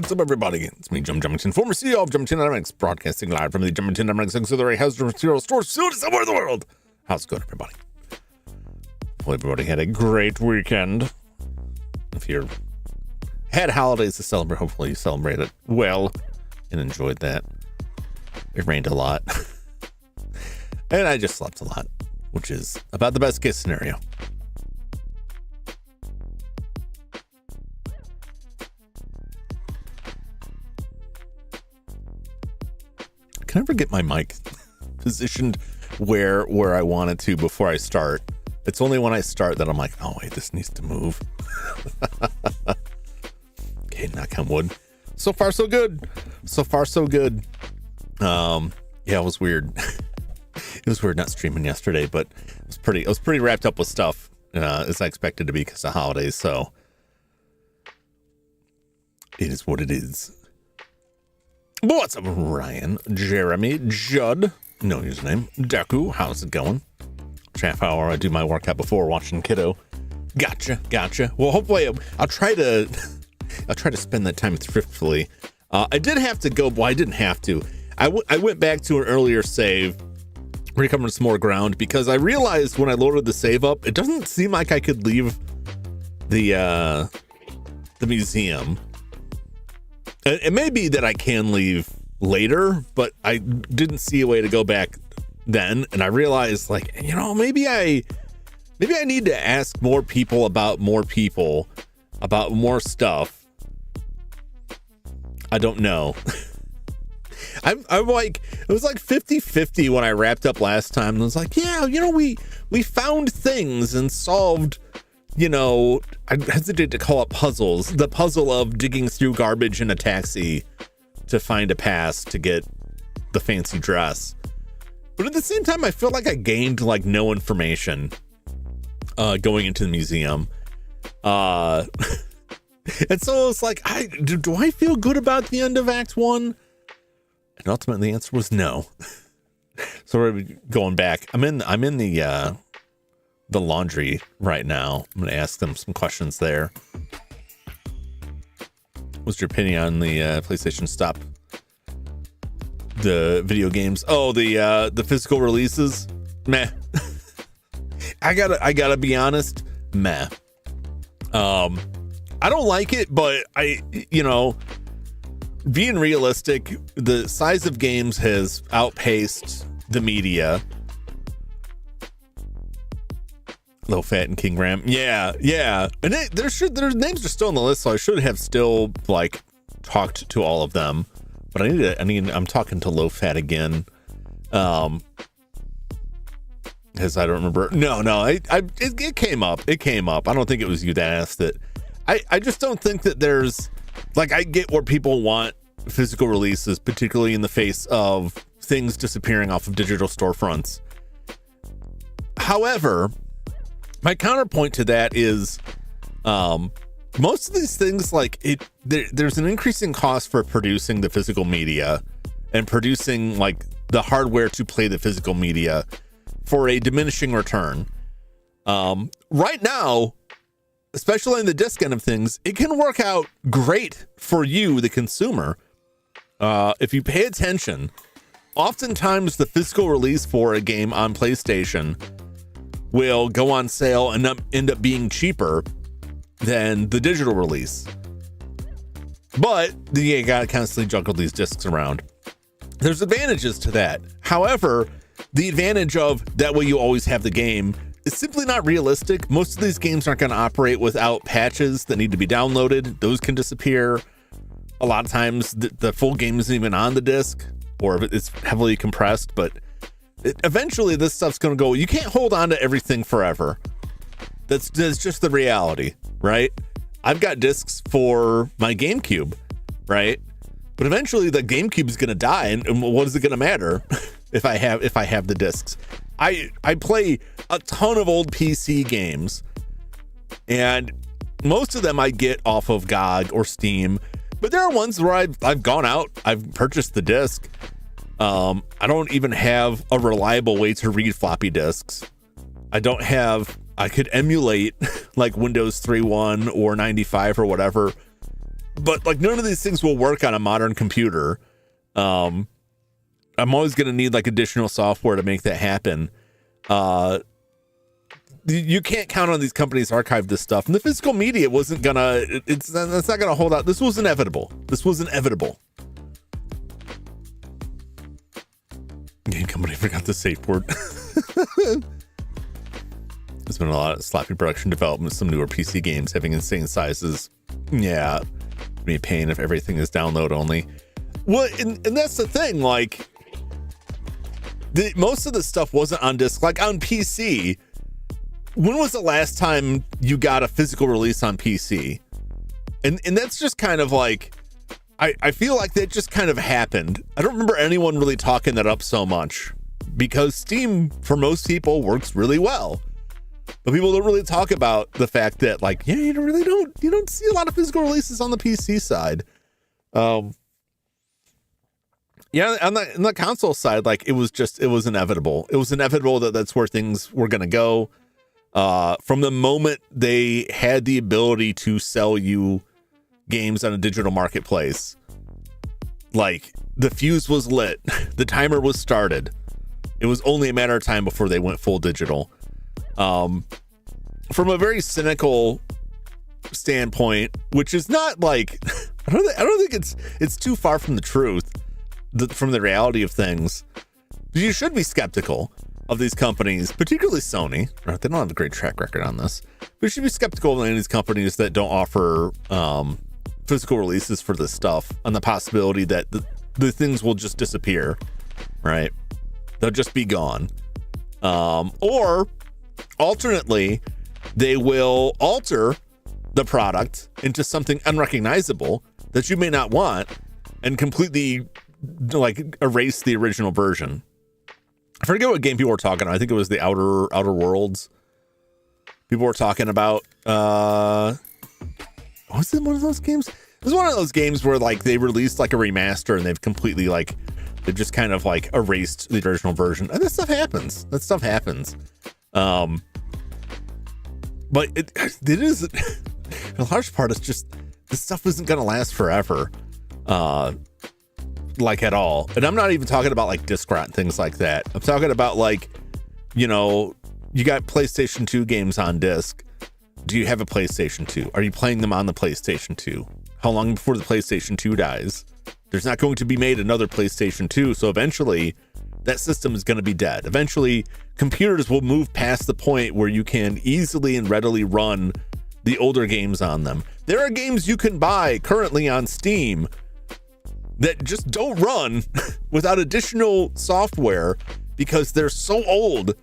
What's up, everybody? It's me, Jum Jumington, former CEO of Jumington Dynamics, broadcasting live from the Jumington Dynamics auxiliary house material store facility somewhere in the world. How's it going, everybody? Hopefully everybody had a great weekend. If you had holidays to celebrate, hopefully you celebrated well and enjoyed that. It rained a lot. And I just slept a lot, which is about the best case scenario. Can I ever get my mic positioned where I want it to before I start? It's only when I start that I'm like, oh wait, this needs to move. Okay, knock on wood. So far, so good. So far, so good. Yeah, it was weird. It was weird not streaming yesterday, but I was pretty wrapped up with stuff as I expected to be because of holidays. So it is what it is. What's up, Ryan, Jeremy, Judd, no username, Deku, how's it going? Half hour, I do my workout before watching Kiddo. Gotcha. Well, hopefully I'll try to spend that time thriftfully. I did have to go, well, I didn't have to. I went back to an earlier save, recovering some more ground, because I realized when I loaded the save up, it doesn't seem like I could leave the museum. It may be that I can leave later, but I didn't see a way to go back then. And I realized, like, you know, maybe I need to ask more people about more stuff. I don't know. I'm like, it was like 50-50 when I wrapped up last time. And I was like, yeah, you know, we found things and solved, you know, I hesitate to call it puzzles. The puzzle of digging through garbage in a taxi to find a pass to get the fancy dress. But at the same time, I feel like I gained like no information going into the museum. And so it's like, do I feel good about the end of Act 1? And ultimately the answer was no. So we're going back. I'm in the laundry right now. I'm going to ask them some questions there. What's your opinion on the PlayStation Stop the video games. Oh, the physical releases. Meh. I gotta be honest. Meh. I don't like it, but being realistic, the size of games has outpaced the media. Low Fat and King Ram. Yeah. And their names are still on the list, so I should have still like talked to all of them. But I'm talking to Low Fat again. Because I don't remember. No, it came up. It came up. I don't think it was you that asked it. I just don't think that there's like, I get where people want physical releases, particularly in the face of things disappearing off of digital storefronts. However, my counterpoint to that is most of these things, like there's an increasing cost for producing the physical media and producing like the hardware to play the physical media for a diminishing return. Right now, especially in the disc end of things, it can work out great for you, the consumer. If you pay attention, oftentimes the physical release for a game on PlayStation will go on sale and end up being cheaper than the digital release. But you gotta constantly juggle these discs around. There's advantages to that. However, the advantage of that way you always have the game is simply not realistic. Most of these games aren't going to operate without patches that need to be downloaded. Those can disappear. A lot of times the full game isn't even on the disc, or it's heavily compressed, but eventually this stuff's going to go. You can't hold on to everything forever. That's just the reality, right? I've got discs for my GameCube, right? But eventually the GameCube is going to die, and what is it going to matter if I have the discs? I play a ton of old PC games, and most of them I get off of GOG or Steam, but there are ones where I've gone out, I've purchased the disc. I don't even have a reliable way to read floppy disks. I could emulate like Windows 3.1 or 95 or whatever, but like none of these things will work on a modern computer. I'm always going to need like additional software to make that happen. You can't count on these companies to archive this stuff, and the physical media wasn't gonna. That's not gonna hold out. This was inevitable. Game company forgot the safe word. There's been a lot of sloppy production development. Some newer PC games having insane sizes. Yeah, it'd be a pain if everything is download only. Well, and that's the thing. Like, most of the stuff wasn't on disc. Like on PC, when was the last time you got a physical release on PC? And that's just kind of like, I feel like that just kind of happened. I don't remember anyone really talking that up so much, because Steam for most people works really well. But people don't really talk about the fact that, like, yeah, you don't see a lot of physical releases on the PC side. Yeah, on the console side, like it was inevitable. It was inevitable that that's where things were going to go. From the moment they had the ability to sell you games on a digital marketplace, like the fuse was lit, the timer was started. It was only a matter of time before they went full digital. From a very cynical standpoint, which is not like, I don't think it's too far from the truth, from the reality of things. You should be skeptical of these companies, particularly Sony. Right? They don't have a great track record on this. But you should be skeptical of any of these companies that don't offer physical releases for this stuff, on the possibility that the things will just disappear, right? They'll just be gone. Or alternately, they will alter the product into something unrecognizable that you may not want and completely like erase the original version. I forget what game people were talking about. I think it was the Outer Worlds. People were talking about was it one of those games? It was one of those games where like they released like a remaster and they've completely like they've just kind of like erased the original version. And that stuff happens. But it is a large part is just this stuff isn't gonna last forever. like at all. And I'm not even talking about like disc rot, things like that. I'm talking about like, you know, you got PlayStation 2 games on disc. Do you have a PlayStation 2? Are you playing them on the PlayStation 2? How long before the PlayStation 2 dies? There's not going to be made another PlayStation 2. So eventually that system is going to be dead. Eventually computers will move past the point where you can easily and readily run the older games on them. There are games you can buy currently on Steam that just don't run without additional software because they're so old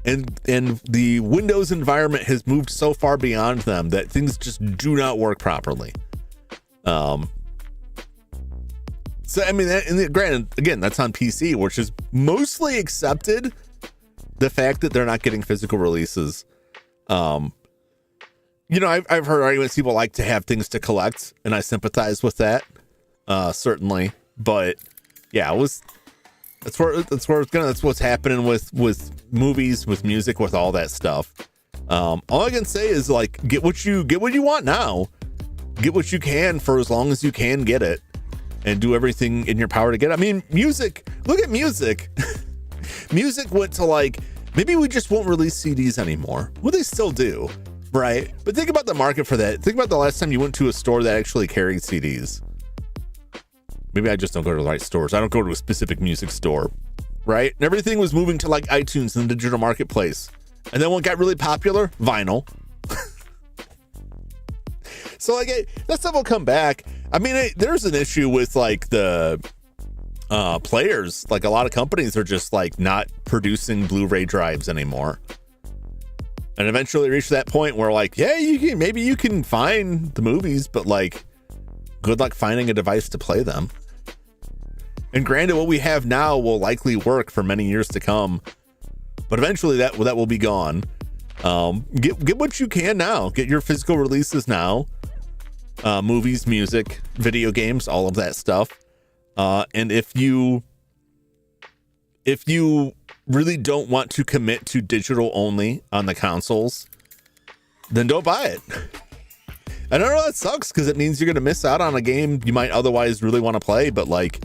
and the Windows environment has moved so far beyond them that things just do not work properly. So I mean, and granted, again, that's on PC, which is mostly accepted. The fact that they're not getting physical releases. You know, I've heard arguments people like to have things to collect, and I sympathize with that. Certainly, but yeah, that's what's happening with movies, with music, with all that stuff. All I can say is like, get what you want now, get what you can for as long as you can get it, and do everything in your power to get it. I mean, music, look at music. Music went to like, maybe we just won't release CDs anymore. Well, they still do, right? But think about the market for that. Think about the last time you went to a store that actually carried CDs. Maybe I just don't go to the right stores. I don't go to a specific music store, right? And everything was moving to like iTunes and the digital marketplace. And then what got really popular? Vinyl. So like that stuff will come back. I mean, there's an issue with like the players. Like a lot of companies are just like not producing Blu-ray drives anymore. And eventually reach that point where like, yeah, maybe you can find the movies, but like, good luck finding a device to play them. And granted, what we have now will likely work for many years to come, but eventually that will be gone. Get what you can now. Get your physical releases now. Movies, music, video games, all of that stuff. And if you really don't want to commit to digital only on the consoles, then don't buy it. And I know that sucks because it means you're going to miss out on a game you might otherwise really want to play, but like,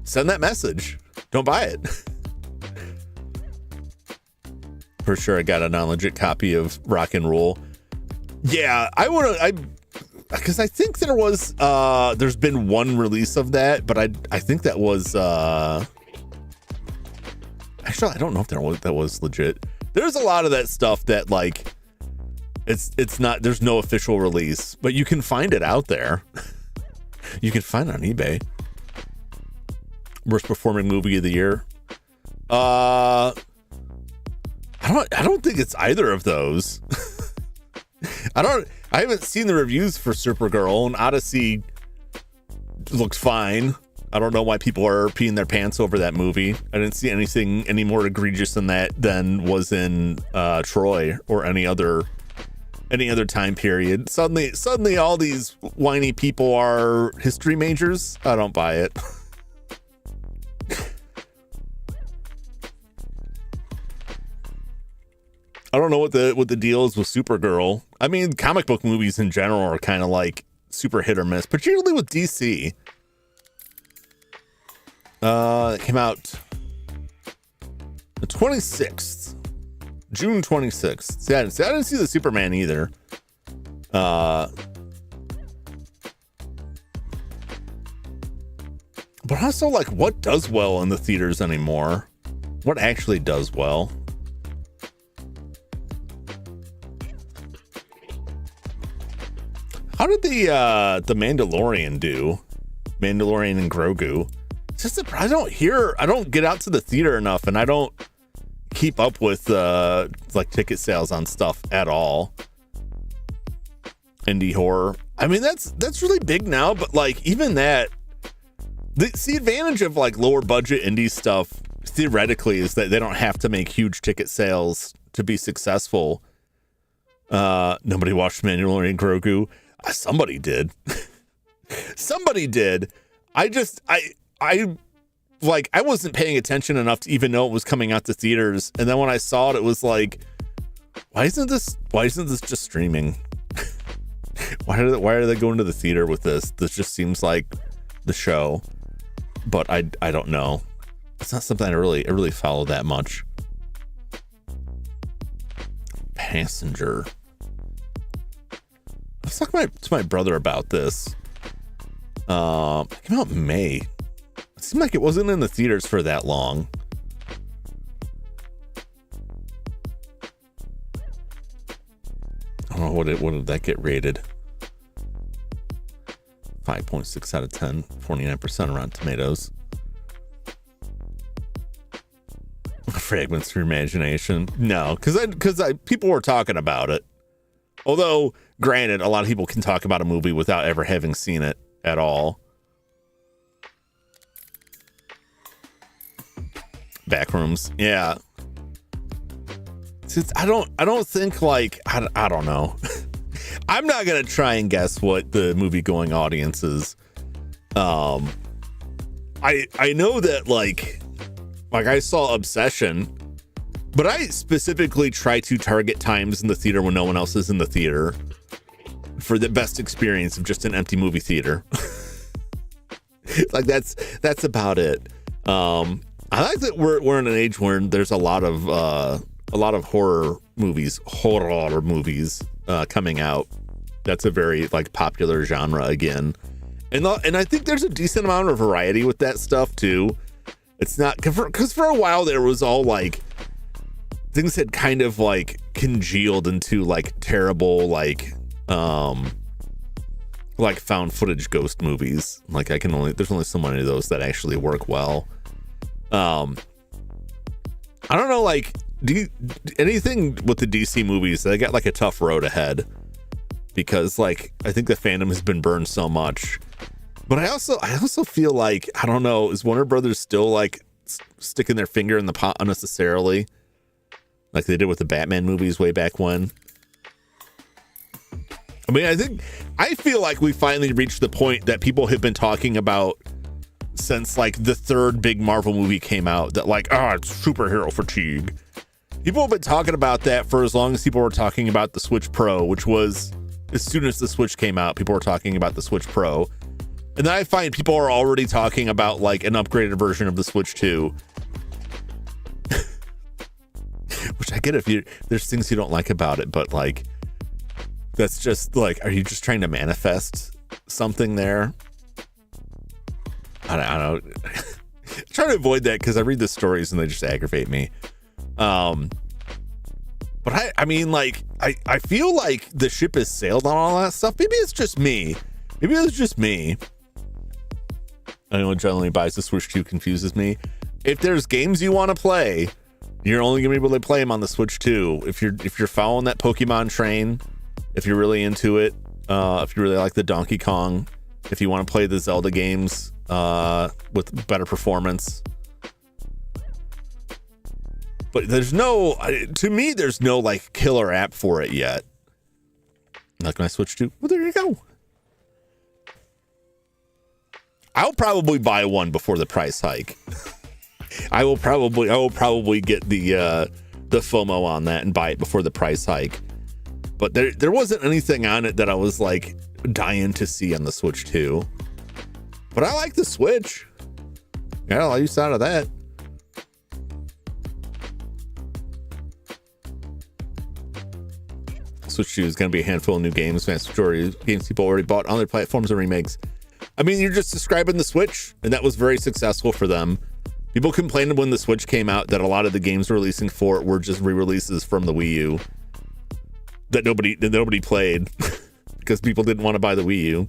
send that message. Don't buy it. For sure, I got a non-legit copy of Rock and Roll. Yeah, because I think there's been one release of that, but I think that was, actually, I don't know if that was legit. There's a lot of that stuff that like, it's not, there's no official release, but you can find it out there. You can find it on eBay. Worst performing movie of the year. I don't think it's either of those. I haven't seen the reviews for Supergirl, and Odyssey looks fine. I don't know why people are peeing their pants over that movie. I didn't see anything any more egregious than that than was in Troy or any other time period. Suddenly all these whiny people are history majors. I don't buy it. I don't know what the deal is with Supergirl. I mean, comic book movies in general are kind of like super hit or miss, particularly with DC. It came out the 26th, June 26th. See, I didn't see the Superman either. But also, like, what does well in the theaters anymore? What actually does well? How did the Mandalorian do? Mandalorian and Grogu. It's just I don't get out to the theater enough, and I don't keep up with like ticket sales on stuff at all. Indie horror. I mean, that's really big now, but like even that, the advantage of like lower budget indie stuff theoretically is that they don't have to make huge ticket sales to be successful. Nobody watched Mandalorian Grogu. Somebody did. Somebody did. I wasn't paying attention enough to even know it was coming out to theaters, and then when I saw it, it was like, why isn't this just streaming? why are they going to the theater with this? This just seems like the show. but I don't know. It's not something I really follow that much. Passenger. I was talking to my brother about this. It came out in May. It seemed like it wasn't in the theaters for that long. I don't know what did that get rated? 5.6 out of 10, 49% on Rotten Tomatoes. Fragments of your imagination. No, because people were talking about it. Although, granted, a lot of people can talk about a movie without ever having seen it at all. Backrooms, yeah. Since I don't think like I don't know. I'm not gonna try and guess what the movie going audience is. I know that like I saw Obsession, but I specifically try to target times in the theater when no one else is in the theater for the best experience of just an empty movie theater. Like that's about it. I like that we're in an age where there's a lot of horror movies coming out. That's a very like popular genre again, and I think there's a decent amount of variety with that stuff too. It's not because for a while there was all like things had kind of like congealed into like terrible like found footage ghost movies. Like there's only so many of those that actually work well. I don't know, like anything with the DC movies, they got like a tough road ahead because like I think the fandom has been burned so much. But I also feel like, I don't know, is Warner Brothers still like sticking their finger in the pot unnecessarily, like they did with the Batman movies way back when? I mean, I feel like we finally reached the point that people have been talking about since like the third big Marvel movie came out, that like, it's superhero fatigue. People have been talking about that for as long as people were talking about the Switch Pro, which was as soon as the Switch came out, people were talking about the Switch Pro. And then I find people are already talking about like an upgraded version of the Switch 2. Which I get if there's things you don't like about it, but like that's just like, are you just trying to manifest something there? I don't know. I try to avoid that because I read the stories and they just aggravate me. But I mean, like, I feel like the ship has sailed on all that stuff. Maybe it's just me. Anyone generally buys the Switch 2 confuses me. If there's games you want to play, you're only gonna be able to play them on the Switch 2. If you're following that Pokemon train, if you're really into it, if you really like the Donkey Kong, if you want to play the Zelda games with better performance. But there's no like killer app for it yet. Not gonna Switch 2. Well, there you go. I'll probably buy one before the price hike. I will probably get the FOMO on that and buy it before the price hike. But there wasn't anything on it that I was like dying to see on the Switch 2. But I like the Switch. Yeah, I'll use out of that. Switch 2 is going to be a handful of new games. Vast majority of games people already bought on their platforms and remakes. I mean, you're just describing the Switch, and that was very successful for them. People complained when the Switch came out that a lot of the games releasing for it were just re-releases from the Wii U that nobody played because people didn't want to buy the Wii U.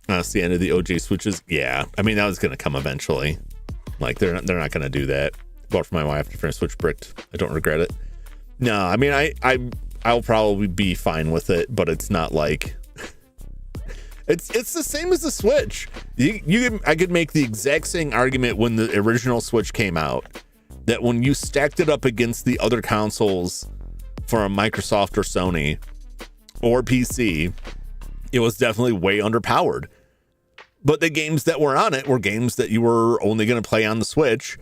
That's the end of the OG Switches. Yeah, I mean, that was going to come eventually. Like they're not going to do that. Bought for my wife after I Switch bricked. I don't regret it. No, I mean, I'll probably be fine with it, but it's not like it's the same as the Switch. I could make the exact same argument when the original Switch came out, that when you stacked it up against the other consoles from Microsoft or Sony or PC, it was definitely way underpowered. But the games that were on it were games that you were only going to play on the Switch.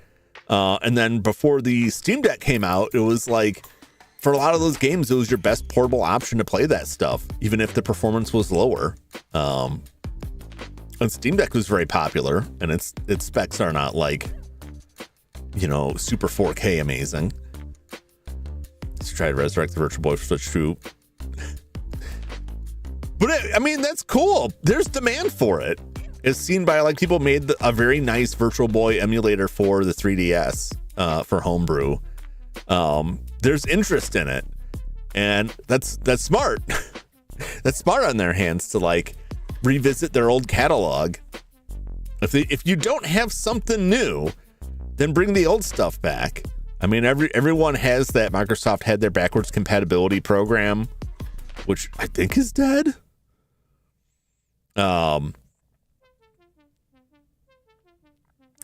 And then before the Steam Deck came out, it was like, for a lot of those games, it was your best portable option to play that stuff, even if the performance was lower. And Steam Deck was very popular, and its specs are not like, you know, super 4K amazing. Let's try to resurrect the Virtual Boy for Switch 2. But I mean, that's cool. There's demand for it. It's seen by like people made a very nice Virtual Boy emulator for the 3DS for homebrew. There's interest in it, and that's smart. That's smart on their hands to like revisit their old catalog. If you don't have something new, then bring the old stuff back. I mean, everyone has that. Microsoft had their backwards compatibility program, which I think is dead. And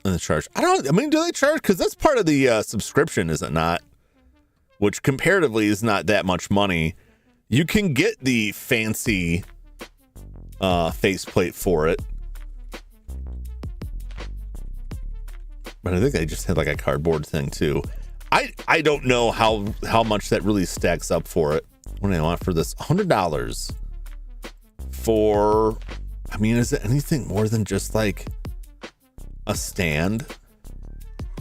the charge. I mean, do they charge? Because that's part of the subscription, is it not? Which comparatively is not that much money. You can get the fancy faceplate for it. But I think they just had like a cardboard thing too. I don't know how much that really stacks up for it. What do I want for this? $100 for, I mean, is it anything more than just like a stand?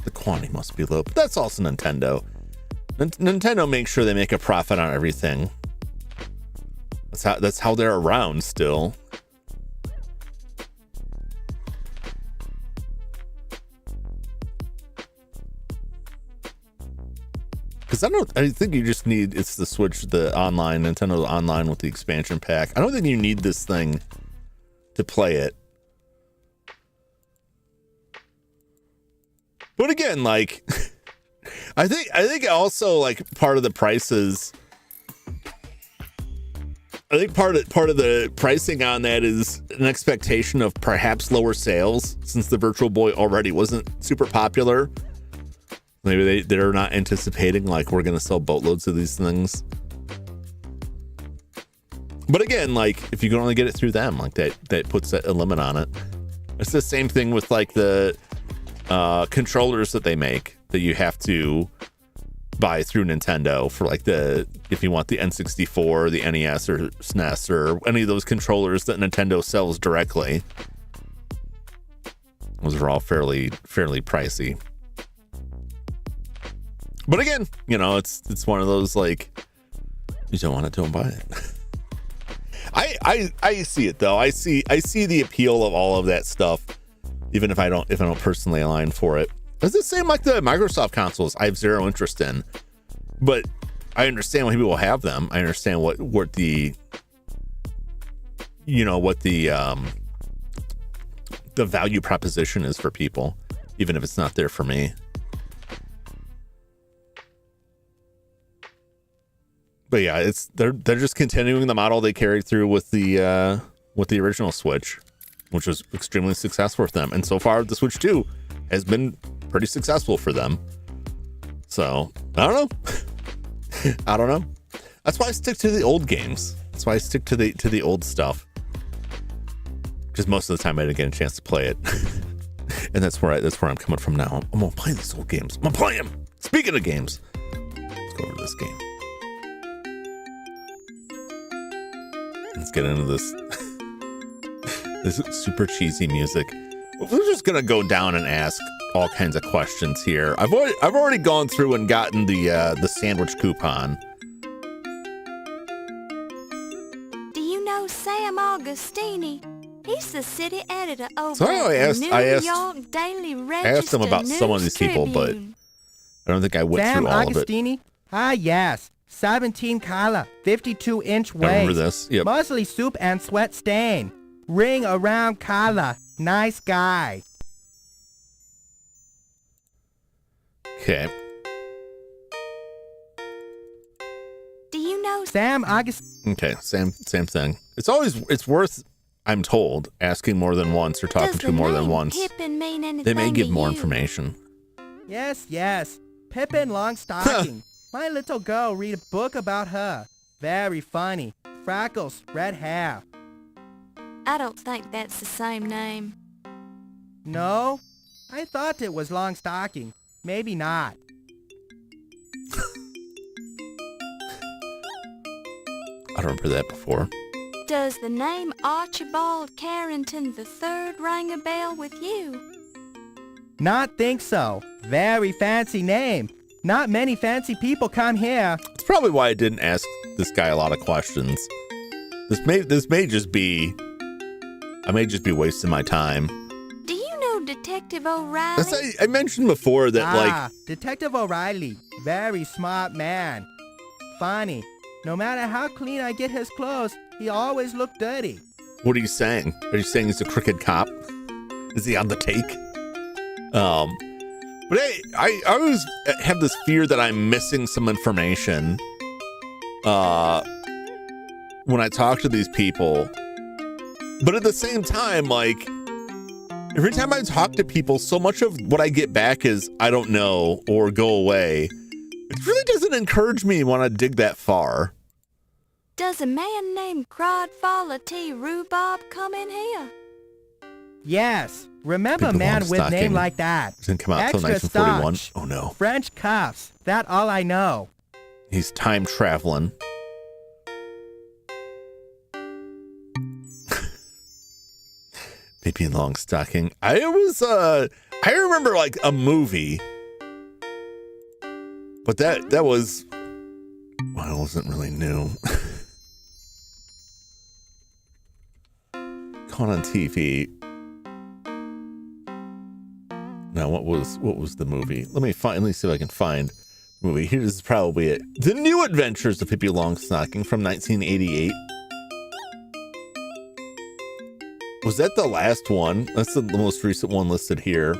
The quantity must be low, but that's also Nintendo. Nintendo makes sure they make a profit on everything. That's how they're around still. Because I think you just need, it's the Switch, the online, Nintendo Online with the expansion pack. I don't think you need this thing to play it. But again, like, I think also like part of the prices, I think part of the pricing on that is an expectation of perhaps lower sales, since the Virtual Boy already wasn't super popular. Maybe they're not anticipating like we're gonna sell boatloads of these things. But again, like if you can only get it through them, like that puts a limit on it. It's the same thing with like the controllers that they make that you have to buy through Nintendo for like if you want the N64, the NES or SNES or any of those controllers that Nintendo sells directly. Those are all fairly pricey. But again, you know, it's one of those like, you don't want it, don't buy it. I see it though. I see the appeal of all of that stuff, even if I don't personally align for it. It's the same like the Microsoft consoles. I have zero interest in, but I understand why people have them. I understand what the value proposition is for people, even if it's not there for me. But yeah, they're just continuing the model they carried through with the original Switch, which was extremely successful for them. And so far, the Switch 2 has been pretty successful for them. So I don't know. I don't know. That's why I stick to the old games. That's why I stick to the old stuff. Because most of the time I didn't get a chance to play it. And that's where I'm coming from now. I'm gonna play these old games. I'm gonna play them. Speaking of games, let's go over to this game. Let's get into this super cheesy music. We're just gonna go down and ask all kinds of questions here. I've already gone through and gotten the sandwich coupon. Do you know Sam Augustini? He's the city editor over So at the New York Daily Register. I asked him about some of these people, but I don't think I went through all of it. Sam Augustini? Ah, yes. 17 color, 52-inch waist. I remember this. Yep. Mostly soup and sweat stain. Ring around collar. Nice guy. Okay. Do you know Sam Augustini? Okay, same thing. It's worth, I'm told, asking more than once or talking to more than once. They may give more information. Yes. Pippin Longstocking. My little girl read a book about her. Very funny. Freckles, red hair. I don't think that's the same name. No? I thought it was Longstocking. Maybe not. I don't remember that before. Does the name Archibald Carrington III ring a bell with you? Not think so. Very fancy name. Not many fancy people come here. It's probably why I didn't ask this guy a lot of questions. This may just be, I may just be wasting my time. Do you know Detective O'Reilly? As I mentioned before that Detective O'Reilly. Very smart man. Funny. No matter how clean I get his clothes, he always look dirty. What are you saying? Are you saying he's a crooked cop? Is he on the take? But hey, I always have this fear that I'm missing some information when I talk to these people. But at the same time, like, every time I talk to people, so much of what I get back is I don't know or go away. It really doesn't encourage me to want to dig that far. Does a man named Crodfalla T. Rhubarb come in here? Yes. Remember a Big man long with stocking. name like that. Didn't come out until Extra 1941. starch. Oh no. French cuffs. That all I know. He's time traveling. Baby in long stocking. I remember like a movie. But that was, well, it wasn't really new. Caught on TV. Now, what was the movie? Let me see if I can find the movie. Here's probably it. The New Adventures of Pippi Longstocking from 1988. Was that the last one? That's the most recent one listed here.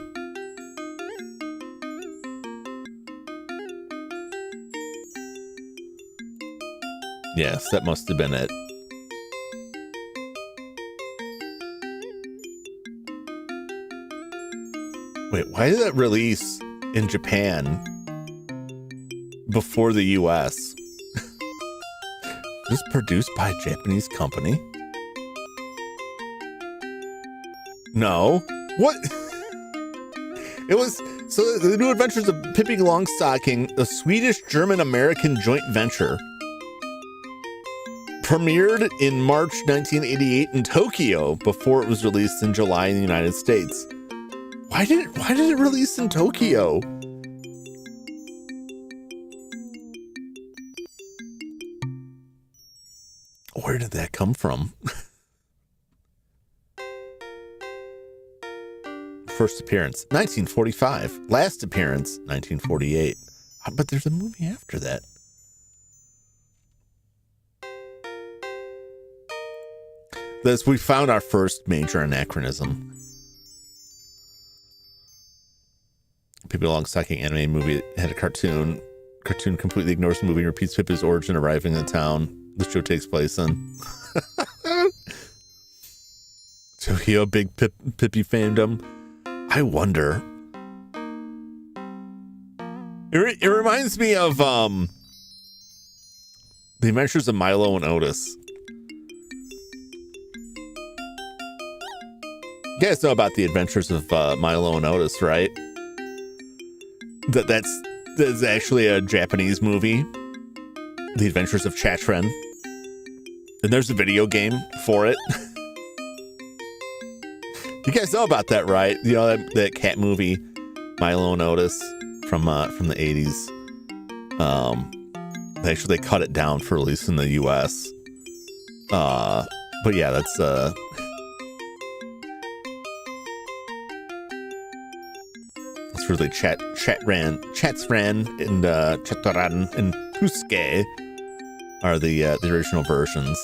Yes, that must have been it. Wait, why did that release in Japan before the US? Was this produced by a Japanese company? No. What? It was, so the New Adventures of Pippi Longstocking, a Swedish-German-American joint venture. Premiered in March 1988 in Tokyo before it was released in July in the United States. Why did it release in Tokyo? Where did that come from? First appearance, 1945. Last appearance, 1948. But there's a movie after that. We found our first major anachronism. Pippi Longstocking anime movie had a cartoon. Cartoon completely ignores the movie and repeats Pippi's origin arriving in the town the show takes place in. Tokyo, big Pippi fandom. I wonder. It reminds me of The Adventures of Milo and Otis. You guys know about The Adventures of Milo and Otis, right? That's actually a Japanese movie. The Adventures of Chatren. And there's a video game for it. You guys know about that, right? You know that cat movie, Milo and Otis, from the 80s. They cut it down for release in the US. But yeah, that's it's really Chatsran and Chataran and Puske are the original versions.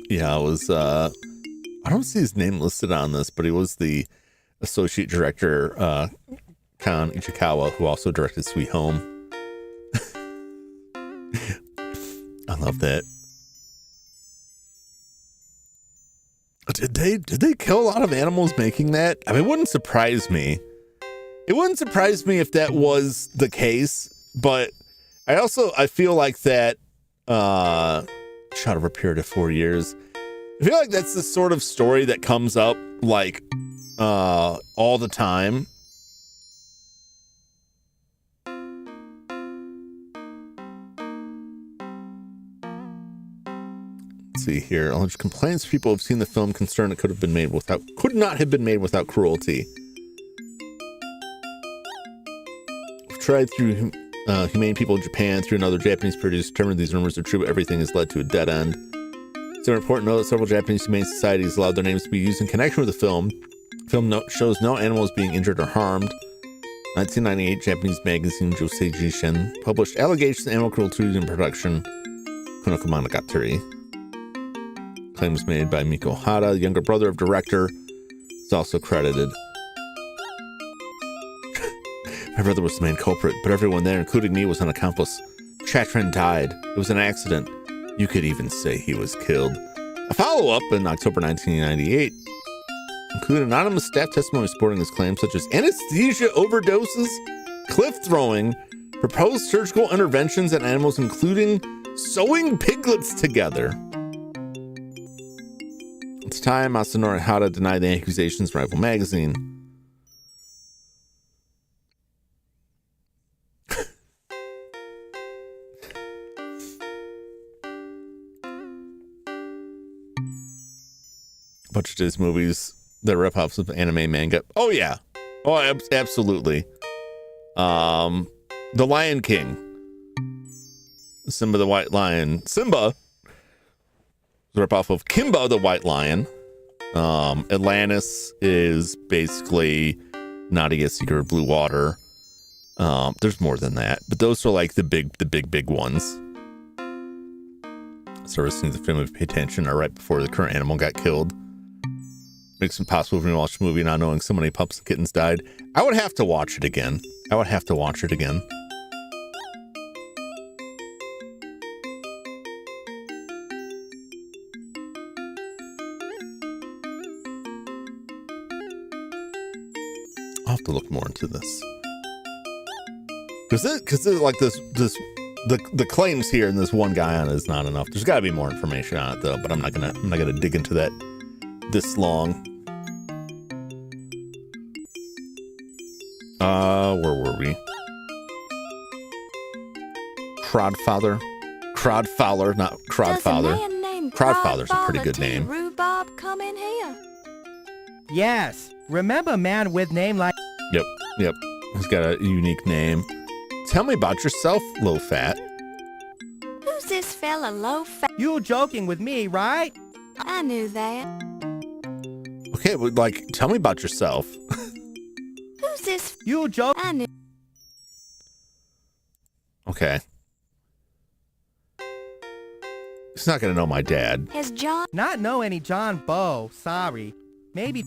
Yeah, it was, I don't see his name listed on this, but he was the associate director, Kan Ichikawa, who also directed Sweet Home. I love that. Did they kill a lot of animals making that? I mean, it wouldn't surprise me. It wouldn't surprise me if that was the case, but I feel like that, shot over a period of 4 years. I feel like that's the sort of story that comes up like all the time. Let's see here. Alleged complaints people have seen the film concern it could not have been made without cruelty. We've tried through humane people in Japan through another Japanese producer determined these rumors are true, but everything has led to a dead end. It's important to know that several Japanese humane societies allowed their names to be used in connection with the film. Shows no animals being injured or harmed. 1998 Japanese magazine Josei Jishin published allegations of animal cruelty in production. Konoko Monogatari. Claims made by Miko Hara, younger brother of director, is also credited. My brother was the main culprit, but everyone there, including me, was an accomplice. Chatran died. It was an accident. You could even say he was killed. A follow-up in October 1998 included anonymous staff testimony supporting his claims, such as anesthesia overdoses, cliff throwing, proposed surgical interventions on animals, including sewing piglets together. At the time, Masanori Hara denied the accusations in Rival magazine. A bunch of Disney movies that rip offs of anime manga. Oh yeah. Oh, absolutely. The Lion King. Simba the White Lion. Simba is a rip off of Kimba the White Lion. Atlantis is basically Nadia Secret of Blue Water. There's more than that, but those are like the big ones. Service scenes of film if you pay attention are right before the current animal got killed. Makes it impossible for me to watch the movie not knowing so many pups and kittens died. I would have to watch it again. I'll have to look more into this. Because like the claims here and this one guy on it is not enough. There's got to be more information on it though, but I'm not gonna dig into that this long. Where were we? Crodfather, not Crodfather. Crodfather's a pretty good name. Rhubarb come in here? Yes. Remember a man with name like... Yep. He's got a unique name. Tell me about yourself, Low Fat. Who's this fella, Low Fat? You joking with me, right? I knew that. Okay, well, like, tell me about yourself. Who's this? You joke... I knew. Okay. He's not gonna know my dad. Has John... Not know any John Bow, sorry. Maybe...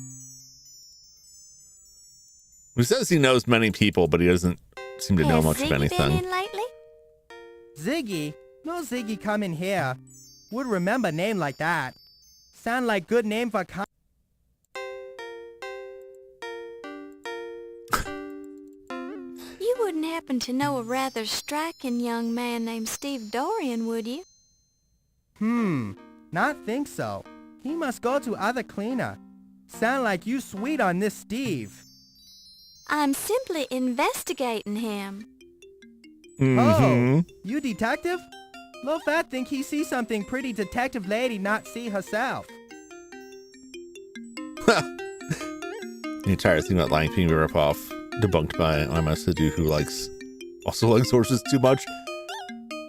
He says he knows many people, but he doesn't seem to know much of anything. Been in lately? Ziggy? No Ziggy come in here. Would remember name like that. Sound like good name for... You wouldn't happen to know a rather striking young man named Steve Dorian, would you? Not think so. He must go to other cleaner. Sound like you sweet on this Steve. I'm simply investigating him. Oh, you detective? Low Fat think he see something pretty detective lady not see herself. The entire thing about Lion King ripoff debunked by I'm a dude who also likes horses too much.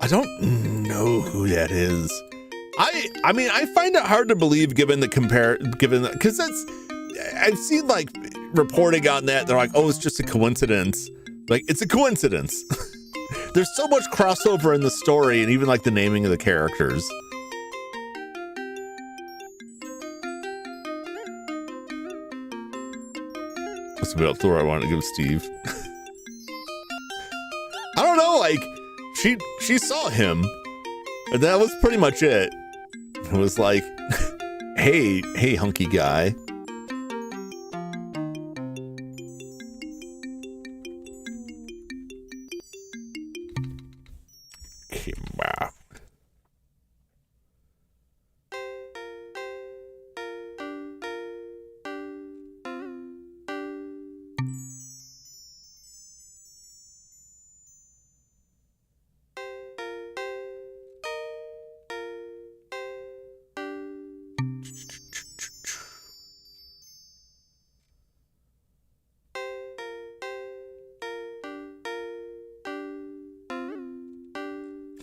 I don't know who that is. I mean I find it hard to believe given that because that's I've seen like reporting on that. They're like, oh, it's just a coincidence. Like, it's a coincidence. There's so much crossover in the story and even like the naming of the characters. That's about the I wanted to give Steve. I don't know, like she saw him and that was pretty much it. It was like, hey hunky guy.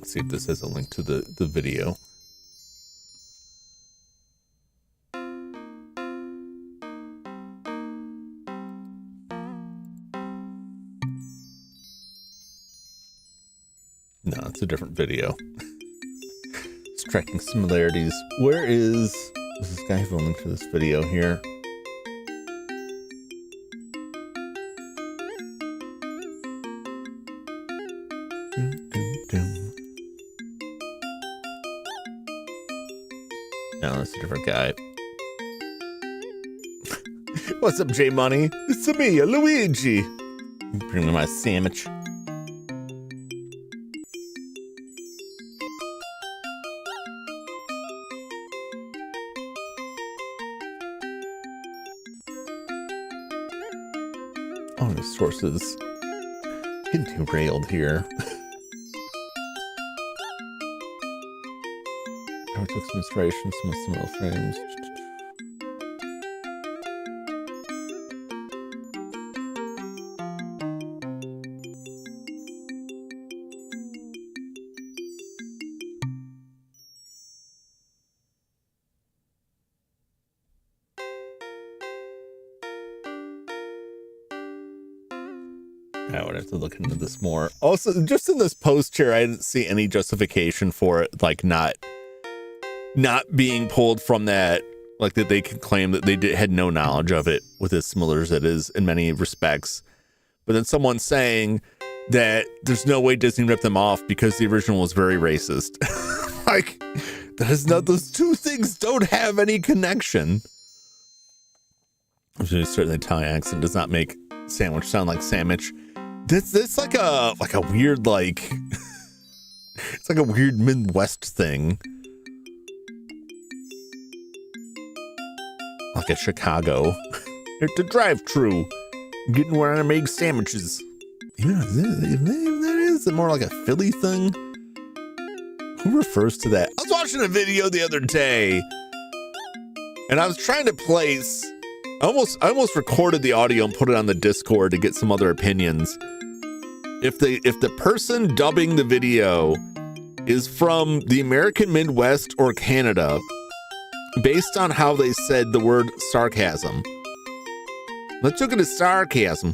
Let's see if this has a link to the video. No, it's a different video. Striking similarities. Where is this guy have a link to this video here? No, that's a different guy. What's up, J Money? It's me, Luigi. Bring me my sandwich. Oh, the sources getting derailed here. I took some inspiration from some similar frames. I would have to look into this more. Also, just in this post here, I didn't see any justification for it, like not being pulled from that, like that they can claim that they had no knowledge of it with as similar as it is in many respects. But then someone saying that there's no way Disney ripped them off because the original was very racist. Like, that is not, those two things don't have any connection. Certainly Italian accent does not make sandwich sound like sandwich. That's like a weird, like, it's like a weird Midwest thing. Like a Chicago. At the drive-thru. Getting where I make sandwiches. You know, if that is more like a Philly thing. Who refers to that? I was watching a video the other day, and I was trying to place. I almost recorded the audio and put it on the Discord to get some other opinions. If the person dubbing the video is from the American Midwest or Canada, based on how they said the word sarcasm, let's look at the sarcasm.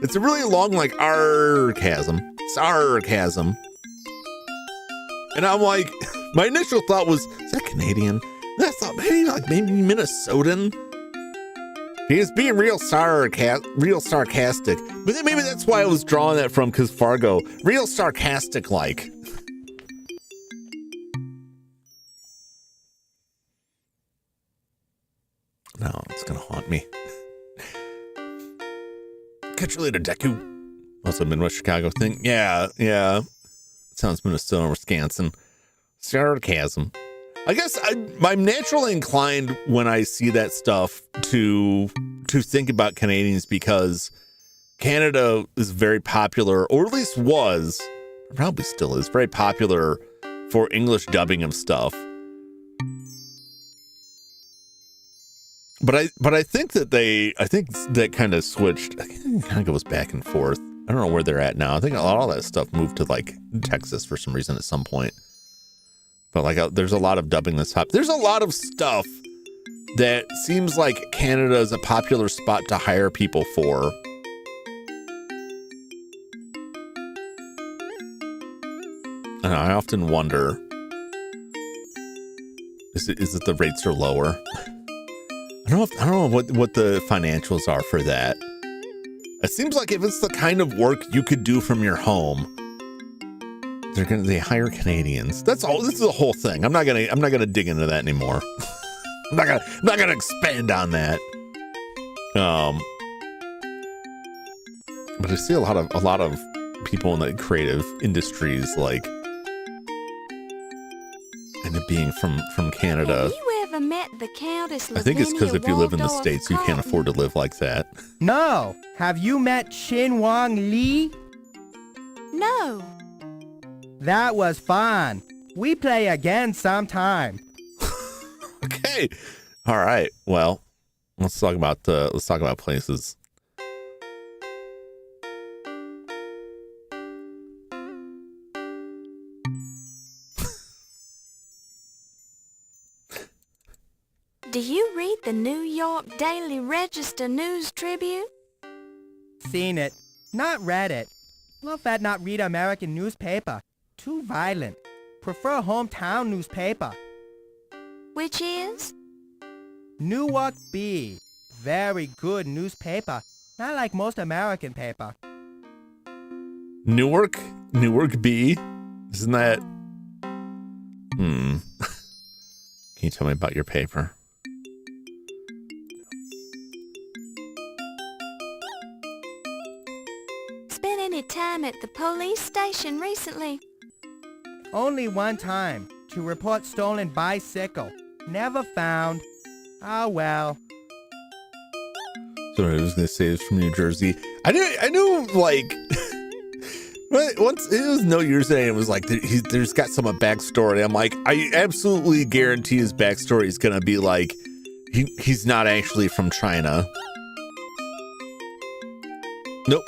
It's a really long, like, sarcasm. And I'm like, my initial thought was, is that Canadian? And I thought maybe Minnesotan. He was being real sarcastic. But then maybe that's why I was drawing that from, because Fargo, real sarcastic like. No, it's gonna haunt me. Catch you later, Deku. Also, Midwest Chicago thing. Yeah. Sounds Minnesota or Wisconsin. Sarcasm. I guess I'm naturally inclined when I see that stuff to think about Canadians, because Canada is very popular, or at least was, probably still is, very popular for English dubbing of stuff. But I think that kind of switched. It kind of goes back and forth. I don't know where they're at now. I think a lot of that stuff moved to like Texas for some reason at some point. But like, there's a lot of dubbing that's hot. There's a lot of stuff that seems like Canada is a popular spot to hire people for. And I often wonder, is it the rates are lower? I don't know what the financials are for that. It seems like if it's the kind of work you could do from your home, they hire Canadians. That's all. This is the whole thing. I'm not gonna dig into that anymore. I'm not gonna expand on that. But I see a lot of people in the creative industries, like, and it being from Canada. Have you ever met the Countess I think it's because if you live in the Waldorf States, you can't Cotton? afford to live like that. No. Have you met Shin Wong Lee? No. That was fun. We play again sometime. Okay. All right. Well, let's talk about places. Do you read the New York Daily Register News Tribune? Seen it. Not read it. Love that not read American newspaper. Too violent. Prefer hometown newspaper. Which is? Newark B. Very good newspaper. Not like most American paper. Newark B? Isn't that... Can you tell me about your paper? Spent any time at the police station recently? Only one time. To report stolen bicycle. Never found. Oh well. So I was gonna say it's from New Jersey. I knew like once it was New Year's Day, it was like there's got some backstory. I'm like, I absolutely guarantee his backstory is gonna be like he's not actually from China. Nope.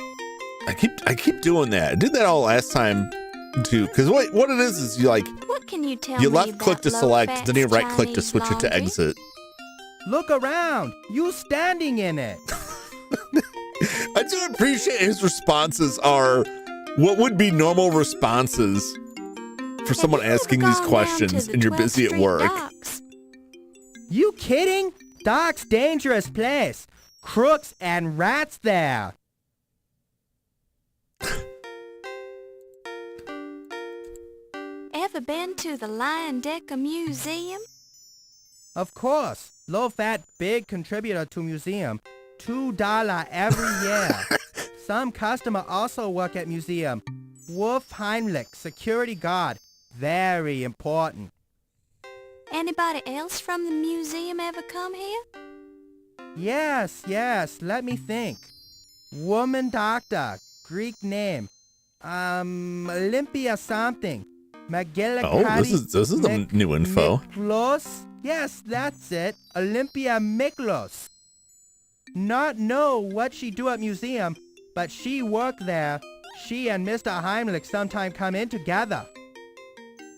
I keep doing that. I did that all last time too. Because what it is you like What can you tell me left click about to select, then you right click to Chinese switch it to laundry? exit. Look around. You standing in it. I do appreciate his responses are what would be normal responses for Have someone you ever asking these gone down to questions the and you're 12th busy at Street work. docks? You kidding? Doc's dangerous place. Crooks and rats there. Ever been to the Lion Decker Museum? Of course. Low fat big contributor to museum. $2 every year. Some customer also work at museum. Wolf Heimlich, security guard. Very important. Anybody else from the museum ever come here? Yes, let me think. Woman doctor, Greek name. Olympia something. Oh, this is the new info. Miklos? Yes, that's it. Olympia Miklos. Not know what she do at museum, but she work there. She and Mr. Heimlich sometime come in together.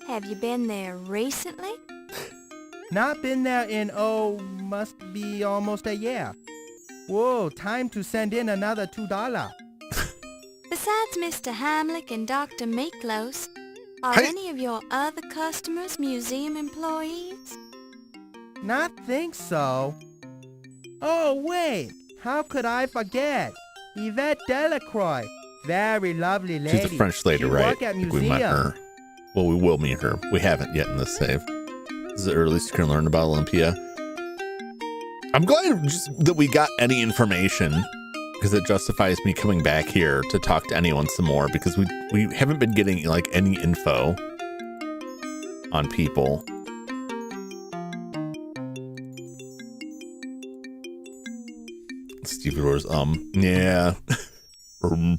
Have you been there recently? Not been there in, must be almost a year. Whoa, time to send in another $2. Besides Mr. Heimlich and Dr. Miklos, are any of your other customers museum employees? Not think so. Oh, wait. How could I forget? Yvette Delacroix. Very lovely lady. She's a French lady, she right? Work at I think we met her. Well, we will meet her. We haven't yet in this save. This is the earliest you can learn about Olympia. I'm glad just that we got any information because it justifies me coming back here to talk to anyone some more because we haven't been getting like any info on people. Steve Doors, yeah. I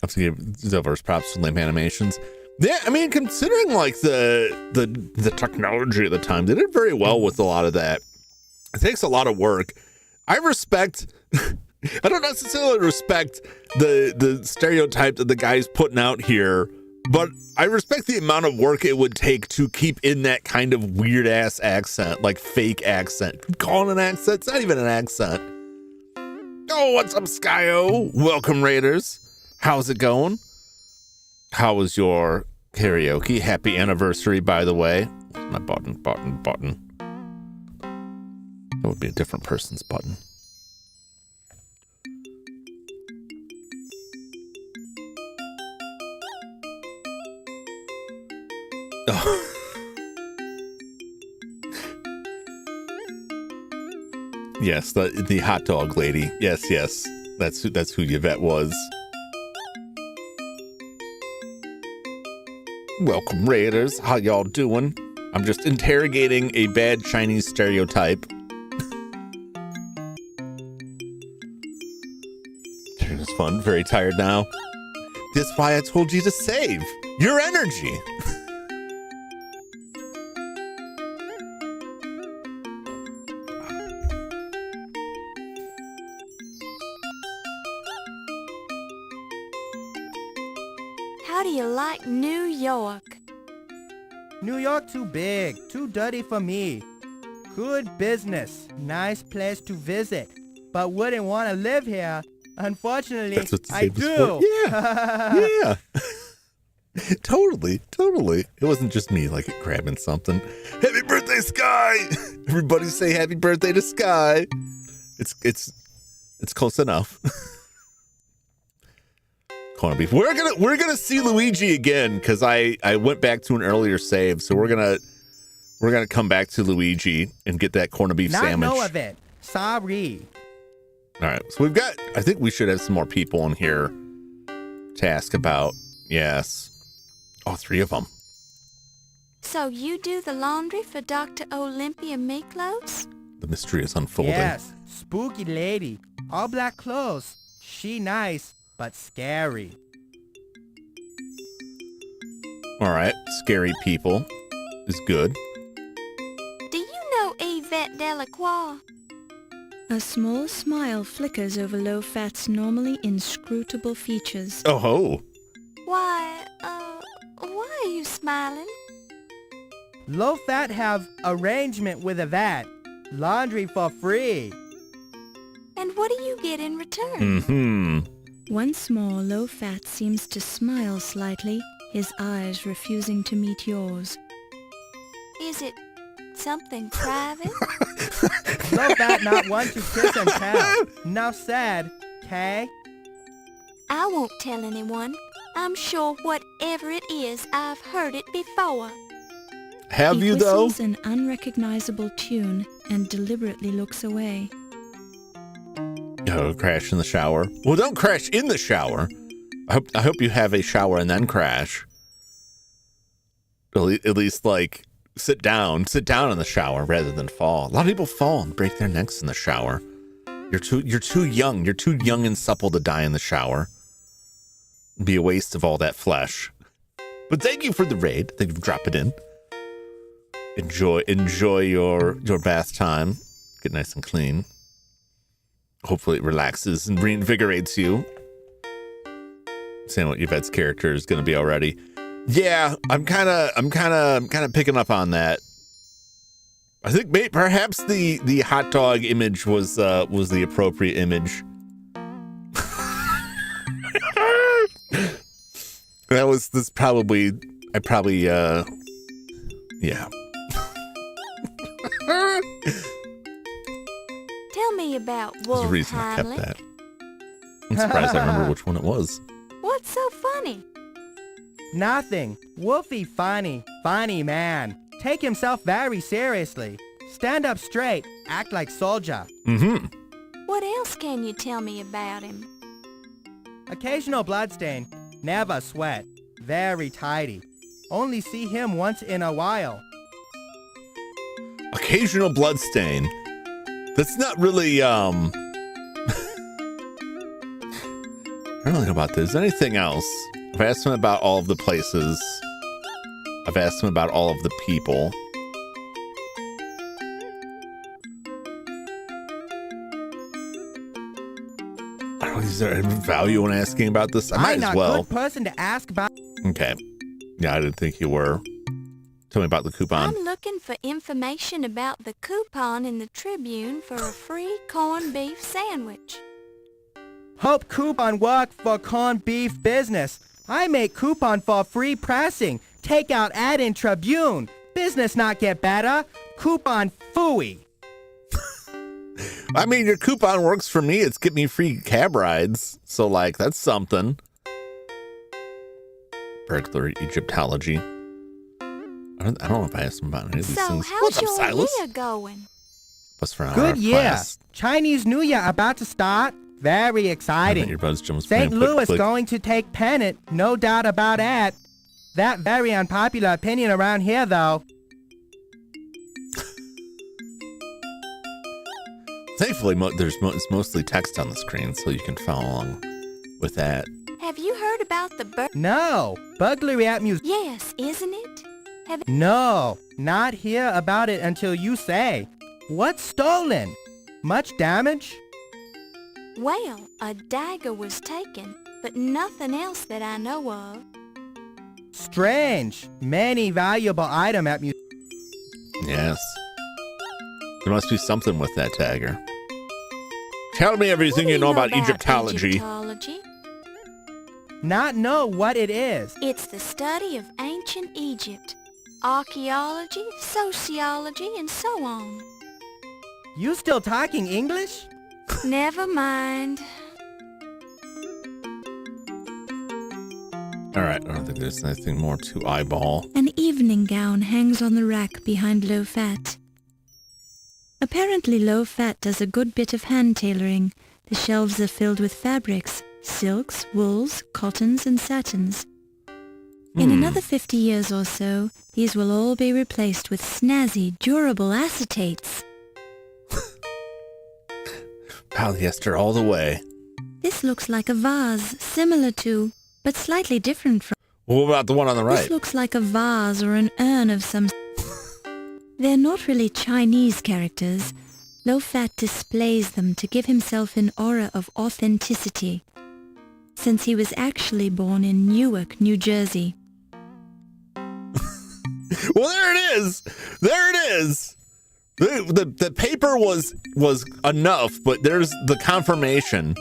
have to give Zelver's props to limp animations. Yeah, I mean, considering like the technology at the time, they did very well with a lot of that. It takes a lot of work. I respect. I don't necessarily respect the stereotype that the guy's putting out here, but I respect the amount of work it would take to keep in that kind of weird ass accent, like fake accent. Call it an accent? It's not even an accent. Oh, what's up, Skyo? Welcome, Raiders. How's it going? How was your karaoke? Happy anniversary, by the way. My button. That would be a different person's button. Oh. Yes, the hot dog lady. Yes. That's who Yvette was. Welcome, Raiders. How y'all doing? I'm just interrogating a bad Chinese stereotype. It's fun. Very tired now. That's why I told you to save your energy. How do you like New York? New York too big, too dirty for me. Good business. Nice place to visit. But wouldn't want to live here. Unfortunately, That's what the I save is do. for. Yeah. Totally. It wasn't just me like grabbing something. Happy birthday, Sky! Everybody say happy birthday to Sky. It's close enough. Corned beef. We're gonna see Luigi again because I went back to an earlier save, so we're gonna come back to Luigi and get that corned beef Not sandwich. know of it. Sorry. All right, so I think we should have some more people in here to ask about. Yes. Oh, 3 of them. So you do the laundry for Dr. Olympia Miklos? The mystery is unfolding. Yes, spooky lady. All black clothes. She nice, but scary. All right, scary people is good. Do you know Yvette Delacroix? A small smile flickers over Low-Fat's normally inscrutable features. Oh ho. Why are you smiling? Low fat have arrangement with a vat. Laundry for free. And what do you get in return? Mm-hmm. Once more, Low-Fat seems to smile slightly, his eyes refusing to meet yours. Is it something private? Low fat not want to kiss and tell. Enough said, Kay? I won't tell anyone. I'm sure whatever it is, I've heard it before. Have He you though? whistles an unrecognizable tune and deliberately looks away. Oh, crash in the shower. Well, don't crash in the shower. I hope you have a shower and then crash. At least like sit down in the shower rather than fall. A lot of people fall and break their necks in the shower. You're too young. You're too young and supple to die in the shower. It'd be a waste of all that flesh. But thank you for the raid. Thank you for dropping in. Enjoy your bath time. Get nice and clean. Hopefully it relaxes and reinvigorates you. Saying what Yvette's character is going to be already. Yeah, I'm kind of picking up on that. I think perhaps the hot dog image was the appropriate image. Yeah. Tell me about There's Wolf a reason I kept Heimlich. that. I'm surprised I remember which one it was. What's so funny? Nothing. Wolfie funny. Funny man. Take himself very seriously. Stand up straight. Act like soldier. Mm-hmm. What else can you tell me about him? Occasional bloodstain. Never sweat. Very tidy. Only see him once in a while. Occasional bloodstain. That's not really, I don't know about this. Anything else? I've asked him about all of the places. I've asked him about all of the people. I don't know, is there any value in asking about this? I might I'm as not well. good person to ask about. Okay. Yeah, I didn't think you were. Tell me about the coupon. I'm looking for information about the coupon in the Tribune for a free corned beef sandwich. Hope coupon work for corned beef business. I make coupon for free pressing. Take out ad in Tribune. Business not get better. Coupon phooey. I mean, your coupon works for me. It's get me free cab rides. So, like, that's something. Burglary, Egyptology. I don't know if I asked him about any of these So things. how's What's up, your Silas? year going? What's for an Good art year. class? Chinese New Year about to start. Very exciting. Your buzz jumps St. playing Louis click. going to take pennant. No doubt about that. That very unpopular opinion around here, though. Thankfully, it's mostly text on the screen, so you can follow along with that. Have you heard about the No. Burglary at museum. Yes, isn't it? No. Not hear about it until you say. What's stolen? Much damage? Well, a dagger was taken, but nothing else that I know of. Strange. Many valuable item at museum. Yes. There must be something with that, Dagger. Tell me everything What do you know about Egyptology. Egyptology? Not know what it is. It's the study of ancient Egypt, archaeology, sociology, and so on. You still talking English? Never mind. All right, I don't think there's anything more to eyeball. An evening gown hangs on the rack behind Low Fat. Apparently Low Fat does a good bit of hand tailoring. The shelves are filled with fabrics, silks, wools, cottons, and satins. In another 50 years or so, these will all be replaced with snazzy, durable acetates. Polyester all the way. This looks like a vase, similar to, but slightly different from... What about the one on the right? This looks like a vase or an urn of some... They're not really Chinese characters. Low Fat displays them to give himself an aura of authenticity, since he was actually born in Newark, New Jersey. Well, there it is. There it is. The paper was enough, but there's the confirmation.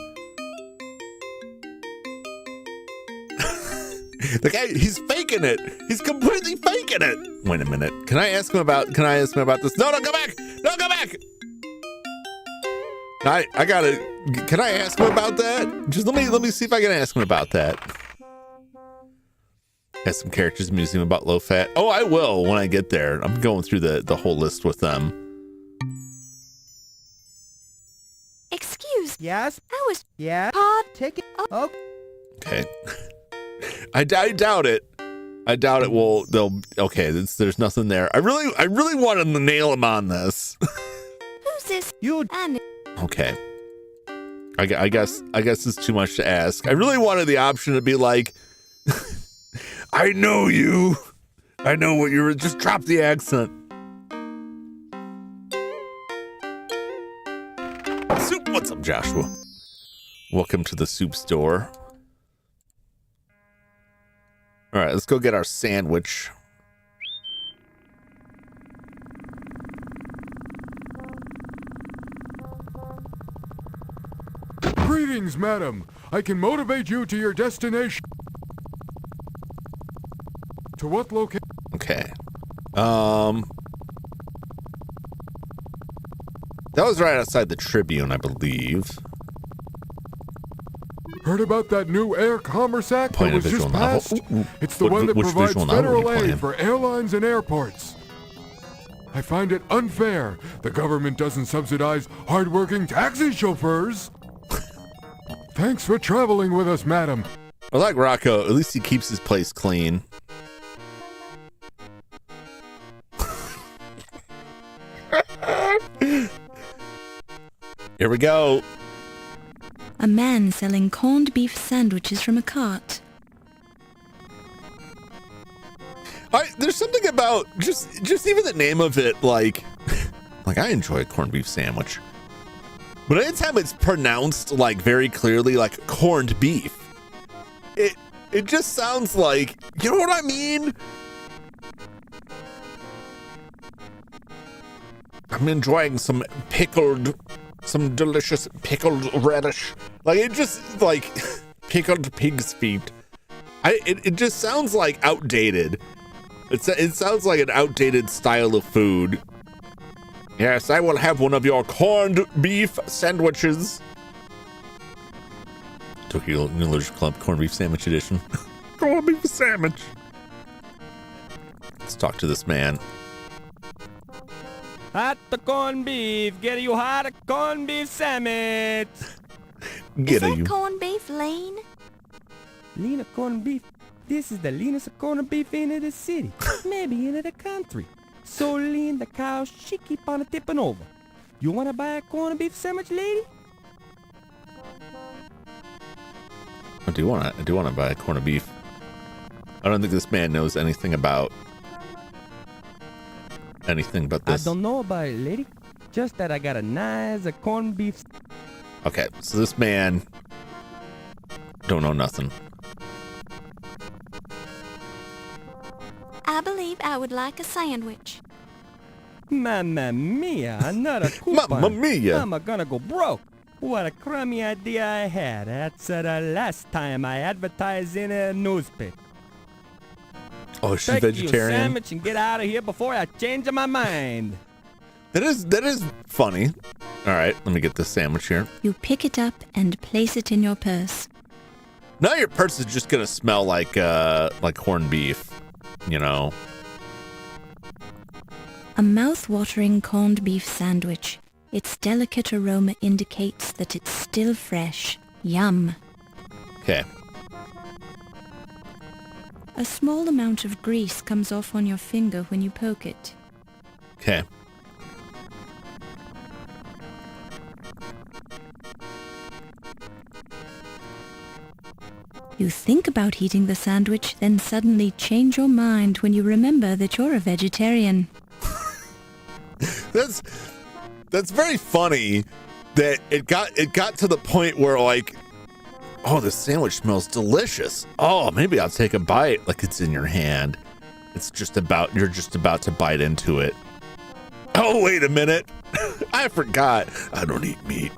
The guy, he's faking it. He's completely faking it. Wait a minute. Can I ask him about this? No, go back. No, go back. I gotta. Can I ask him about that? Just let me see if I can ask him about that. Has some characters in the museum about Low Fat. Oh, I will when I get there. I'm going through the whole list with them. Excuse me. Yes? I was... Yeah? Ticket? Oh. Okay. I doubt it. I doubt it will. Okay. There's nothing there. I really wanted to nail him on this. Who's this? You... Okay. I guess it's too much to ask. I really wanted the option to be like, I know you. I know what you're. Just drop the accent. Soup. What's up, Joshua? Welcome to the soup store. All right, let's go get our sandwich. Greetings, madam. I can motivate you to your destination. To what location? Okay. That was right outside the Tribune, I believe. Heard about that new Air Commerce Act Playing that a was just visual novel. passed? Ooh. It's the one that Which provides visual novel are you federal playing? aid for airlines and airports. I find it unfair. The government doesn't subsidize hardworking taxi chauffeurs. Thanks for traveling with us, madam. I like Rocco. At least he keeps his place clean. Here we go. A man selling corned beef sandwiches from a cart. There's something about just even the name of it, like I enjoy a corned beef sandwich. But anytime it's pronounced like very clearly like corned beef, it just sounds like, you know what I mean? I'm enjoying some delicious pickled radish. Like it just like pickled pig's feet. It just sounds like outdated. It sounds like an outdated style of food. Yes, I will have one of your corned beef sandwiches. Tokyo Noodles Club corned beef sandwich edition. Corned beef sandwich. Let's talk to this man. Hot the corned beef, get you hot corned beef sandwich. Is that corned beef lean? Lean corned beef. This is the leanest corned beef in the city, maybe in the country. So lean the cow, she keep on tipping over. You wanna buy a corned beef sandwich, lady? I do wanna buy a corned beef. I don't think this man knows anything about this. I don't know about it, lady. Just that I got a nice corned beef. Okay, so this man don't know nothing. I believe I would like a sandwich. Mamma mia, another coupon. Mamma mia. I'm gonna go broke. What a crummy idea I had. That's the last time I advertised in a newspaper. Oh, she's Take you vegetarian. sandwich and get out of here before I change my mind. That is funny. All right, let me get this sandwich here. You pick it up and place it in your purse. Now your purse is just gonna smell like corned beef, you know. A mouth-watering corned beef sandwich. Its delicate aroma indicates that it's still fresh. Yum. Okay. A small amount of grease comes off on your finger when you poke it. Okay. You think about eating the sandwich, then suddenly change your mind when you remember that you're a vegetarian. That's very funny that it got to the point where like, oh, this sandwich smells delicious. Oh, maybe I'll take a bite. Like it's in your hand. You're just about to bite into it. Oh, wait a minute. I forgot. I don't eat meat.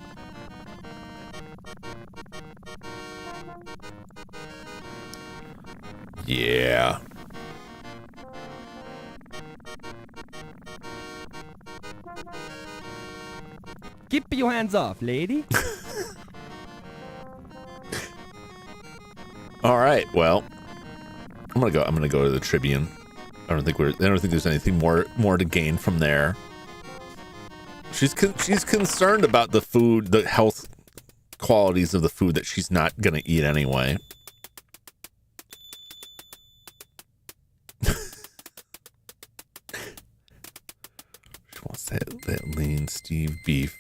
Yeah. Keep your hands off, lady. All right. Well, I'm gonna go to the Tribune. I don't think there's anything more to gain from there. She's concerned about the food, the health qualities of the food that she's not gonna eat anyway. She wants that lean Steve beef.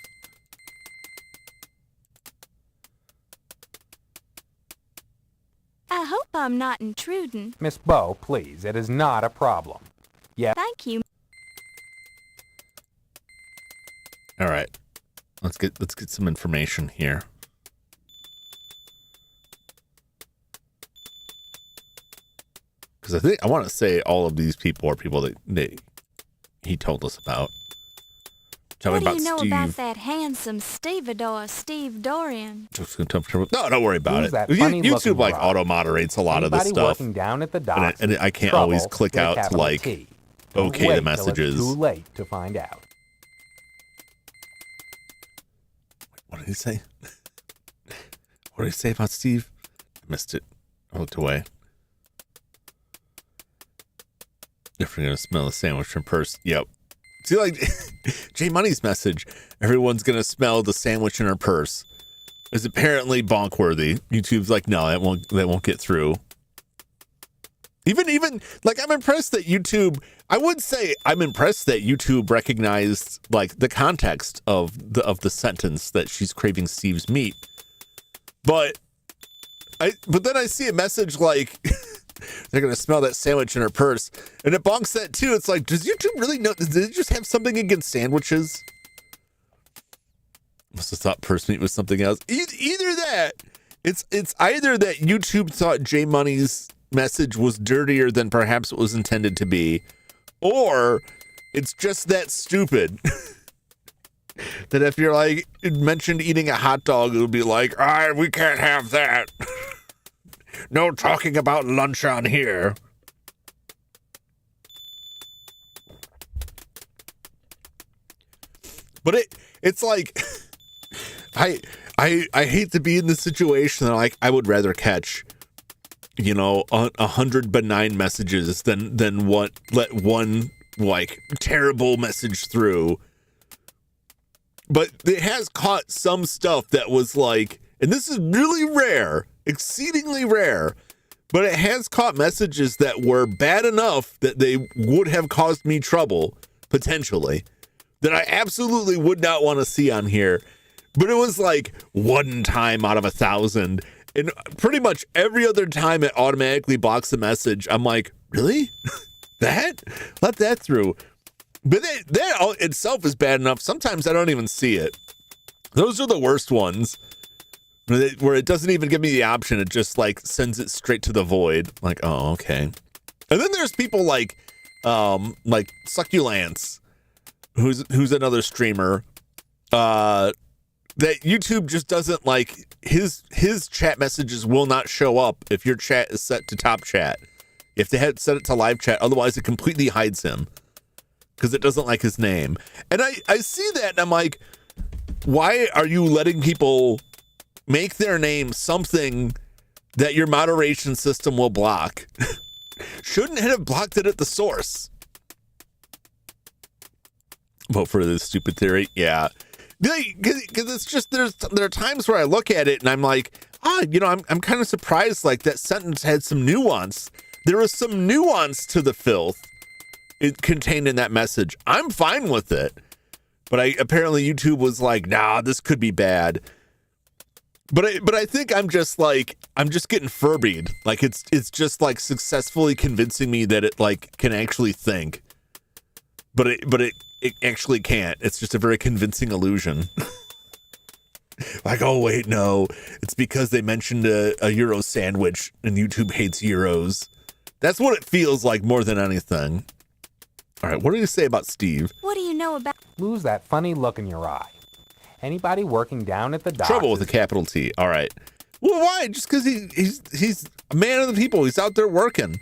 I hope I'm not intruding. Miss Bow, please, it is not a problem. Yeah. Thank you. All right, let's get some information here. Because I want to say all of these people are people that he told us about. Tell me What do about you know Steve. about that handsome stevedore, Steve Dorian? No, don't worry about Who's it. that funny-looking YouTube like broad? auto moderates a lot of this Anybody stuff, working down at the docks, and I can't trouble always click with a out to capital like T. Don't okay wait the till it's messages. too late to find out. What did he say? What did he say about Steve? I missed it. I looked away. If you're gonna smell a sandwich from purse, yep. See, like J Money's message, everyone's gonna smell the sandwich in her purse, is apparently bonk worthy. YouTube's like, no, that won't get through. Even like I'm impressed that YouTube. I would say I'm impressed that YouTube recognized like the context of the sentence that she's craving Steve's meat. But then I see a message like they're gonna smell that sandwich in her purse, and it bonks that too. It's like, does YouTube really know? Did they just have something against sandwiches? Must have thought purse meat was something else. Either that, it's either that YouTube thought J Money's message was dirtier than perhaps it was intended to be, or it's just that stupid that if you're like mentioned eating a hot dog, it'll be like, we can't have that. No talking about lunch on here. But it's like I hate to be in this situation that like I would rather catch 100 benign messages than let one like terrible message through. But it has caught some stuff that was like, and this is really rare, exceedingly rare, but it has caught messages that were bad enough that they would have caused me trouble, potentially, that I absolutely would not want to see on here. But it was like one time out of 1,000. And pretty much every other time it automatically blocks the message. I'm like, really? That? Let that through. But that itself is bad enough. Sometimes I don't even see it. Those are the worst ones. Where it doesn't even give me the option. It just like sends it straight to the void. Like, oh, okay. And then there's people like succulents. who's another streamer, that YouTube just doesn't like his chat messages will not show up if your chat is set to top chat. If they had set it to live chat, otherwise it completely hides him because it doesn't like his name. And I see that and I'm like, why are you letting people make their name something that your moderation system will block? Shouldn't it have blocked it at the source? Vote for this stupid theory. Yeah. Because it's just, there are times where I look at it and I'm like, I'm kind of surprised like that sentence had some nuance. There was some nuance to the filth it contained in that message. I'm fine with it. But apparently YouTube was like, nah, this could be bad. But I think I'm just getting Furbied. Like it's just like successfully convincing me that it like can actually think. But it actually can't. It's just a very convincing illusion. Like, oh wait, no, it's because they mentioned a Euro sandwich and YouTube hates Euros. That's what it feels like more than anything. All right, what do you say about Steve? What do you know about... Lose that funny look in your eye. Anybody working down at the docks... Trouble with a capital T. All right. Well, why? Just because he's a man of the people. He's out there working.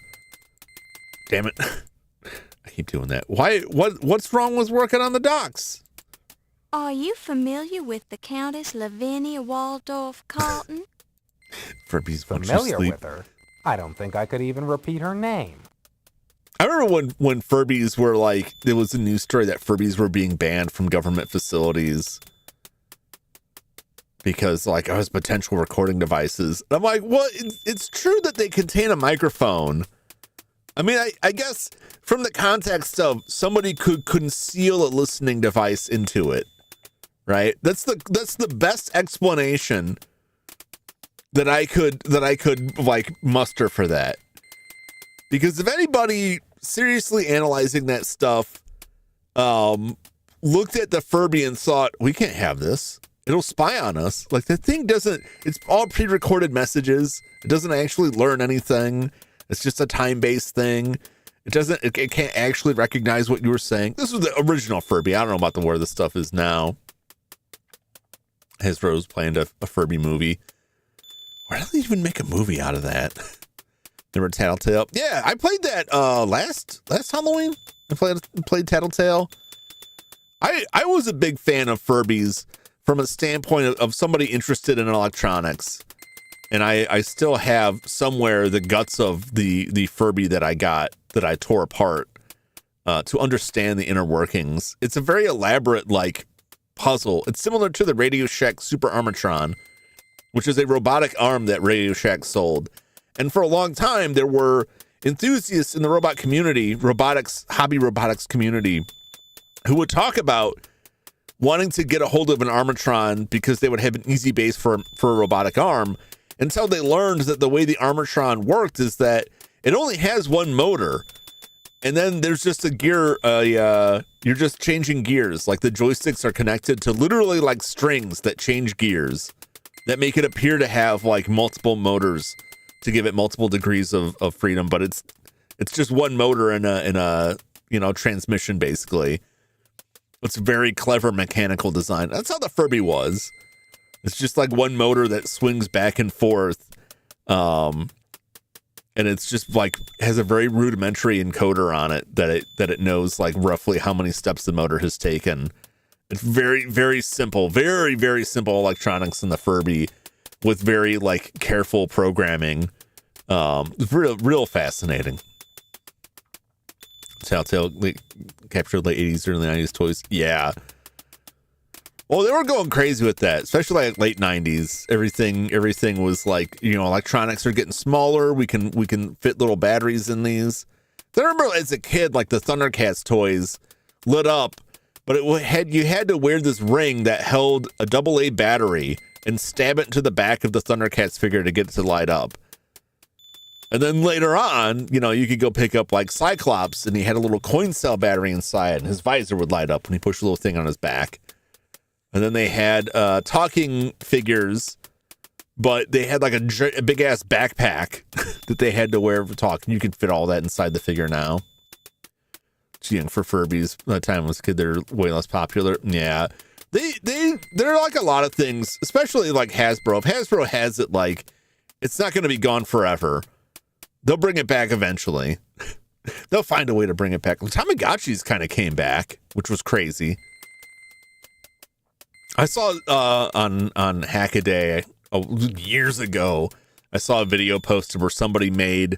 Damn it. I keep doing that. Why? What's wrong with working on the docks? Are you familiar with the Countess Lavinia Waldorf Carlton? Furby's familiar with her? I don't think I could even repeat her name. I remember when Furbies were like, there was a news story that Furbies were being banned from government facilities because like I was potential recording devices. And I'm like, well, it's true that they contain a microphone. I mean, I guess from the context of somebody could conceal a listening device into it, right? That's the best explanation that I could like muster for that. Because if anybody seriously analyzing that stuff looked at the Furby and thought, we can't have this. It'll spy on us. Like the thing doesn't, it's all pre-recorded messages. It doesn't actually learn anything. It's just a time-based thing. It can't actually recognize what you were saying. This was the original Furby. I don't know about where this stuff is now. Hasbro's planned a Furby movie. Why did they even make a movie out of that? Remember Tattletale? Yeah, I played that last Halloween. I played Tattletale. I was a big fan of Furbies from a standpoint of somebody interested in electronics. And I still have somewhere the guts of the Furby that I got, that I tore apart to understand the inner workings. It's a very elaborate like puzzle. It's similar to the Radio Shack Super Armatron, which is a robotic arm that Radio Shack sold. And for a long time, there were enthusiasts in the robot community, hobby robotics community, who would talk about wanting to get a hold of an Armatron because they would have an easy base for a robotic arm, until they learned that the way the Armatron worked is that it only has one motor. And then there's just a gear, you're just changing gears. Like the joysticks are connected to literally like strings that change gears that make it appear to have like multiple motors to give it multiple degrees of freedom. But it's just one motor in a transmission basically. It's very clever mechanical design. That's how the Furby was. It's just like one motor that swings back and forth. And it's just like has a very rudimentary encoder on it that it knows like roughly how many steps the motor has taken. It's very, very simple, very, very simple electronics in the Furby with very like careful programming. Real fascinating. Telltale captured late 80s, early 90s toys. Yeah. Well, they were going crazy with that, especially like late 90s. Everything was like, electronics are getting smaller. We can fit little batteries in these. I remember as a kid, like the Thundercats toys lit up, but you had to wear this ring that held a AA battery and stab it into the back of the Thundercats figure to get it to light up. And then later on, you could go pick up like Cyclops, and he had a little coin cell battery inside, and his visor would light up when he pushed a little thing on his back. And then they had talking figures, but they had like a big ass backpack that they had to wear for talking. You could fit all that inside the figure now. too young for Furbies. By the time I was a kid, they're way less popular. Yeah. They're like a lot of things, especially like Hasbro. If Hasbro has it, like, it's not going to be gone forever. They'll bring it back eventually. They'll find a way to bring it back. Tamagotchis kind of came back, which was crazy. I saw on Hackaday years ago, I saw a video posted where somebody made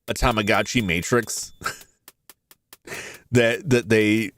a Tamagotchi matrix that they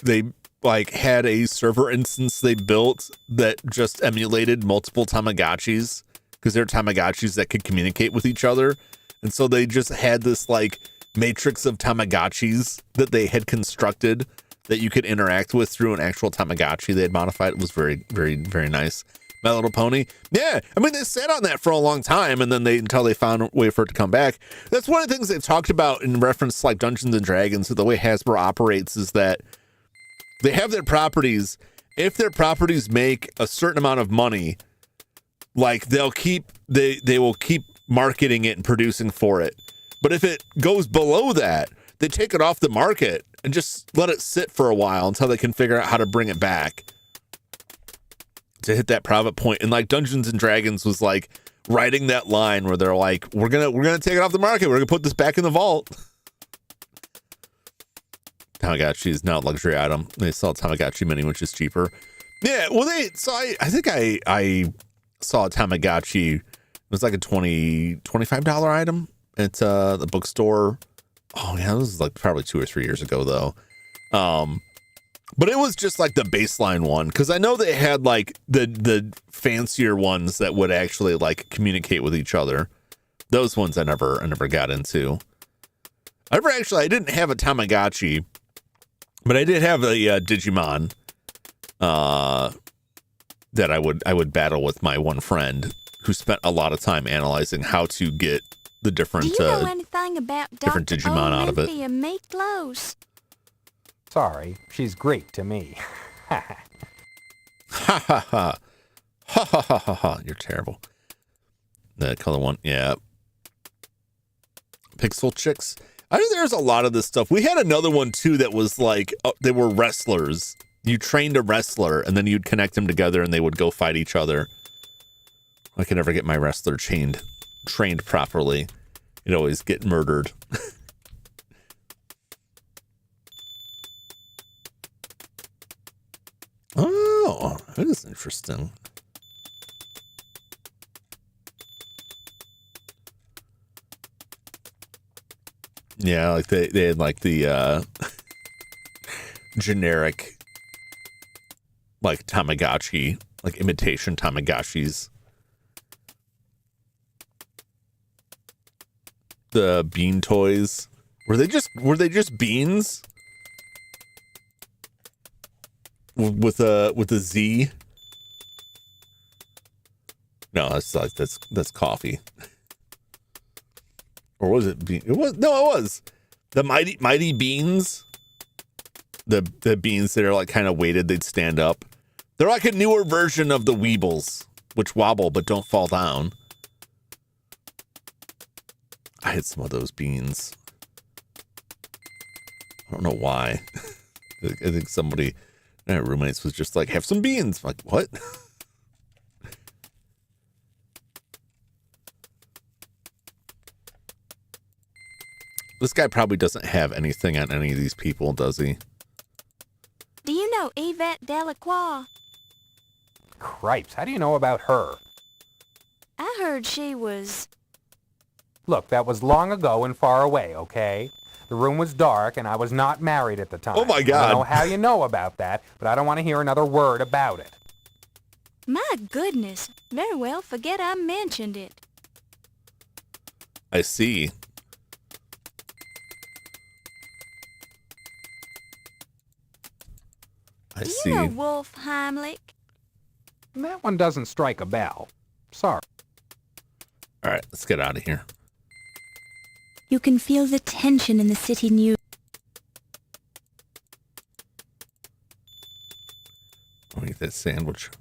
like had a server instance they built that just emulated multiple Tamagotchis because they're Tamagotchis that could communicate with each other. And so they just had this like matrix of Tamagotchis that they had constructed that you could interact with through an actual Tamagotchi they had modified. It was very, very, very nice. My Little Pony. Yeah. I mean, they sat on that for a long time and then until they found a way for it to come back. That's one of the things they've talked about in reference to like Dungeons and Dragons. The way Hasbro operates is that they have their properties. If their properties make a certain amount of money, like they will keep marketing it and producing for it. But if it goes below that, they take it off the market and just let it sit for a while until they can figure out how to bring it back to hit that profit point. And like Dungeons and Dragons was like riding that line where they're like, we're gonna take it off the market. We're gonna put this back in the vault. Tamagotchi is now a luxury item. They sell Tamagotchi Mini, which is cheaper. Yeah, well, I think I saw a Tamagotchi. It was like a $25 item at the bookstore. Oh yeah, this was like probably 2 or 3 years ago though. But it was just like the baseline one because I know they had like the fancier ones that would actually like communicate with each other. Those ones I never got into. I didn't have a Tamagotchi, but I did have a Digimon that I would battle with my one friend who spent a lot of time analyzing how to get the different Do you know anything about different Dr. Digimon out of it. Olympia Miklos? Sorry, she's Greek to me. Ha ha ha. Ha ha ha ha ha. You're terrible. The color one, yeah. Pixel Chicks. I think there's a lot of this stuff. We had another one too that was like they were wrestlers. You trained a wrestler and then you'd connect them together and they would go fight each other. I could never get my wrestler trained properly. You'd always get murdered. Oh, that is interesting. Yeah, like they had like the generic like Tamagotchi, like imitation Tamagotchis. The bean toys. Were they just beans? With a Z? No, that's coffee. Or was it bean? It was the mighty beans. The beans that are like kind of weighted, they'd stand up. They're like a newer version of the Weebles, which wobble but don't fall down. I had some of those beans. I don't know why. I think somebody, my roommates, was just like, have some beans. I'm like, what? This guy probably doesn't have anything on any of these people, does he? Do you know Yvette Delacroix? Cripes, how do you know about her? I heard she was... Look, that was long ago and far away, okay? The room was dark and I was not married at the time. Oh my God. I don't know how you know about that, but I don't want to hear another word about it. My goodness. Very well, forget I mentioned it. I see. I Do see. you know Wolf Heimlich? That one doesn't strike a bell. Sorry. All right, let's get out of here. You can feel the tension in the city news. I'll eat that sandwich.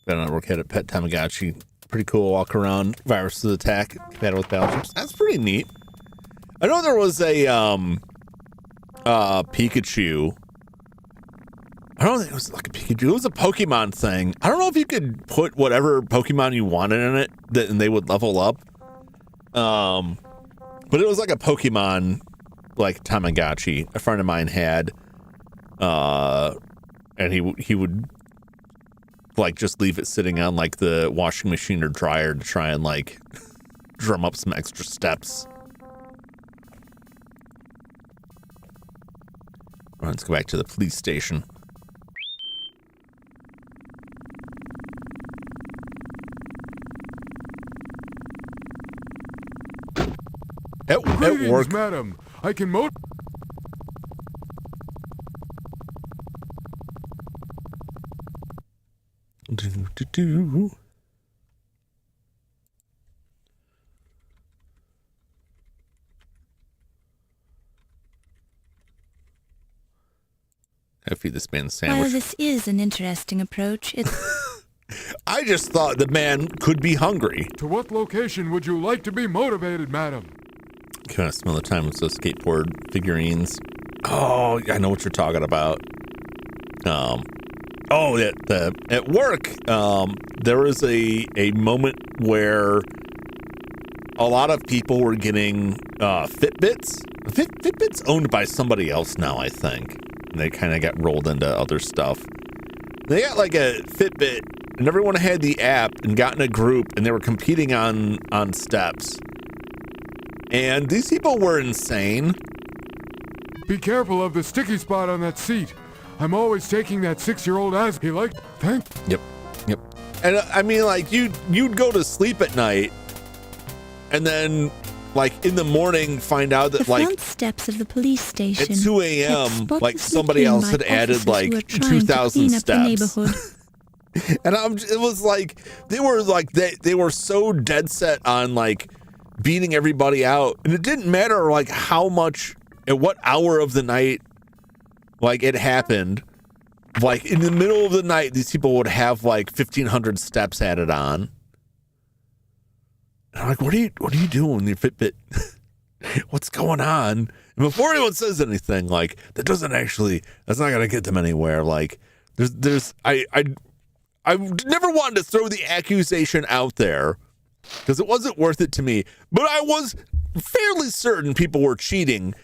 Been on work at Pet Tamagotchi. Pretty cool walk around. Viruses attack. Battle with battleships. That's pretty neat. I know there was a Pikachu. I don't think it was like a Pikachu. It was a Pokemon thing. I don't know if you could put whatever Pokemon you wanted in it and they would level up. But it was like a Pokemon, like Tamagotchi. A friend of mine had, and he would like just leave it sitting on like the washing machine or dryer to try and like drum up some extra steps. All right, let's go back to the police station. At Greetings, work. madam. I can mo- Do. I feed this man a While sandwich. this is an interesting approach, it's I just thought the man could be hungry. To what location would you like to be motivated, madam? Can I smell the time with those skateboard figurines? Oh, I know what you're talking about. At work, there was a moment where a lot of people were getting Fitbits. Fitbit's owned by somebody else now, I think. And they kind of got rolled into other stuff. They got like a Fitbit, and everyone had the app and got in a group, and they were competing on steps. And these people were insane. Be careful of the sticky spot on that seat. I'm always taking that 6-year-old as he liked. Yep. And I mean, like you'd go to sleep at night, and then like in the morning find out that the like front steps of the police station. at 2 a.m. like somebody else had added like 2,000 steps. And it was like they were so dead set on like beating everybody out, and it didn't matter like how much at what hour of the night like it happened. Like in the middle of the night, these people would have like 1,500 steps added on. And I'm like, what are you doing with your Fitbit? What's going on? And before anyone says anything, like that's not gonna get them anywhere. Like I never wanted to throw the accusation out there because it wasn't worth it to me, but I was fairly certain people were cheating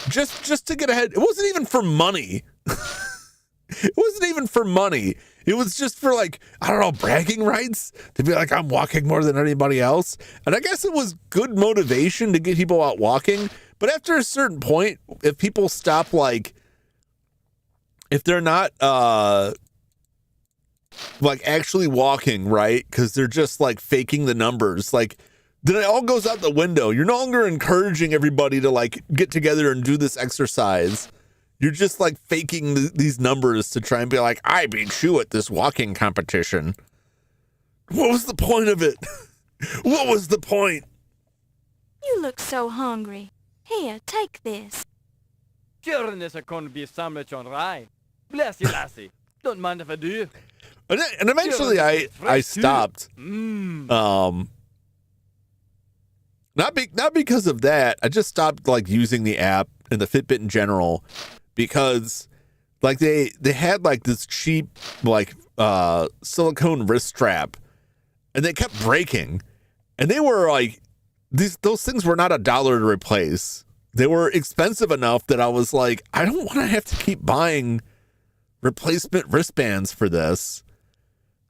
just to get ahead. It wasn't even for money. It wasn't even for money. It was just for like, I don't know, bragging rights to be like, I'm walking more than anybody else. And I guess it was good motivation to get people out walking. But after a certain point, if people stop, like, if they're not, like actually walking, right? Because they're just like faking the numbers. Like, then it all goes out the window. You're no longer encouraging everybody to like get together and do this exercise. You're just like faking these numbers to try and be like, I beat you at this walking competition. What was the point of it? What was the point? You look so hungry. Here, take this. Kjøren is going to be a sandwich on rye. Bless you, lassie. Don't mind if I do. And eventually I stopped. Not because of that. I just stopped like using the app and the Fitbit in general because like they had like this cheap like silicone wrist strap and they kept breaking, and they were like those things were not $1 to replace. They were expensive enough that I was like, I don't want to have to keep buying replacement wristbands for this.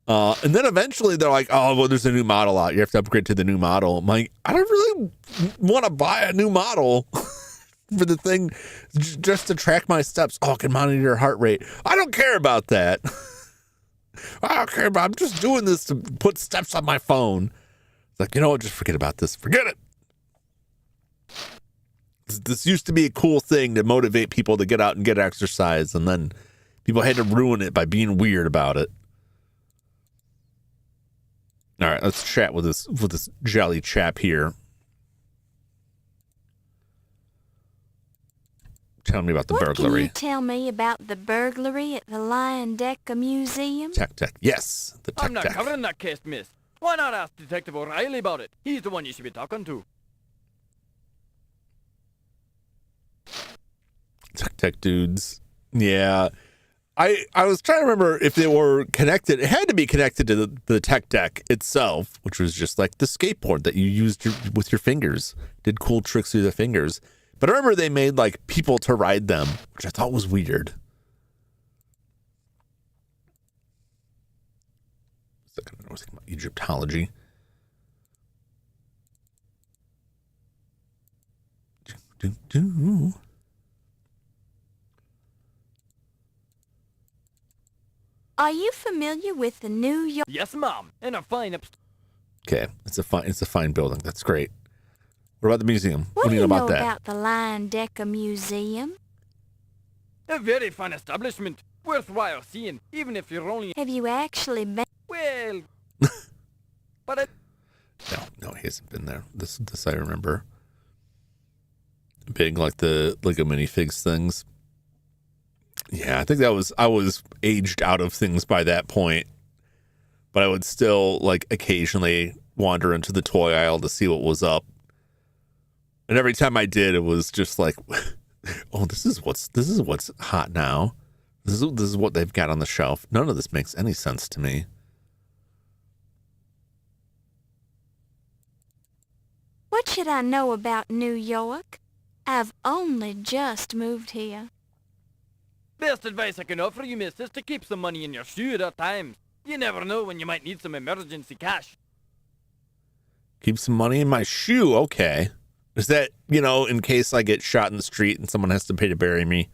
And then eventually they're like, oh, well, there's a new model out. You have to upgrade to the new model. I'm like, I don't really want to buy a new model for the thing just to track my steps. Oh, I can monitor your heart rate. I don't care about that. I don't care about I'm just doing this to put steps on my phone. It's like, you know what? Just forget about this. Forget it. This used to be a cool thing to motivate people to get out and get exercise, and then people had to ruin it by being weird about it. All right, let's chat with this jolly chap here. Tell me about the burglary. What can you tell me about the burglary at the Lion Decker Museum? Tech. Yes, the I'm not tech. covering that case, miss. Why not ask Detective O'Reilly about it? He's the one you should be talking to. Tech dudes. Yeah. I was trying to remember if they were connected. It had to be connected to the tech deck itself, which was just like the skateboard that you used with your fingers. Did cool tricks through the fingers. But I remember they made like people to ride them, which I thought was weird. I was thinking about Egyptology. Are you familiar with the New York? Yes, Mom. And a fine Okay, it's a fine building. That's great. What about the museum? What do you know about that? about the Lion Decker Museum? A very fine establishment. Worthwhile seeing, even if you're only... Have you actually been? Well... but it... No, he hasn't been there. This I remember. Big like the Lego minifigs things. Yeah, I think I was aged out of things by that point. But I would still like occasionally wander into the toy aisle to see what was up. And every time I did, it was just like, oh, this is what's hot now. This is what they've got on the shelf. None of this makes any sense to me. What should I know about New York? I've only just moved here. Best advice I can offer you, miss, is to keep some money in your shoe at all times. You never know when you might need some emergency cash. Keep some money in my shoe. Okay. Is that, in case I get shot in the street and someone has to pay to bury me?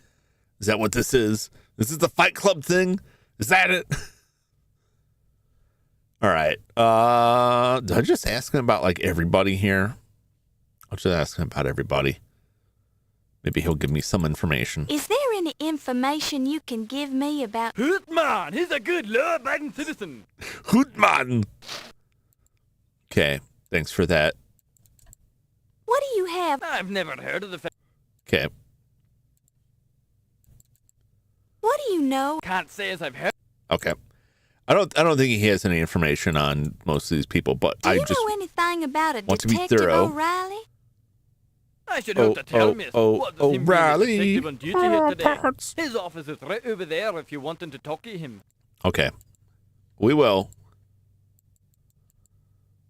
Is that what this is? This is the Fight Club thing? Is that it? All right. Did I just ask him about like everybody here? I'll just ask him about everybody. Maybe he'll give me some information. Is there any information you can give me about... Hootman! He's a good law-abiding citizen. Hootman! Okay. Thanks for that. What do you have? I've never heard of the... Okay. What do you know? Can't say as I've heard... Okay. I don't think he has any information on most of these people, but Do I you just know anything about a want to be Detective thorough. O'Reilly? I should hope to tell miss. What does him being a O'Reilly. detective on duty here today? His office is right over there if you wanting to talk to him. Okay. We will.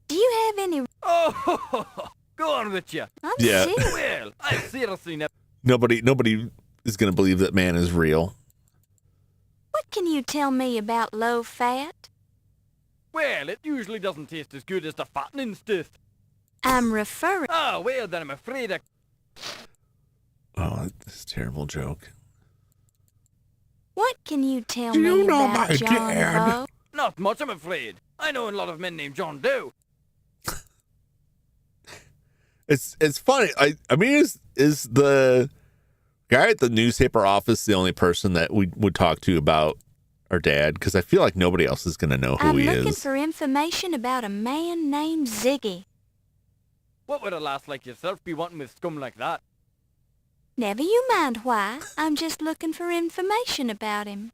Do you have any... Oh, go on with you. I'm Yeah. serious. Well, I've seriously never... Nobody is going to believe that man is real. What can you tell me about low fat? Well, it usually doesn't taste as good as the fattening stuff. I'm referring... Oh, well, then I'm afraid I... Oh, this is a terrible joke. What can you tell Do you me know about my John dad? Doe? Not much, I'm afraid. I know a lot of men named John Doe. It's funny. I mean, is the guy at the newspaper office the only person that we would talk to about our dad? Because I feel like nobody else is going to know who I'm he looking is. for information about a man named Ziggy. What would a lass like yourself be wanting with scum like that? Never you mind why. I'm just looking for information about him.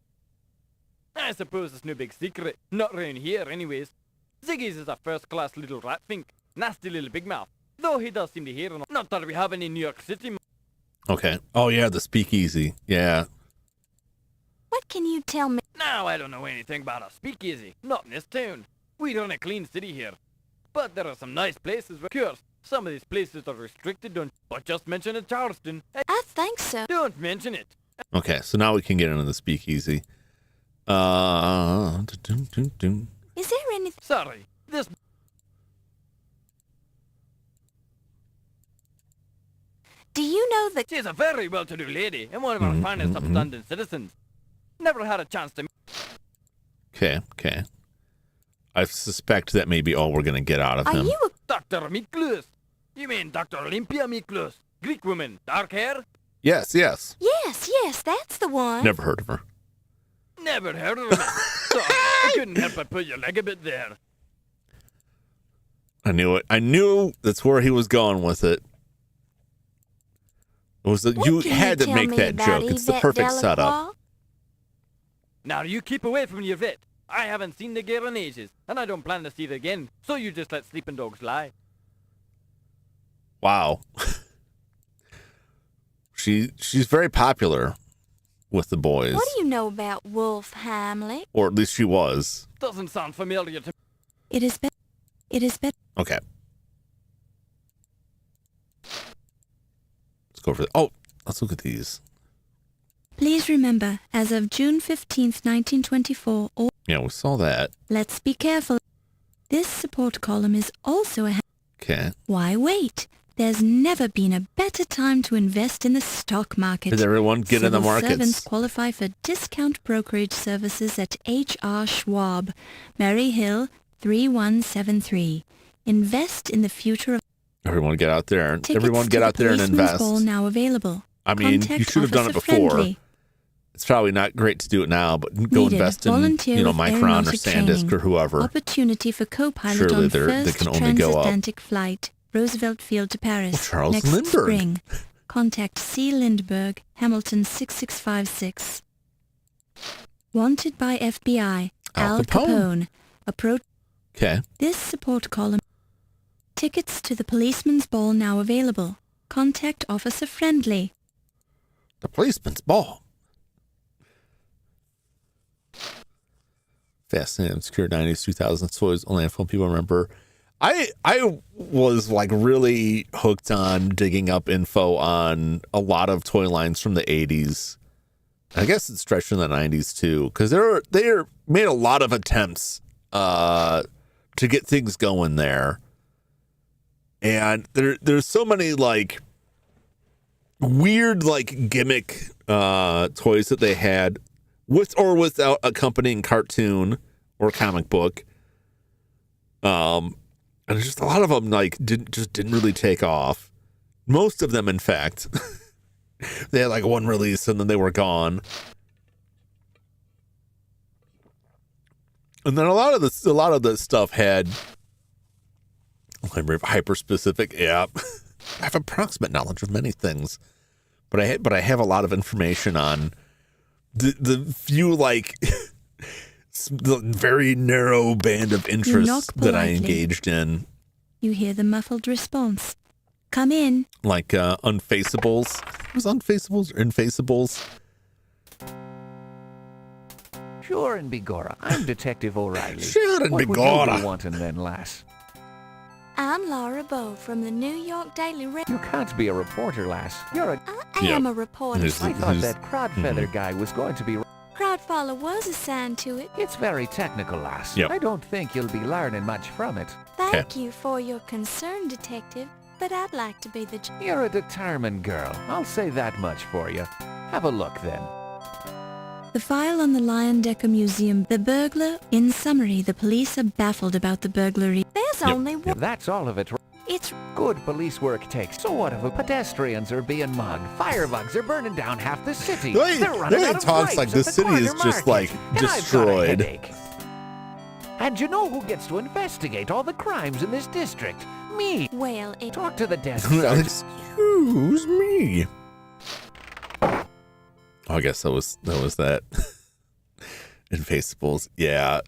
I suppose it's no big secret. Not round here, anyways. Ziggy's is a first-class little rat fink. Nasty little big mouth. Though he does seem to hear enough. Not that we have any in New York City. Okay. Oh, yeah, the speakeasy. Yeah. What can you tell me? Now, I don't know anything about a speakeasy. Not in this town. We run a clean city here. But there are some nice places. Of course, some of these places are restricted, but just mention it, Charleston. Hey, I think so. don't mention it. Okay, so now we can get into the speakeasy. Is there anything... Sorry, this... Do you know that... She's a very well-to-do lady and one of our finest upstanding citizens. Never had a chance to... Okay. I suspect that may be all we're going to get out of Are him. you a... Dr. Miklus. You mean Dr. Olympia Miklus? Greek woman, dark hair? Yes. Yes, that's the one. Never heard of her. Never heard of her. Sorry, I couldn't help but put your leg a bit there. I knew it. I knew that's where he was going with it. You What can had to tell make me that about joke. It's the Yvette perfect Delacroix? setup. Now you keep away from Yvette. I haven't seen the girl in ages, and I don't plan to see her again, so you just let sleeping dogs lie. Wow. she's very popular with the boys. What do you know about Wolf Heimlich? Or at least she was. Doesn't sound familiar to me. It is better. Okay. Let's go over let's look at these. Please remember, as of June 15th, 1924, all... Yeah, we saw that. Let's be careful. This support column is also a... Okay. Why wait? There's never been a better time to invest in the stock market. Did everyone get in the Civil markets? Servants qualify for discount brokerage services at H.R. Schwab, Mary Hill, 3173. Invest in the future of... Everyone get out there. Tickets Everyone get to out there and the Policeman's invest. Ball now available. I mean, Contact you should have done it Officer before. Friendly. It's probably not great to do it now, but go Needed. invest in, Volunteer with Micron or aeronautic SanDisk training. or whoever. Opportunity for co-pilot Surely on they first can only go up. transatlantic flight, Roosevelt Field to Paris, Oh, Charles next Lindbergh. spring. Contact C. Lindbergh, Hamilton 6656. Wanted by FBI, Al Al Capone. Capone. Approach Okay. this support column. Tickets to the Policeman's Ball now available. Contact Officer Friendly. The Policeman's Ball. Fascinating, obscure 90s, 2000s toys, only a handful of people remember. I was like really hooked on digging up info on a lot of toy lines from the 80s. I guess it stretched in the 90s too, because they made a lot of attempts to get things going there. And there's so many like weird like gimmick toys that they had with or without accompanying cartoon or comic book. And just a lot of them like didn't really take off. Most of them, in fact, they had like one release and then they were gone. And then a lot of the stuff had hyper specific. Yeah, I have approximate knowledge of many things, but I have a lot of information on the few like the very narrow band of interests that I engaged in. You hear the muffled response. Come in. Like Unfaceables. Was Unfaceables or Infaceables? Sure and begorra. I'm Detective O'Reilly. Sure and what begorra. would you be wanting then, lass? I'm Laura Bow from the New York Daily Record. You can't be a reporter, lass. You're a... I am a reporter. Who's- I thought who's- that Crodfeather guy was going to be... Crowdfaller was assigned to it. It's very technical, lass. Yep. I don't think you'll be learning much from it. Thank you for your concern, Detective, but I'd like to be the... You're a determined girl. I'll say that much for you. Have a look, then. The file on the Lion Decker Museum. The burglar. In summary, the police are baffled about the burglary. There's only one... That's all of it. It's... Good police work takes. So what if pedestrians are being mugged? Firebugs are burning down half the city. The way- They're the running way out it of talks like grapes the at city is corner just, market. like, And I've got a destroyed. headache. And you know who gets to investigate all the crimes in this district? Me. Well, it... Talk to the desk sergeant. Excuse me. Oh, I guess that was that. Infaceables. Yeah.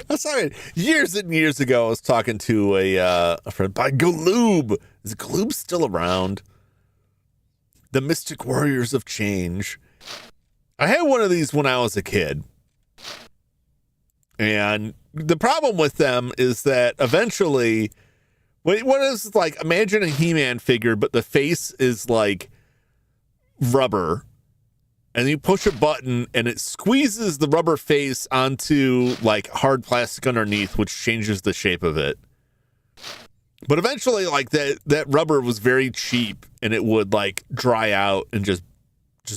I'm sorry. Years and years ago, I was talking to a friend by Galoob. Is Galoob still around? The Mystic Warriors of Change. I had one of these when I was a kid. And the problem with them is that eventually, what is like, imagine a He-Man figure, but the face is like rubber. And you push a button and it squeezes the rubber face onto like hard plastic underneath, which changes the shape of it. But eventually, like that rubber was very cheap and it would like dry out and just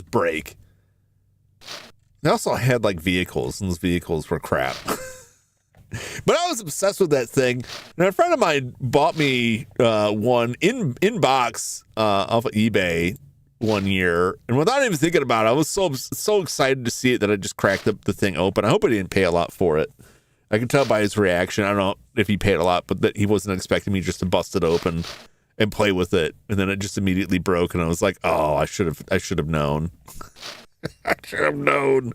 break. They also had like vehicles, and those vehicles were crap. But I was obsessed with that thing. And a friend of mine bought me one in box off of eBay one year, and without even thinking about it, I was so excited to see it that I just cracked the thing open. I hope I didn't pay a lot for it. I can tell by his reaction. I don't know if he paid a lot, but that he wasn't expecting me just to bust it open and play with it. And then it just immediately broke, and I was like, "Oh, I should have known. I should have known."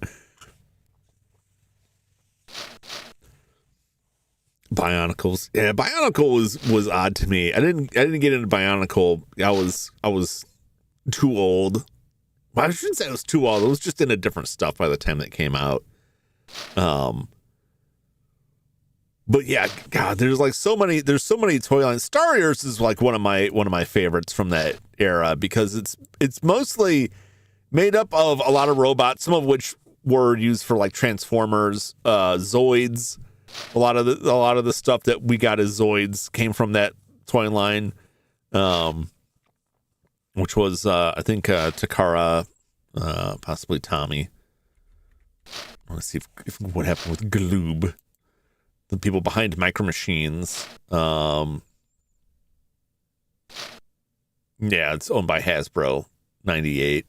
Bionicles. Yeah, Bionicle was odd to me. I didn't get into Bionicle. I was too old. Well, I shouldn't say I was too old. It was just into different stuff by the time that came out. But yeah, God, there's so many toy lines. Star Wars is like one of my favorites from that era because it's mostly made up of a lot of robots, some of which were used for like Transformers, Zoids. A lot of the stuff that we got as Zoids came from that toy line, which was I think Takara, possibly Tommy. I want to see if what happened with Gloob. The people behind Micro Machines. Yeah, it's owned by Hasbro, 98.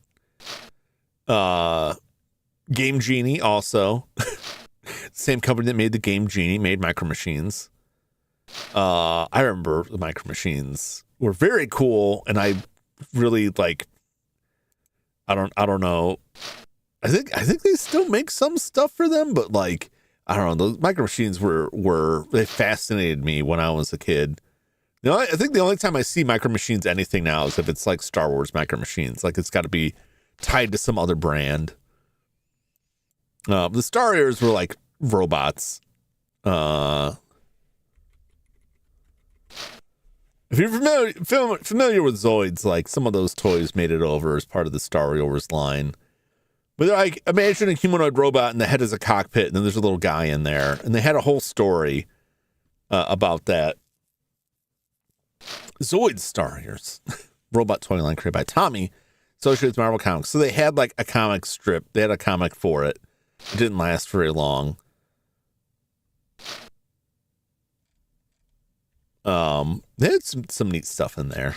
Game Genie also. Same company that made the Game Genie made Micro Machines. I remember the Micro Machines were very cool, and I really like. I don't know. I think they still make some stuff for them, but like. I don't know. Those Micro Machines they fascinated me when I was a kid. I think the only time I see Micro Machines anything now is if it's like Star Wars Micro Machines. Like it's got to be tied to some other brand. The Star Wars were like robots. If you're familiar with Zoids, like some of those toys made it over as part of the Star Wars line. But like, imagine a humanoid robot and the head is a cockpit, and then there's a little guy in there, and they had a whole story about that. Zoid Star Wars, robot toy line created by Tommy, associated with Marvel Comics. So they had like a comic strip. They had a comic for it. It didn't last very long. They had some neat stuff in there.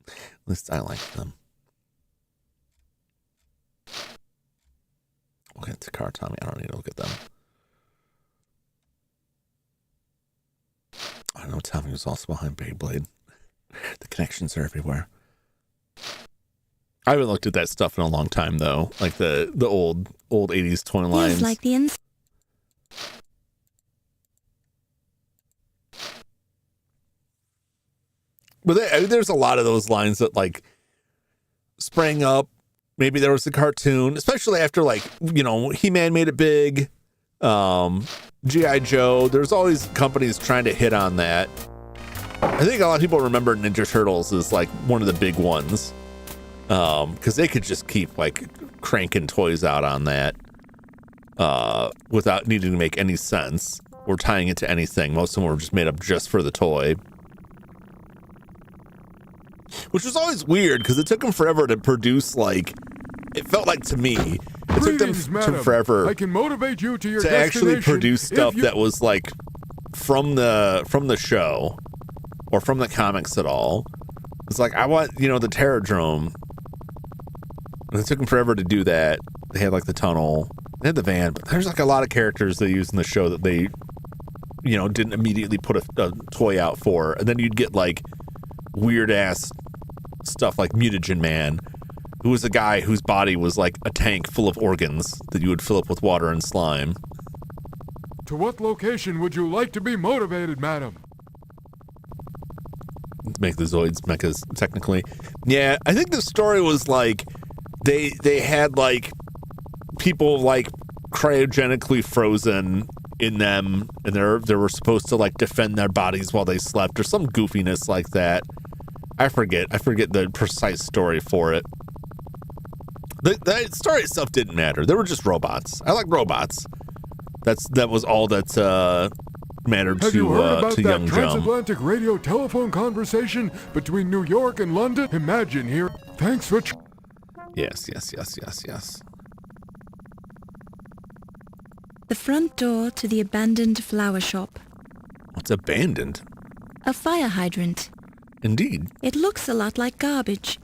At least I liked them. Look at the car, Tommy. I don't need to look at them. I know Tommy was also behind Beyblade. The connections are everywhere. I haven't looked at that stuff in a long time, though. Like the old 80s toy lines. Feels like the But there's a lot of those lines that like sprang up. Maybe there was a cartoon, especially after like, He-Man made it big. G.I. Joe. There's always companies trying to hit on that. I think a lot of people remember Ninja Turtles as like one of the big ones. Because they could just keep like cranking toys out on that without needing to make any sense or tying it to anything. Most of them were just made up just for the toy. Which was always weird because it took them forever to produce, like, it felt like to me, it took them forever I can motivate you to your actually produce stuff that was like from the show or from the comics at all. It's like, I want, the Terradrome. And it took them forever to do that. They had like the tunnel, they had the van, but there's like a lot of characters they used in the show that they, didn't immediately put a toy out for. And then you'd get like weird ass stuff like Mutagen Man, who was a guy whose body was like a tank full of organs that you would fill up with water and slime. To what location would you like to be motivated, madam? Make the Zoids mechas, technically. Yeah, I think the story was like they had like people like cryogenically frozen in them, and they were supposed to like defend their bodies while they slept or some goofiness like that. I forget the precise story for it. The story itself didn't matter. They were just robots. I like robots. That was all that mattered Have you heard about to that young Jum. transatlantic radio telephone conversation between New York and London? Imagine here. Thanks for... Yes. The front door to the abandoned flower shop. What's abandoned? A fire hydrant. Indeed. It looks a lot like garbage.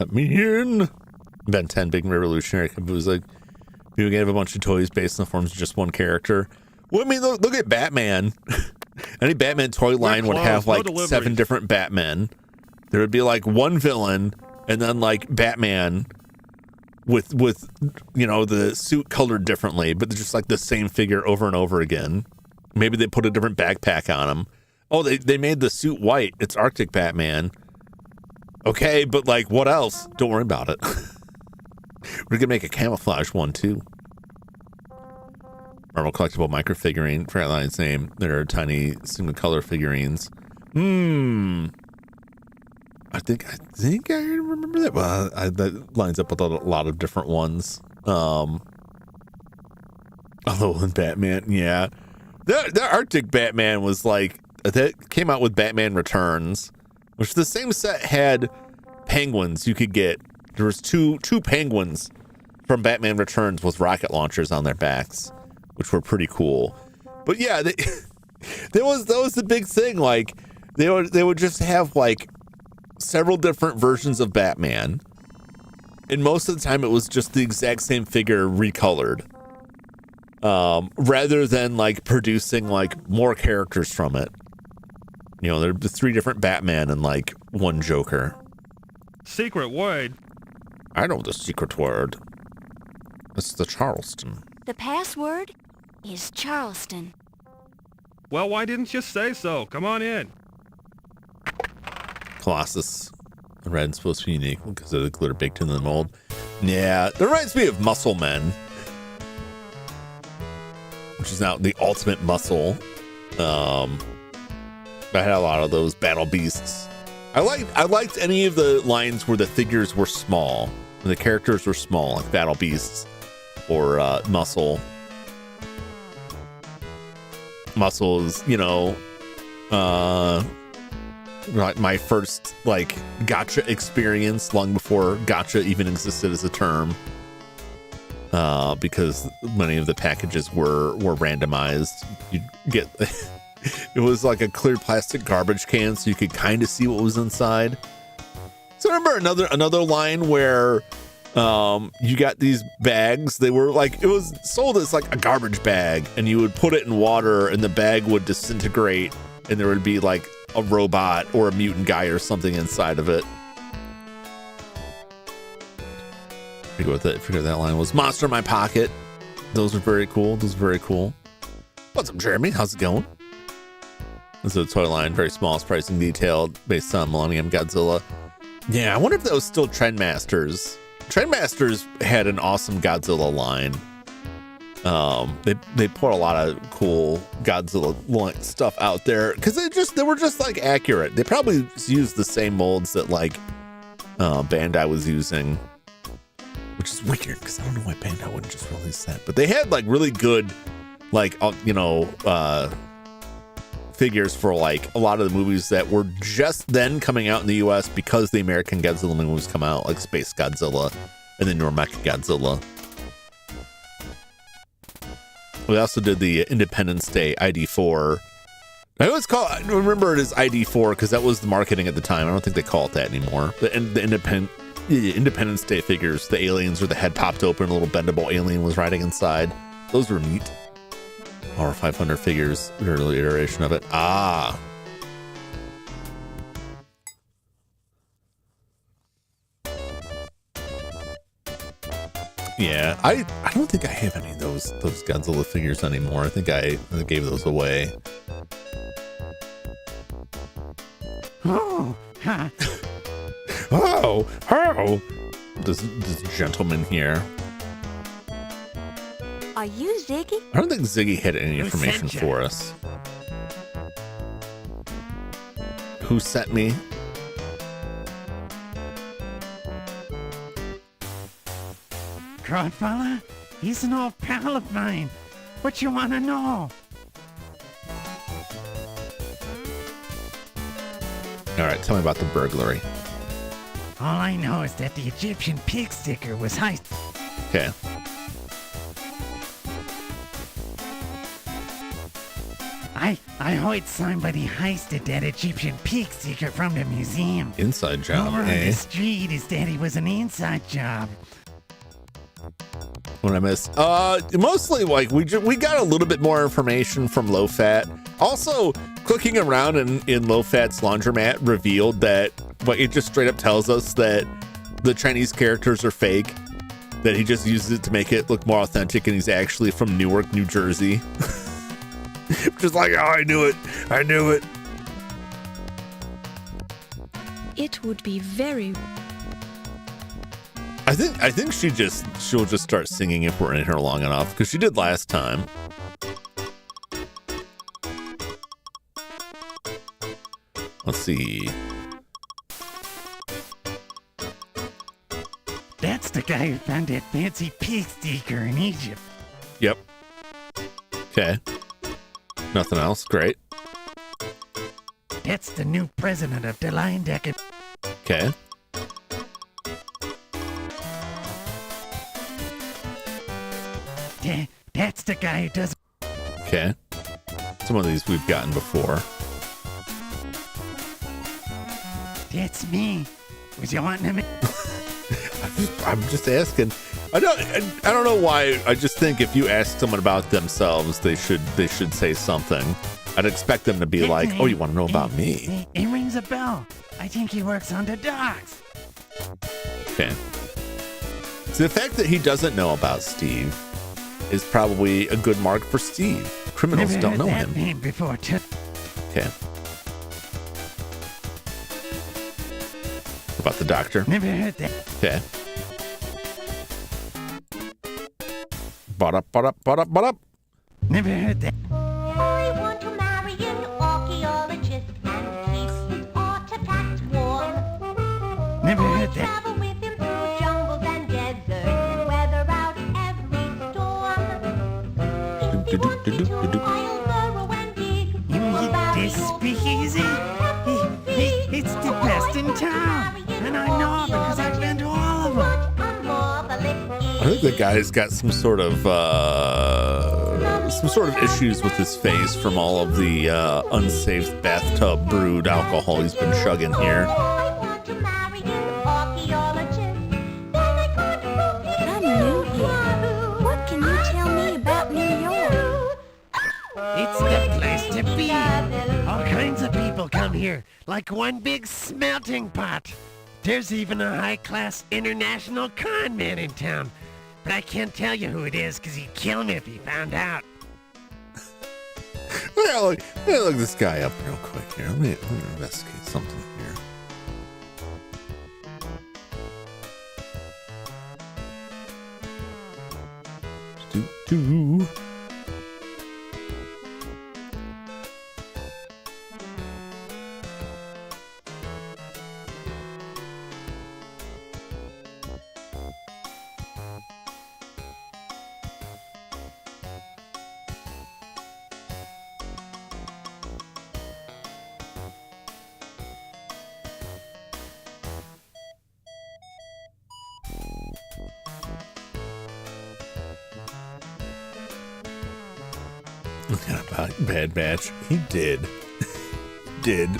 Let me in. Ben 10, big revolutionary. It was like, we gave a bunch of toys based on the forms of just one character. Well, I mean, look at Batman. Any Batman toy line would have like 7 different Batmen. There would be like one villain, and then like Batman with the suit colored differently, but just like the same figure over and over again. Maybe they put a different backpack on him. Oh, they made the suit white. It's Arctic Batman. Okay, but like, what else? Don't worry about it. We're gonna make a camouflage one too. Marvel collectible micro figurine. Forgot its name. There are tiny single color figurines. I think I remember that. Well, that lines up with a lot of different ones. Although in Batman, yeah, the Arctic Batman was like that came out with Batman Returns, which the same set had penguins you could get. There was two penguins from Batman Returns with rocket launchers on their backs, which were pretty cool. But yeah, that was the big thing. Like they would just have like several different versions of Batman, and most of the time it was just the exact same figure recolored, rather than like producing like more characters from it. You know, there's 3 different Batman and like 1 Joker. Secret word. I know the secret word. It's the Charleston. The password is Charleston. Well, why didn't you say so? Come on in. Colossus. The red's supposed to be unique because of the glitter baked into the mold. Yeah, that reminds me of Muscle Men, which is now the ultimate muscle. I had a lot of those Battle Beasts. I liked any of the lines where the figures were small, when the characters were small, like Battle Beasts or Muscle. Muscle is, like my first like gotcha experience long before gotcha even existed as a term, because many of the packages were randomized. You get it was like a clear plastic garbage can, so you could kind of see what was inside. So I remember another line where you got these bags. They were like, it was sold as like a garbage bag, and you would put it in water and the bag would disintegrate, and there would be like a robot or a mutant guy or something inside of it. I forget that line was. Monster in My Pocket. Those are very cool. What's up, Jeremy? How's it going? This is a toy line, very small, surprising detail, based on Millennium Godzilla. Yeah, I wonder if that was still Trendmasters. Trendmasters had an awesome Godzilla line. They put a lot of cool Godzilla stuff out there because they were just like accurate. They probably used the same molds that like Bandai was using, which is weird because I don't know why Bandai wouldn't just release that. But they had like really good like figures for like a lot of the movies that were just then coming out in the US because the American Godzilla movies come out, like Space Godzilla and then Mechagodzilla. We also did the Independence Day ID4. I remember it as ID4 because that was the marketing at the time. I don't think they call it that anymore. The Independence Day figures, the aliens where the head popped open, a little bendable alien was riding inside. Those were neat. Or 500 figures, early iteration of it. Ah. Yeah, I don't think I have any of those Godzilla figures anymore. I think I gave those away. Oh, ha. Oh, this gentleman here. Are you Ziggy? I don't think Ziggy had any information for us. Who sent me? Godfather, he's an old pal of mine. What you want to know? All right, tell me about the burglary. All I know is that the Egyptian pig sticker was heisted. Okay. I heard somebody heisted that Egyptian pig sticker from the museum. Inside job, Rumor on eh? the street is that it was an inside job. What I miss? Mostly like we got a little bit more information from Low Fat. Also, clicking around in Low Fat's laundromat revealed that, like, it just straight up tells us that the Chinese characters are fake. that he just uses it to make it look more authentic, and he's actually from Newark, New Jersey. Just like, oh, I knew it. I knew it. It would be very... I think she'll just start singing if we're in here long enough, because she did last time. Let's see. That's the guy who found that fancy pig steaker in Egypt. Yep. Okay. Nothing else. Great. That's the new president of the Lion Decker. Okay. That's the guy who does... Okay. Some of these we've gotten before. That's me. Was you wanting him? I'm just asking. I don't know why. I just think if you ask someone about themselves, they should say something. I'd expect them to be like, "Oh, you want to know about me?" It rings a bell. I think he works on the docks. Okay. So the fact that he doesn't know about Steve is probably a good mark for Steve. Criminals Never don't heard know that him. name before. Okay. About the doctor. Never heard that. Okay. Ba-da-ba-da-ba-da-ba-da. Never heard that. I want to marry an archaeologist and keep his artifacts warm. Never heard that. Travel with him through jungles and deserts and weather out every storm. If you want me to, I'll burrow and dig. You mean this speakeasy? It's the best in town. And I know because I've been to all of them. I think the guy's got some sort of issues with his face from all of the unsafe bathtub brewed alcohol he's been chugging here. I'm new here. What can you tell me about New York? It's the place to be. All kinds of people come here, like one big smelting pot. There's even a high-class international con man in town. But I can't tell you who it is, because he'd kill me if he found out. Let me look this guy up real quick here. Let me investigate something here. Do. About Bad Batch. He did. Did.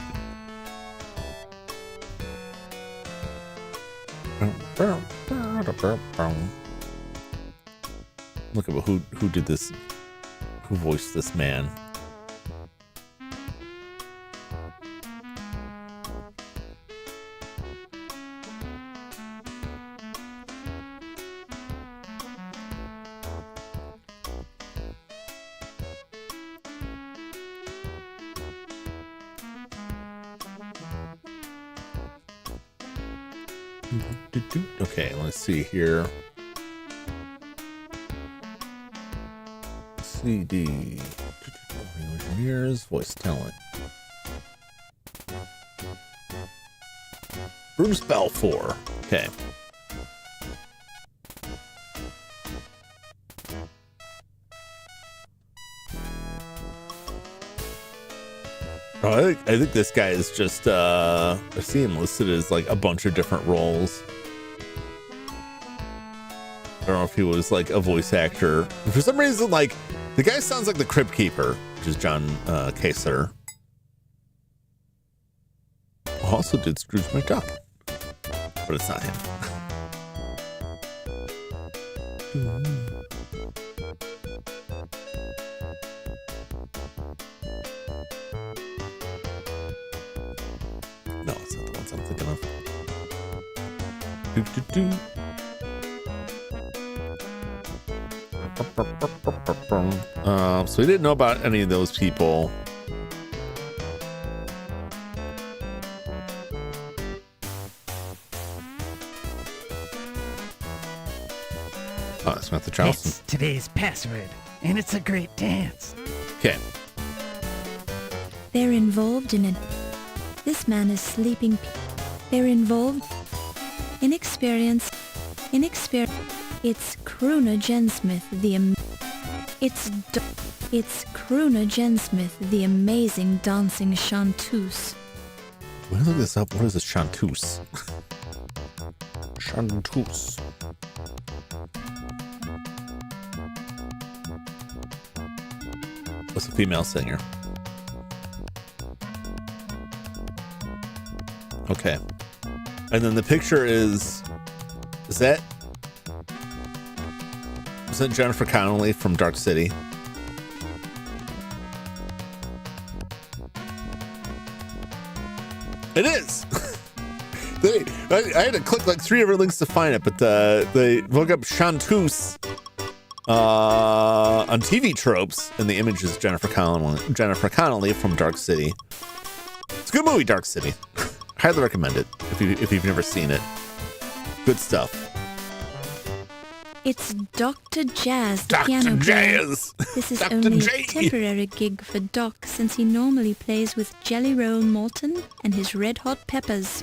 Look at who did this. Who voiced this man? Okay, let's see here. CD. Engineers, voice talent. Bruce Balfour. Okay. Oh, I think this guy is just, I see him listed as like a bunch of different roles. I don't know if he was like a voice actor. For some reason, like, the guy sounds like the Crypt Keeper, which is John Kaser. Also did Scrooge McDuck, but it's not him. No, it's not the ones I'm thinking of. So we didn't know about any of those people. Oh, that's Samantha Charleston. It's today's password, and it's a great dance. Okay. They're involved in it. This man is sleeping. They're involved. Inexperience. It's Crooner Jensmith, It's Crooner Jensmith, the amazing dancing chanteuse. Let me look this up. What is a chanteuse? Chanteuse. What's a female singer? Okay. And then the picture is that Jennifer Connelly from Dark City? It is. I had to click like 3 of her links to find it, but they look up chanteuse on TV tropes, and the image is Jennifer Connelly from Dark City. It's a good movie, Dark City. Highly recommend it if you've never seen it. Good stuff. It's Dr. Jazz, the piano player. This is only a temporary gig for Doc, since he normally plays with Jelly Roll Morton and his Red Hot Peppers.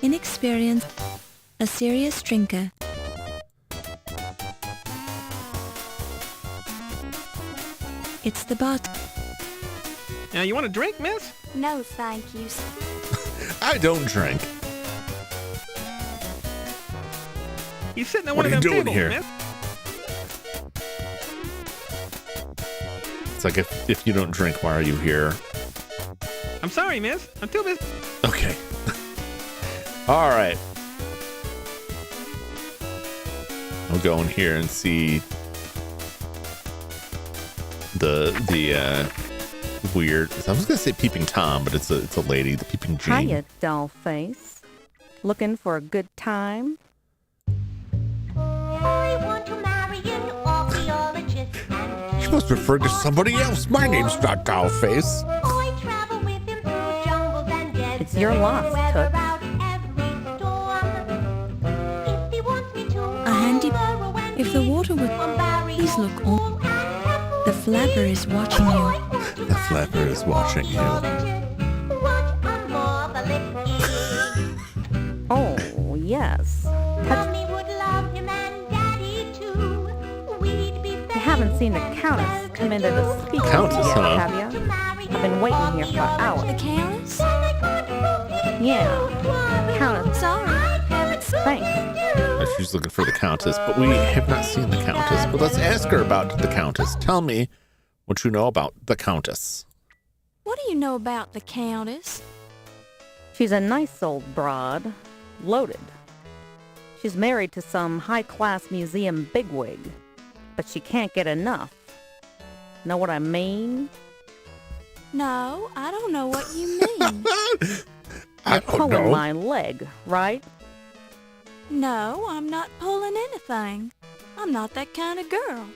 Inexperienced, a serious drinker. It's the bot. Now, you want a drink, miss? No, thank you. I don't drink. He's sitting at What one are of you them doing tables, here? miss. It's like if you don't drink, why are you here? I'm sorry, miss. I'm too busy. Okay. All right. I'll go in here and see the weird. I was gonna say Peeping Tom, but it's a lady. The Peeping Jean. Hiya, doll face. Looking for a good time? I want to marry an archaeologist. You must refer to somebody else. My name's not Dollface. I travel with him through jungles and deserts. It's your loss, weather Toots. out every storm. If he wants me to, A handy... If the water would... Please look on. The flapper is watching you. The flapper is watching you. What a marvelous evening. Oh, yes. Mommy would love him and Daddy too. We'd be You haven't seen the Countess come into the speaking Countess, yet, huh? have you? I've been waiting here for hours. The Countess? Yeah, Countess. Sorry, haven't Thanks. She's looking for the Countess, but we have not seen the Countess. But let's ask her about the Countess. Tell me what you know about the Countess. What do you know about the Countess? She's a nice old broad. Loaded. She's married to some high-class museum bigwig, but she can't get enough. Know what I mean? No, I don't know what you mean. You're pulling my leg, right? No, I'm not pulling anything. I'm not that kind of girl.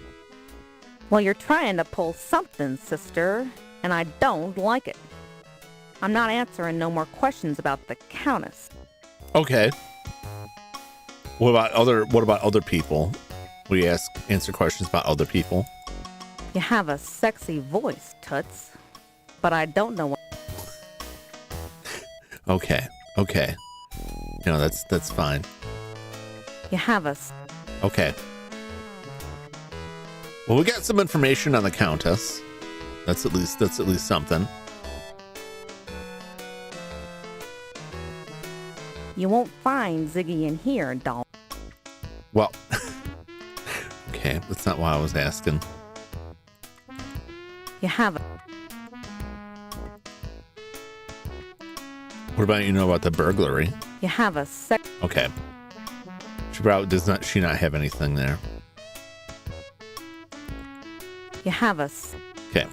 Well, you're trying to pull something, sister, and I don't like it. I'm not answering no more questions about the Countess. Okay. What about other people? We answer questions about other people. You have a sexy voice, Toots, but I don't know what... Okay. No, that's fine. You have a... Okay. Well, we got some information on the Countess. That's at least something. You won't find Ziggy in here, doll. Well, okay, that's not why I was asking. You have a... What about about the burglary? You have a sex... Okay. Does she not have anything there? You have a... Okay.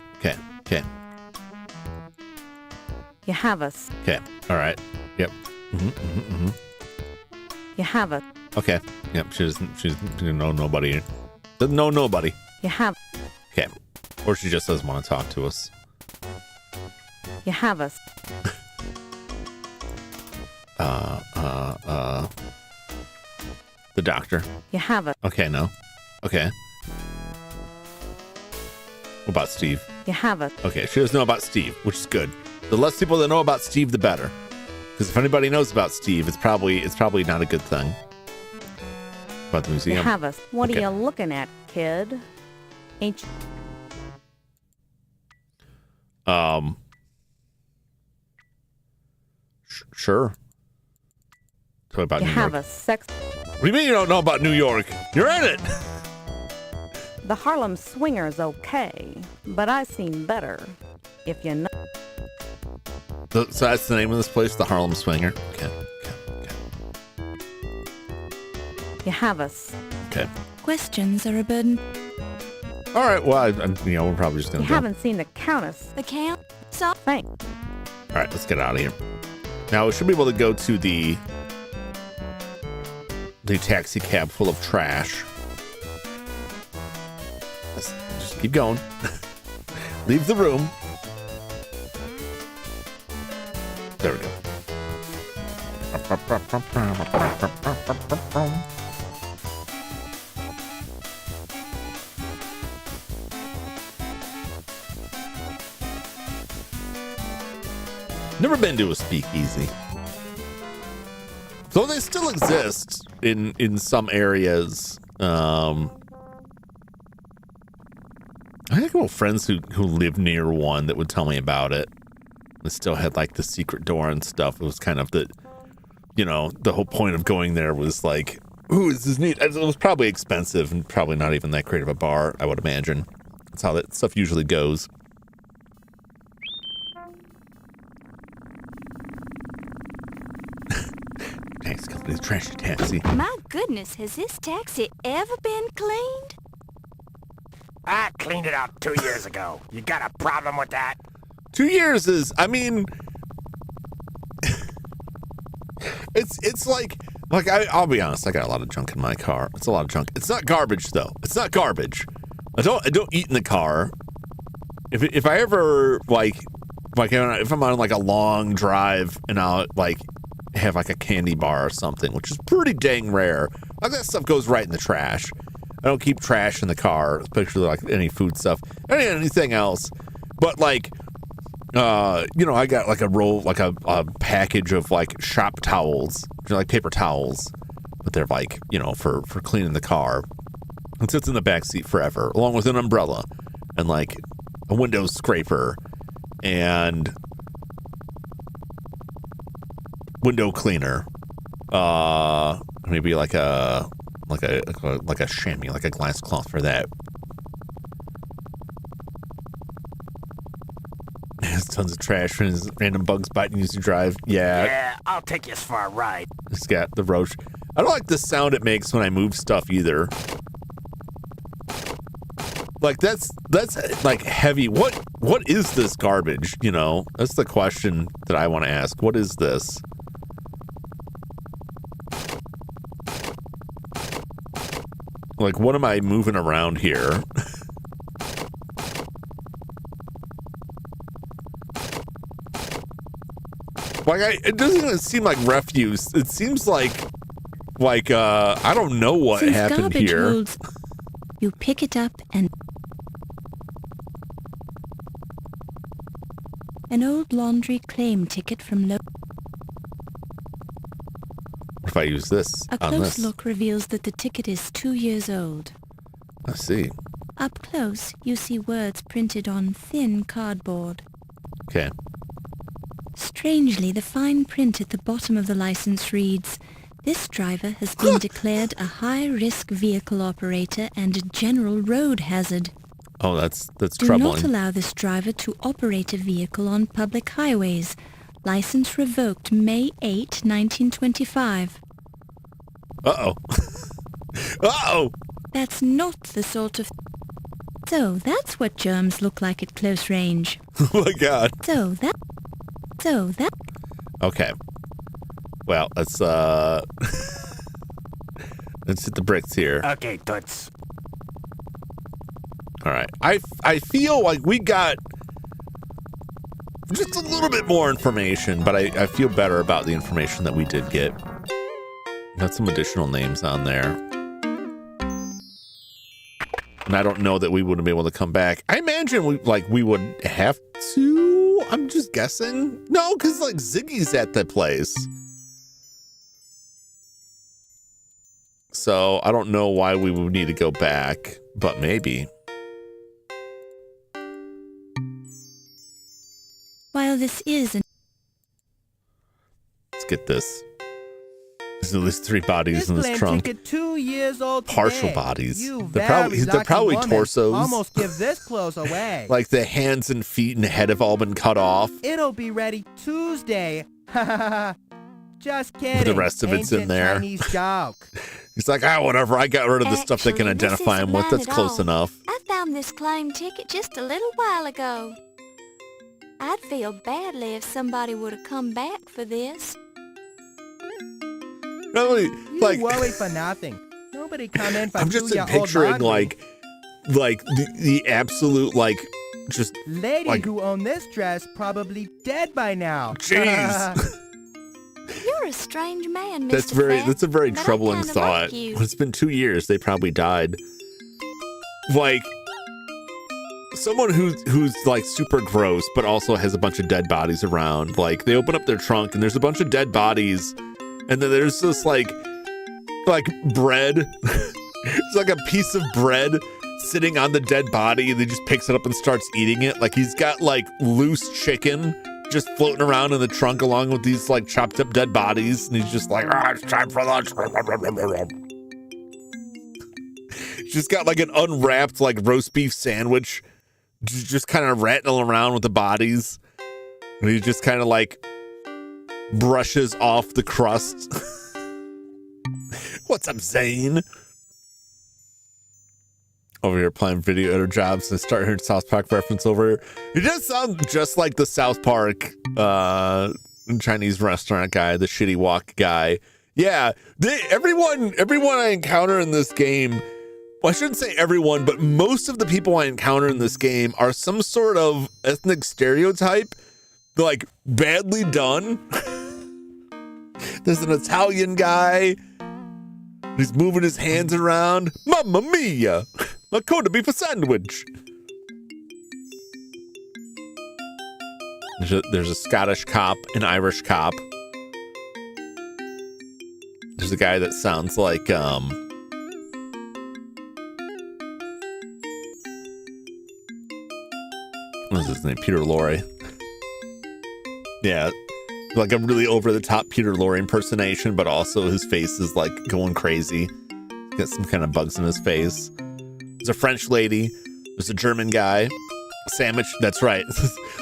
You have a... Okay. All right. Yep. You have a... Okay. Yep. She doesn't know nobody. Doesn't know nobody. You have. Okay. Or she just doesn't want to talk to us. You have us. The doctor. You have us. Okay, no. Okay. What about Steve? You have us. Okay, she doesn't know about Steve, which is good. The less people that know about Steve, the better. Because if anybody knows about Steve, it's probably not a good thing. About the museum. You have us. What Okay. are you looking at, kid? Ain't you? Sure. Tell me about You New have York. a sex. What do you mean you don't know about New York? You're in it. The Harlem Swinger's okay, but I seen better. If you know. So that's the name of this place, the Harlem Swinger. Okay. You have us. Okay. Questions are a burden. All right. Well, we're probably just You gonna go. haven't seen the Countess. The count? So Thanks. All right, let's get out of here. Now we should be able to go to the taxi cab full of trash. Let's just keep going. Leave the room. There we go. Never been to a speakeasy. Though they still exist in some areas. I had a couple friends who lived near one that would tell me about it. It still had like the secret door and stuff. It was kind of the whole point of going there was like, ooh, this is neat. It was probably expensive and probably not even that great of a bar, I would imagine. That's how that stuff usually goes. Taxi company's trashy taxi. my goodness, has this taxi ever been cleaned? I cleaned it out 2 years ago. You got a problem with that? 2 years is, I mean, it's like I'll be honest, I got a lot of junk in my car. It's a lot of junk. It's not garbage though. It's not garbage. I don't eat in the car. If I ever if I'm on like a long drive and I'll like have like a candy bar or something, which is pretty dang rare, like that stuff goes right in the trash. I don't keep trash in the car, especially like any food stuff, anything else. But like, I got like a roll, like a package of like shop towels, like paper towels, but they're like, for cleaning the car. It sits in the back seat forever, along with an umbrella and like a window scraper and window cleaner. Maybe like a chamois, like a glass cloth for that. There's tons of trash and random bugs biting you as you drive. Yeah, I'll take you for a ride. It's got the roach. I don't like the sound it makes when I move stuff either. Like that's like heavy. What is this garbage? That's the question that I want to ask. What is this? Like, what am I moving around here? It doesn't even seem like refuse. It seems like I don't know what Since happened garbage here. holds, you pick it up and an old laundry claim ticket from If I use this A on close this, look reveals that the ticket is 2 years old. I see. Up close, you see words printed on thin cardboard. Okay. Strangely, the fine print at the bottom of the license reads, "This driver has been declared a high-risk vehicle operator and a general road hazard. Oh, that's Do troubling. not allow this driver to operate a vehicle on public highways. License revoked May 8, 1925. Uh-oh. Uh-oh. That's not the sort of... So that's what germs look like at close range. Oh my God. So that... Okay. Well, let's Let's hit the bricks here. Okay, toots. All right. I feel like we got just a little bit more information, but I feel better about the information that we did get. Got some additional names on there. And I don't know that we wouldn't be able to come back. I imagine we would have to. I'm just guessing. No, because like Ziggy's at that place. So I don't know why we would need to go back, but maybe. While this is an... Let's get this. There's at least 3 bodies in this plane trunk. ticket 2 years old Partial today. bodies. You They're very lucky probably woman. torsos. Almost give this clothes away. Like the hands and feet and head have all been cut off. It'll be ready Tuesday. Just kidding. The rest of it's in Ancient there. Chinese joke. He's like, whatever. I got rid of the stuff they can Actually, this identify him isn't with. mine That's at close all. enough. I found this claim ticket just a little while ago. I'd feel badly if somebody would have come back for this. Really, You like, worry for nothing. Nobody come in for I'm just 2-year-old picturing laundry. like the absolute like just Lady like, who owned this dress probably dead by now. jeez. You're a strange man, Mr. That's a very but I troubling kinda thought. like you. When it's been 2 years, they probably died. Like someone who's like super gross, but also has a bunch of dead bodies around. Like they open up their trunk and there's a bunch of dead bodies, and then there's this like bread. It's like a piece of bread sitting on the dead body, and he just picks it up and starts eating it. Like he's got like loose chicken just floating around in the trunk along with these like chopped up dead bodies, and he's just like, it's time for lunch. Just got like an unwrapped like roast beef sandwich, just kind of rattling around with the bodies, and he just kind of like brushes off the crust. What's up, Zane? Over here playing video editor jobs and start hearing South Park reference over here. He does sound just like the South Park Chinese restaurant guy, the shitty walk guy. Yeah, everyone I encounter in this game, well, I shouldn't say everyone, but most of the people I encounter in this game are some sort of ethnic stereotype, like badly done. There's an Italian guy. He's moving his hands around. Mamma mia! A corned beef sandwich. There's a Scottish cop, an Irish cop. There's a guy that sounds like what's his name? Peter Lorre. Yeah, like a really over the top Peter Lorre impersonation, but also his face is like going crazy. Got some kind of bugs in his face. There's a French lady. There's a German guy. Sandwich. That's right.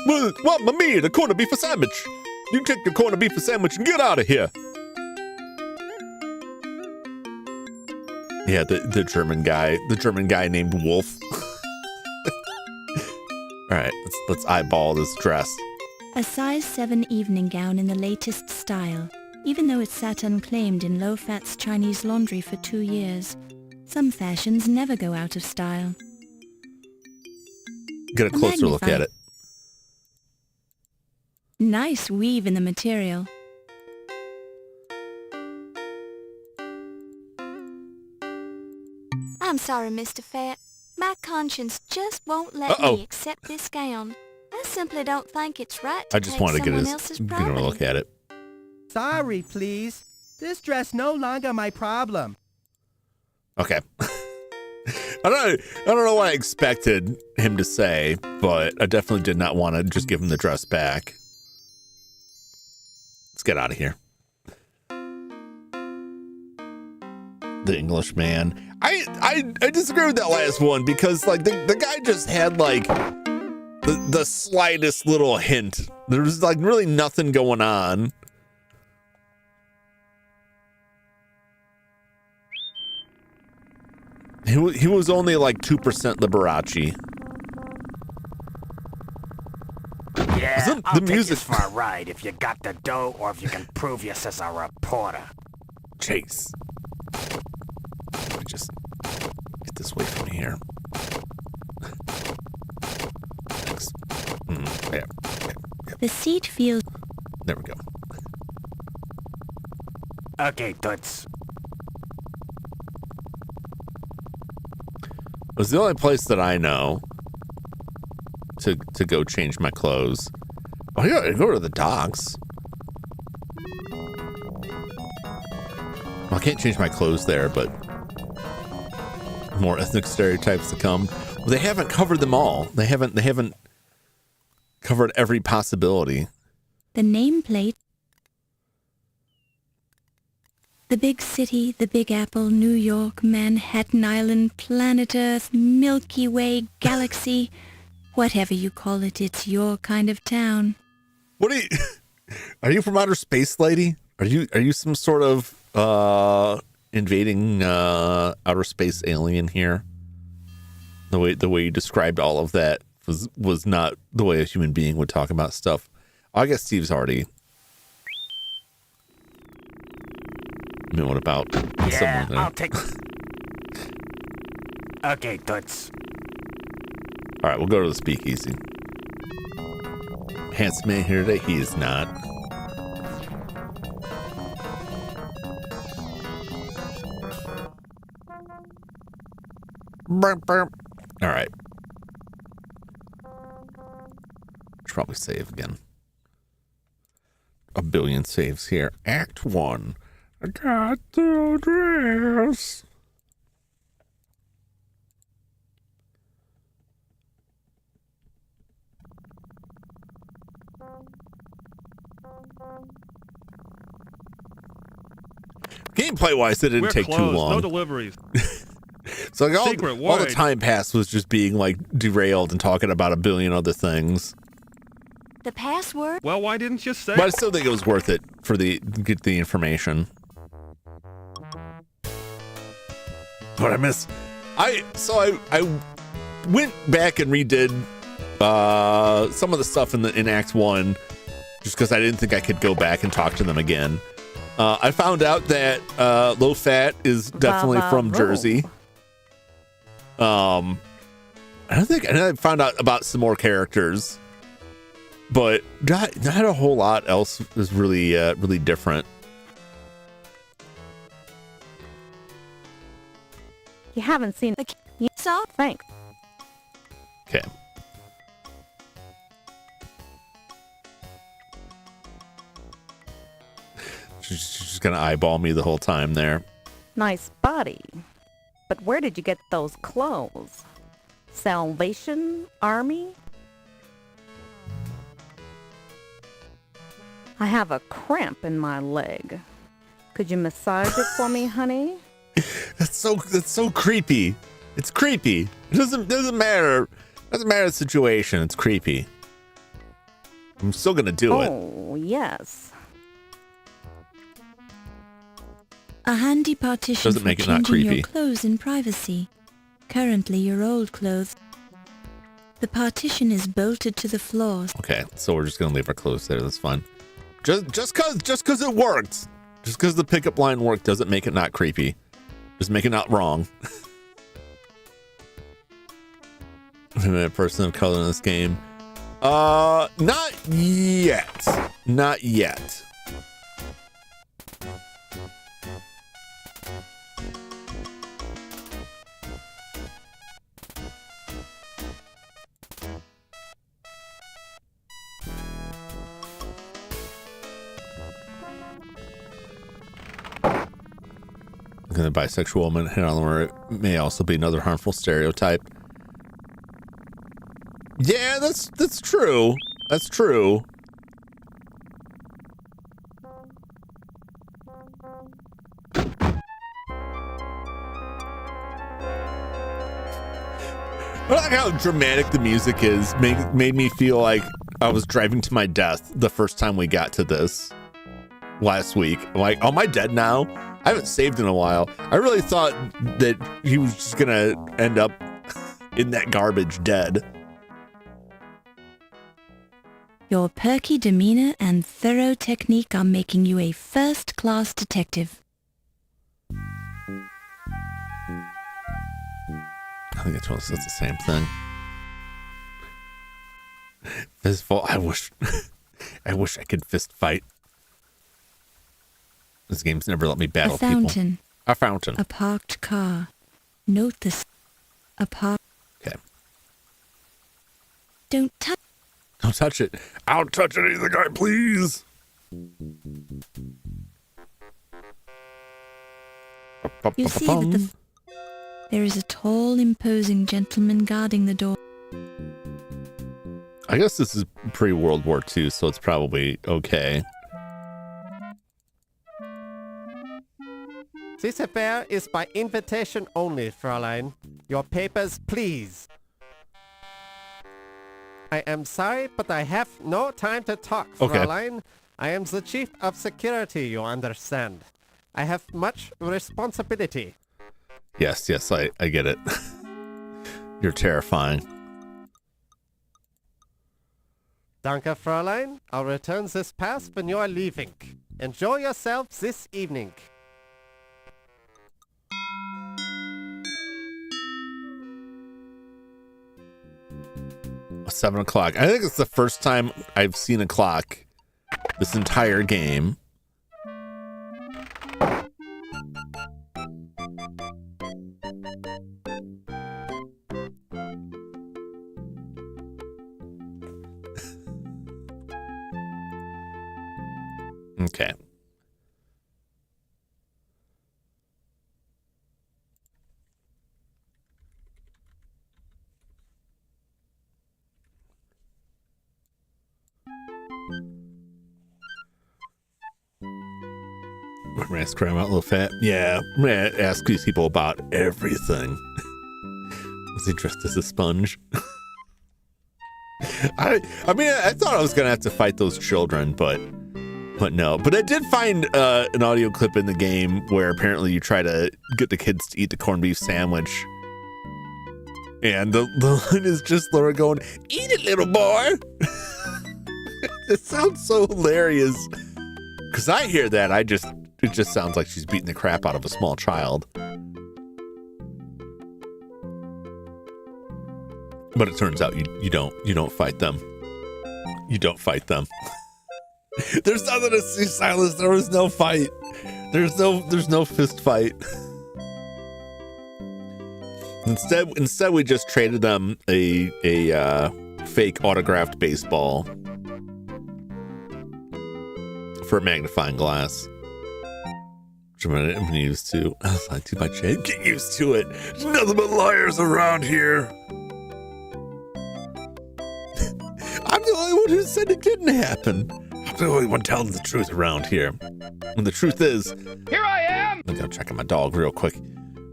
Mamma mia, the corned beef sandwich. You take the corned beef sandwich and get out of here. Yeah, the German guy. The German guy named Wolf. All right, let's eyeball this dress. A size 7 evening gown in the latest style, even though it sat unclaimed in low-fats Chinese laundry for 2 years. Some fashions never go out of style. Get a closer look at it. Nice weave in the material. I'm sorry, Mr. Fat. My conscience just won't let me accept this gown. I simply don't think it's right to I just take wanted to someone get else's a property. look at it. Sorry, please. This dress no longer my problem. Okay. I don't know what I expected him to say, but I definitely did not want to just give him the dress back. Let's get out of here. The English man. I disagree with that last one because like the guy just had like the slightest little hint. There was like really nothing going on. He was only like 2% Liberace. Yeah, I'll take music you for a ride if you got the dough or if you can prove you're a reporter. Chase. just get this away from me here. Thanks. Yeah. The seat feels... There we go. Okay, toots. It was the only place that I know to go change my clothes. Oh, I gotta go to the docks. Well, I can't change my clothes there, but more ethnic stereotypes to come. Well, they haven't covered them all. They haven't covered every possibility. The nameplate. The big city, the Big Apple, New York, Manhattan Island, planet Earth, Milky Way, galaxy, whatever you call it, it's your kind of town. What are you? Are you from outer space, lady? Are you some sort of invading outer space alien here? The way you described all of that was not the way a human being would talk about stuff. I guess Steve's already. I mean, what about someone there? I'll take... Okay, toots. All right, we'll go to the speakeasy. Handsome man here today. He is not. Burp, burp. All right. Should probably save again. A billion saves here. Act 1. I got the dress. Gameplay wise, it didn't take too long. No deliveries. So like all the time passed was just being like derailed and talking about a billion other things. The password? Well, why didn't you say? But I still think it was worth it for get the information. What I miss? I went back and redid some of the stuff in Act 1 just because I didn't think I could go back and talk to them again. I found out that Low Fat is definitely from Jersey. I found out about some more characters, but not a whole lot else is really different. You haven't seen the saw? Thanks. Okay. She's just gonna eyeball me the whole time there. Nice body. But where did you get those clothes? Salvation Army? I have a cramp in my leg. Could you massage it for me, honey? That's so creepy. It's creepy. It doesn't matter. Doesn't matter the situation. It's creepy. I'm still gonna do it. Oh, yes. A handy partition Doesn't for make it not changing your creepy. clothes in privacy. Currently your old clothes. The partition is bolted to the floor. Okay, so we're just gonna leave our clothes there. That's fine. Just cause it worked. Just cause the pickup line worked doesn't make it not creepy. Just make it not wrong. I'm a person of color in this game. Not yet. Not yet. The bisexual woman hit on where it may also be another harmful stereotype. Yeah, that's true. That's true. I like how dramatic the music is. Made me feel like I was driving to my death the first time we got to this last week. I'm like, oh, am I dead now? I haven't saved in a while. I really thought that he was just gonna end up in that garbage dead. Your perky demeanor and thorough technique are making you a first-class detective. think it's the same thing. Fistful. I wish I could fist fight. This game's never let me battle A fountain. people. A fountain. A parked car. Note this. A park. Okay. Don't touch. Don't touch it. I'll touch anything I please. You see that there is a tall, imposing gentleman guarding the door. I guess this is pre-World War II, so it's probably okay. This affair is by invitation only, Fräulein. Your papers, please. I am sorry, but I have no time to talk, Okay. Fräulein. I am the chief of security, you understand. I have much responsibility. Yes, I get it. You're terrifying. Danke, Fräulein. I'll return this pass when you are leaving. Enjoy yourself this evening. 7 o'clock. I think it's the first time I've seen a clock this entire game. Okay. I'm gonna ask Grandma Little Fat. Yeah, I'm gonna ask these people about everything. Was he dressed as a sponge? I mean, I thought I was gonna have to fight those children, but no. But I did find an audio clip in the game where apparently you try to get the kids to eat the corned beef sandwich, and the line is just Laura going, "Eat it, little boy." It sounds so hilarious. Because I hear that, it just sounds like she's beating the crap out of a small child. But it turns out you don't fight them. You don't fight them. There's nothing to see, Silas. There was no fight. There's no fist fight. Instead we just traded them a fake autographed baseball for a magnifying glass, which I'm used to. I was like, too much. Get used to it. There's nothing but liars around here. I'm the only one who said it didn't happen. I'm the only one telling the truth around here. And the truth is, here I am. I'm gonna check on my dog real quick.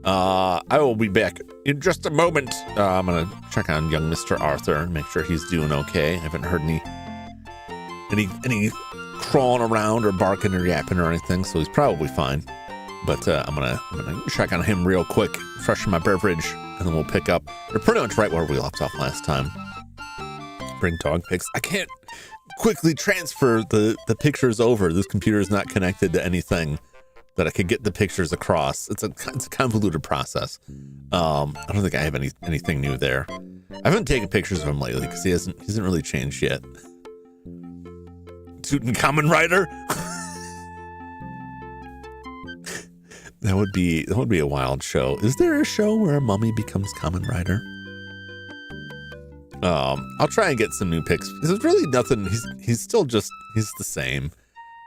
I will be back in just a moment. I'm gonna check on young Mr. Arthur and make sure he's doing okay. I haven't heard any crawling around or barking or yapping or anything, so he's probably fine. But I'm gonna check on him real quick, freshen my beverage, and then we'll pick up. We're pretty much right where we left off last time. Bring dog pics. I can't quickly transfer the pictures over. This computer is not connected to anything that I could get the pictures across. It's a convoluted process. I don't think I have anything new there. I haven't taken pictures of him lately because he hasn't really changed yet. Tutankhamun Rider. That would be a wild show. Is there a show where a mummy becomes Kamen Rider? I'll try and get some new pics. There's really nothing. He's still just the same.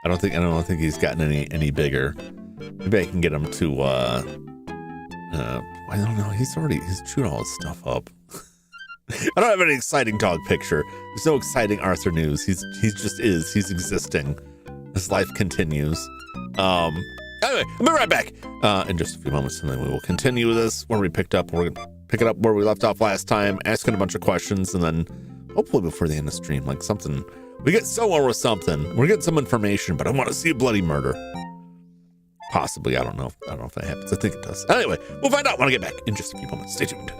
I don't think he's gotten any bigger. Maybe I can get him to I don't know. He's chewed all his stuff up. I don't have any exciting dog picture. There's no exciting Arthur news. He's He's existing. His life continues. Anyway, I'll be right back in just a few moments, and then we will continue this where we picked up. We're gonna pick it up where we left off last time, asking a bunch of questions, and then hopefully before the end of the stream, like something, we get somewhere with something. We're getting some information, but I want to see a bloody murder. Possibly, I don't know if that happens. I think it does. Anyway, we'll find out when I get back in just a few moments. Stay tuned.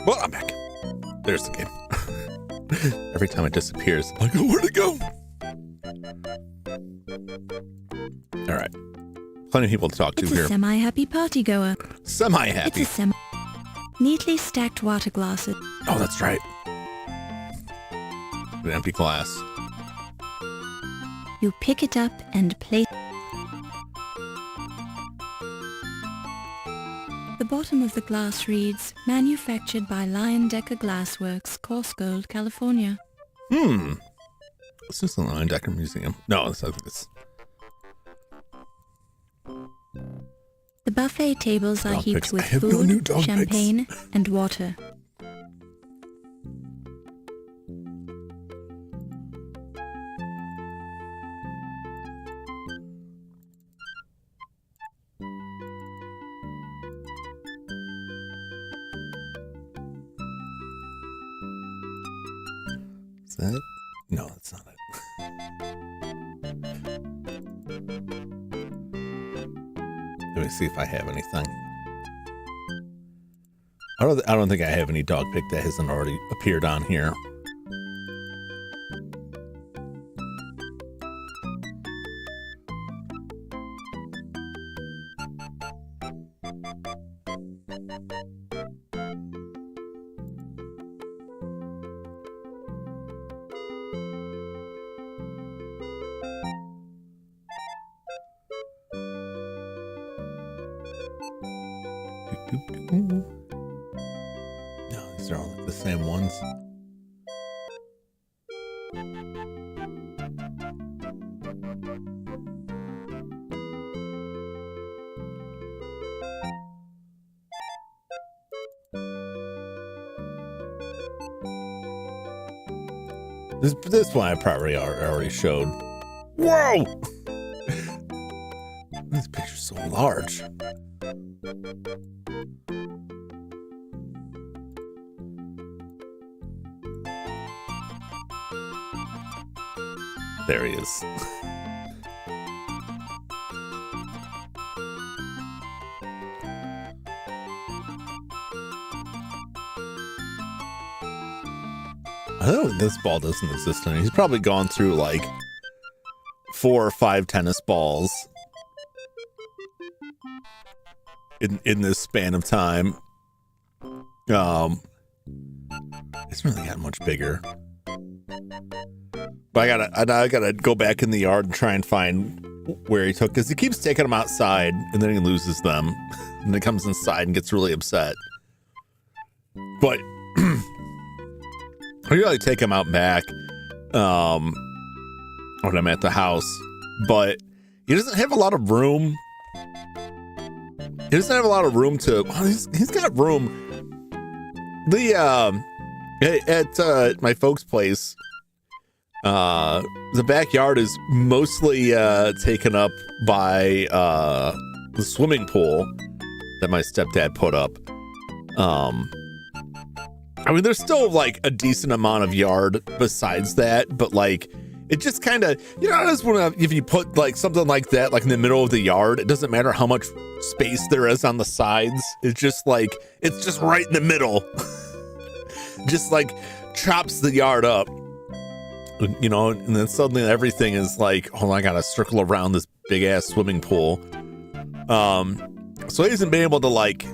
Well, I'm back. There's the game. Every time it disappears, I'm like, oh, where'd it go? All right. Plenty of people to talk to It's here. a semi-happy partygoer. Semi-happy. It's a neatly stacked water glasses. Oh, that's right. An empty glass. You pick it up and place. The bottom of the glass reads, manufactured by Lion Decker Glassworks, Coarsegold, California. This is the Lion Decker Museum. No, I think it's... The buffet tables are Dog heaped pics. with I have no new food, dog champagne, and water. that? No, that's not it. Let me see if I have anything. I don't think I have any dog pick that hasn't already appeared on here. No, these are all the same ones. This one I probably already showed. Whoa! This picture's so large. There he is. Oh, this ball doesn't exist anymore. He's probably gone through like 4 or 5 tennis balls in this span of time. It's really gotten much bigger. But I gotta go back in the yard and try and find where he took, because he keeps taking them outside and then he loses them, and then comes inside and gets really upset. But I usually take him out back when I'm at the house, but he doesn't have a lot of room. He doesn't have a lot of room to. Well, he's got room. At my folks' place, the backyard is mostly taken up by the swimming pool that my stepdad put up. I mean, there's still like a decent amount of yard besides that, but like it just kind of, you know, just when if you put like something like that like in the middle of the yard, it doesn't matter how much space there is on the sides. It's just like it's just right in the middle. Just like chops the yard up, you know, and then suddenly everything is like, oh, I gotta circle around this big ass swimming pool. So he hasn't been able to like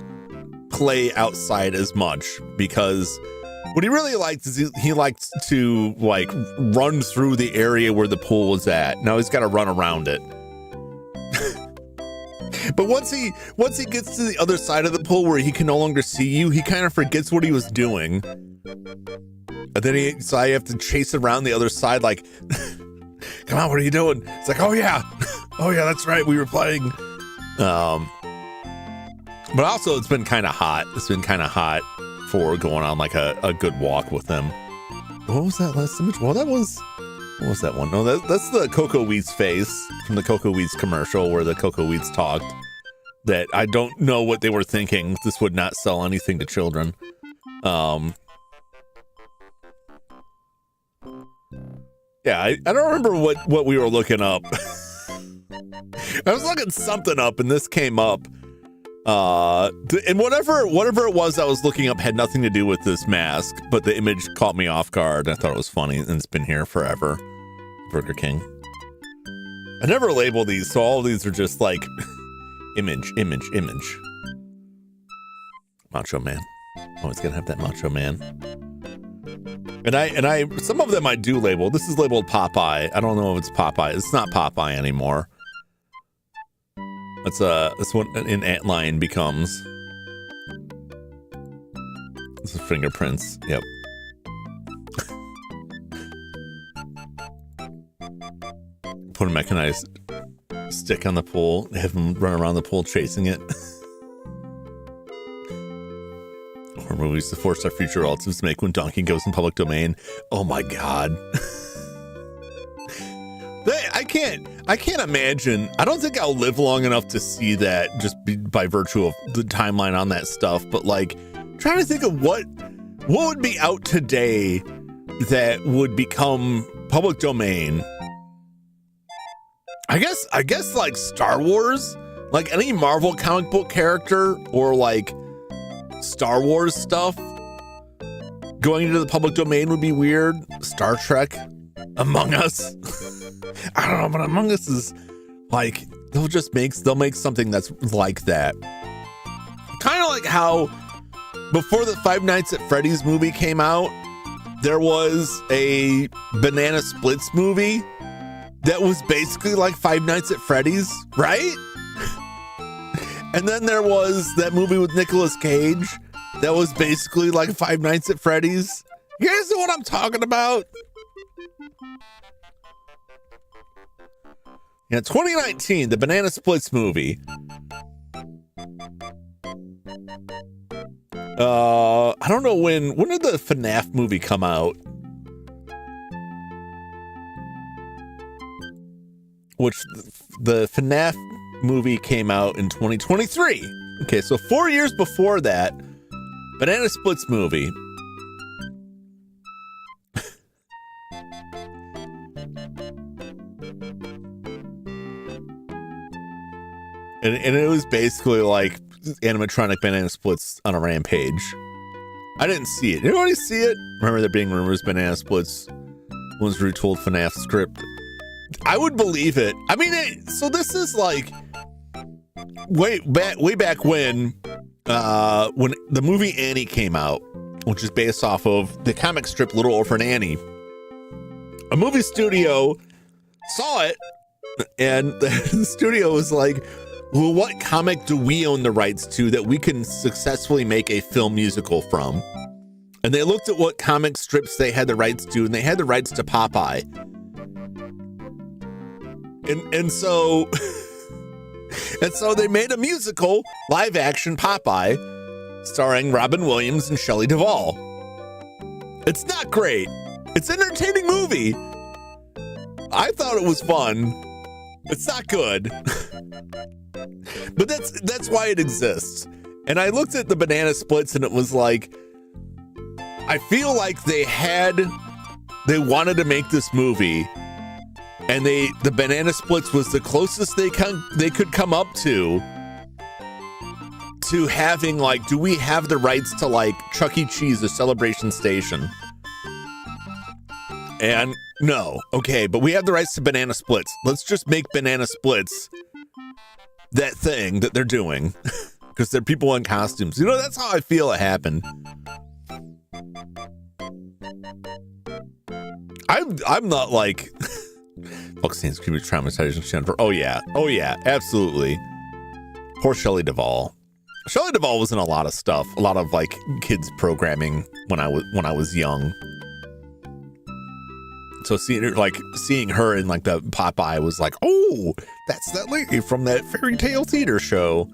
play outside as much, because what he really likes is he likes to like run through the area where the pool is at. Now he's got to run around it. But once he gets to the other side of the pool where he can no longer see you, he kind of forgets what he was doing. And then so I have to chase around the other side like, come on, what are you doing? It's like, oh yeah, that's right, we were playing. But also it's been kind of hot. It's been kind of hot for going on like a good walk with them. What was that last image? Well, what was that one? No, that's the Cocoa Weeds face from the Cocoa Weeds commercial where the Cocoa Weeds talked. That I don't know what they were thinking. This would not sell anything to children. Yeah, I don't remember what we were looking up. I was looking something up and this came up. And whatever it was I was looking up had nothing to do with this mask, but the image caught me off guard. I thought it was funny, and it's been here forever. Burger King. I never label these, so all of these are just like image. Macho Man. Always gonna have that Macho Man. And I some of them I do label. This is labeled Popeye. I don't know if it's Popeye. It's not Popeye anymore. That's what an antlion becomes. This is fingerprints. Yep. Put a mechanized stick on the pool. Have him run around the pool chasing it. Horror movies to force our future relatives to make when Donkey goes in public domain. Oh my god. I can't imagine. I don't think I'll live long enough to see that, just by virtue of the timeline on that stuff. But like, trying to think of what would be out today that would become public domain. I guess like Star Wars, like any Marvel comic book character or like Star Wars stuff going into the public domain would be weird. Star Trek, Among Us. I don't know, but Among Us is like they'll make something that's like that. Kind of like how before the Five Nights at Freddy's movie came out, there was a Banana Splits movie that was basically like Five Nights at Freddy's, right? And then there was that movie with Nicolas Cage that was basically like Five Nights at Freddy's. You guys know what I'm talking about? Yeah, 2019, the Banana Splits movie. I don't know when did the FNAF movie come out? Which the FNAF movie came out in 2023. Okay, so 4 years before that, Banana Splits movie. and it was basically like animatronic Banana Splits on a rampage. I didn't see it. Did anybody see it? Remember there being rumors Banana Splits was retooled FNAF script. I would believe it. I mean, so this is like way back when the movie Annie came out, which is based off of the comic strip Little Orphan Annie. A movie studio saw it, and the studio was like, well, what comic do we own the rights to that we can successfully make a film musical from? And they looked at what comic strips they had the rights to, and they had the rights to Popeye. And so they made a musical, live action Popeye, starring Robin Williams and Shelley Duvall. It's not great. It's an entertaining movie. I thought it was fun. It's not good. But that's why it exists. And I looked at the Banana Splits and it was like, I feel like they wanted to make this movie, and the Banana Splits was the closest they could come up to having like, do we have the rights to like Chuck E. Cheese or Celebration Station? And no, okay, but we have the rights to Banana Splits. Let's just make Banana Splits that thing that they're doing, because they're people in costumes. You know, that's how I feel it happened. I'm not like fuck Saints could be traumatizing Jennifer. Oh yeah, absolutely. Poor Shelley Duvall. Shelley Duvall was in a lot of stuff, a lot of like kids programming when I was young. So seeing her in like the Popeye was like, oh, that's that lady from that fairy tale theater show.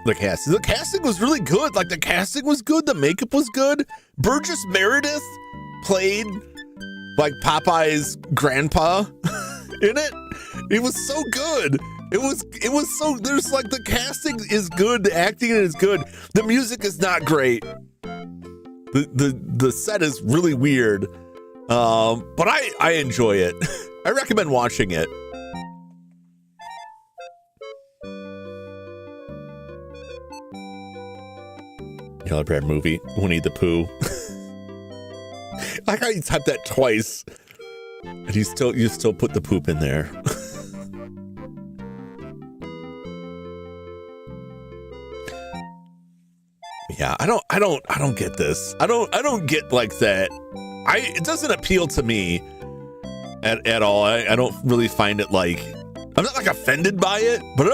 The casting was really good. Like the casting was good. The makeup was good. Burgess Meredith played like Popeye's grandpa in it. It was so good. It was so, there's like, the casting is good. The acting is good. The music is not great. The set is really weird. But I enjoy it. I recommend watching it. Yellow Brad movie, Winnie the Pooh. I like how you typed that twice, and you still put the poop in there. Yeah, I don't get this. I don't get like that. It doesn't appeal to me at all. I don't really find it like, I'm not like offended by it, but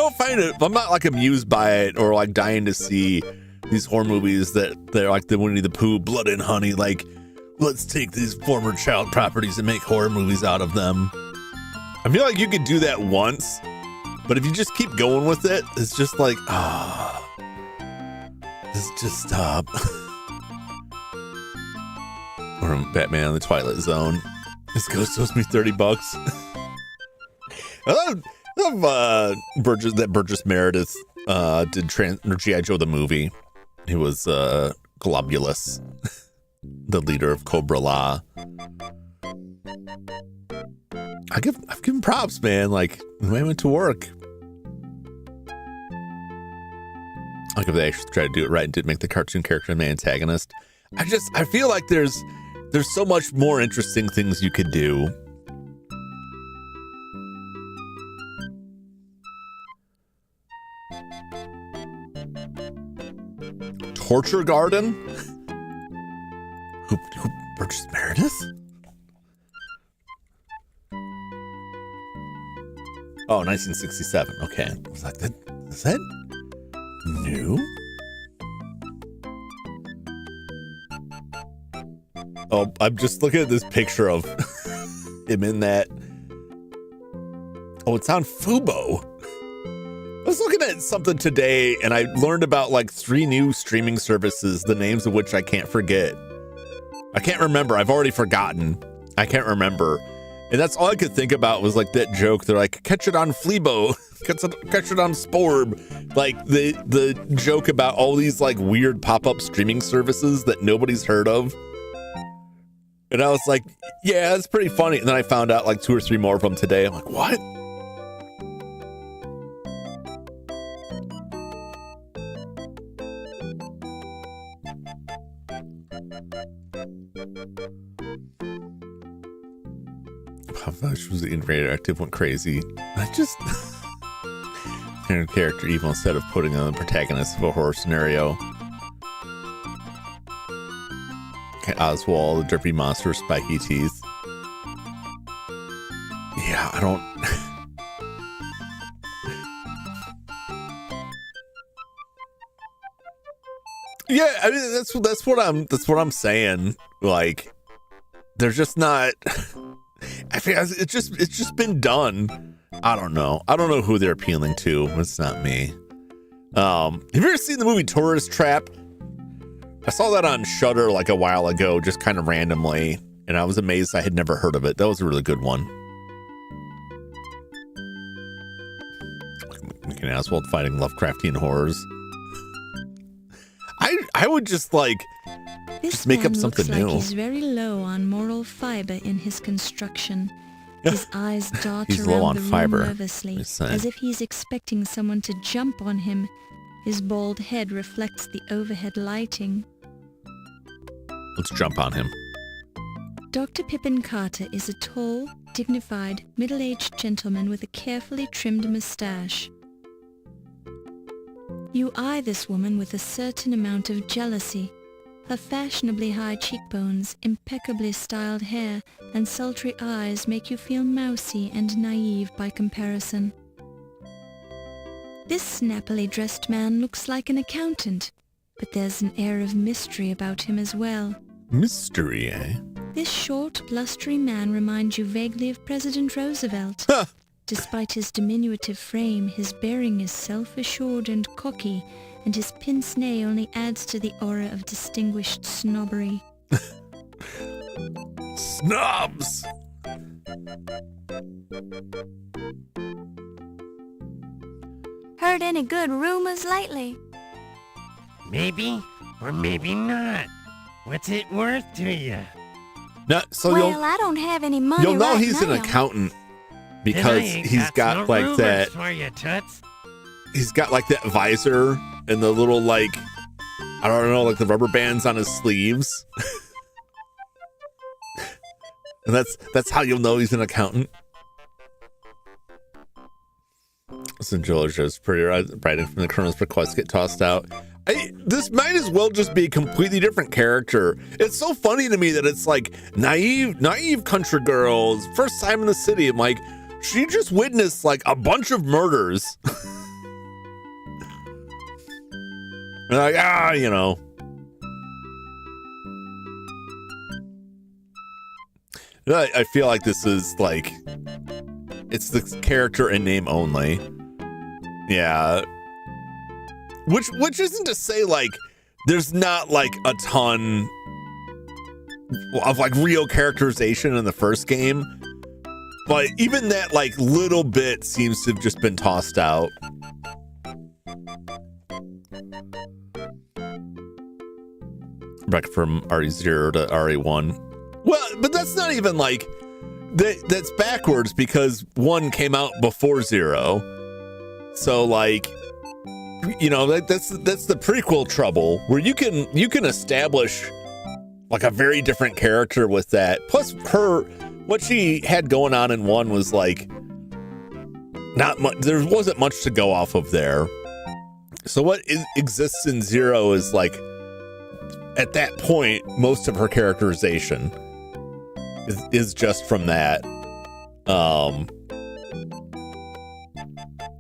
I'm not like amused by it or like dying to see these horror movies that they're like the Winnie the Pooh, Blood and Honey, like, let's take these former child properties and make horror movies out of them. I feel like you could do that once, but if you just keep going with it, it's just like, just stop. Or Batman in the Twilight Zone. This ghost owes me $30. I love Burgess Meredith did G.I. Joe the movie. He was globulous. the leader of Cobra La. I've given props, man. Like, when I went to work, like if they actually tried to do it right and did make the cartoon character the antagonist. I feel like there's so much more interesting things you could do. Torture Garden? Who purchased Meredith? Oh, 1967. Okay. Is that new? Oh, I'm just looking at this picture of him in that. Oh, it's on Fubo. I was looking at something today and I learned about like 3 new streaming services, the names of which I can't forget. I can't remember. I've already forgotten. I can't remember. And that's all I could think about was like that joke. They're like, catch it on Fleabo, catch it on Sporb. Like the joke about all these like weird pop-up streaming services that nobody's heard of. And I was like, yeah, it's pretty funny. And then I found out like 2 or 3 more of them today. I'm like, what? She was radioactive, went crazy. I just character evil instead of putting on the protagonist of a horror scenario. Okay, Oswald, the derpy monster with spiky teeth. Yeah, I don't. Yeah, I mean that's what I'm saying. Like, they're just not. I feel it's just been done. I don't know who they're appealing to. It's not me. Have you ever seen the movie Tourist Trap? I saw that on Shudder like a while ago, just kind of randomly, and I was amazed I had never heard of it. That was a really good one. Mickey and Oswald fighting Lovecraftian horrors. I would just like just make up something new. Like he's very low on moral fiber in his construction. His eyes dart He's low around on the room fiber, nervously, as if he's expecting someone to jump on him. His bald head reflects the overhead lighting. Let's jump on him. Dr. Pippin Carter is a tall, dignified, middle-aged gentleman with a carefully trimmed mustache. You eye this woman with a certain amount of jealousy. Her fashionably high cheekbones, impeccably styled hair, and sultry eyes make you feel mousy and naive by comparison. This snappily dressed man looks like an accountant, but there's an air of mystery about him as well. Mystery, eh? This short, blustery man reminds you vaguely of President Roosevelt. Despite his diminutive frame, his bearing is self-assured and cocky, and his pince-nez only adds to the aura of distinguished snobbery. Snobs! Heard any good rumors lately? Maybe, or maybe not. What's it worth to you? No, so Well, I don't have any money you'll know right he's now. an accountant because he's got like rumors that. For you, Toots. He's got like that visor and the little like, I don't know, like the rubber bands on his sleeves. And that's how you'll know he's an accountant. So Georgia's pretty writing from the colonel's request get tossed out. This might as well just be a completely different character. It's so funny to me that it's like naive country girls, first time in the city. I'm like, she just witnessed like a bunch of murders. And like, you know. I feel like this is like, it's the character in name only. Yeah. Which isn't to say like there's not like a ton of like real characterization in the first game. But even that like little bit seems to have just been tossed out. Rebecca from RE0 to RE1. Well, but that's not even like that's backwards because 1 came out before 0. So like, you know, that's the prequel trouble where you can establish like a very different character with that. Plus what she had going on in 1 was like not much. There wasn't much to go off of there. So what exists in 0 is like, at that point, most of her characterization is just from that.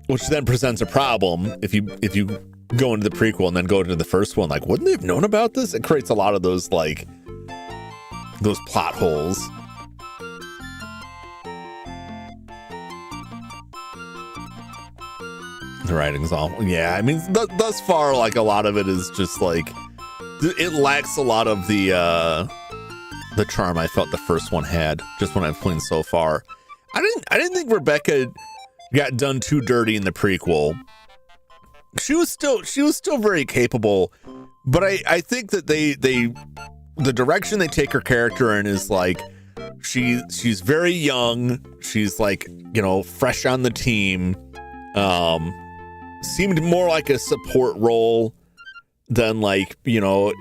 Which then presents a problem if you go into the prequel and then go into the first one. Like, wouldn't they have known about this? It creates a lot of those like those plot holes. The writing's all, yeah. I mean, thus far, like a lot of it is just like it lacks a lot of the charm I felt the first one had. Just when I've played so far, I didn't think Rebecca got done too dirty in the prequel. She was still very capable, but I think that the direction they take her character in is like she's very young. She's like, you know, fresh on the team. Seemed more like a support role than like, you know,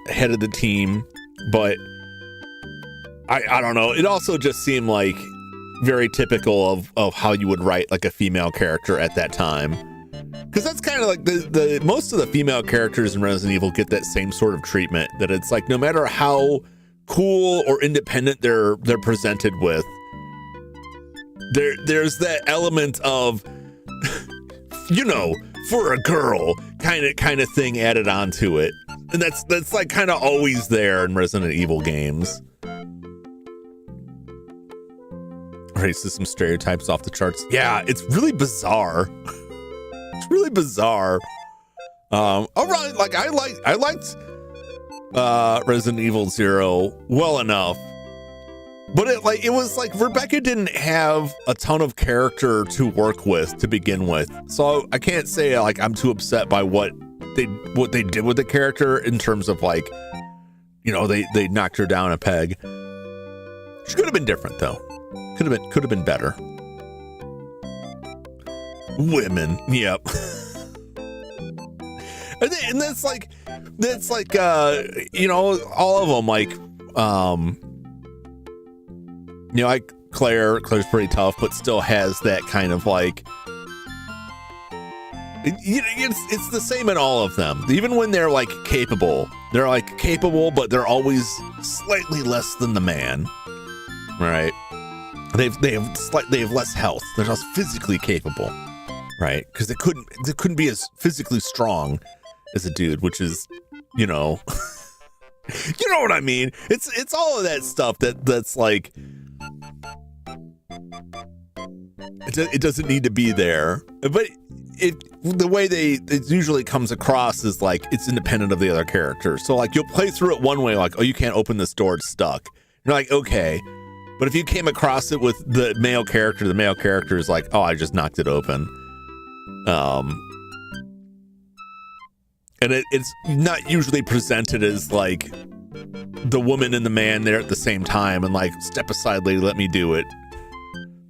head of the team. But I don't know. It also just seemed like very typical of how you would write like a female character at that time. Because that's kind of like the most of the female characters in Resident Evil get that same sort of treatment, that it's like no matter how cool or independent they're presented with, there's that element of, you know, for a girl kind of thing added onto it. And that's like kind of always there in Resident Evil games. Racism stereotypes off the charts. Yeah, it's really bizarre. It's really bizarre. All right, like I liked Resident Evil 0 well enough, but it was like Rebecca didn't have a ton of character to work with to begin with, so I can't say like I'm too upset by what they did with the character in terms of like, you know, they knocked her down a peg. She could have been different though. Could have been better. Women, yep. and that's like you know, all of them, like you know, like Claire's pretty tough, but still has that kind of like, it's the same in all of them. Even when they're like capable, but they're always slightly less than the man, right? They have less health. They're just physically capable, right? Because they couldn't be as physically strong as a dude, which is, you know, you know what I mean. It's all of that stuff that's like, it doesn't need to be there, but the way it usually comes across is like it's independent of the other characters. So like you'll play through it one way, like, oh, you can't open this door, it's stuck. You're like, okay. But if you came across it with the male character is like, oh, I just knocked it open. And it's not usually presented as like the woman and the man there at the same time and like, step aside, lady, let me do it.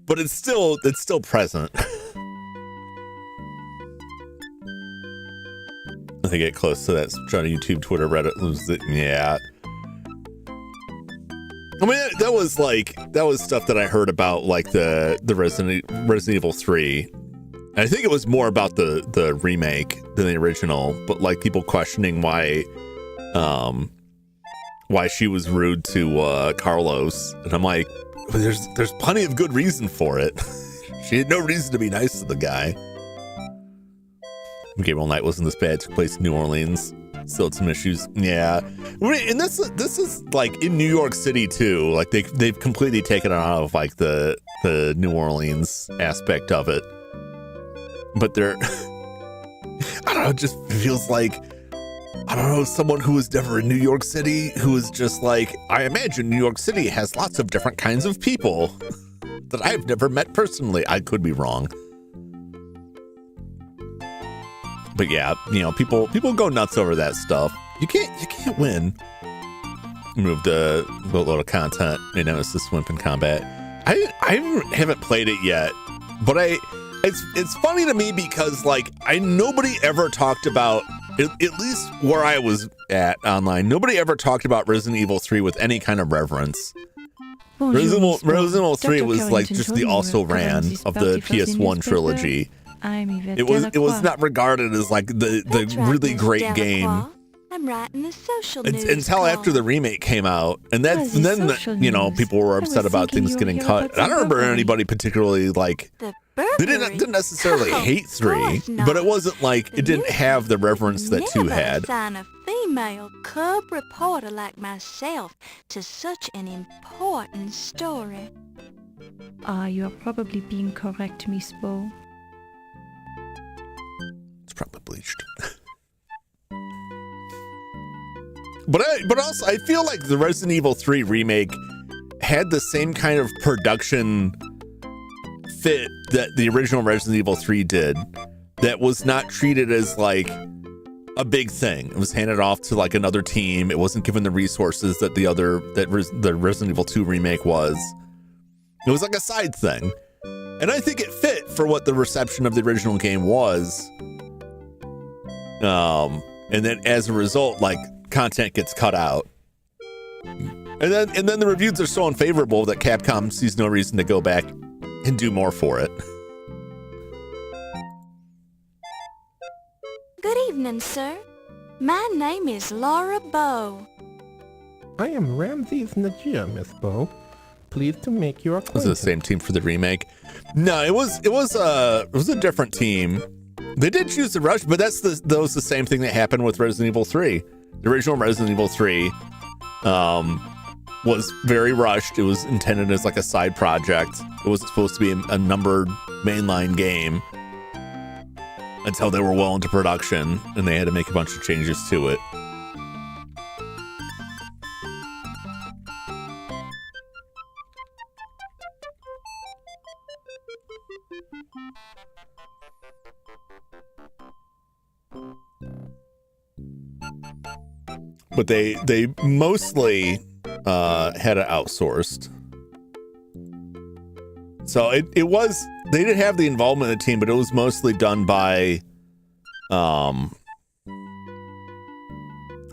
But it's still present. I think get close to that. Trying to YouTube, Twitter, Reddit. Yeah. I mean, that was stuff that I heard about, like the Resident Evil 3. I think it was more about the remake than the original, but like people questioning why she was rude to Carlos, and I'm like, there's plenty of good reason for it. She had no reason to be nice to the guy. Gabriel Knight wasn't this bad. Took place in New Orleans. Still had some issues. Yeah. And this is like in New York City too. Like they've completely taken it out of like the New Orleans aspect of it. But they're I don't know, it just feels like, I don't know, someone who was never in New York City who is just like, I imagine New York City has lots of different kinds of people that I've never met personally. I could be wrong. But yeah, you know, people go nuts over that stuff. You can't win. Move the boatload of content. Nemesis Swimp in combat. I haven't played it yet, but it's funny to me because like nobody ever talked about, at least where I was at online, nobody ever talked about Resident Evil 3 with any kind of reverence. Resident Evil 3 was like just the also ran of the PS1 trilogy. It was not regarded as like the really great game. I'm writing the social news until after the remake came out, and then people were upset about things getting cut. I don't remember anybody particularly like they didn't necessarily hate 3, but it wasn't like it didn't have the reverence that 2 had. Assign a female cub reporter like myself to such an important story. You are probably being correct, Miss Bo. It's probably bleached. But also, I feel like the Resident Evil 3 remake had the same kind of production fit that the original Resident Evil 3 did, that was not treated as like a big thing. It was handed off to like another team. It wasn't given the resources that the Resident Evil 2 remake was. It was like a side thing. And I think it fit for what the reception of the original game was. And then as a result, like, content gets cut out, and then the reviews are so unfavorable that Capcom sees no reason to go back and do more for it. Good evening, sir. My name is Laura Bow. I am Ramses Najia, Miss Bow. Pleased to make your acquaintance. Was it the same team for the remake? No, it was a different team. They did choose to rush, but that was the same thing that happened with Resident Evil 3. The original Resident Evil 3 was very rushed. It was intended as like a side project. It wasn't supposed to be a numbered mainline game until they were well into production, and they had to make a bunch of changes to it. But they mostly had it outsourced. So it was, they didn't have the involvement of the team, but it was mostly done by who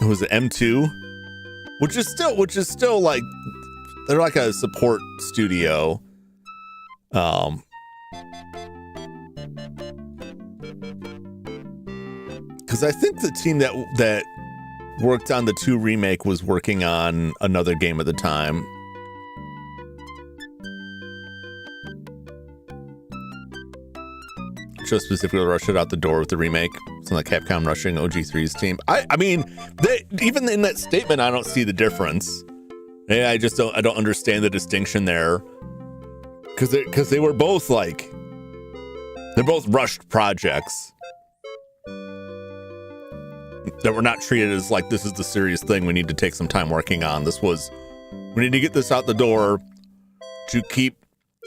was it, M2, which is still like, they're like a support studio. Because I think the team that worked on the 2 remake was working on another game at the time. Just specifically rushed it out the door with the remake. It's like Capcom rushing OG3's team. I mean, even in that statement, I don't see the difference. I don't understand the distinction there. Because they were both like, they're both rushed projects that were not treated as like, this is the serious thing we need to take some time working on. This was, we need to get this out the door to keep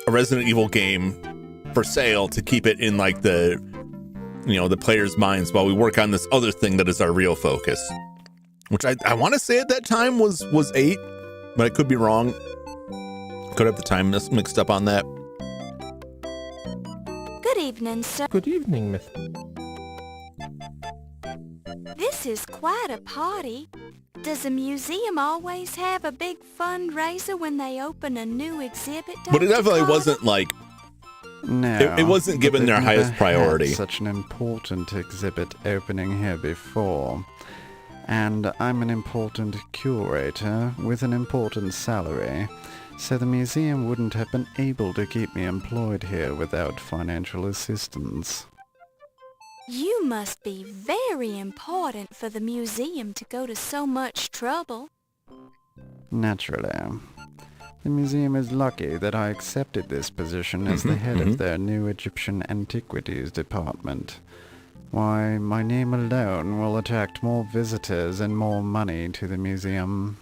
a Resident Evil game for sale, to keep it in like the players' minds while we work on this other thing that is our real focus. Which I want to say at that time was 8, but I could be wrong. Could have the time mixed up on that. Good evening, sir. Good evening, Miss. This is quite a party. Does the museum always have a big fundraiser when they open a new exhibit? But it definitely wasn't like, no, it wasn't given their highest priority. Had such an important exhibit opening here before. And I'm an important curator with an important salary, so the museum wouldn't have been able to keep me employed here without financial assistance. You must be very important for the museum to go to so much trouble. Naturally. The museum is lucky that I accepted this position as the head of their new Egyptian antiquities department. Why, my name alone will attract more visitors and more money to the museum.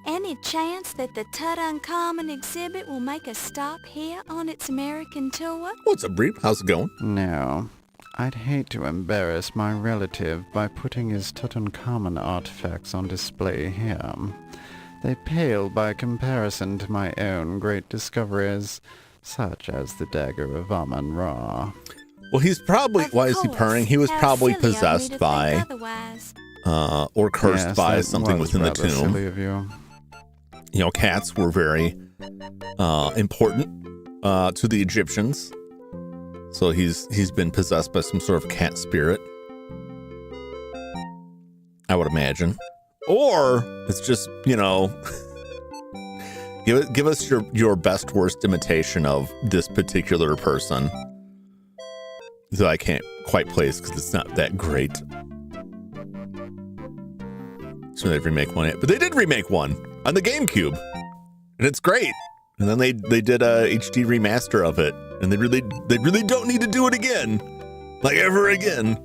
Any chance that the Tutankhamun exhibit will make a stop here on its American tour? What's up, Breep? How's it going? No. I'd hate to embarrass my relative by putting his Tutankhamun artifacts on display here. They pale by comparison to my own great discoveries, such as the Dagger of Amon Ra. Well, he's probably... Why is he purring? He was probably possessed by... or cursed by something within the tomb. Silly of you. You know, cats were very important to the Egyptians. So he's been possessed by some sort of cat spirit, I would imagine. Or it's just, you know, give us your best worst imitation of this particular person. Though I can't quite place because it's not that great. So they remake one, but they did remake one on the GameCube, and it's great. And then they did a HD remaster of it, and they really don't need to do it again, like ever again.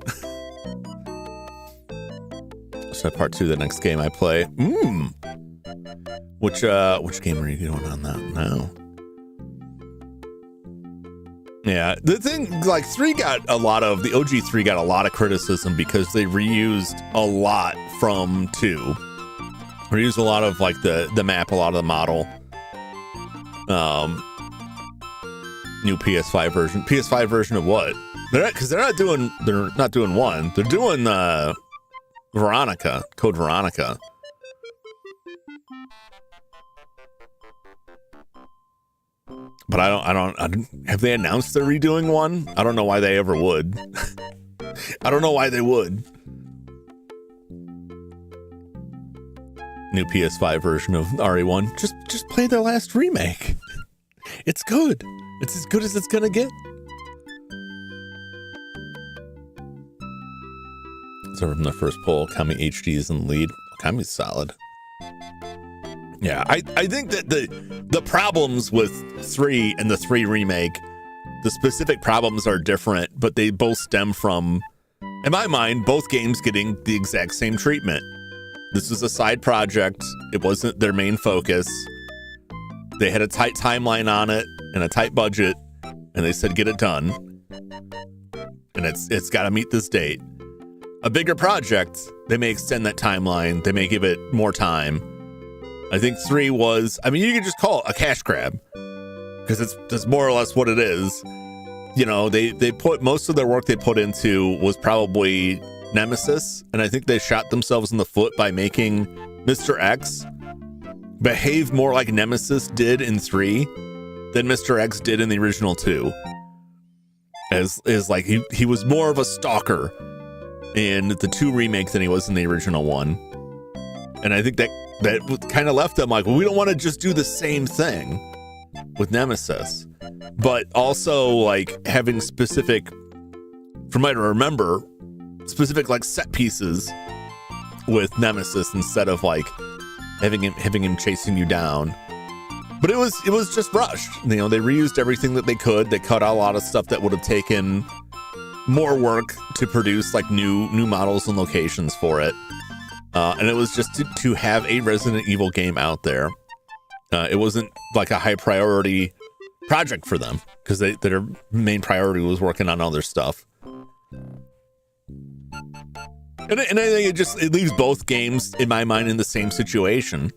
So part 2, the next game I play. Which game are you doing on that now? Yeah, the thing, like, 3 got a lot of, the OG 3 got a lot of criticism because they reused a lot from 2. Reused a lot of, like, the map, a lot of the model. New PS5 version. PS5 version of what? Because they're not doing 1. They're doing Veronica, Code Veronica. But I don't, have they announced they're redoing 1? I don't know why they ever would. I don't know why they would. New PS5 version of RE1. Just play their last remake. It's good. It's as good as it's gonna get. So from the first poll, Kami HD is in the lead. Kami's solid. Yeah, I think that the problems with 3 and the 3 remake, the specific problems are different, but they both stem from, in my mind, both games getting the exact same treatment. This was a side project. It wasn't their main focus. They had a tight timeline on it and a tight budget, and they said, get it done. And it's got to meet this date. A bigger project, they may extend that timeline. They may give it more time. I think 3 was, I mean, you could just call it a cash grab because that's more or less what it is. You know, they put most of their work they put into was probably Nemesis, and I think they shot themselves in the foot by making Mr. X behave more like Nemesis did in 3 than Mr. X did in the original 2. As like he was more of a stalker in the 2 remake than he was in the original 1. And I think that kind of left them like, well, we don't want to just do the same thing with Nemesis, but also like having specific, from what I remember, specific like set pieces with Nemesis instead of like having him chasing you down. But it was just rushed. You know, they reused everything that they could. They cut out a lot of stuff that would have taken more work to produce, like new models and locations for it. And it was just to have a Resident Evil game out there. It wasn't like a high priority project for them because their main priority was working on other stuff. And I think it leaves both games, in my mind, in the same situation.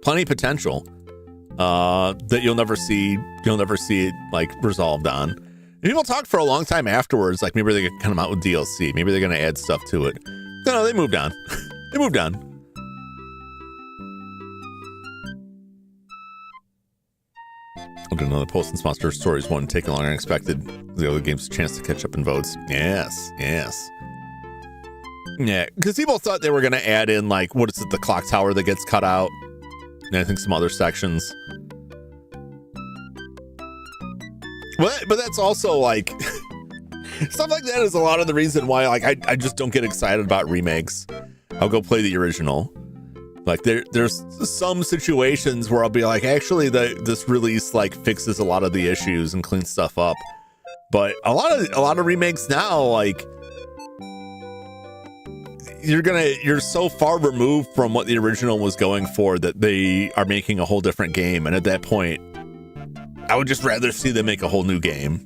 Plenty potential that you'll never see it like resolved on. And people talk for a long time afterwards, like maybe they're gonna come out with DLC, maybe they're gonna add stuff to it. No, they moved on. They moved on. I'll do another post since Monster Stories 1 taking longer than expected. The other game's a chance to catch up in votes. Yes. Yeah, because people thought they were going to add in, like, what is it, the clock tower that gets cut out? And I think some other sections. But that's also, like, stuff like that is a lot of the reason why, like, I just don't get excited about remakes. I'll go play the original. Like, there's some situations where I'll be like, actually, this release, like, fixes a lot of the issues and cleans stuff up. But a lot of remakes now, like, you're so far removed from what the original was going for that they are making a whole different game. And at that point, I would just rather see them make a whole new game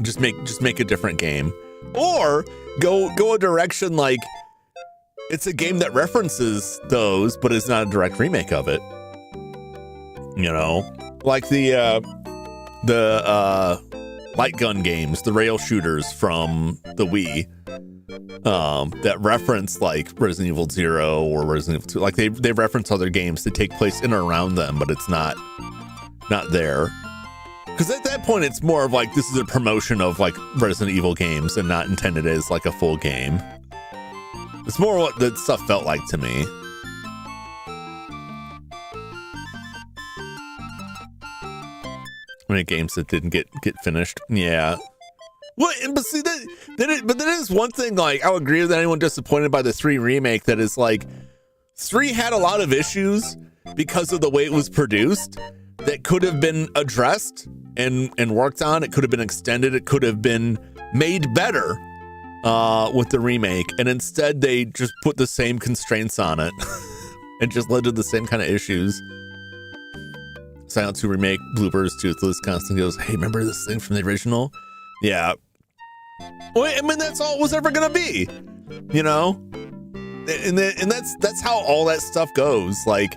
just make a different game, or go a direction like it's a game that references those, but it's not a direct remake of it. You know, like the light gun games, the rail shooters from the Wii, that reference like Resident Evil 0 or Resident Evil 2. Like they reference other games that take place in or around them, but it's not there. Because at that point, it's more of like this is a promotion of like Resident Evil games and not intended as like a full game. It's more what the stuff felt like to me. Many games that didn't get finished. Yeah. Well, but see that is one thing. Like, I would agree with anyone disappointed by the 3 remake. That is like 3 had a lot of issues because of the way it was produced that could have been addressed and worked on. It could have been extended. It could have been made better with the remake, and instead they just put the same constraints on it and just led to the same kind of issues. Silent 2 remake, bloopers, Toothless constantly goes, hey, remember this thing from the original? Yeah. Well, I mean, that's all it was ever gonna be, you know? And that's how all that stuff goes. Like,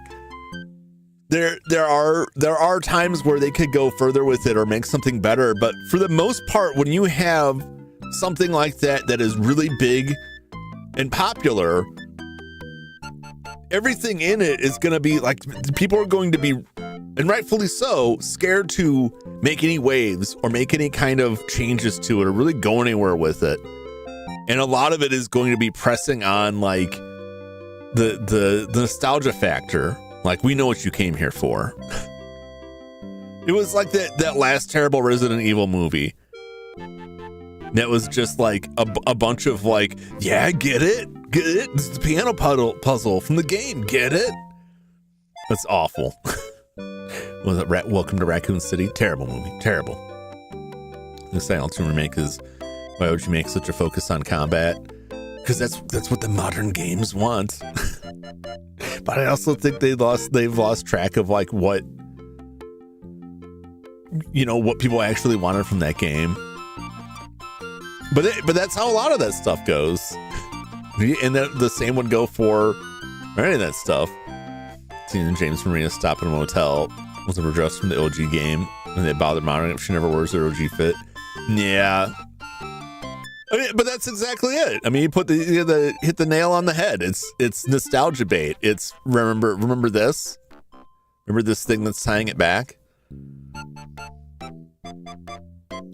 there are times where they could go further with it or make something better, but for the most part, when you have something like that is really big and popular, everything in it is going to be like, people are going to be, and rightfully so, scared to make any waves or make any kind of changes to it or really go anywhere with it. And a lot of it is going to be pressing on like the nostalgia factor. Like, we know what you came here for. It was like that last terrible Resident Evil movie. That was just like a bunch of like, yeah, get it. It's the piano puzzle from the game. Get it? That's awful. Was it Welcome to Raccoon City? Terrible movie. Terrible. The Silent 2 remake is, why would you make such a focus on combat? Because that's what the modern games want. But I also think they've lost track of like what people actually wanted from that game. But that's how a lot of that stuff goes. And the same would go for any of that stuff. Seeing James Marina stop in a motel was never dressed from the OG game, and they bothered monitoring if she never wears her OG fit. Yeah. I mean, but that's exactly it. I mean, you put hit the nail on the head. It's nostalgia bait. It's remember this? Remember this thing that's tying it back?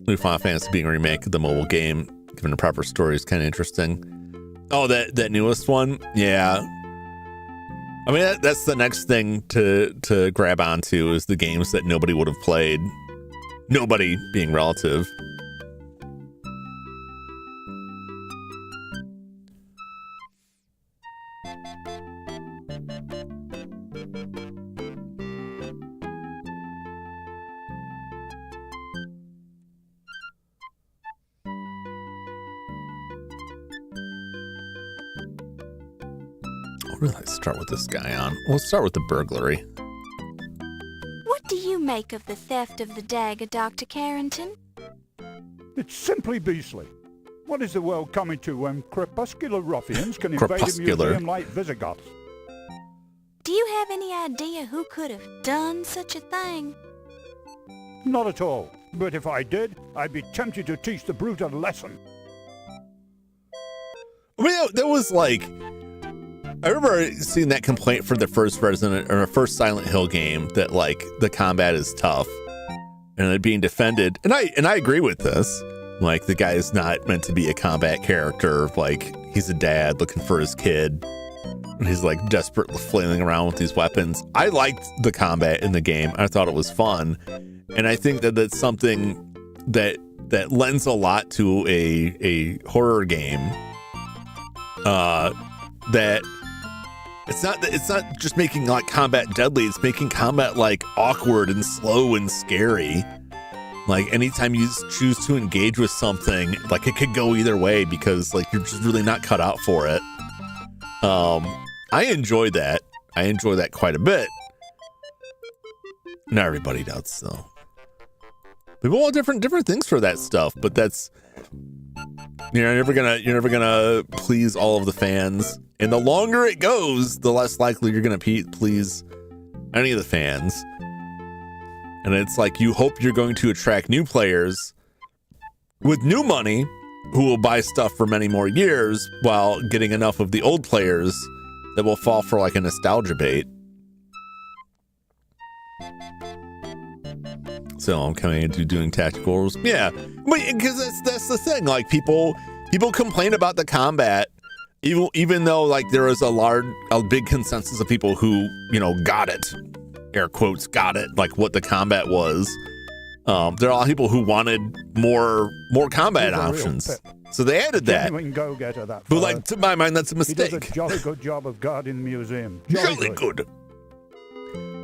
New Final Fantasy being a remake of the mobile game, given a proper story, is kind of interesting. Oh, that newest one? Yeah. I mean, that's the next thing to grab onto, is the games that nobody would have played. Nobody being relative. What do I start with this guy on? We'll start with the burglary. What do you make of the theft of the dagger, Dr. Carrington? It's simply beastly. What is the world coming to when crepuscular ruffians can invade a museum like Visigoths? Do you have any idea who could have done such a thing? Not at all. But if I did, I'd be tempted to teach the brute a lesson. I mean, there was like, I remember seeing that complaint for the first Silent Hill game, that like the combat is tough and it being defended. And I agree with this. Like, the guy is not meant to be a combat character. Like, he's a dad looking for his kid. And he's like desperately flailing around with these weapons. I liked the combat in the game. I thought it was fun. And I think that that's something that lends a lot to a horror game. That it's not just making like combat deadly, it's making combat like awkward and slow and scary. Like, anytime you choose to engage with something, like, it could go either way because like you're just really not cut out for it. I enjoy that. I enjoy that quite a bit. Not everybody does, though. People want different things for that stuff, but that's you're never gonna please all of the fans. And the longer it goes, the less likely you're gonna please any of the fans. And it's like you hope you're going to attract new players with new money who will buy stuff for many more years while getting enough of the old players that will fall for like a nostalgia bait. So I'm coming into doing tacticals. Yeah, because that's the thing. Like people complain about the combat, even though like there is a big consensus of people who got it, air quotes, got it, like what the combat was. There are a lot of people who wanted more combat options, so they added that. Go-getter, that but like to my mind, that's a mistake. He does a jolly good job of guarding the museum. Jolly good.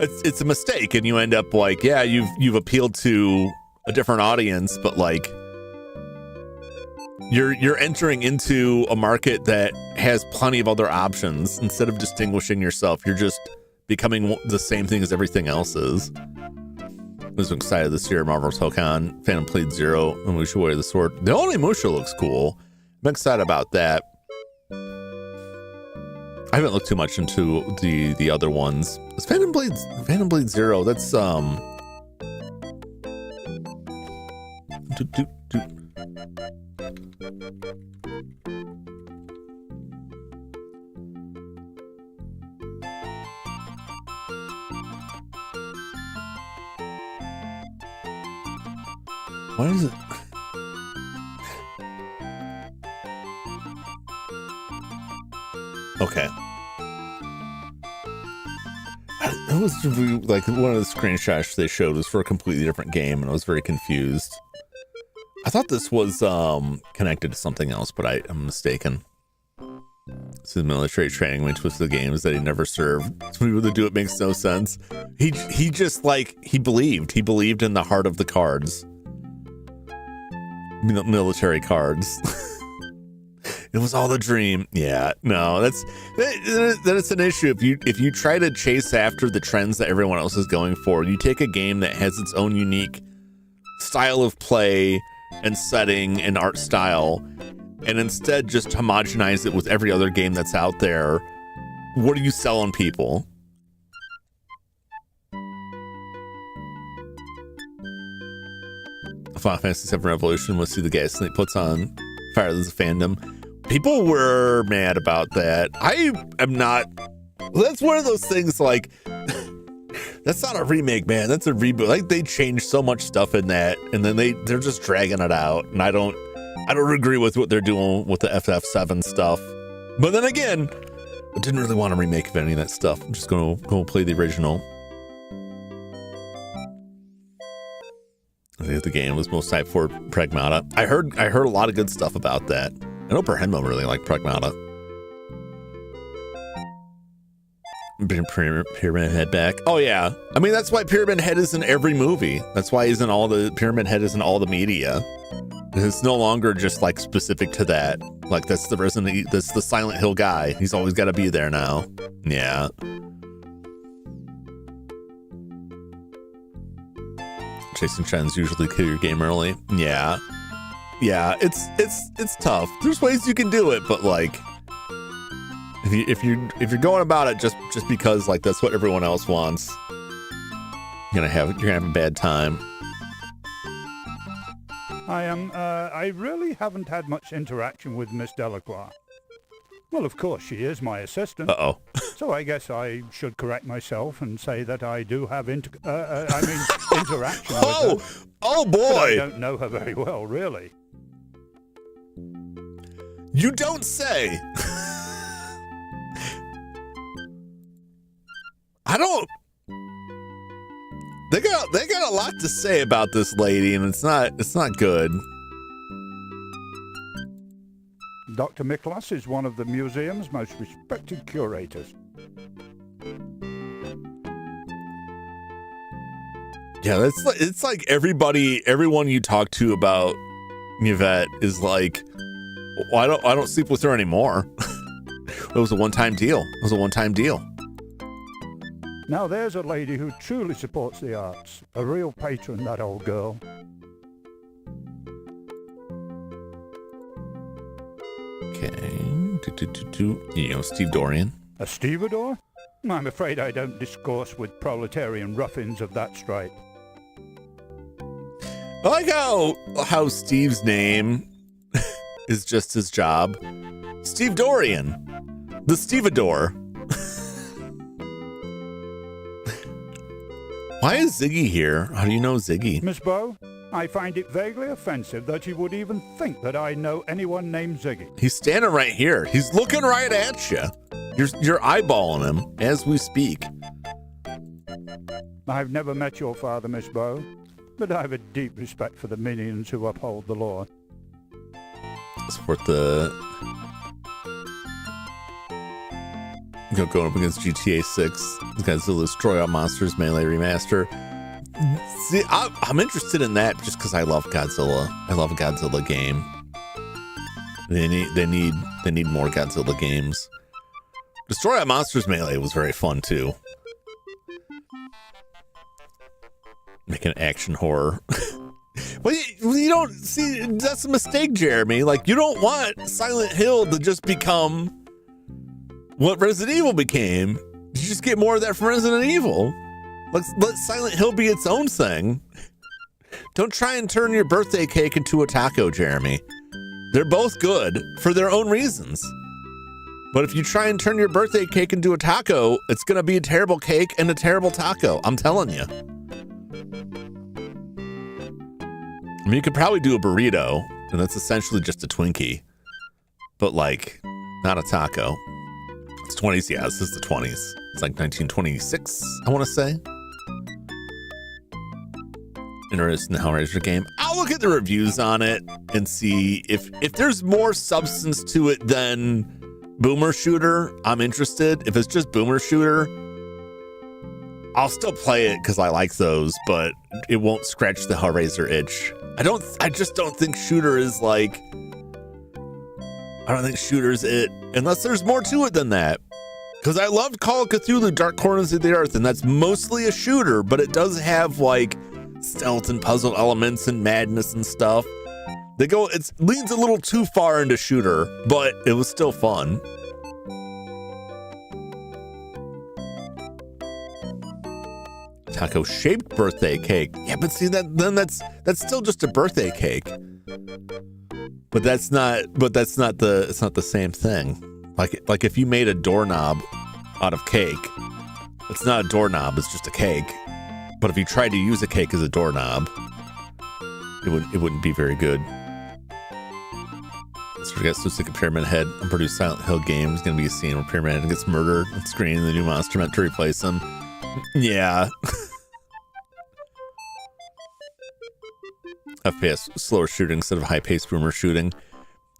It's a mistake, and you end up like, yeah, you've appealed to a different audience, but like you're entering into a market that has plenty of other options. Instead of distinguishing yourself, you're just becoming the same thing as everything else is. I was excited this year. Marvel's Hokan, Phantom Blade Zero, and Musha Warrior the Sword. The only Musha looks cool. I'm excited about that. I haven't looked too much into the other ones. It's Phantom Blade Zero. That's what is it? Okay. It was like one of the screenshots they showed was for a completely different game, and I was very confused. I thought this was connected to something else, but I'm mistaken. This is military training when twisted the games that he never served. For people to do it makes no sense. He just like he believed in the heart of the cards. Military cards. It was all a dream. Yeah, no, that's an issue. If you try to chase after the trends that everyone else is going for, you take a game that has its own unique style of play and setting and art style, and instead just homogenize it with every other game that's out there. What are you selling people? Final Fantasy VII Revolution, let's see the gas that puts on fire as a fandom. People were mad about that. I am not. That's one of those things like, that's not a remake, man. That's a reboot. Like they changed so much stuff in that, and then they're just dragging it out. And I don't agree with what they're doing with the FF7 stuff. But then again, I didn't really want a remake of any of that stuff. I'm just gonna go play the original. I think the game was most hyped for Pragmata. I heard a lot of good stuff about that. I know Perhenmo really liked Pragmata. Pyramid Head back. Oh yeah. I mean, that's why Pyramid Head is in every movie. That's why Pyramid Head is in all the media. It's no longer just like specific to that. Like that's the Silent Hill guy. He's always got to be there now. Yeah. Chasing trends usually kill your game early. Yeah, it's tough. There's ways you can do it, but like, if you're going about it just because like that's what everyone else wants, you're gonna have a bad time. I really haven't had much interaction with Miss Delacroix. Well, of course, she is my assistant. Uh-oh. So I guess I should correct myself and say that I do have interaction with her. Oh boy! But I don't know her very well, really. You don't say. I don't. They got a lot to say about this lady, and it's not good. Dr. Miklas is one of the museum's most respected curators. Yeah, it's like everyone you talk to about Yvette is like, well, I don't sleep with her anymore. It was a one-time deal. Now there's a lady who truly supports the arts. A real patron, that old girl. Okay. You know, Steve Dorian. A stevedore? I'm afraid I don't discourse with proletarian ruffians of that stripe. I like how Steve's name is just his job. Steve Dorian. The stevedore. Why is Ziggy here? How do you know Ziggy? Miss Bow, I find it vaguely offensive that you would even think that I know anyone named Ziggy. He's standing right here. He's looking right at you. You're eyeballing him as we speak. I've never met your father, Miss Bow, but I have a deep respect for the minions who uphold the law. Support the... Going up against GTA 6, Godzilla Destroy All Monsters Melee Remaster. See, I'm interested in that just because I love Godzilla. I love a Godzilla game. They need more Godzilla games. Destroy All Monsters Melee was very fun too. Make an action horror. Well, you don't see, that's a mistake, Jeremy. Like, you don't want Silent Hill to just become what Resident Evil became. You just get more of that from Resident Evil. Let Silent Hill be its own thing. Don't try and turn your birthday cake into a taco, Jeremy. They're both good for their own reasons. But if you try and turn your birthday cake into a taco, it's going to be a terrible cake and a terrible taco. I'm telling you. I mean, you could probably do a burrito, and that's essentially just a Twinkie. But, like, not a taco. It's 20s, yeah, this is the 20s. It's like 1926, I want to say. Interesting Hellraiser game. I'll look at the reviews on it and see if there's more substance to it than Boomer Shooter. I'm interested. If it's just Boomer Shooter, I'll still play it because I like those, but it won't scratch the Hellraiser itch. I just don't think Shooter is like... I don't think Shooter's it, unless there's more to it than that. Because I loved Call of Cthulhu Dark Corners of the Earth, and that's mostly a shooter, but it does have like stealth and puzzle elements and madness and stuff. It leans a little too far into shooter, but it was still fun. Taco-shaped birthday cake. Yeah, but see that's still just a birthday cake. But it's not the same thing. Like if you made a doorknob out of cake, it's not a doorknob, it's just a cake. But if you tried to use a cake as a doorknob, it wouldn't be very good. So we got Susik and Pyramid Head on produced Silent Hill game. It's gonna be a scene where Pyramid Head gets murdered on screen and the new monster meant to replace him. Yeah. FPS slower shooting instead of high-paced boomer shooting.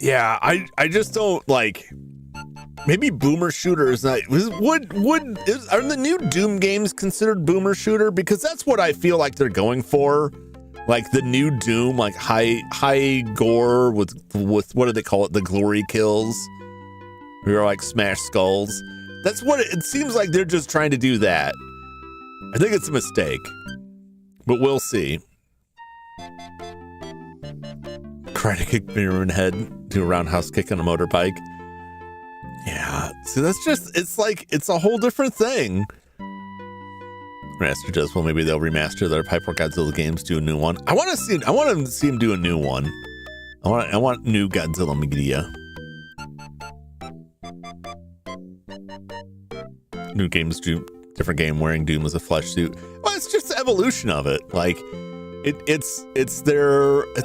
Yeah, I just don't like. Maybe boomer shooter is not. Are the new Doom games considered boomer shooter? Because that's what I feel like they're going for. Like the new Doom, like high gore with what do they call it? The glory kills. Or like smash skulls. That's what it seems like. They're just trying to do that. I think it's a mistake, but we'll see. Karate kick Pyramid Head, do a roundhouse kick on a motorbike. Yeah, so that's just, it's a whole different thing. Remaster does, well, maybe they'll remaster their Pipework Godzilla games, do a new one. I want to see them do a new one. I want new Godzilla media. New games do different game wearing Doom as a flesh suit. Well, it's just the evolution of it. Like it's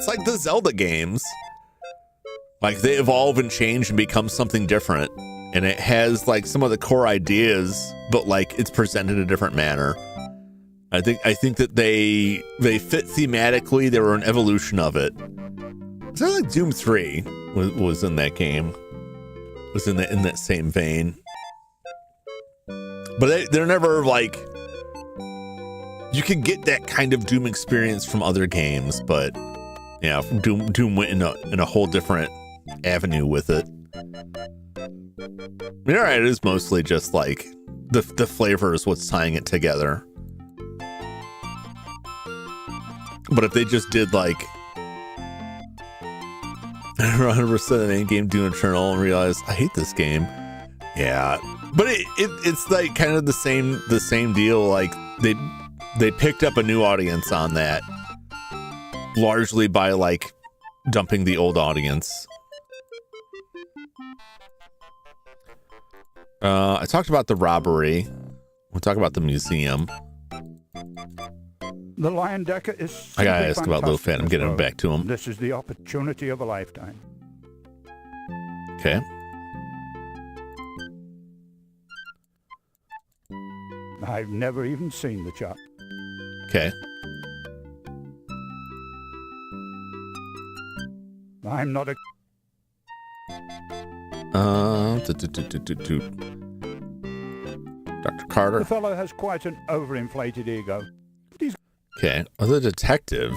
like the Zelda games. Like they evolve and change and become something different. And it has like some of the core ideas, but like it's presented in a different manner. I think that they fit thematically. They were an evolution of it. It's not like Doom 3 was in that game. Was in that same vein. But they're never like, you can get that kind of Doom experience from other games, but yeah, Doom went in a whole different avenue with it. I mean, all right, it is mostly just like the flavor is what's tying it together. But if they just did like, I 100% an in-game Doom Eternal and realized I hate this game. Yeah, but it's like kind of the same deal. Like they picked up a new audience on that, largely by like dumping the old audience. I talked about the robbery. We'll talk about the museum. The Lion Decker is. I gotta ask about Lil Fat. I'm getting him back to him. This is the opportunity of a lifetime. Okay. I've never even seen the chap. Okay. I'm not a. Dr. Carter. The fellow has quite an overinflated ego. Okay. Oh, the detective.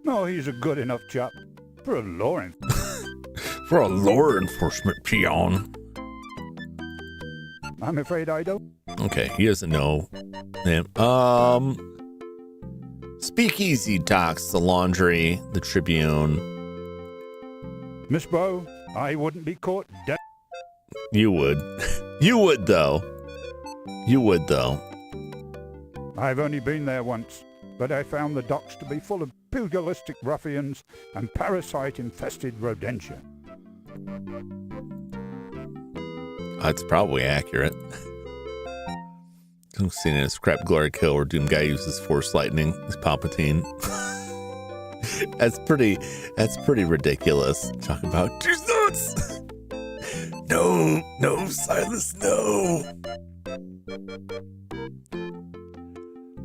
No, he's a good enough chap for a law for a law enforcement peon. I'm afraid I don't. Okay, he doesn't know him. Speakeasy Docs, the Laundry, the Tribune. Miss Bow, I wouldn't be caught dead. You would. You would, though. You would, though. I've only been there once, but I found the docks to be full of pugilistic ruffians and parasite-infested rodentia. That's probably accurate. I've seen it as Scrap Glory Kill where Doom Guy uses Force Lightning as Palpatine. That's pretty ridiculous. Talk about two thoughts. No, Silas, no.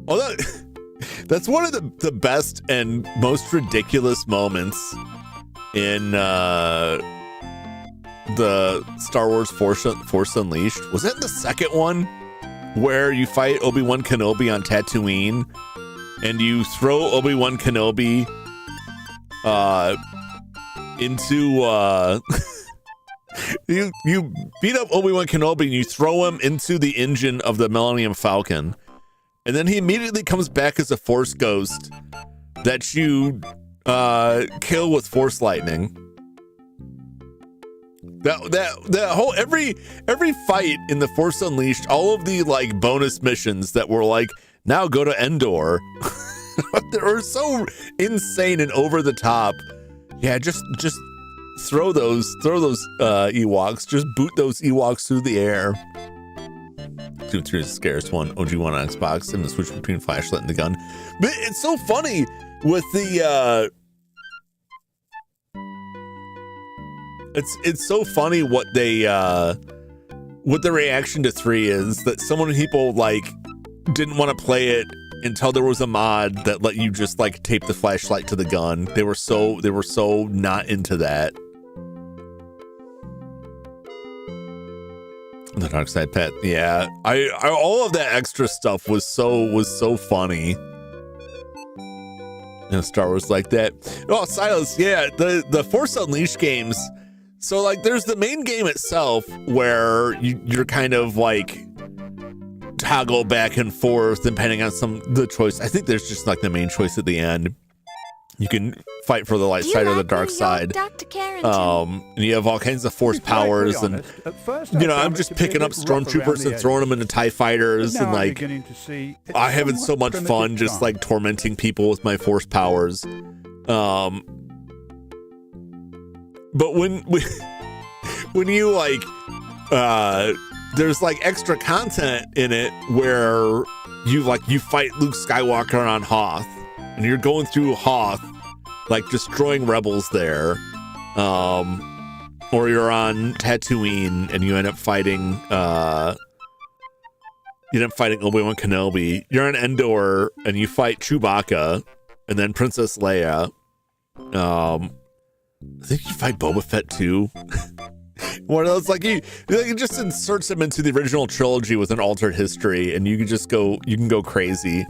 Oh, that's one of the best and most ridiculous moments in the Star Wars Force Unleashed. Was that the second one where you fight Obi-Wan Kenobi on Tatooine and you throw Obi-Wan Kenobi into you beat up Obi-Wan Kenobi and you throw him into the engine of the Millennium Falcon, and then he immediately comes back as a Force ghost that you kill with Force Lightning. That whole every fight in the Force Unleashed, all of the like bonus missions that were like now go to Endor, they were so insane and over the top. Yeah, just throw those Ewoks, just boot those Ewoks through the air. 2 3 is the scariest one. OG1 on Xbox and the switch between flashlight and the gun. But it's so funny with the It's so funny what the reaction to 3 is, that so many people like didn't want to play it until there was a mod that let you just like tape the flashlight to the gun. They were so not into that. The Dark Side Pet, yeah. I all of that extra stuff was so funny. You know, Star Wars like that. Oh, Silas, yeah, the Force Unleashed games. So like there's the main game itself where you're kind of like toggle back and forth depending on the choice. I think there's just like the main choice at the end. You can fight for the light side or the dark side. Dr. Carrington? And you have all kinds of force powers, and you know, I'm just picking up stormtroopers and throwing them into TIE fighters, and like I'm having so much fun just like tormenting people with my force powers. But when you like, there's like extra content in it where you fight Luke Skywalker on Hoth, and you're going through Hoth, like destroying rebels there, or you're on Tatooine and you end up fighting Obi-Wan Kenobi. You're on Endor and you fight Chewbacca, and then Princess Leia. I think you fight Boba Fett too. One of those like it just inserts him into the original trilogy with an altered history, and you can go crazy.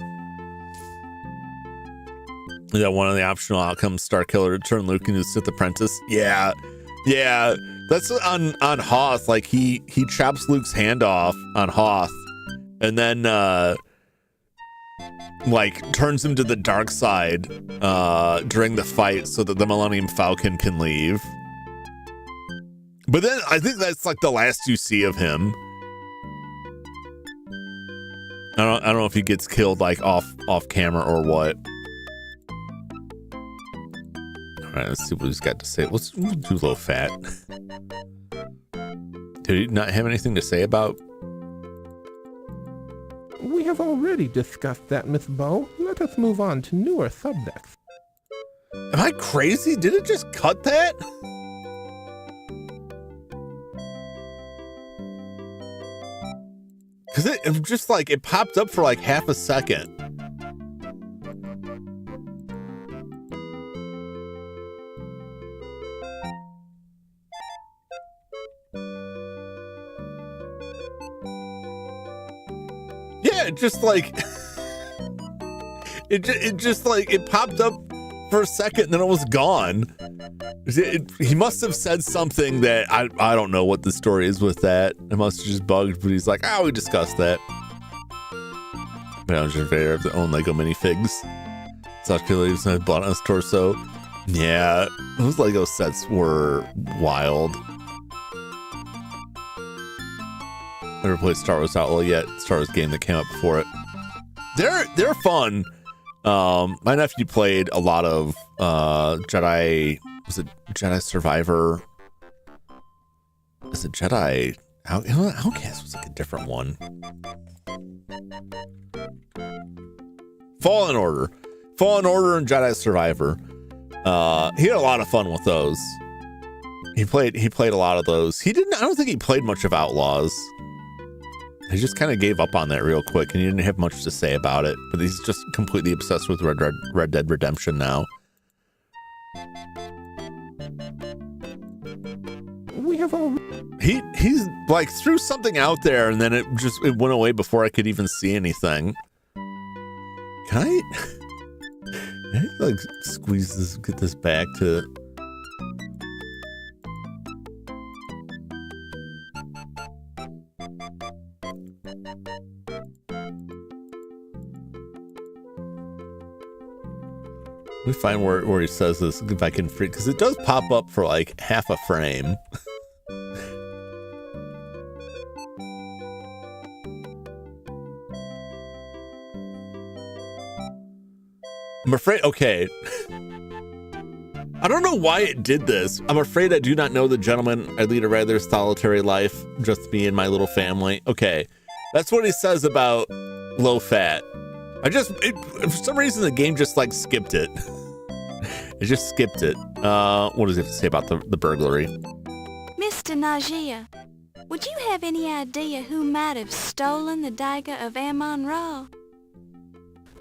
That one of the optional outcomes, Starkiller, to turn Luke into Sith Apprentice. Yeah, that's on Hoth. Like he chops Luke's hand off on Hoth, and then like turns him to the dark side during the fight so that the Millennium Falcon can leave. But then I think that's like the last you see of him. I don't know if he gets killed like off camera or what. All right, let's see what he's got to say. Let's do low fat. Did he not have anything to say about? We have already discussed that, Miss Bo. Let us move on to newer subjects. Am I crazy? Did it just cut that? Because it just like, it popped up for like half a second. Yeah, it just like, it just like, it popped up for a second and then it was gone. He must have said something that I don't know what the story is with that. It must have just bugged, but he's like, oh, we discussed that. Manager Vader of the own Lego minifigs. Such leaves no blood on his torso. Yeah, those Lego sets were wild. Never played Star Wars Outlaw yet. Star Wars game that came out before it. They're fun. My nephew played a lot of Jedi. Was it Jedi Survivor? Is it Jedi? Outcast was like a different one. Fallen Order and Jedi Survivor. He had a lot of fun with those. He played a lot of those. I don't think he played much of Outlaws. He just kind of gave up on that real quick, and he didn't have much to say about it. But he's just completely obsessed with Red Dead Redemption now. We have all. He's like threw something out there, and then it went away before I could even see anything. Can I like squeeze this, get this back to? We find where he says this, if I can free, because it does pop up for like half a frame. I'm afraid, okay. I don't know why it did this. I'm afraid I do not know the gentleman. I lead a rather solitary life, just me and my little family. Okay, that's what he says about low fat. For some reason the game just like skipped it. It just skipped it. What does it have to say about the burglary? Mr. Najee, would you have any idea who might have stolen the Dagger of Amon Ra?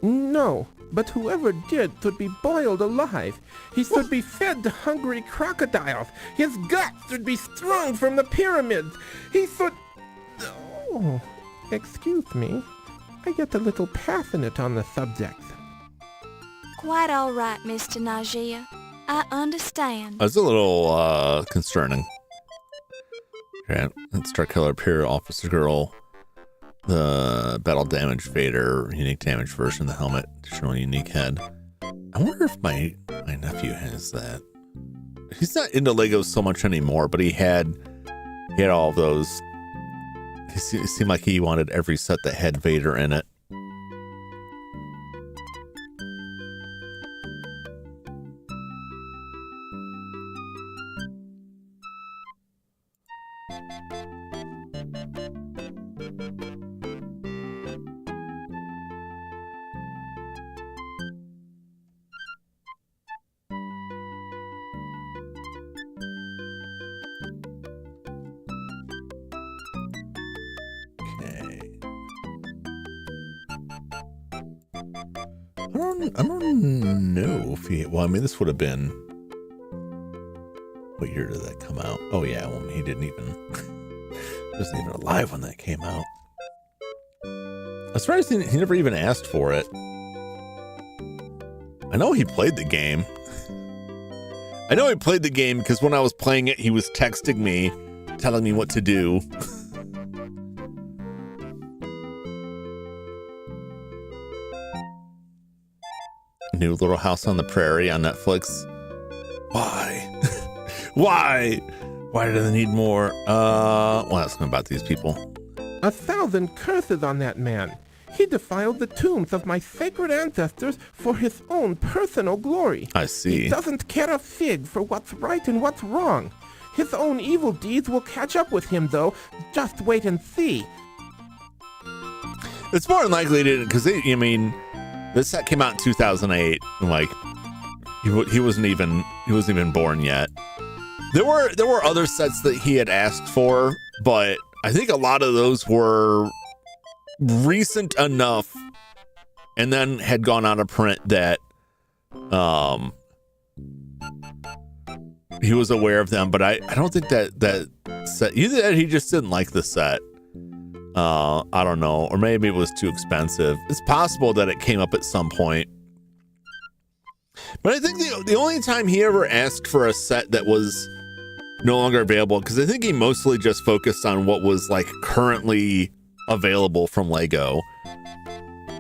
No, but whoever did should be boiled alive. He should be fed to hungry crocodiles. His guts should be strung from the pyramids. He should... Oh, excuse me. I get a little passionate on the subject. Quite all right, Mr. Najee. I understand. That's a little concerning. Okay, let's start Killer Imperial Officer Girl. The battle damage Vader, unique damage version, the helmet, additional unique head. I wonder if my nephew has that. He's not into Legos so much anymore, but he had all of those. It seemed like he wanted every set that had Vader in it. I don't know if he... Well, I mean, this would have been... What year did that come out? Oh, yeah, well, he didn't even... He wasn't even alive when that came out. I'm surprised he never even asked for it. I know he played the game. I know he played the game because when I was playing it, he was texting me, telling me what to do. new Little House on the Prairie on Netflix. Why? Why? Why do they need more? Well, ask me about these people. 1,000 curses on that man. He defiled the tombs of my sacred ancestors for his own personal glory. I see. He doesn't care a fig for what's right and what's wrong. His own evil deeds will catch up with him, though. Just wait and see. It's more than likely because I mean, this set came out in 2008. And like, he wasn't even born yet. There were other sets that he had asked for, but I think a lot of those were recent enough and then had gone out of print that he was aware of them. But I don't think that set, either that he just didn't like the set. I don't know, or maybe it was too expensive. It's possible that it came up at some point. But I think the only time he ever asked for a set that was no longer available, because I think he mostly just focused on what was like currently available from Lego.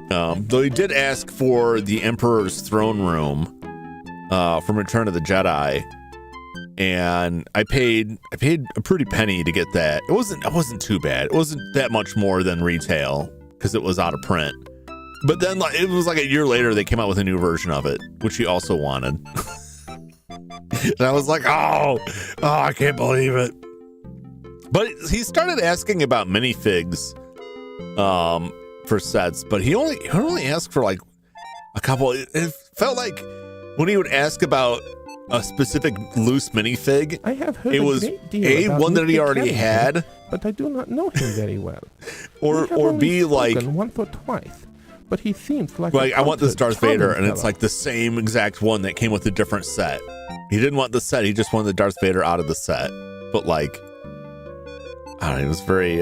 Though he did ask for the Emperor's Throne Room from Return of the Jedi, and I paid a pretty penny to get that. It wasn't too bad. It wasn't that much more than retail because it was out of print. But then it was like a year later they came out with a new version of it, which he also wanted. And I was like, oh, I can't believe it. But he started asking about minifigs for sets, but he only asked for like a couple. It felt like when he would ask about a specific loose minifig, I have heard it was one that he already had, but I do not know him very well. or B, like once or twice. But he seems like I want this Darth Vader, and it's like the same exact one that came with a different set. He didn't want the set; he just wanted the Darth Vader out of the set. But like, I don't know, it was very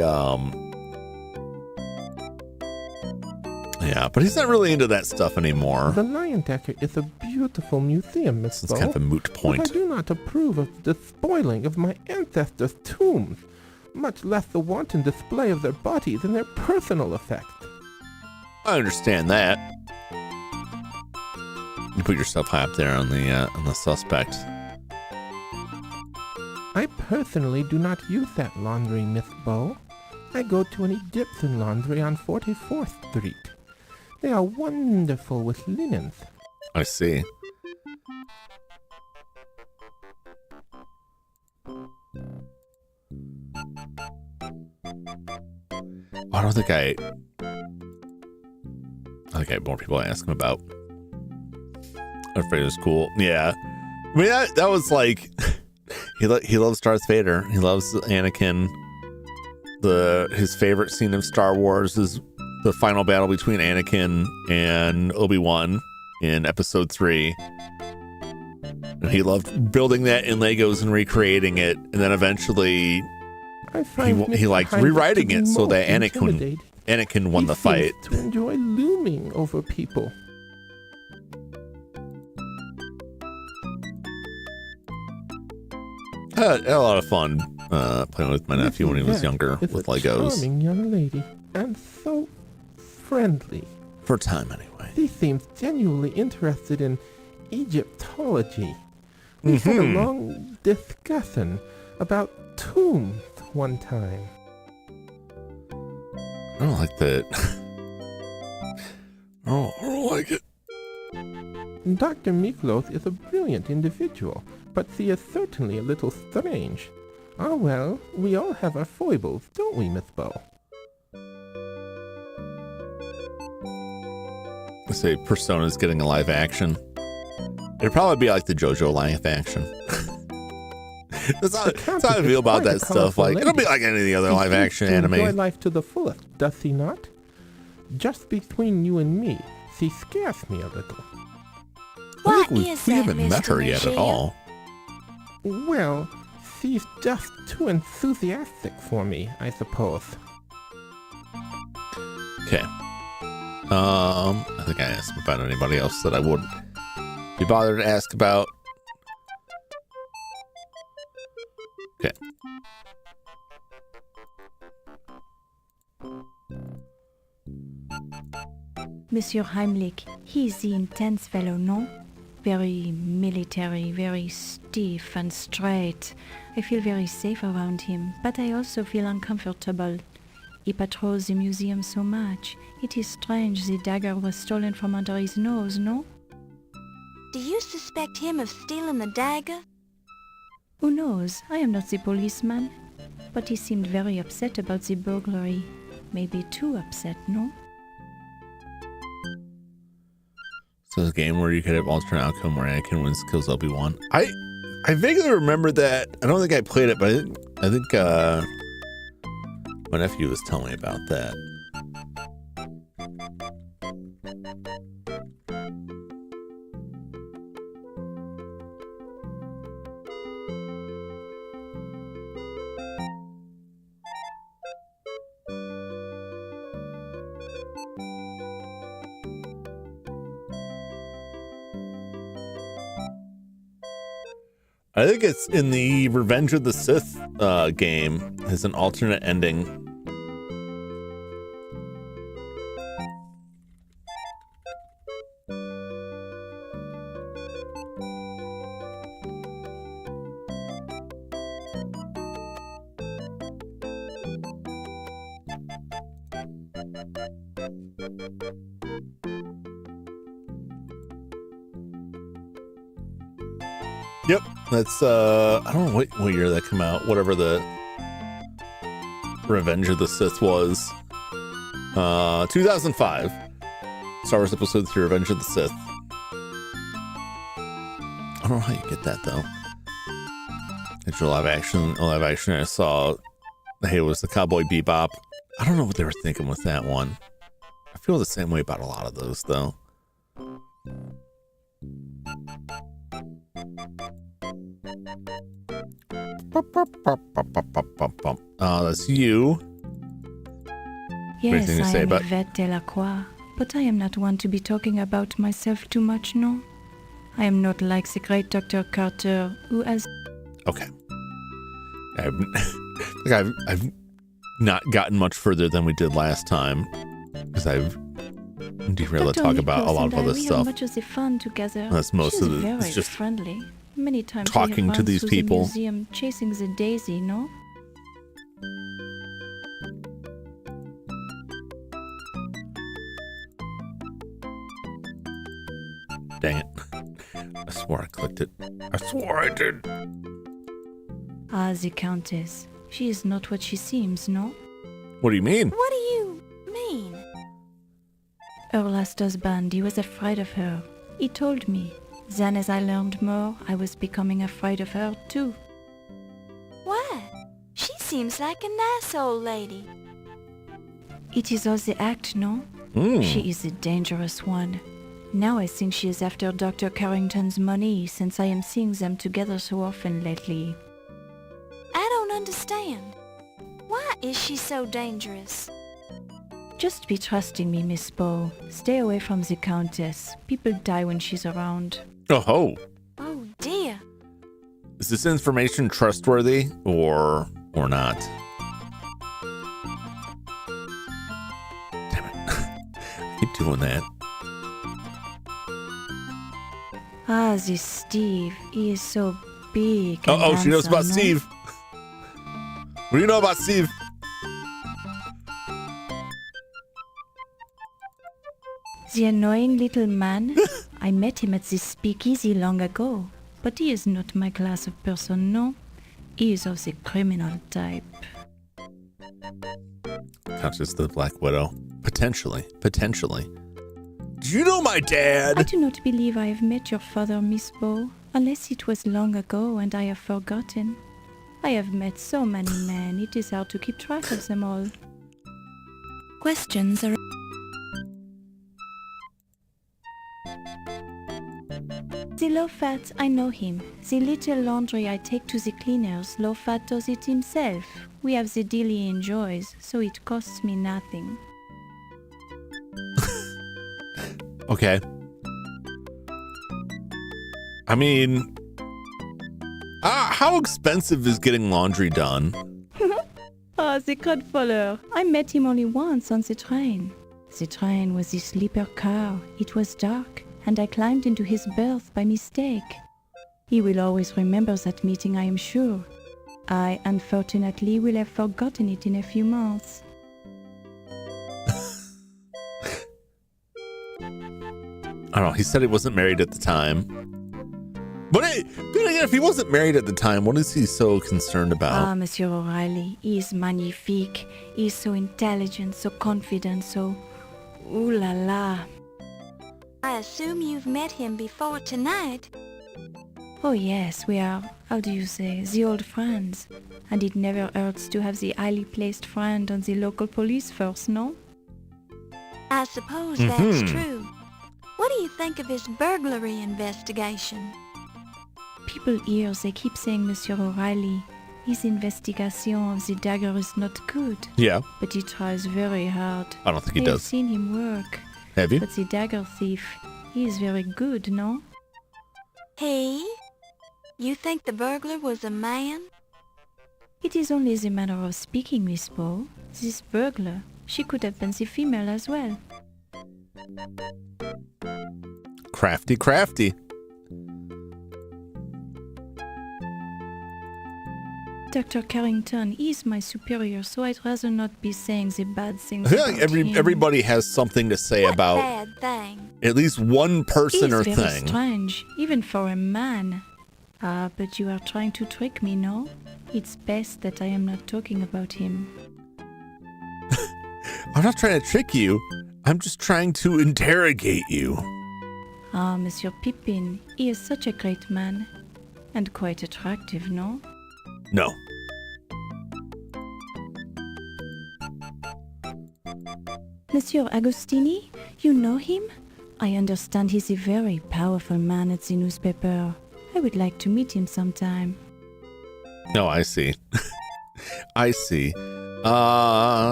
yeah. But he's not really into that stuff anymore. The Lion Decker is a beautiful museum, Miss Bo. It's kind of a moot point. But I do not approve of the spoiling of my ancestors' tombs, much less the wanton display of their bodies and their personal effects. I understand that. You put yourself high up there on the suspect. I personally do not use that laundry, Miss Bo. I go to an Egyptian laundry on 44th Street. They are wonderful with linens. I see. I don't think I had more people to ask him about. I afraid it was cool. Yeah. I mean, that was like, he loves Darth Vader. He loves Anakin. His favorite scene of Star Wars is the final battle between Anakin and Obi-Wan in Episode 3. And he loved building that in Legos and recreating it. And then eventually he liked rewriting it so that Anakin won the fight. To enjoy looming over people. I had a lot of fun playing with my nephew when he was younger with Legos. Charming young lady, and so friendly. For a time, anyway. He seems genuinely interested in Egyptology. We had a long discussion about tombs one time. I don't like that. I don't like it. Dr. Miklos is a brilliant individual, but she is certainly a little strange. Ah well, we all have our foibles, don't we, Miss Bo? I say Persona's getting a live action. It'd probably be like the JoJo live action. That's how I feel about that stuff. Like, it'll be like any of the other live action anime. Enjoy life to the fullest, does he not? Just between you and me, she scares me a little. I think we haven't met her yet at all. Well, she's just too enthusiastic for me, I suppose. Okay. I think I asked about anybody else that I wouldn't be bothered to ask about. Okay. Monsieur Heimlich, he is the intense fellow, no? Very military, very stiff and straight. I feel very safe around him, but I also feel uncomfortable. He patrols the museum so much. It is strange the dagger was stolen from under his nose, no? Do you suspect him of stealing the dagger? Who knows? I am not the policeman. But he seemed very upset about the burglary. Maybe too upset, no? So it's a game where you could have alternate outcome where Anakin wins, kills Obi-Wan. I vaguely remember that. I don't think I played it, but I think my nephew was telling me about that. I think it's in the Revenge of the Sith game. Has an alternate ending. Yep, that's I don't know what year that came out. Whatever the Revenge of the Sith was, 2005. Star Wars Episode 3: Revenge of the Sith. I don't know how you get that though. It's your live action. I saw. Hey, it was the Cowboy Bebop. I don't know what they were thinking with that one. I feel the same way about a lot of those though. That's you. Yes, I am Yvette Delacroix, but I am not one to be talking about myself too much, no? I am not like the great Dr. Carter, who has... Okay. I've not gotten much further than we did last time, because I've derailed to talk about a lot of other we stuff. Have much of the fun together. That's most She's of it. Very it's just friendly. Many times talking we have to these run people. The museum chasing the daisy, no? Dang it. I swore I clicked it. I swore I did. Ah, the Countess. She is not what she seems, no? What do you mean? What do you mean? Her last husband, he was afraid of her. He told me. Then as I learned more, I was becoming afraid of her too. Why? She seems like a nice old lady. It is all the act, no? She is a dangerous one. Now I think she is after Dr. Carrington's money, since I am seeing them together so often lately. I don't understand. Why is she so dangerous? Just be trusting me, Miss Bow. Stay away from the Countess. People die when she's around. Oh. Oh dear. Is this information trustworthy or not? Damn it. I keep doing that. Ah, this Steve. He is so big. Oh, she knows about Steve. What do you know about Steve? The annoying little man? I met him at this speakeasy long ago, but he is not my class of person, no. He is of the criminal type. Countess the Black Widow. Potentially. Do you know my dad? I do not believe I have met your father, Miss Bow, unless it was long ago and I have forgotten. I have met so many men, it is hard to keep track of them all. Questions are... The low-fat, I know him. The little laundry I take to the cleaners, low-fat does it himself. We have the deal he enjoys, so it costs me nothing. Okay. I mean, how expensive is getting laundry done? Oh, the godfather. I met him only once on the train. The train was the sleeper car. It was dark, and I climbed into his berth by mistake. He will always remember that meeting, I am sure. I, unfortunately, will have forgotten it in a few months. I don't know. He said he wasn't married at the time. But hey, then again, if he wasn't married at the time, what is he so concerned about? Ah, Monsieur O'Reilly, he is magnifique. He is so intelligent, so confident, so... Ooh la la. I assume you've met him before tonight. Oh yes, we are, how do you say, the old friends. And it never hurts to have the highly placed friend on the local police force, no? I suppose that's true. What do you think of his burglary investigation? People here, they keep saying, Monsieur O'Reilly, his investigation of the dagger is not good. Yeah. But he tries very hard. I don't think he I does. have seen him work. Have you? But the dagger thief, he is very good, no? He? You think the burglar was a man? It is only the manner of speaking, Miss Poe. This burglar, she could have been the female as well. Crafty, crafty. Dr. Carrington is my superior, so I'd rather not be saying the bad things I feel like about him. everybody has something to say What about bad thing? at least one person He's or very thing. strange, even for a man. Ah, but you are trying to trick me, no? It's best that I am not talking about him. I'm not trying to trick you. I'm just trying to interrogate you. Ah, Monsieur Pippin, he is such a great man. And quite attractive, no? No. Monsieur Agostini, you know him? I understand he's a very powerful man at the newspaper. I would like to meet him sometime. No, I see. I see.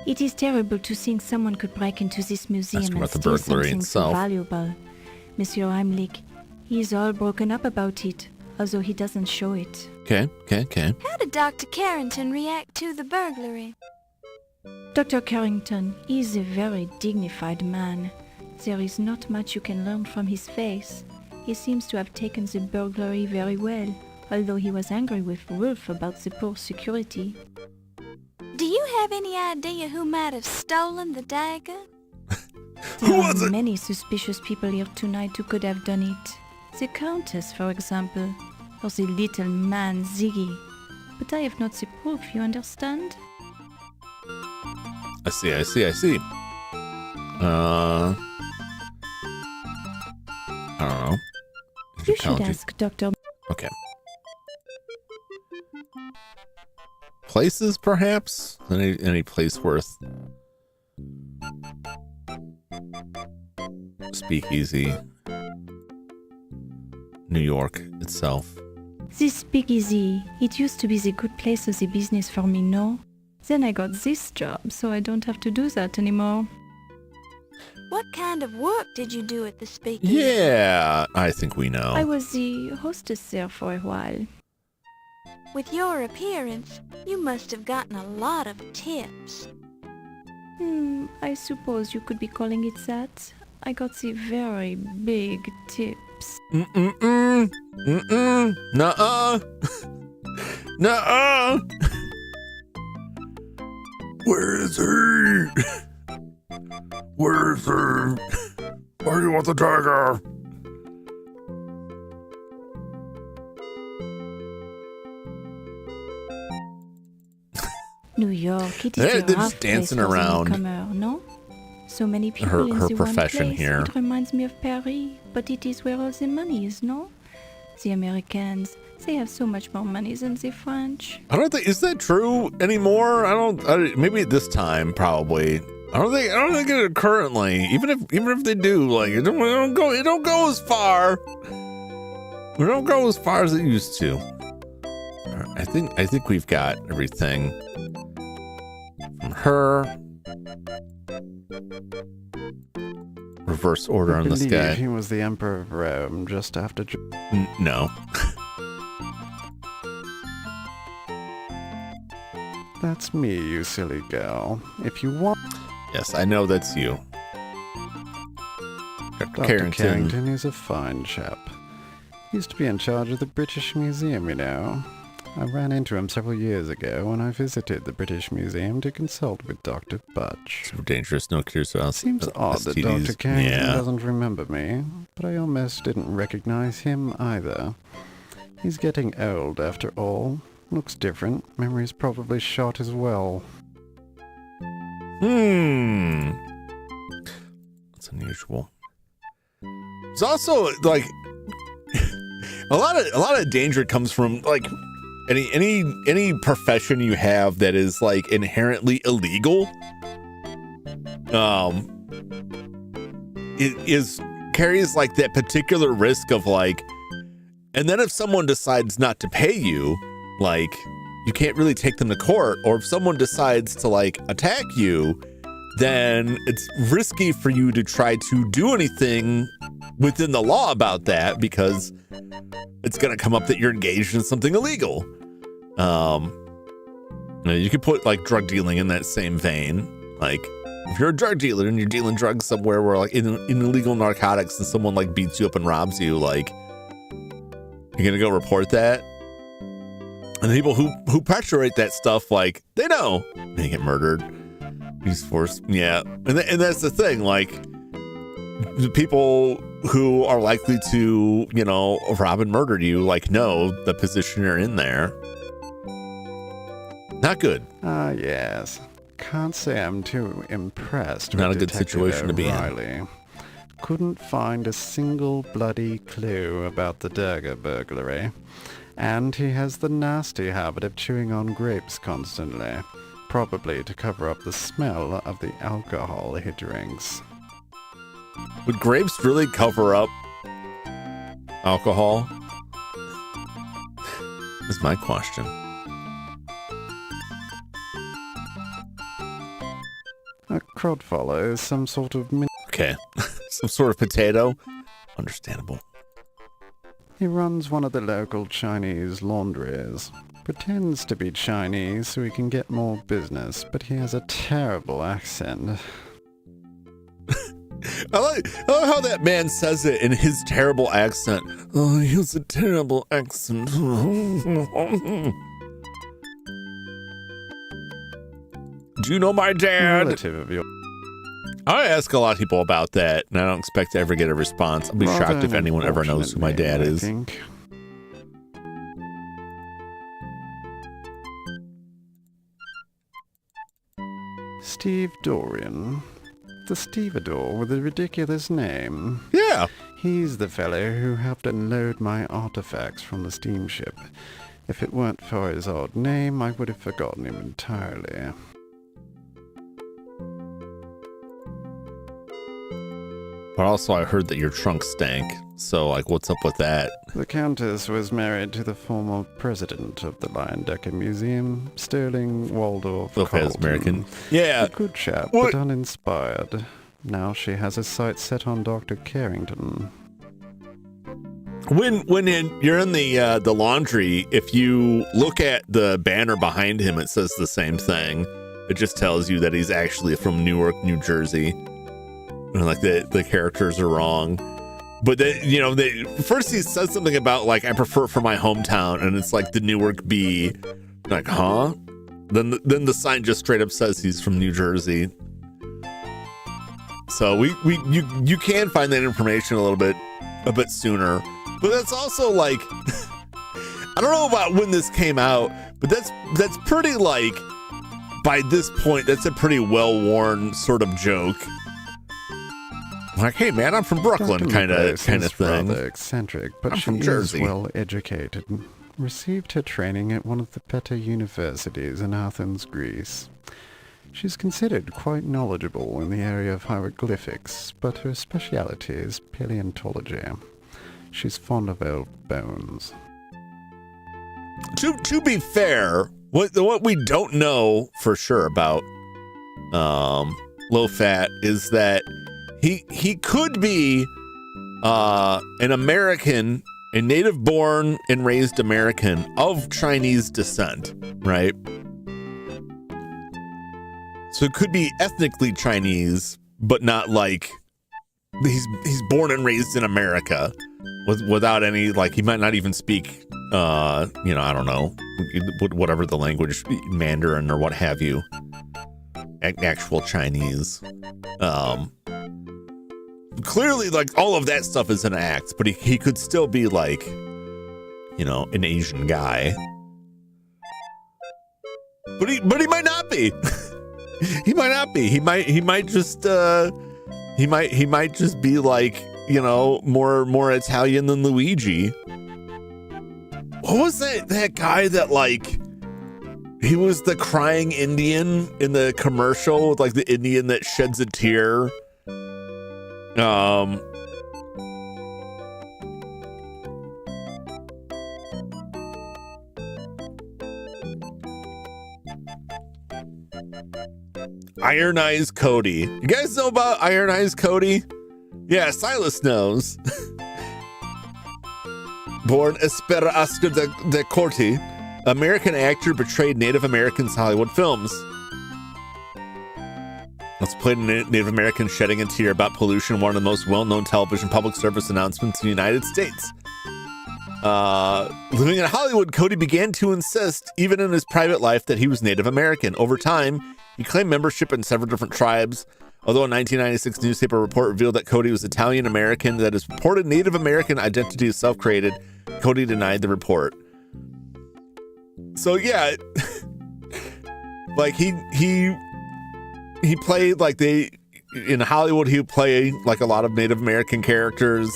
It is terrible to think someone could break into this museum Ask and about the steal burglary something so itself. valuable. Monsieur Heimlich, he is all broken up about it, although he doesn't show it. Okay. How did Dr. Carrington react to the burglary? Dr. Carrington is a very dignified man. There is not much you can learn from his face. He seems to have taken the burglary very well, although he was angry with Wolf about the poor security. Do you have any idea who might have stolen the dagger? There are many suspicious people here tonight who could have done it. The Countess, for example, or the little man Ziggy. But I have not the proof, you understand? I see. I don't know. You should ask Dr. Okay. Places, perhaps? Any place worth Speakeasy. New York itself. This speakeasy, it used to be the good place of the business for me, no? Then I got this job, so I don't have to do that anymore. What kind of work did you do at the speakeasy? Yeah, I think we know. I was the hostess there for a while. With your appearance, you must have gotten a lot of tips. I suppose you could be calling it that. I got the very big tips. Nuh-uh. Nuh-uh. Where is he? Where is he? Why do you want the dagger? New York, it is They're a just rough dancing place for the around. newcomer, no? So many people Her in the profession one place. here. It reminds me of Paris, but it is where all the money is, no? The Americans, they have so much more money than the French. I don't think, is that true anymore? Maybe at this time, probably. I don't think it currently. Even if they do, like it don't go as far. We don't go as far as it used to. I think we've got everything from her. Reverse order on this guy. He was the Emperor of Rome just after. No. That's me, you silly girl. If you want... Yes, I know that's you. Dr. Carrington is a fine chap. Used to be in charge of the British Museum, you know. I ran into him several years ago when I visited the British Museum to consult with Dr. Butch. Super dangerous, no cures. Seems odd that Dr. Carrington doesn't remember me, but I almost didn't recognize him either. He's getting old after all. Looks different. Memory's probably shot as well. That's unusual. It's also like a lot of danger comes from like any profession you have that is like inherently illegal. It carries like that particular risk of like, and then if someone decides not to pay you, like you can't really take them to court, or if someone decides to like attack you, then it's risky for you to try to do anything within the law about that because it's going to come up that you're engaged in something illegal. You could put like drug dealing in that same vein. Like if you're a drug dealer and you're dealing drugs somewhere where like in illegal narcotics and someone like beats you up and robs you, like you're going to go report that. And the people who perpetrate that stuff, like they know they get murdered. He's forced. Yeah. And that's the thing. Like the people who are likely to, you know, rob and murder you, like know the position you're in there. Not good. Yes. Can't say I'm too impressed. Not with a good Detective situation to be O'Reilly. in. Couldn't find a single bloody clue about the Dagger burglary. And he has the nasty habit of chewing on grapes constantly. Probably to cover up the smell of the alcohol he drinks. Would grapes really cover up alcohol? Is my question. A crodfollow is some sort of... Okay. Some sort of potato? Understandable. He runs one of the local Chinese laundries. Pretends to be Chinese so he can get more business, but he has a terrible accent. I love how that man says it in his terrible accent. Oh, he has a terrible accent. Do you know my dad? Relative of your... I ask a lot of people about that, and I don't expect to ever get a response. I'll be shocked if anyone ever knows who my dad is. Steve Dorian. The stevedore with the ridiculous name. Yeah. He's the fellow who helped unload my artifacts from the steamship. If it weren't for his odd name, I would have forgotten him entirely. But also I heard that your trunk stank, so like what's up with that? The Countess was married to the former president of the Leyendecker Museum, Sterling Waldorf Lopez Carlton. American. Yeah. A good chap, What? but uninspired. Now she has her sights set on Dr. Carrington. When you're in the laundry, if you look at the banner behind him, it says the same thing. It just tells you that he's actually from Newark, New Jersey. And like the characters are wrong. But first he says something about like I prefer it for my hometown, and it's like the Newark Bee. Like, huh? Then the sign just straight up says he's from New Jersey. So you can find that information a bit sooner. But that's also like I don't know about when this came out, but that's pretty like by this point that's a pretty well-worn sort of joke. Like, hey man, I'm from Brooklyn, kind of thing. Rather eccentric, but I'm she from Jersey. is well educated. Received her training at one of the better universities in Athens, Greece. She's considered quite knowledgeable in the area of hieroglyphics, but her speciality is paleontology. She's fond of old bones. To be fair, what we don't know for sure about Low Fat is that he could be an American, a native born and raised American of Chinese descent, right? So it could be ethnically Chinese, but not like he's born and raised in America without any, like, he might not even speak, I don't know, whatever the language, Mandarin or what have you, actual Chinese. Clearly, like, all of that stuff is an act, but he could still be like, an Asian guy. But he might not be. He might not be. He might just be like, more Italian than Luigi. What was that guy that, like, he was the crying Indian in the commercial, like the Indian that sheds a tear? Iron Eyes Cody. You guys know about Iron Eyes Cody? Yeah, Silas knows. Born Espera Oscar de Corti, American actor portrayed Native Americans in Hollywood films. Let's play Native American shedding a tear about pollution, one of the most well-known television public service announcements in the United States. Living in Hollywood, Cody began to insist, even in his private life, that he was Native American. Over time, he claimed membership in several different tribes. Although a 1996 newspaper report revealed that Cody was Italian American, that his purported Native American identity is self-created, Cody denied the report. So yeah, like he played like in Hollywood, he would play like a lot of Native American characters.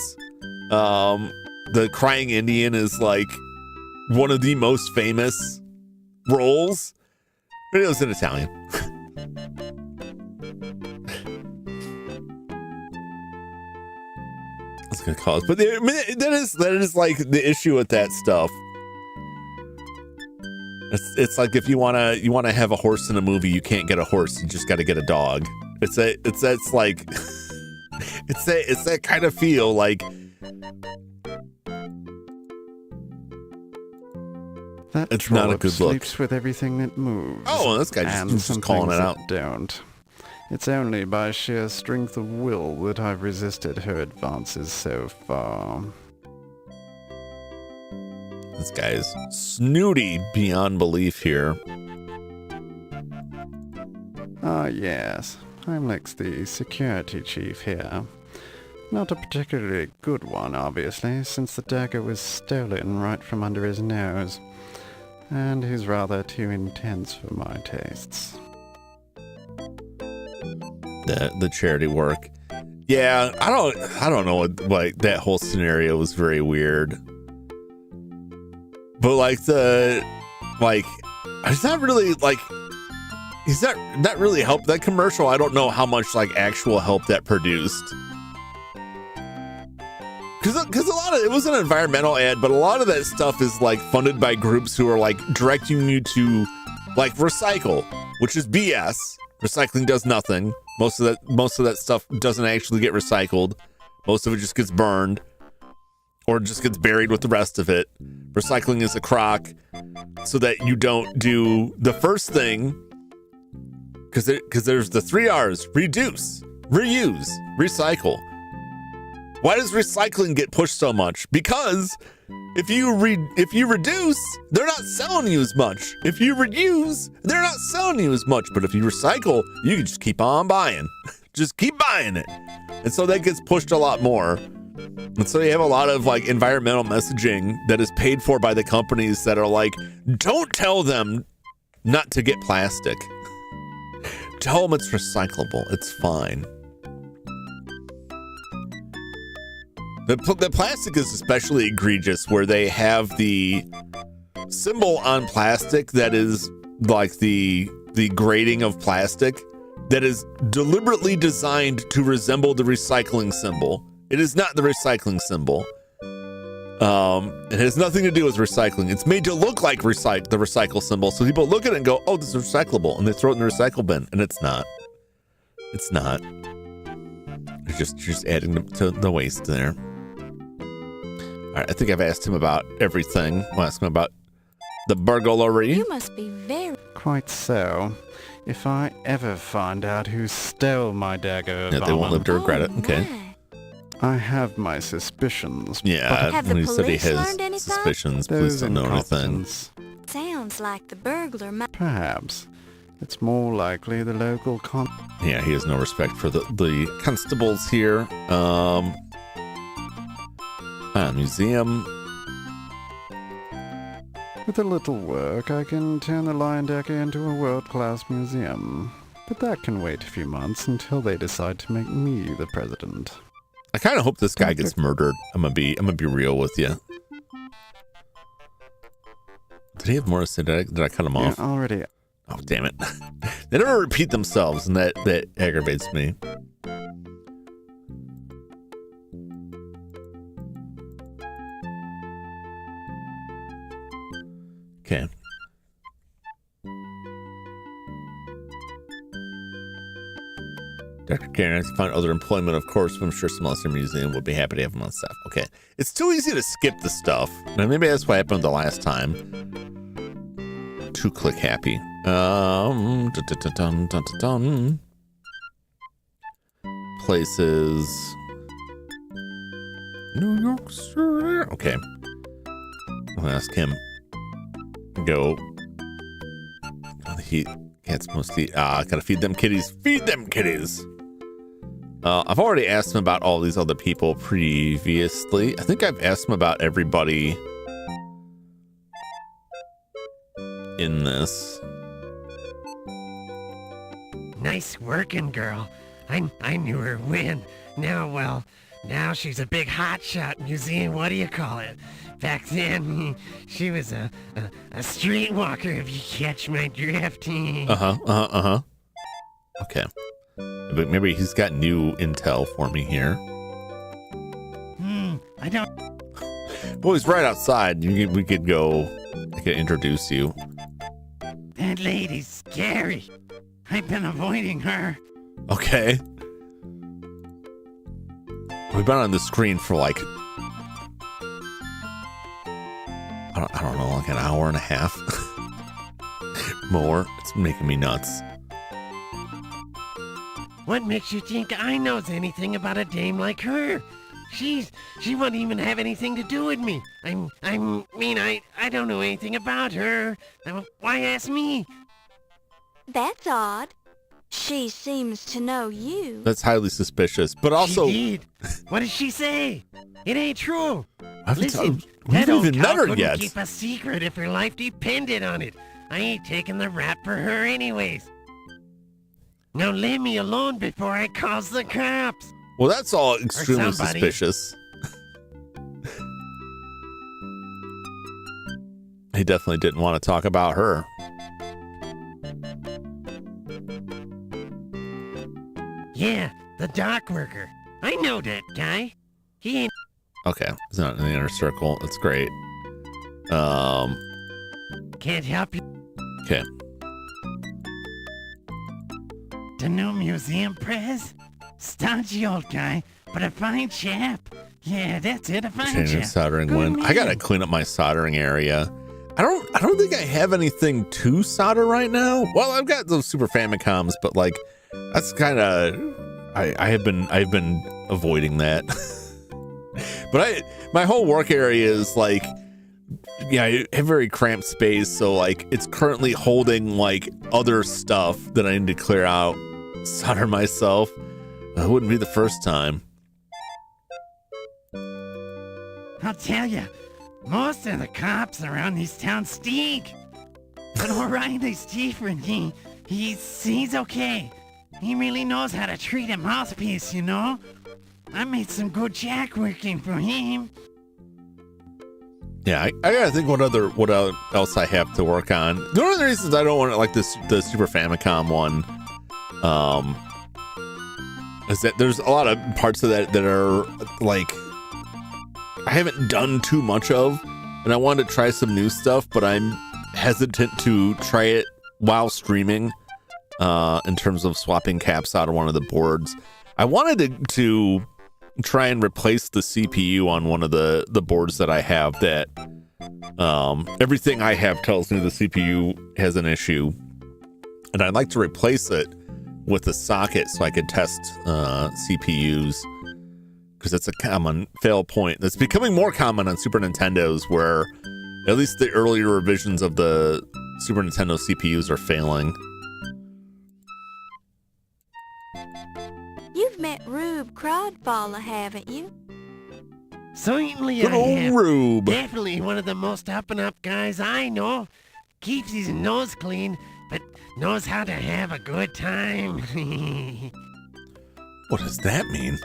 The Crying Indian is like one of the most famous roles. But it was in Italian. That's gonna cause, but that is like the issue with that stuff. It's like if you wanna have a horse in a movie, you can't get a horse. You just got to get a dog. It's like it's that kind of feel like. That it's not a good look. Sleeps with everything that moves. Oh, this guy just calling it out. Don't. It's only by sheer strength of will that I've resisted her advances so far. This guy is snooty beyond belief here. Ah, yes. Heimlich's the security chief here. Not a particularly good one, obviously, since the dagger was stolen right from under his nose. And he's rather too intense for my tastes. The charity work. Yeah, I don't know, like that whole scenario was very weird. But like it's not really like he's not really help that commercial. I don't know how much like actual help that produced. Because a lot of it was an environmental ad, but a lot of that stuff is like funded by groups who are like directing you to like recycle, which is BS. Recycling does nothing. Most of that stuff doesn't actually get recycled. Most of it just gets burned or just gets buried with the rest of it. Recycling is a crock so that you don't do the first thing, because there's the 3 R's: reduce, reuse, recycle. Why does recycling get pushed so much? Because if you reduce, they're not selling you as much. If you reuse, they're not selling you as much. But if you recycle, you can just keep on buying. Just keep buying it. And so that gets pushed a lot more. And so you have a lot of like environmental messaging that is paid for by the companies that are like, don't tell them not to get plastic. Tell them it's recyclable. It's fine. The plastic is especially egregious where they have the symbol on plastic that is like the grading of plastic that is deliberately designed to resemble the recycling symbol. It is not the recycling symbol. It has nothing to do with recycling. It's made to look like the recycle symbol, so people look at it and go, "Oh, this is recyclable," and they throw it in the recycle bin, and it's not. It's not. It's just adding to the waste there. All right, I think I've asked him about everything. I'll ask him about the burglary. You must be very... Quite so. If I ever find out who stole my Dagger of Yeah, they won't live to regret it. Okay. I have my suspicions. Yeah, Have when the he said he police has learned anything? suspicions, police Those don't know anything. incompetents. Sounds like the burglar might... Perhaps. It's more likely the local Yeah, he has no respect for the constables here. Museum. With a little work, I can turn the Lion Decker into a world-class museum. But that can wait a few months until they decide to make me the president. I kind of hope this guy gets murdered. I'm gonna be real with you. Did he have more to say? Did I cut him off? Already. Oh, damn it. They never repeat themselves, and that aggravates me. Okay. Dr. Karen has found other employment, of course, but I'm sure some else in the museum would be happy to have him on staff. Okay. It's too easy to skip the stuff. Now, maybe that's what happened the last time. Too click happy. Dun, dun, dun, dun, dun, dun. Places. New York City. Okay. I'll ask him. Go. Oh, the heat. Cats mostly. Gotta feed them kitties. Feed them kitties. I've already asked him about all these other people previously. I think I've asked him about everybody in this. Nice working, girl. I knew her when. Now she's a big hotshot museum. What do you call it? Back then, she was a streetwalker, if you catch my drift. Okay. But maybe he's got new intel for me here. I don't... Well, he's right outside. We could go. I could introduce you. That lady's scary. I've been avoiding her. Okay. We've been on the screen for like... I don't know, like an hour and a half. More. It's making me nuts. What makes you think I knows anything about a dame like her? She wouldn't even have anything to do with me. I don't know anything about her. Why ask me? That's odd. She seems to know you. That's highly suspicious, but also... She did. What did she say? It ain't true. Listen, we that haven't old even cow met her couldn't yet. keep a secret if her life depended on it. I ain't taking the rap for her anyways. Now leave me alone before I calls the cops. Well, that's all extremely somebody. suspicious. He definitely didn't want to talk about her. Yeah, the dock worker. I know that guy. He ain't... Okay, he's not in the inner circle. That's great. Can't help you. Okay. The new museum prez? Stodgy old guy, but a fine chap. Yeah, that's it, a fine Change chap. your soldering Good one. I gotta man. clean up my soldering area. I don't think I have anything to solder right now. Well, I've got those Super Famicoms, but like that's kind of I've been avoiding that. But my whole work area is like, yeah, I have very cramped space, so like it's currently holding like other stuff that I need to clear out, solder myself. That wouldn't be the first time. I'll tell you, most of the cops around these towns stink. But O'Reilly's different. He's okay. He really knows how to treat a mouthpiece, you know? I made some good jack working for him. Yeah, I gotta think what else I have to work on. The only reasons I don't want to like the Super Famicom one, is that there's a lot of parts of that are like I haven't done too much of, and I wanted to try some new stuff, but I'm hesitant to try it while streaming. In terms of swapping caps out of one of the boards, I wanted to try and replace the CPU on one of the boards that I have that everything I have tells me the CPU has an issue. And I'd like to replace it with a socket so I could test CPUs, because it's a common fail point that's becoming more common on Super Nintendos, where at least the earlier revisions of the Super Nintendo CPUs are failing. You've met Rube Crodballer, haven't you? Certainly Good I old have. Rube. Definitely one of the most up-and-up guys I know. Keeps his nose clean, but knows how to have a good time. What does that mean?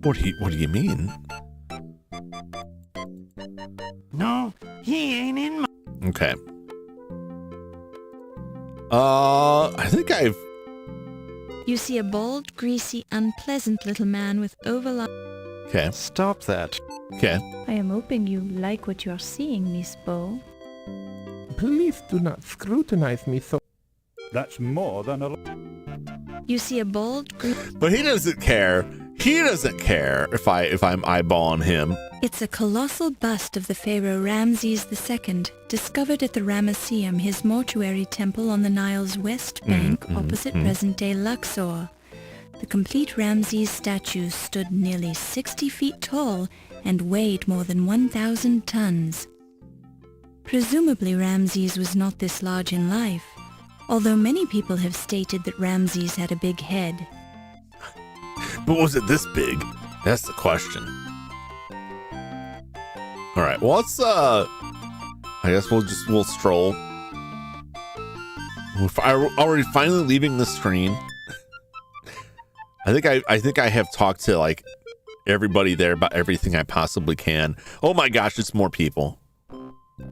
What do you mean? No, he ain't in my... Okay. I think I've... You see a bald, greasy, unpleasant little man with overlapping... Okay. Stop that. Okay. I am hoping you like what you're seeing, Miss Bo. Please do not scrutinize me so. That's more than a... You see a bald, But he doesn't care. He doesn't care if I'm eyeballing him. It's a colossal bust of the pharaoh Ramses II, discovered at the Ramesseum, his mortuary temple on the Nile's west bank opposite present-day Luxor. The complete Ramses statue stood nearly 60 feet tall and weighed more than 1,000 tons. Presumably Ramses was not this large in life, although many people have stated that Ramses had a big head. But was it this big? That's the question. All right, well, let's, I guess we'll stroll. I'm already finally leaving the screen. I think I have talked to, like, everybody there about everything I possibly can. Oh my gosh, it's more people.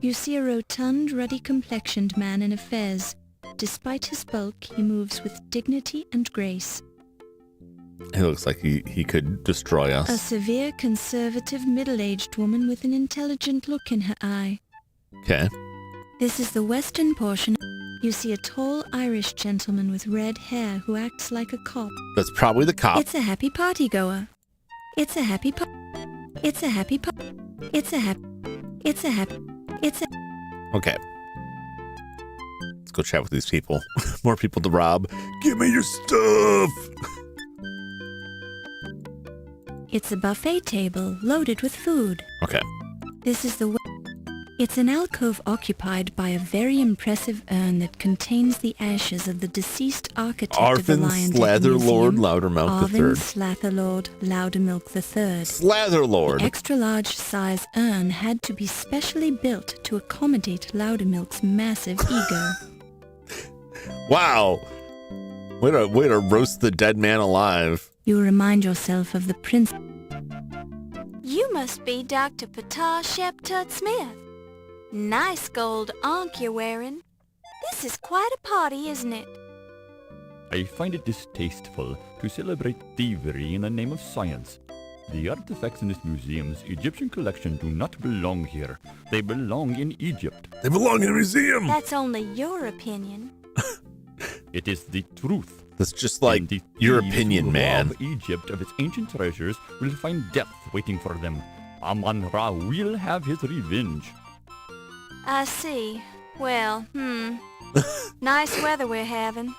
You see a rotund, ruddy-complexioned man in a fez. Despite his bulk, he moves with dignity and grace. He looks like he could destroy us. A severe, conservative, middle-aged woman with an intelligent look in her eye. Okay. This is the western portion. You see a tall Irish gentleman with red hair who acts like a cop. That's probably the cop. It's a happy party goer. It's a happy It's a happy It's a happy It's a Okay. Let's go chat with these people. More people to rob. Give me your stuff! It's a buffet table loaded with food. Okay. This is the It's an alcove occupied by a very impressive urn that contains the ashes of the deceased architect of the Arvin Lion Slatherlord Loudermilk Arvin III. Slatherlord Loudermilk III. Slatherlord. The extra-large size urn had to be specially built to accommodate Loudermilk's massive ego. Wow. Way to roast the dead man alive. You remind yourself of the prince. You must be Dr. Ptah Sheptut Smith. Nice gold ankh you're wearing. This is quite a party, isn't it? I find it distasteful to celebrate thievery in the name of science. The artifacts in this museum's Egyptian collection do not belong here. They belong in Egypt. They belong in a museum. That's only your opinion. It is the truth. That's just like your opinion, man. Egypt of its ancient treasures will find death waiting for them. Amon-Ra will have his revenge. I see. Well, nice weather we're having.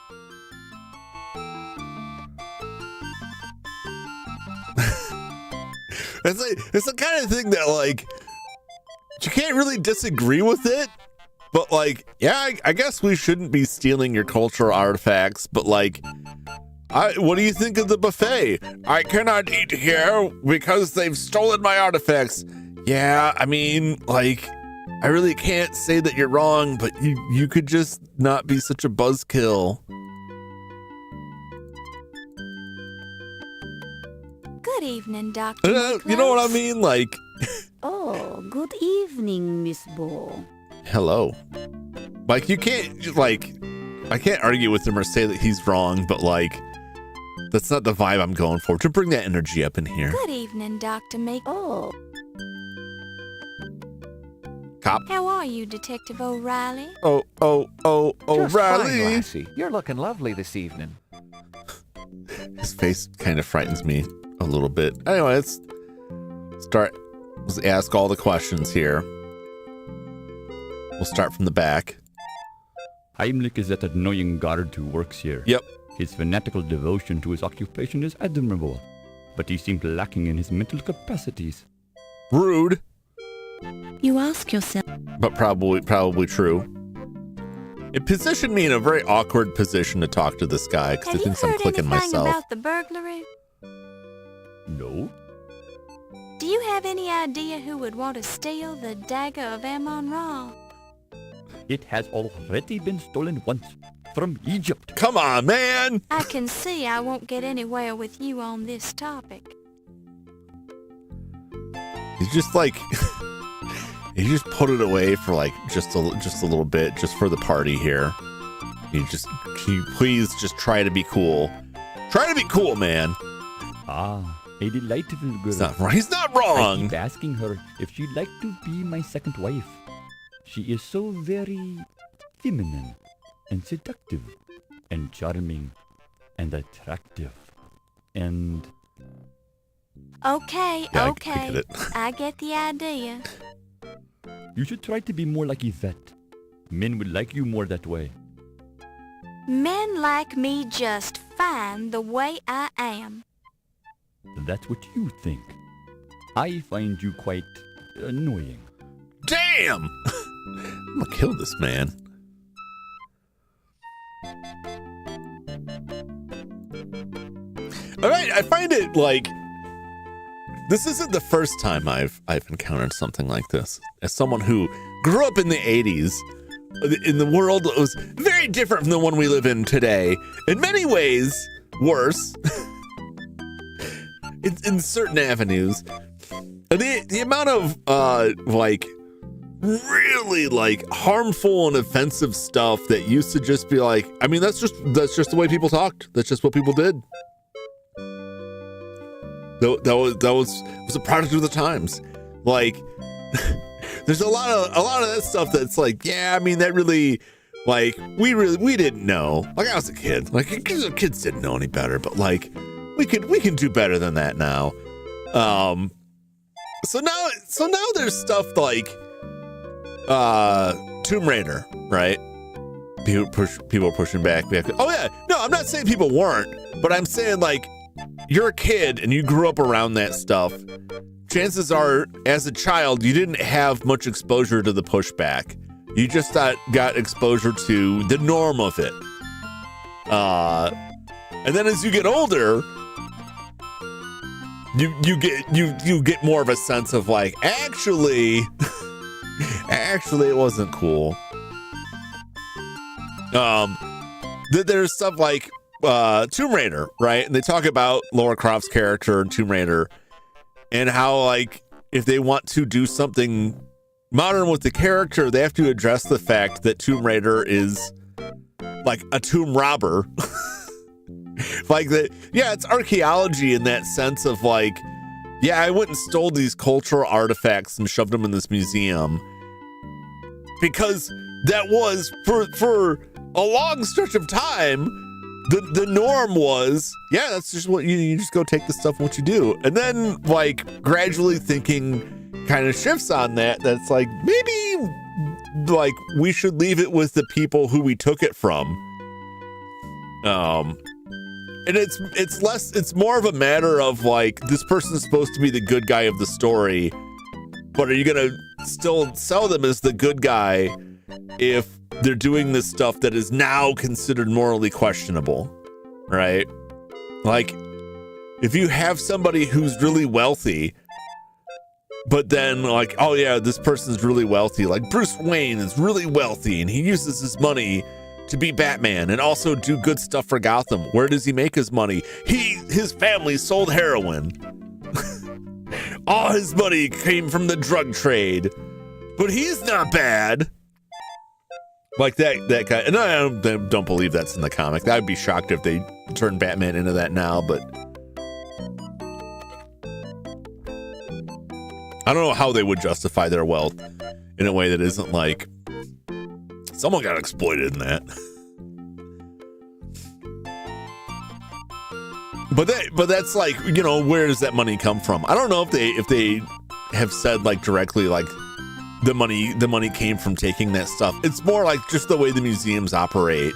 It's the kind of thing that, like, you can't really disagree with it, but, like, yeah, I guess we shouldn't be stealing your cultural artifacts, but, like, what do you think of the buffet? I cannot eat here because they've stolen my artifacts. Yeah, I mean, like, I really can't say that you're wrong, but you could just not be such a buzzkill. Good evening, Dr. You know what I mean? Like... Oh, good evening, Miss Bo. Hello. Like, you can't, like... I can't argue with him or say that he's wrong, but, like... That's not the vibe I'm going for. To bring that energy up in here. Good evening, Dr. Oh. Cop. How are you, Detective O'Reilly? Oh, Just O'Reilly. fine, Lassie. You're looking lovely this evening. His face kind of frightens me a little bit. Anyway, let's ask all the questions here. We'll start from the back. Heimlich is that annoying guard who works here. Yep. His fanatical devotion to his occupation is admirable, but he seemed lacking in his mental capacities. Rude. You ask yourself, But probably true. It positioned me in a very awkward position to talk to this guy because he thinks I'm clicking anything myself. about the burglary? No? Do you have any idea who would want to steal the Dagger of Amon raw? It has already been stolen once from Egypt. Come on, man! I can see I won't get anywhere with you on this topic. He's just like, he just put it away for like just a little bit, just for the party here. Can you please just try to be cool? Try to be cool, man. Ah, a delightful girl. He's not wrong. I keep asking her if she'd like to be my second wife. She is so very feminine and seductive and charming and attractive and... Okay, Yeah, okay. I get it. I get the idea. You should try to be more like Yvette. Men would like you more that way. Men like me just fine the way I am. That's what you think. I find you quite annoying. Damn! I'm gonna kill this man. All right, I find it like this isn't the first time I've encountered something like this. As someone who grew up in the 80s, in the world that was very different from the one we live in today, in many ways worse, in certain avenues. The amount of like really like harmful and offensive stuff that used to just be like, I mean, that's just the way people talked. That's just what people did. That was a product of the times. Like, there's a lot of that stuff that's like, yeah, I mean, that really, like, we didn't know. Like, I was a kid. Like, kids didn't know any better, but like, we can do better than that now. So now there's stuff like Tomb Raider, right? People are pushing back. Oh yeah, no, I'm not saying people weren't, but I'm saying like, you're a kid and you grew up around that stuff. Chances are, as a child, you didn't have much exposure to the pushback. You just got exposure to the norm of it. And then as you get older, you get more of a sense of like, actually it wasn't cool. There's stuff like Tomb Raider, right? And they talk about Lara Croft's character in Tomb Raider and how like if they want to do something modern with the character, they have to address the fact that Tomb Raider is like a tomb robber. Like that, yeah, it's archaeology in that sense of like, yeah, I went and stole these cultural artifacts and shoved them in this museum because that was for a long stretch of time. The norm was, yeah, that's just what you just go take the stuff and what you do. And then like gradually thinking kind of shifts on that. That's like, maybe like we should leave it with the people who we took it from. And it's more of a matter of like, this person's supposed to be the good guy of the story, but are you going to still sell them as the good guy if they're doing this stuff that is now considered morally questionable, right? Like, if you have somebody who's really wealthy, but then like, oh yeah, this person's really wealthy, like Bruce Wayne is really wealthy and he uses his money to be Batman and also do good stuff for Gotham. Where does he make his money? His family sold heroin. All his money came from the drug trade, but he's not bad. Like that guy, and I don't believe that's in the comic. I'd be shocked if they turned Batman into that now, but I don't know how they would justify their wealth in a way that isn't like, someone got exploited in that. But that's like, you know, where does that money come from? I don't know if they have said like directly like the money came from taking that stuff. It's more like just the way the museums operate.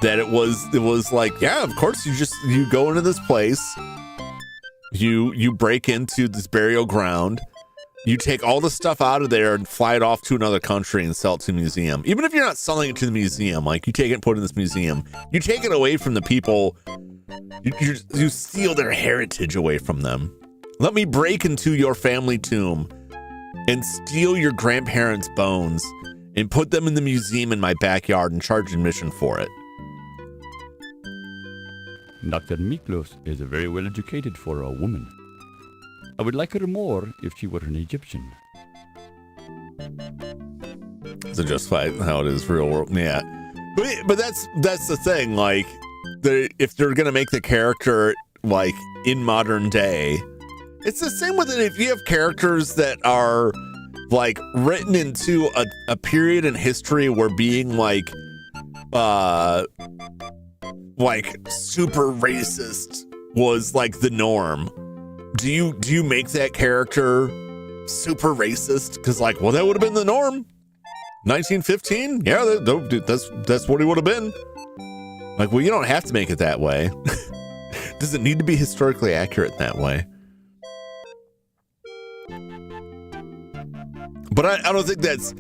That it was like, yeah, of course you go into this place, you break into this burial ground, you take all the stuff out of there and fly it off to another country and sell it to a museum. Even if you're not selling it to the museum, like you take it and put it in this museum, you take it away from the people. You steal their heritage away from them. Let me break into your family tomb and steal your grandparents' bones and put them in the museum in my backyard and charge admission for it. Dr. Miklos is very well educated for a woman. I would like her more if she were an Egyptian. To justify how it is real world, yeah. But that's the thing. Like, if they're gonna make the character like in modern day, it's the same with it. If you have characters that are like written into a period in history where being like super racist was like the norm, do you make that character super racist? Because like, well, that would have been the norm. 1915, yeah, that's what he would have been. Like, well, you don't have to make it that way. Does it need to be historically accurate that way? But I don't think that's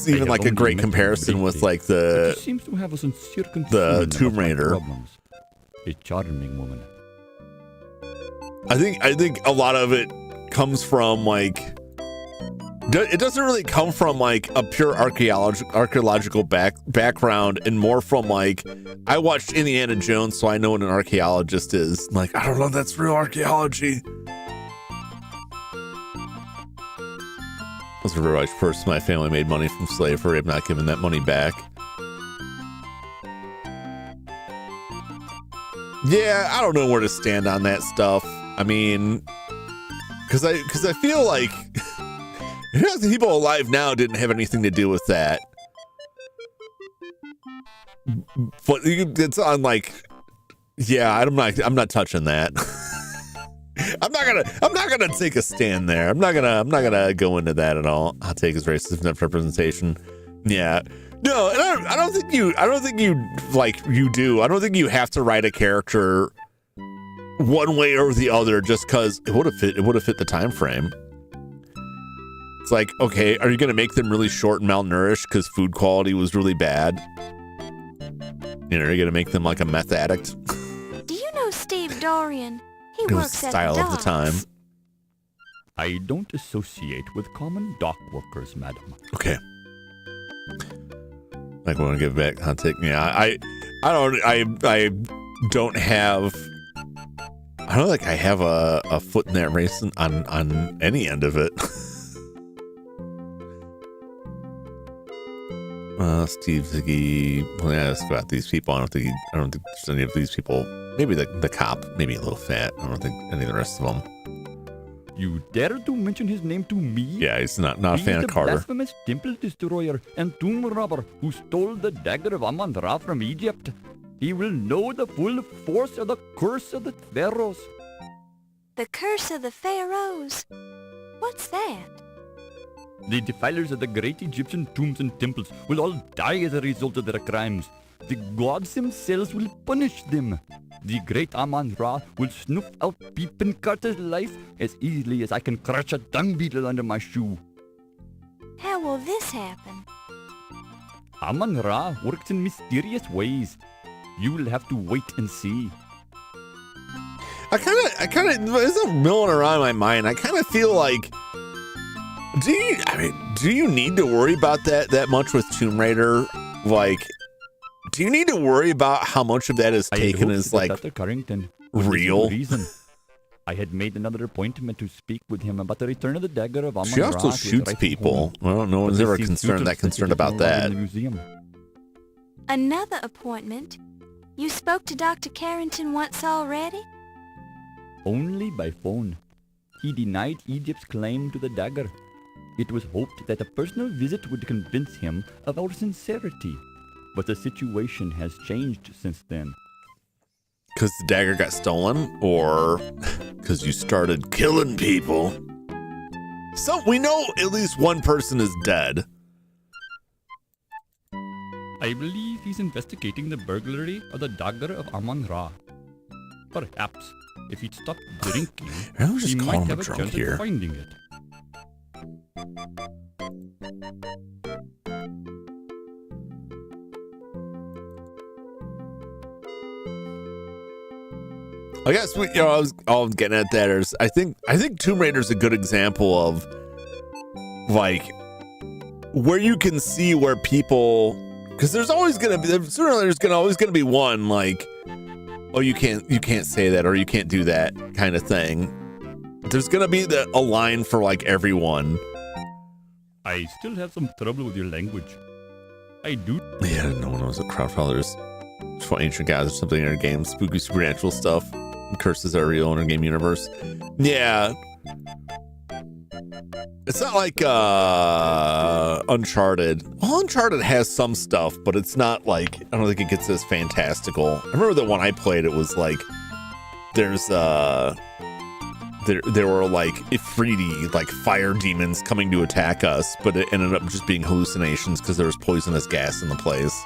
even like a great comparison with like the seems to have a sincere the Tomb Raider. A charming woman. I think a lot of it comes from like, it doesn't really come from like a pure archaeological background, and more from like, I watched Indiana Jones, so I know what an archaeologist is. Like, I don't know, that's real archaeology. I was realized first my family made money from slavery. I'm not giving that money back. Yeah, I don't know where to stand on that stuff. I mean, because I feel like the people alive now didn't have anything to do with that. But it's on like, yeah, I'm not touching that. I'm not gonna take a stand there. I'm not gonna go into that at all. I'll take his racist representation. Yeah. No, and I don't think you like you do. I don't think you have to write a character one way or the other just because it would have fit the time frame. It's like, okay, are you gonna make them really short and malnourished because food quality was really bad? You know, are you gonna make them like a meth addict? Do you know Steve Dorian? He It was works the at style the of the time. I don't associate with common dock workers, madam. Okay. Like, want to give back hot take? Yeah, I don't have. I don't think I have a foot in that race on any end of it. Steve Ziggy. Well, yeah, let's go at these people. I don't think there's any of these people. Maybe the cop, maybe a little fat. I don't think any of the rest of them. You dare to mention his name to me? Yeah, he's not a fan of Carter. He's the blasphemous temple destroyer and tomb robber who stole the Dagger of Amon from Egypt. He will know the full force of the curse of the pharaohs. The curse of the pharaohs. What's that? The defilers of the great Egyptian tombs and temples will all die as a result of their crimes. The gods themselves will punish them. The great Amon-Ra will snuff out Peepin' Carter's life as easily as I can crush a dung beetle under my shoe. How will this happen? Amon-Ra works in mysterious ways. You will have to wait and see. I kind of, it's milling around in my mind. I kind of feel like, do you need to worry about that much with Tomb Raider? Like, do you need to worry about how much of that is taken as like Dr. Carrington real? Reason. I had made another appointment to speak with him about the return of the Dagger of Amon. She also shoots people. Well, no one's ever concerned about that. Another appointment? You spoke to Dr. Carrington once already? Only by phone. He denied Egypt's claim to the dagger. It was hoped that a personal visit would convince him of our sincerity. But the situation has changed since then. Because the dagger got stolen, or because you started killing people? So we know at least one person is dead. I believe he's investigating the burglary of the Dagger of Amon. Perhaps, if he'd stopped drinking, he might have a chance at finding it. I guess I was all getting at that is I think Tomb Raider is a good example of like where you can see where people, because there's always gonna be one like, oh, you can't say that or you can't do that kind of thing. There's gonna be a line for like everyone. I still have some trouble with your language. I do. Yeah, no one knows what Crowdfeller's for ancient gods or something in our game, spooky supernatural stuff. Curses are real in our game universe. Yeah. It's not like Uncharted. Well, Uncharted has some stuff, but it's not like, I don't think it gets as fantastical. I remember the one I played, it was like there's there were like Ifriti, like fire demons coming to attack us, but it ended up just being hallucinations because there was poisonous gas in the place.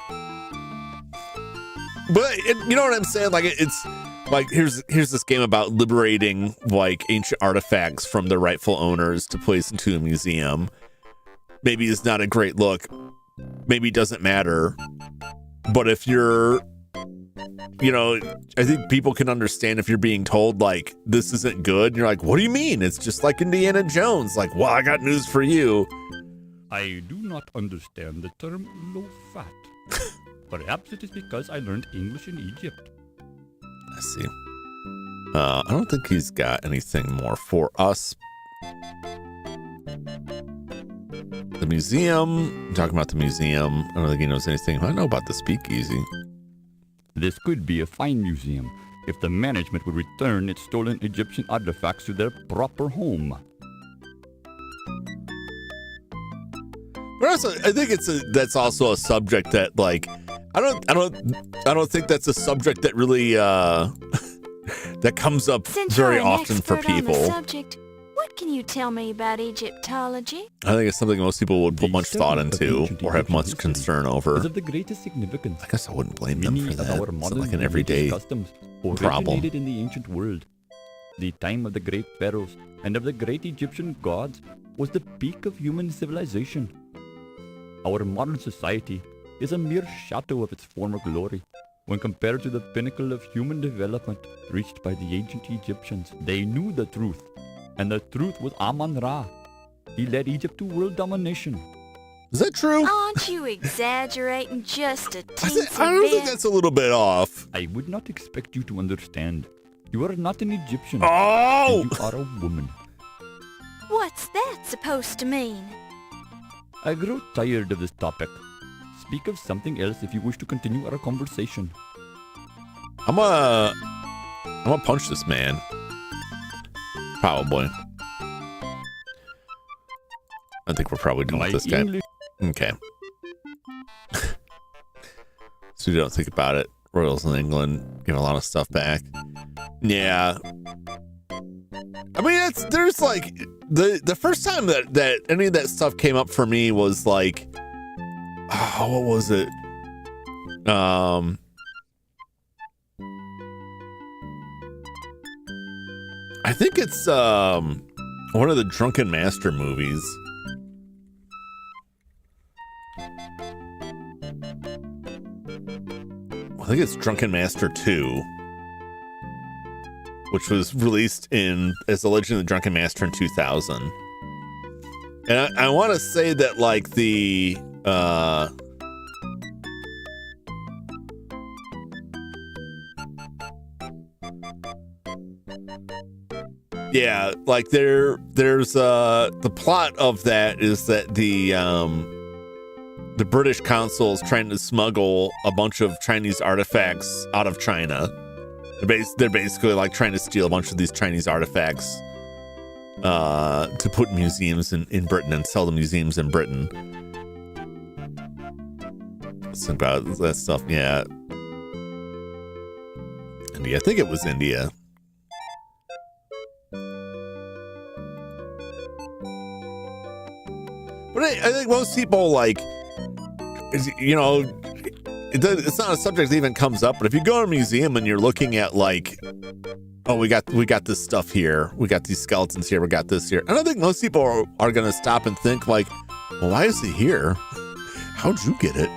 But you know what I'm saying? Like it's like here's this game about liberating like ancient artifacts from their rightful owners to place into a museum. Maybe it's not a great look. Maybe it doesn't matter. But if you're, you know, I think people can understand if you're being told like this isn't good. You're like, what do you mean? It's just like Indiana Jones. Like, well, I got news for you. I do not understand the term low fat. Perhaps it is because I learned English in Egypt. I see. I don't think he's got anything more for us. The museum. Talking about the museum. I don't think he knows anything. I know about the speakeasy. This could be a fine museum if the management would return its stolen Egyptian artifacts to their proper home. But also, I think that's also a subject that like I don't think that's a subject that really that comes up very often for people. On the subject, what can you tell me about Egyptology? I think it's something most people would put much thought into or have much concern over. Is of the greatest significance. I guess I wouldn't blame them for that. Our It's like an everyday customs problem. Originated in the ancient world. The time of the great pharaohs and of the great Egyptian gods was the peak of human civilization. Our modern society is a mere shadow of its former glory when compared to the pinnacle of human development reached by the ancient Egyptians. They knew the truth, and the truth was Amon-Ra. He led Egypt to world domination. Is that true? Aren't you exaggerating just a teensy bit? I don't think that's a little bit off. I would not expect you to understand. You are not an Egyptian. Oh! You are a woman. What's that supposed to mean? I grow tired of this topic. Speak of something else if you wish to continue our conversation. I'm gonna punch this man. Probably. I think we're probably done with this guy. Okay. So you don't think about it. Royals in England give a lot of stuff back. Yeah. I mean, there's like the first time that any of that stuff came up for me was like, oh, what was it? I think it's one of the Drunken Master movies. I think it's Drunken Master 2, which was released as The Legend of the Drunken Master in 2000. And I want to say that like the yeah, like there's the plot of that is that the British consul is trying to smuggle a bunch of Chinese artifacts out of China. They're basically like trying to steal a bunch of these Chinese artifacts to put in museums in Britain and sell to museums in Britain. Let's think about that stuff. Yeah. India. I think it was India. But I think most people, like, you know, it's not a subject that even comes up. But if you go to a museum and you're looking at, like, oh, we got this stuff here, we got these skeletons here, we got this here, I don't think most people are going to stop and think, like, well, why is he here? How'd you get it?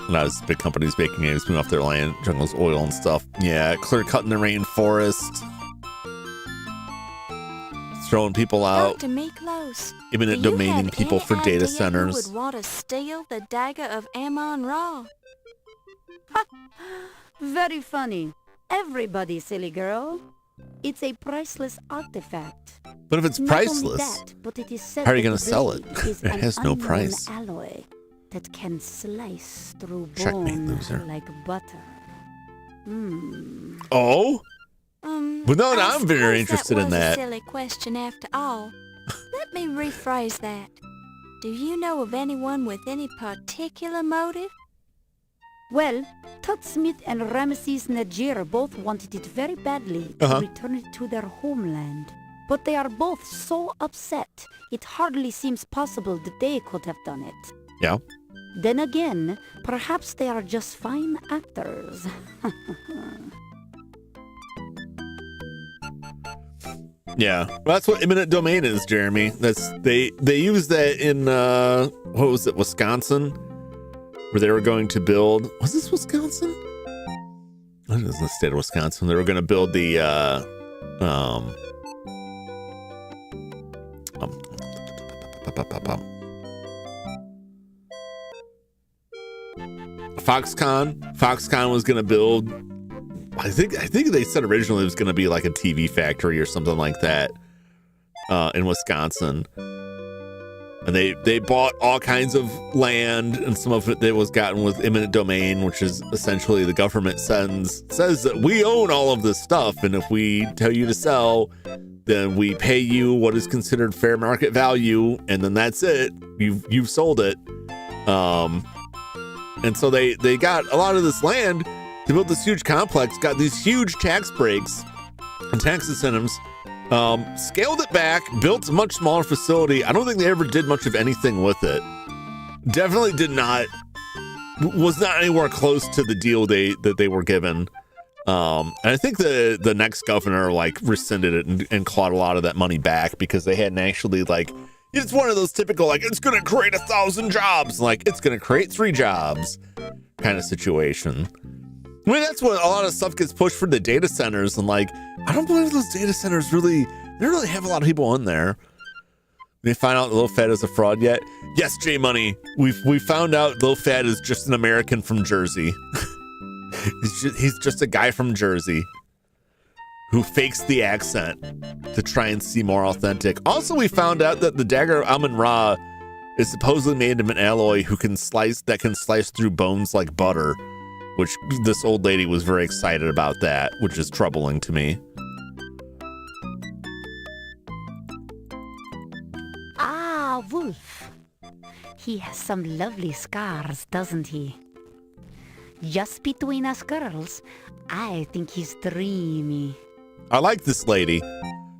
Not as big companies making games, moving off their land, jungles, oil, and stuff. Yeah, clear cutting the rainforest, throwing people out, Dr. Miklos, imminent do you domaining have people any for data idea centers. Who would want to steal the Dagger of Amon Ra? Very funny. Everybody, silly girl. It's a priceless artifact. But if it's Not priceless, only that, but it is said how are you that going to the sell it? blade is It an has no unknown price. alloy that can slice through Checkmate, bone loser. like butter. Oh? But no, I I'm very suppose interested in That was a that. silly question after all. Let me rephrase that. Do you know of anyone with any particular motive? Well, Tut Smith and Ramesses Najir both wanted it very badly to return it to their homeland. But they are both so upset, it hardly seems possible that they could have done it. Yeah. Then again, perhaps they are just fine actors. Yeah, well, that's what imminent domain is, Jeremy. That's they use that in what was it, Wisconsin, where they were going to build. Was this Wisconsin? It was the state of Wisconsin. They were going to build the Foxconn. Foxconn was going to build. I think they said originally it was going to be like a TV factory or something like that in Wisconsin. And they bought all kinds of land, and some of it that was gotten with eminent domain, which is essentially the government says that we own all of this stuff, and if we tell you to sell, then we pay you what is considered fair market value, and then that's it. You've sold it. And so they got a lot of this land. They built this huge complex, got these huge tax breaks and tax incentives, scaled it back, built a much smaller facility. I don't think they ever did much of anything with it. Definitely was not anywhere close to the deal that they were given. And I think the next governor like rescinded it and clawed a lot of that money back because they hadn't actually like, it's one of those typical like, it's going to create 1,000 jobs, like it's going to create 3 jobs kind of situation. I mean, that's what a lot of stuff gets pushed for the data centers, and like, I don't believe those data centers they don't really have a lot of people in there. They find out Lil Fat is a fraud yet? Yes, J Money. We found out Lil Fat is just an American from Jersey. he's just a guy from Jersey who fakes the accent to try and seem more authentic. Also, we found out that the Dagger of Amon Ra is supposedly made of an alloy that can slice through bones like butter. Which this old lady was very excited about that, which is troubling to me. Ah, Wolf. He has some lovely scars, doesn't he? Just between us girls, I think he's dreamy. I like this lady.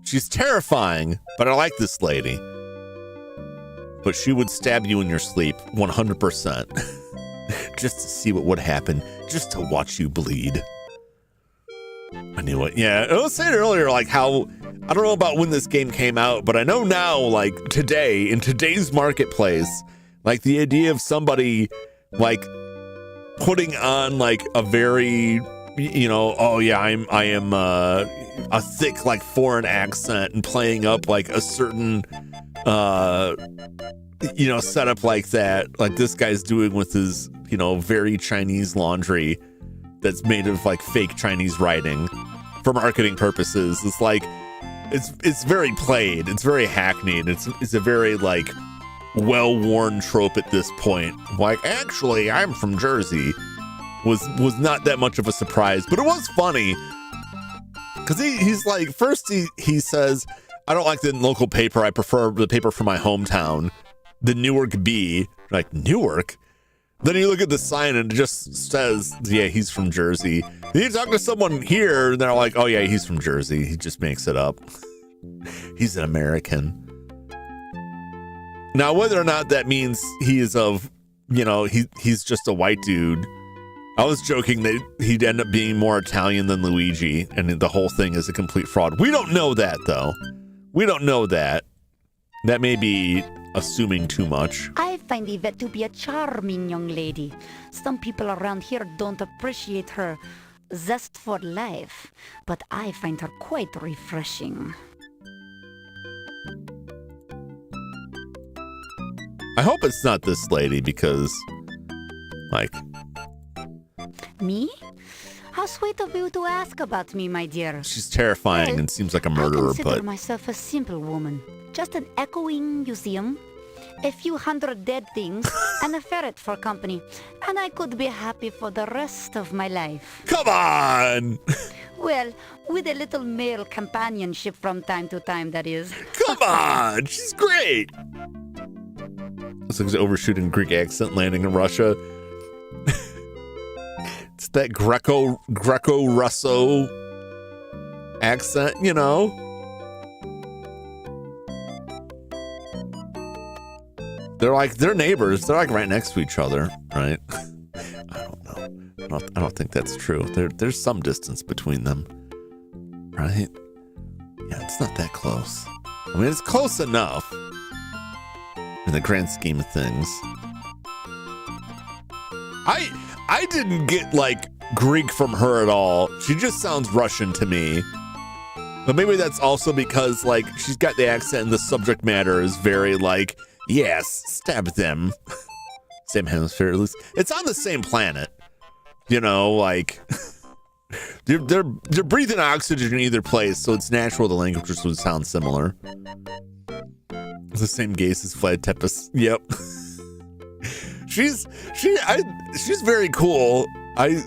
She's terrifying, but I like this lady. But she would stab you in your sleep, 100%. Just to see what would happen, just to watch you bleed. I knew it. Yeah, I was saying earlier, like how, I don't know about when this game came out, but I know now, like today, in today's marketplace, like the idea of somebody like putting on like a very, you know, oh yeah, I am a thick like foreign accent and playing up like a certain you know, setup like that, like this guy's doing with his, you know, very Chinese laundry that's made of like fake Chinese writing for marketing purposes. It's like, it's very played. It's very hackneyed. It's a very like well-worn trope at this point. Like, actually, I'm from Jersey was not that much of a surprise, but it was funny because he's like, first he says, I don't like the local paper. I prefer the paper from my hometown. The Newark Bee, like Newark. Then you look at the sign and it just says, yeah, he's from Jersey. Then you talk to someone here and they're like, oh yeah, he's from Jersey. He just makes it up. He's an American. Now, whether or not that means he is of, he's just a white dude. I was joking that he'd end up being more Italian than Luigi, and the whole thing is a complete fraud. We don't know that, though. We don't know that. That may be assuming too much. I find Yvette to be a charming young lady. Some people around here don't appreciate her zest for life, but I find her quite refreshing. I hope it's not this lady because, Me? How sweet of you to ask about me, my dear. she's terrifying and seems like a murderer, I consider but myself a simple woman. Just an echoing museum, a few hundred dead things, and a ferret for company. And I could be happy for the rest of my life. Come on! Well, with a little male companionship from time to time, that is. Come on! She's great! This looks overshooting Greek accent landing in Russia. It's that Greco-Russo accent, They're neighbors. They're right next to each other, right? I don't know. I don't think that's true. There's some distance between them, right? Yeah, it's not that close. I mean, it's close enough in the grand scheme of things. I didn't get Greek from her at all. She just sounds Russian to me. But maybe that's also because she's got the accent and the subject matter is very yes, stab them. Same hemisphere, at least. It's on the same planet. They're breathing oxygen in either place, so it's natural the languages would sound similar. It's the same gases, flight tempest. Yep. She's very cool.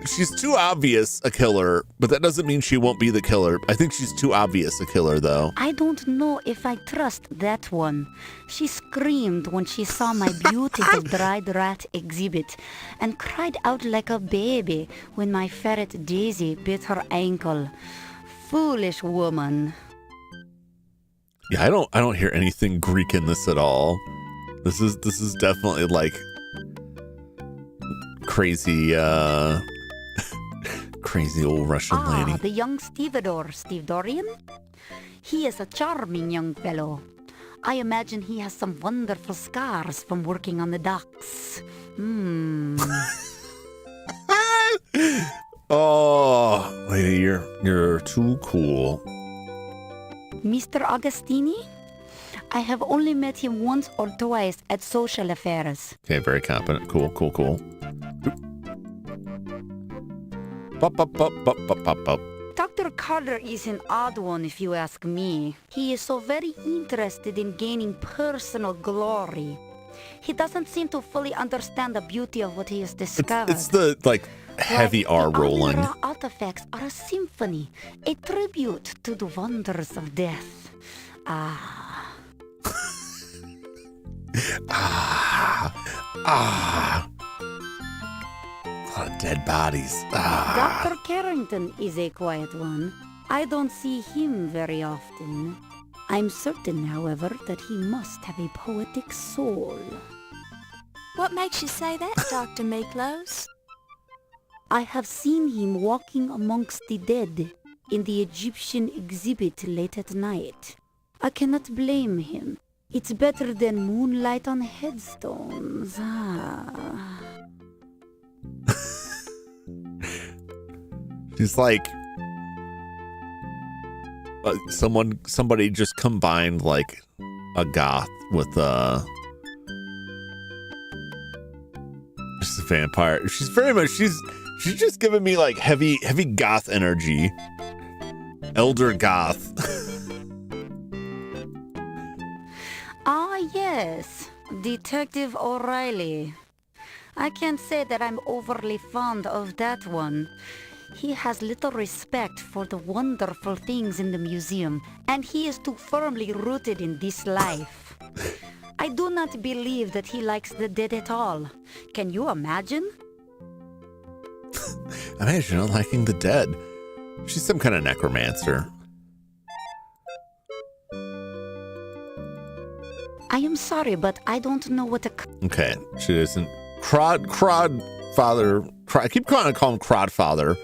She's too obvious a killer, but that doesn't mean she won't be the killer. I think she's too obvious a killer, though. I don't know if I trust that one. She screamed when she saw my beautiful dried rat exhibit and cried out like a baby when my ferret Daisy bit her ankle. Foolish woman. Yeah, I don't hear anything Greek in this at all. This is definitely crazy crazy old Russian lady. The young Stevedorian? He is a charming young fellow. I imagine he has some wonderful scars from working on the docks. Oh, lady, you're too cool. Mr. Agostini? I have only met him once or twice at social affairs. Okay, very competent. Cool. Bop, bop, bop, bop, bop, bop, bop. Dr. Carter is an odd one, if you ask me. He is so very interested in gaining personal glory. He doesn't seem to fully understand the beauty of what he has discovered. It's the, heavy R rolling. The artifacts are a symphony, a tribute to the wonders of death. A lot of dead bodies. Dr. Carrington is a quiet one. I don't see him very often. I'm certain, however, that he must have a poetic soul. What makes you say that, Dr. Miklos? I have seen him walking amongst the dead in the Egyptian exhibit late at night. I cannot blame him. It's better than moonlight on headstones. She's somebody just combined a goth with just a vampire. She's very much she's just giving me heavy goth energy. Elder goth. Yes, Detective O'Reilly. I can't say that I'm overly fond of that one. He has little respect for the wonderful things in the museum, and he is too firmly rooted in this life. I do not believe that he likes the dead at all. Can you imagine? Imagine not liking the dead. She's some kind of necromancer. I I am sorry, but I don't know what a... Okay, she isn't. Crod father. I keep trying to call him Crod father.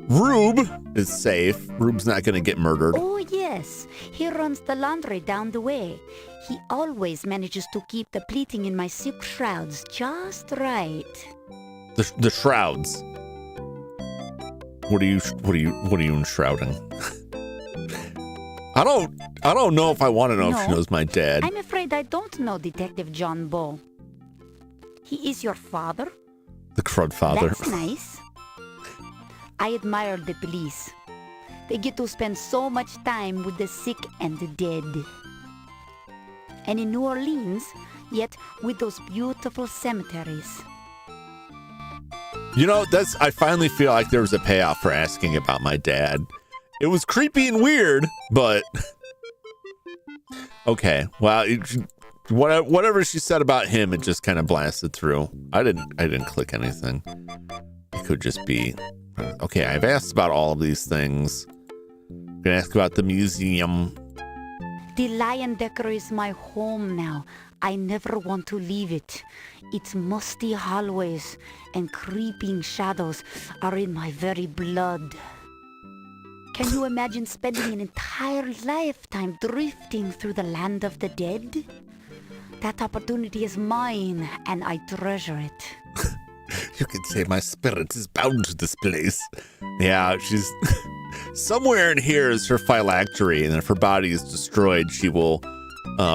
Rube is safe. Rube's not going to get murdered. Oh, yes. He runs the laundry down the way. He always manages to keep the pleating in my silk shrouds just right. The shrouds. What are you enshrouding? I don't know if I want to know if she knows my dad. I'm afraid I don't know Detective John Bull. He is your father? The crud father. That's nice. I admire the police. They get to spend so much time with the sick and the dead. And in New Orleans, yet with those beautiful cemeteries. You know, I finally feel like there was a payoff for asking about my dad. It was creepy and weird, but okay. Well, whatever she said about him, it just kind of blasted through. I didn't click anything. It could just be okay. I've asked about all of these things. I'm gonna ask about the museum. The Lion Decker is my home now. I never want to leave it. Its musty hallways and creeping shadows are in my very blood. Can you imagine spending an entire lifetime drifting through the land of the dead? That opportunity is mine, and I treasure it. You could say my spirit is bound to this place. Yeah, she's... Somewhere in here is her phylactery, and if her body is destroyed, she will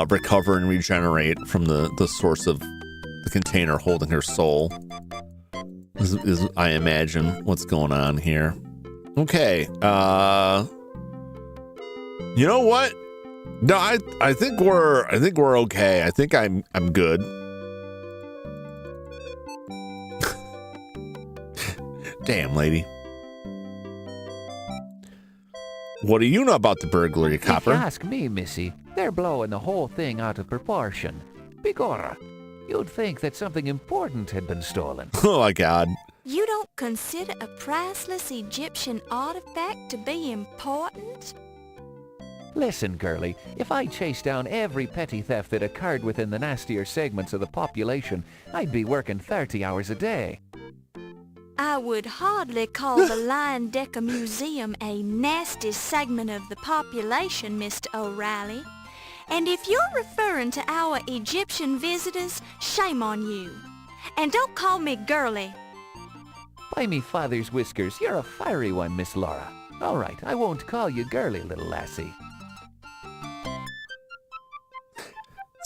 recover and regenerate from the source of the container holding her soul. Is I imagine what's going on here. Okay, you know what? No, I think we're okay. I think I'm good. Damn, lady. What do you know about the burglary, Copper? If you ask me, Missy, they're blowing the whole thing out of proportion. Begorra, you'd think that something important had been stolen. Oh my God. You don't consider a priceless Egyptian artifact to be important? Listen, girlie, if I chased down every petty theft that occurred within the nastier segments of the population, I'd be working 30 hours a day. I would hardly call the Lion Decker Museum a nasty segment of the population, Mr. O'Reilly. And if you're referring to our Egyptian visitors, shame on you. And don't call me girly. By me father's whiskers, you're a fiery one, Miss Laura. All right, I won't call you girly, little lassie.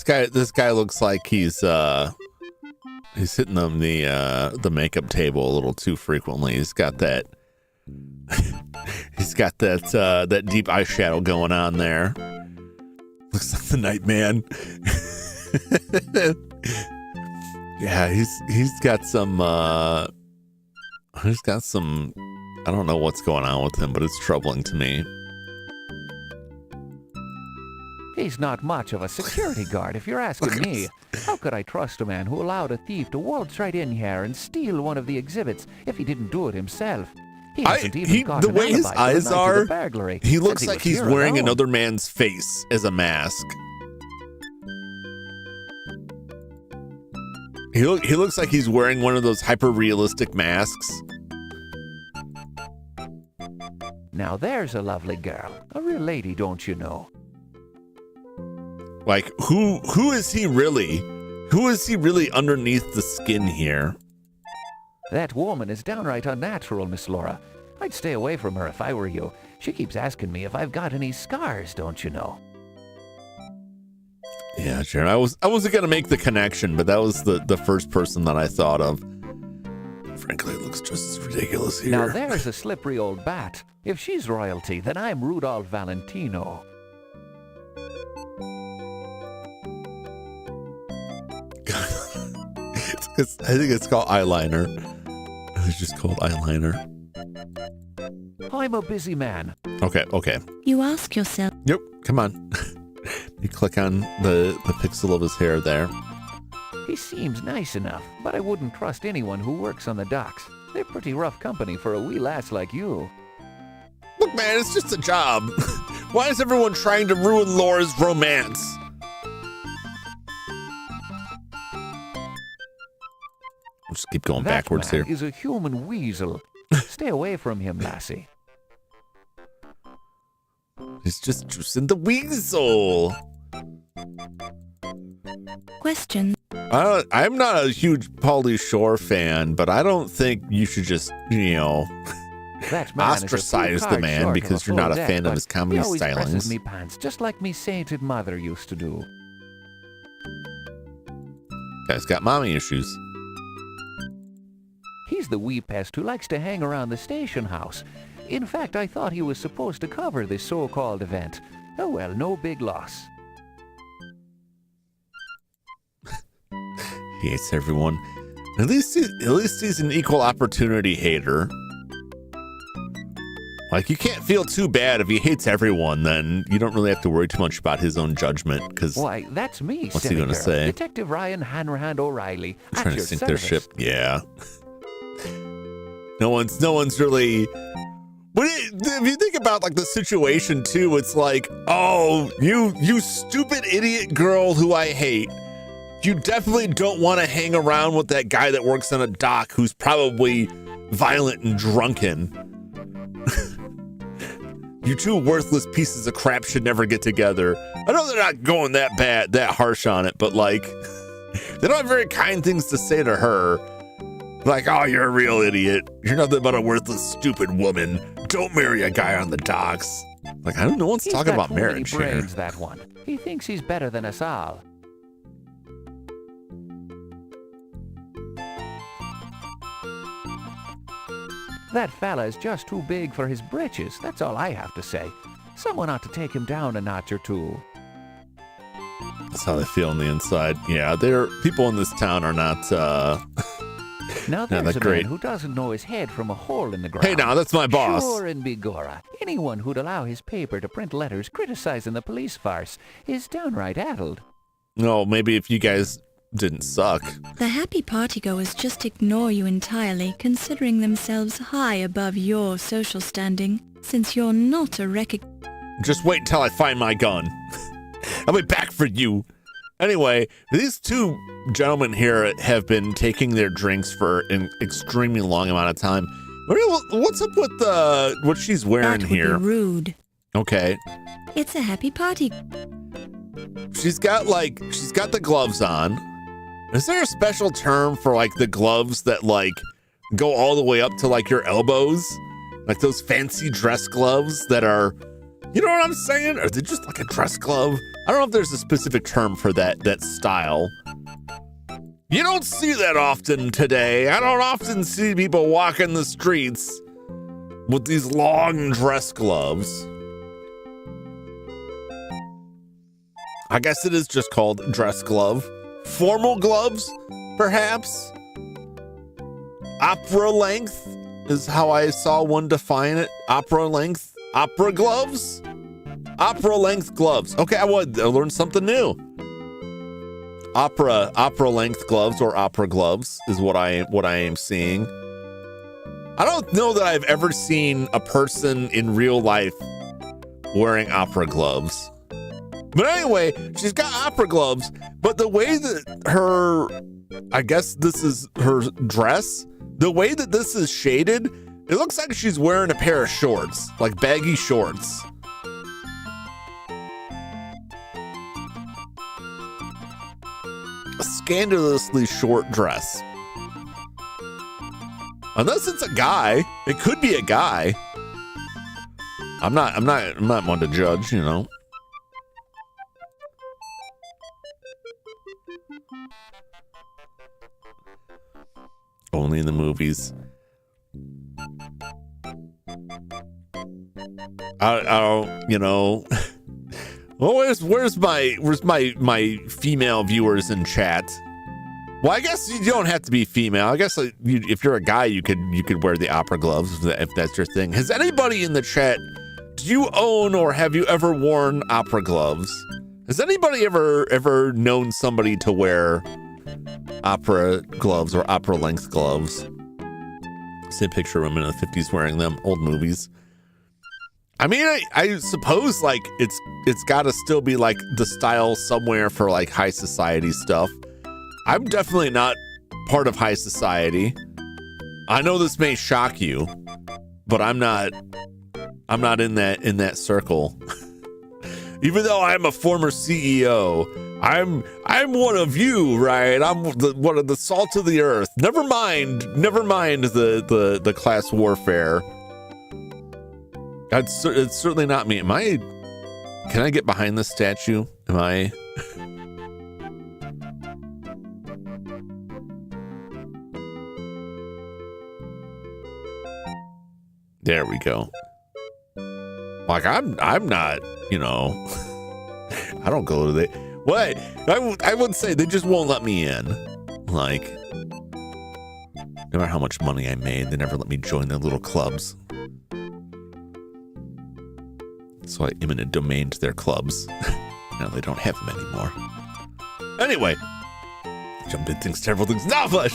This guy looks like he's hitting on the makeup table a little too frequently. He's got that that deep eyeshadow going on there. Looks like the Night Man. Yeah, he's got some I don't know what's going on with him, but it's troubling to me. He's not much of a security guard, if you're asking me. How could I trust a man who allowed a thief to waltz right in here and steal one of the exhibits if he didn't do it himself? He hasn't even got the an way his alibi for the eyes night of are, the burglary, he looks since like was he's here wearing alone. another man's face as a mask. He looks like he's wearing one of those hyper-realistic masks. Now there's a lovely girl. A real lady, don't you know? Like, who is he really? Who is he really underneath the skin here? That woman is downright unnatural, Miss Laura. I'd stay away from her if I were you. She keeps asking me if I've got any scars, don't you know? Yeah, sure. I wasn't gonna make the connection, but that was the first person that I thought of. Frankly, it looks just as ridiculous here. Now there's a slippery old bat. If she's royalty, then I'm Rudolph Valentino. I think it's called eyeliner. It's just called eyeliner. I'm a busy man. Okay. You ask yourself. Yep, come on. You click on the pixel of his hair there. He seems nice enough, but I wouldn't trust anyone who works on the docks. They're pretty rough company for a wee lass like you. Look, man, it's just a job. Why is everyone trying to ruin Laura's romance? going That backwards man here. is a human weasel. Stay away from him, lassie. He's just juicing the weasel. Question. I'm not a huge Pauly Shore fan, but I don't think you should just, That man ostracize is a the few man cards because short you're of not a full fan deck, of his but comedy he always presses stylings. me pants, just like me sainted mother used to do. Guy's got mommy issues. He's the wee pest who likes to hang around the station house. In fact, I thought he was supposed to cover this so-called event. Oh well, no big loss. He hates everyone. At least he's an equal opportunity hater. Like, you can't feel too bad if he hates everyone, then you don't really have to worry too much about his own judgment, because Why, that's me, what's he gonna Senator. say? Detective Ryan Hanrahan O'Reilly. I'm At trying to your sink their service. ship. Yeah. No one's really. But if you think about like the situation too, it's like, oh, you stupid idiot girl who I hate. You definitely don't want to hang around with that guy that works on a dock who's probably violent and drunken. You two worthless pieces of crap should never get together. I know they're not going that bad, that harsh on it, but like, they don't have very kind things to say to her. Like, oh, you're a real idiot. You're nothing but a worthless, stupid woman. Don't marry a guy on the docks. Like, I don't know what's He's talking got about too many marriage here. brains, that one. He thinks he's better than us all. That fella is just too big for his britches. That's all I have to say. Someone ought to take him down a notch or two. That's how they feel on the inside. Yeah, people in this town are not Now not there's that a great. man who doesn't know his head from a hole in the ground. Hey, now that's my boss. Sure, and Bigora. Anyone who'd allow his paper to print letters criticizing the police farce is downright addled. No, maybe if you guys didn't suck. The happy partygoers just ignore you entirely, considering themselves high above your social standing, since you're not a Just wait until I find my gun. I'll be back for you. Anyway, these two gentlemen here have been taking their drinks for an extremely long amount of time. What's up with what she's wearing That would here? be rude. Okay. It's a happy party. She's got the gloves on. Is there a special term for like the gloves that like go all the way up to like your elbows? Like those fancy dress gloves that are, you know what I'm saying? Are they just like a dress glove? I don't know if there's a specific term for that style. You don't see that often today. I don't often see people walking the streets with these long dress gloves. I guess it is just called dress glove. Formal gloves, perhaps? Opera length is how I saw one define it. Opera length? Opera gloves? Opera length gloves. Okay, I learned something new. Opera length gloves or opera gloves is what I am seeing. I don't know that I've ever seen a person in real life wearing opera gloves. But anyway, she's got opera gloves, but the way that I guess this is her dress, the way that this is shaded, it looks like she's wearing a pair of shorts, like baggy shorts. A scandalously short dress. Unless it's a guy, it could be a guy. I'm not one to judge, you know. Only in the movies. I don't, you know. Well, where's my female viewers in chat? Well, I guess you don't have to be female. I guess if you're a guy, you could wear the opera gloves if that's your thing. Has anybody in the chat? Do you own or have you ever worn opera gloves? Has anybody ever known somebody to wear opera gloves or opera length gloves? See a picture of them in the 50s wearing them. Old movies. I mean, I suppose like it's got to still be like the style somewhere for like high society stuff. I'm definitely not part of high society. I know this may shock you, but I'm not in that circle. Even though I'm a former CEO, I'm one of you, right? I'm one of the salt of the earth. Never mind the class warfare. It's certainly not me. Can I get behind this statue? Am I? There we go. Like I'm not, I don't go to the what? I would say they just won't let me in. Like, no matter how much money I made, they never let me join their little clubs. So I eminent domained their clubs. Now they don't have them anymore. Anyway, Jum did things, terrible things. Not flesh.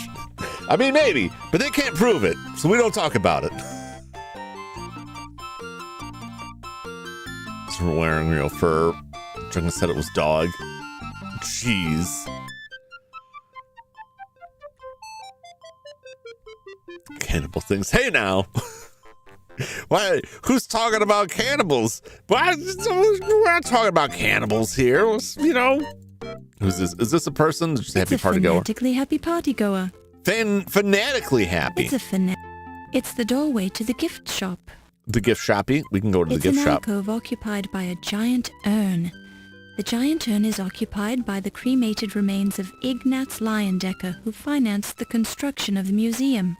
I mean, maybe, but they can't prove it, so we don't talk about it. So we're wearing real fur. Jungle said it was dog. Jeez. Cannibal things. Hey now. Why? Who's talking about cannibals? We're not talking about cannibals here. Who's this? Is this a person? Just a happy party goer? Fanatically happy party goer. Fanatically happy. It's the doorway to the gift shop. The gift shoppy. We can go to the gift shop. It's an alcove occupied by a giant urn. The giant urn is occupied by the cremated remains of Ignaz Leyendecker, who financed the construction of the museum.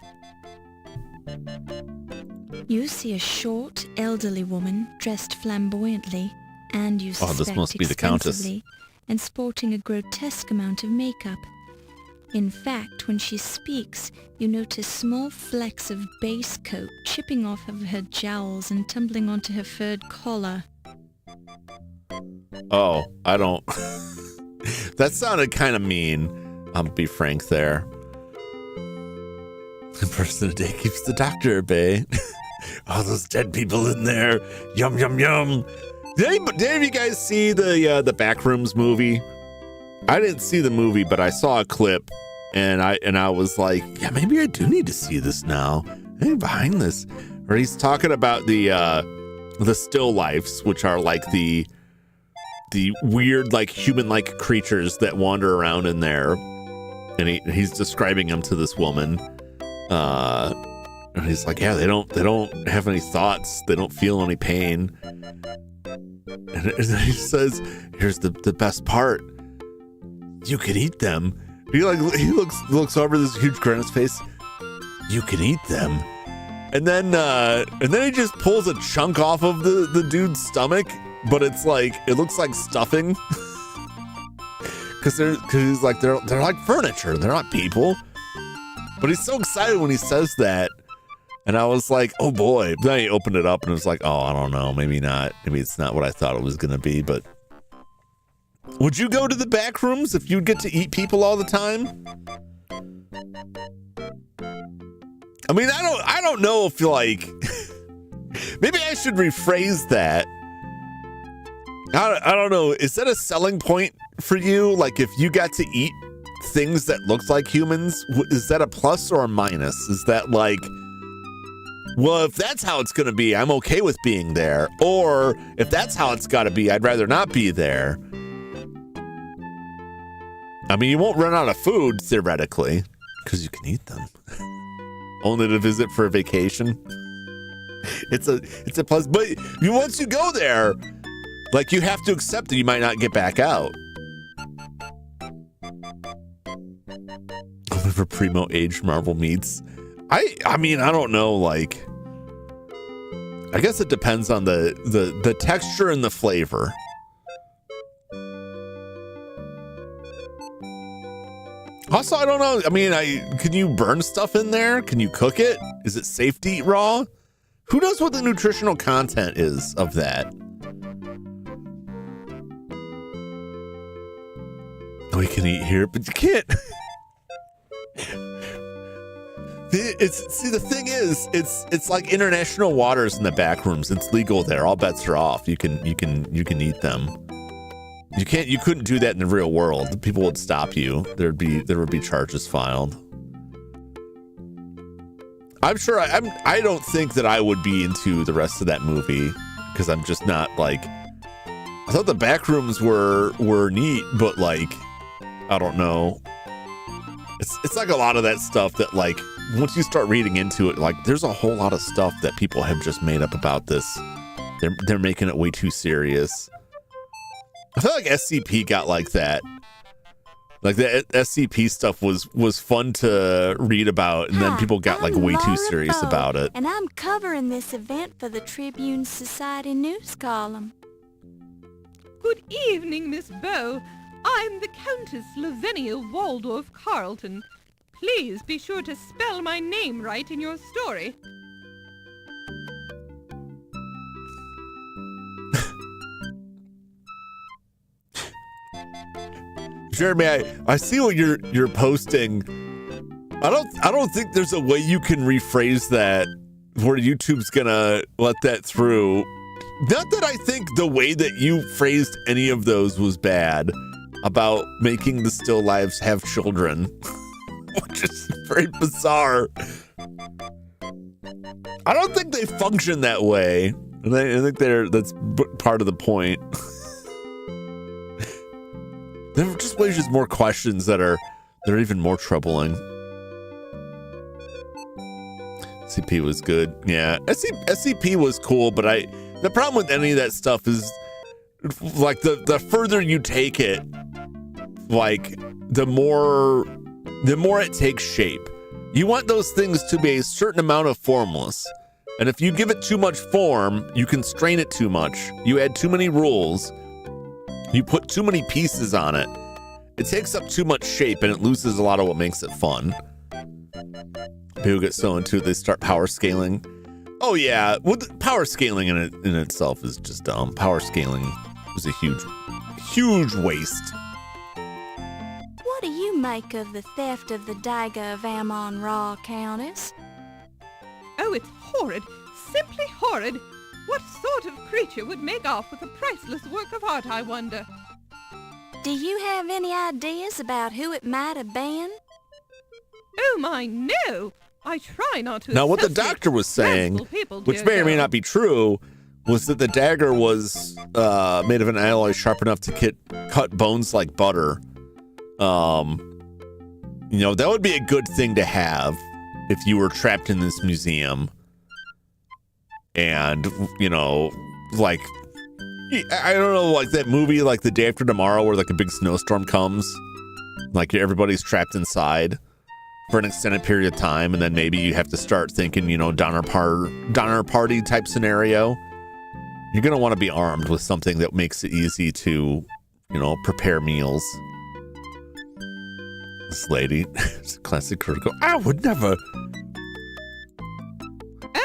You see a short, elderly woman dressed flamboyantly, and you suspect this must be the Countess. expensively, and sporting a grotesque amount of makeup. In fact, when she speaks, you notice small flecks of base coat chipping off of her jowls and tumbling onto her furred collar. Oh, I don't... That sounded kind of mean. I'll be frank there. The person of the day keeps the doctor at bay. All those dead people in there. Yum, yum, yum. Did any of you guys see the Backrooms movie? I didn't see the movie, but I saw a clip, and I was like, yeah, maybe I do need to see this now. Hey, behind this. Or he's talking about the still lifes, which are like the weird, like human-like creatures that wander around in there. And he's describing them to this woman. And he's like, yeah, they don't have any thoughts. They don't feel any pain. And then he says, here's the best part. You can eat them. He looks over this huge grin on his face. You can eat them. And then he just pulls a chunk off of the dude's stomach, but it looks like stuffing. Cause he's like, they're like furniture. They're not people. But he's so excited when he says that. And I was like, oh boy. Then he opened it up and it was like, oh, I don't know. Maybe not. Maybe it's not what I thought it was going to be. But would you go to the back rooms if you'd get to eat people all the time? I mean, I don't know if like, maybe I should rephrase that. I don't know. Is that a selling point for you? Like if you got to eat things that look like humans, is that a plus or a minus? Is that like, well, if that's how it's going to be, I'm okay with being there. Or if that's how it's got to be, I'd rather not be there. I mean, you won't run out of food, theoretically, because you can eat them. Only to visit for a vacation. It's a plus. But once you go there, like, you have to accept that you might not get back out. For primo aged Marvel meats. I mean, I don't know, like, I guess it depends on the texture and the flavor. Also, I don't know. I mean, can you burn stuff in there? Can you cook it? Is it safe to eat raw? Who knows what the nutritional content is of that? We can eat here, but you can't. The thing is, it's like international waters in the back rooms. It's legal there. All bets are off. You can eat them. You couldn't do that in the real world. People would stop you. There would be charges filed. I'm sure I don't think that I would be into the rest of that movie because I'm just not like. I thought the back rooms were neat, but like, I don't know. It's like a lot of that stuff that like once you start reading into it, like there's a whole lot of stuff that people have just made up about this. They're making it way too serious. I feel like SCP got like that. Like the SCP stuff was fun to read about, and then people got like way too serious about it. And I'm covering this event for the Tribune Society news column. Good evening, Miss Bow. I'm the Countess Lavinia Waldorf Carlton. Please be sure to spell my name right in your story. Jeremy, I see what you're posting. I don't think there's a way you can rephrase that where YouTube's gonna let that through. Not that I think the way that you phrased any of those was bad about making the still lives have children, which is very bizarre. I don't think they function that way, and I think that's part of the point. There just raises more questions that are even more troubling. SCP was good, yeah. SCP was cool, but the problem with any of that stuff is like the further you take it, like the more it takes shape. You want those things to be a certain amount of formless, and if you give it too much form, you constrain it too much. You add too many rules. You put too many pieces on it. It takes up too much shape, and it loses a lot of what makes it fun. People get so into it, they start power scaling. Oh yeah, well, power scaling in itself is just dumb. Power scaling is a huge waste. What do you make of the theft of the Dagger of Amon Ra, Countess? Oh, it's horrid. Simply horrid. What sort of creature would make off with a priceless work of art, I wonder? Do you have any ideas about who it might have been? Oh my, no! I try not to. Now, what the doctor was saying, which may or may not be true, was that the dagger was made of an alloy sharp enough to cut bones like butter. That would be a good thing to have if you were trapped in this museum. And, like, I don't know, like that movie, like The Day After Tomorrow, where like a big snowstorm comes, like everybody's trapped inside for an extended period of time, and then maybe you have to start thinking, Donner Party type scenario. You're going to want to be armed with something that makes it easy to, prepare meals. This lady, it's classic critical. I would never.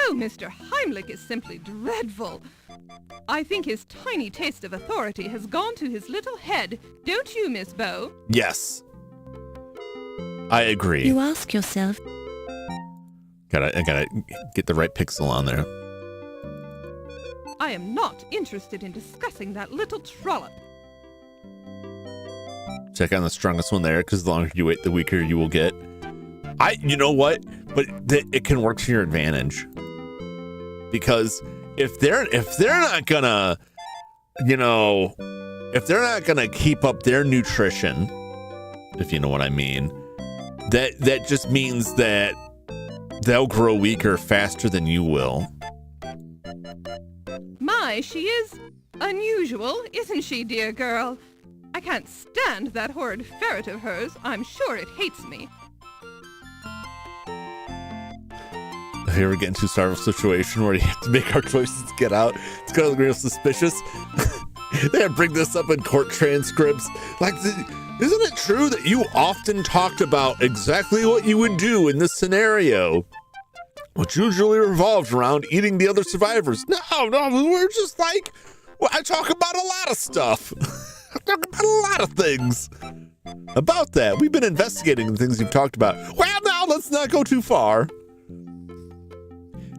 Oh, Mr. Heimlich is simply dreadful. I think his tiny taste of authority has gone to his little head. Don't you, Miss Bow? Yes. I agree. You ask yourself. I gotta get the right pixel on there. I am not interested in discussing that little trollop. Check on the strongest one there, because the longer you wait, the weaker you will get. You know what? But it can work to your advantage. Because if they're not gonna, if they're not gonna keep up their nutrition, if you know what I mean, that just means that they'll grow weaker faster than you will. My, she is unusual, isn't she, dear girl? I can't stand that horrid ferret of hers. I'm sure it hates me. If you ever get into a starving situation where you have to make our choices to get out, it's kind of real suspicious. They bring this up in court transcripts. Like, isn't it true that you often talked about exactly what you would do in this scenario, which usually revolves around eating the other survivors? No, we're just like, well, I talk about a lot of stuff. I talk about a lot of things about that. We've been investigating the things you've talked about. Well, now let's not go too far.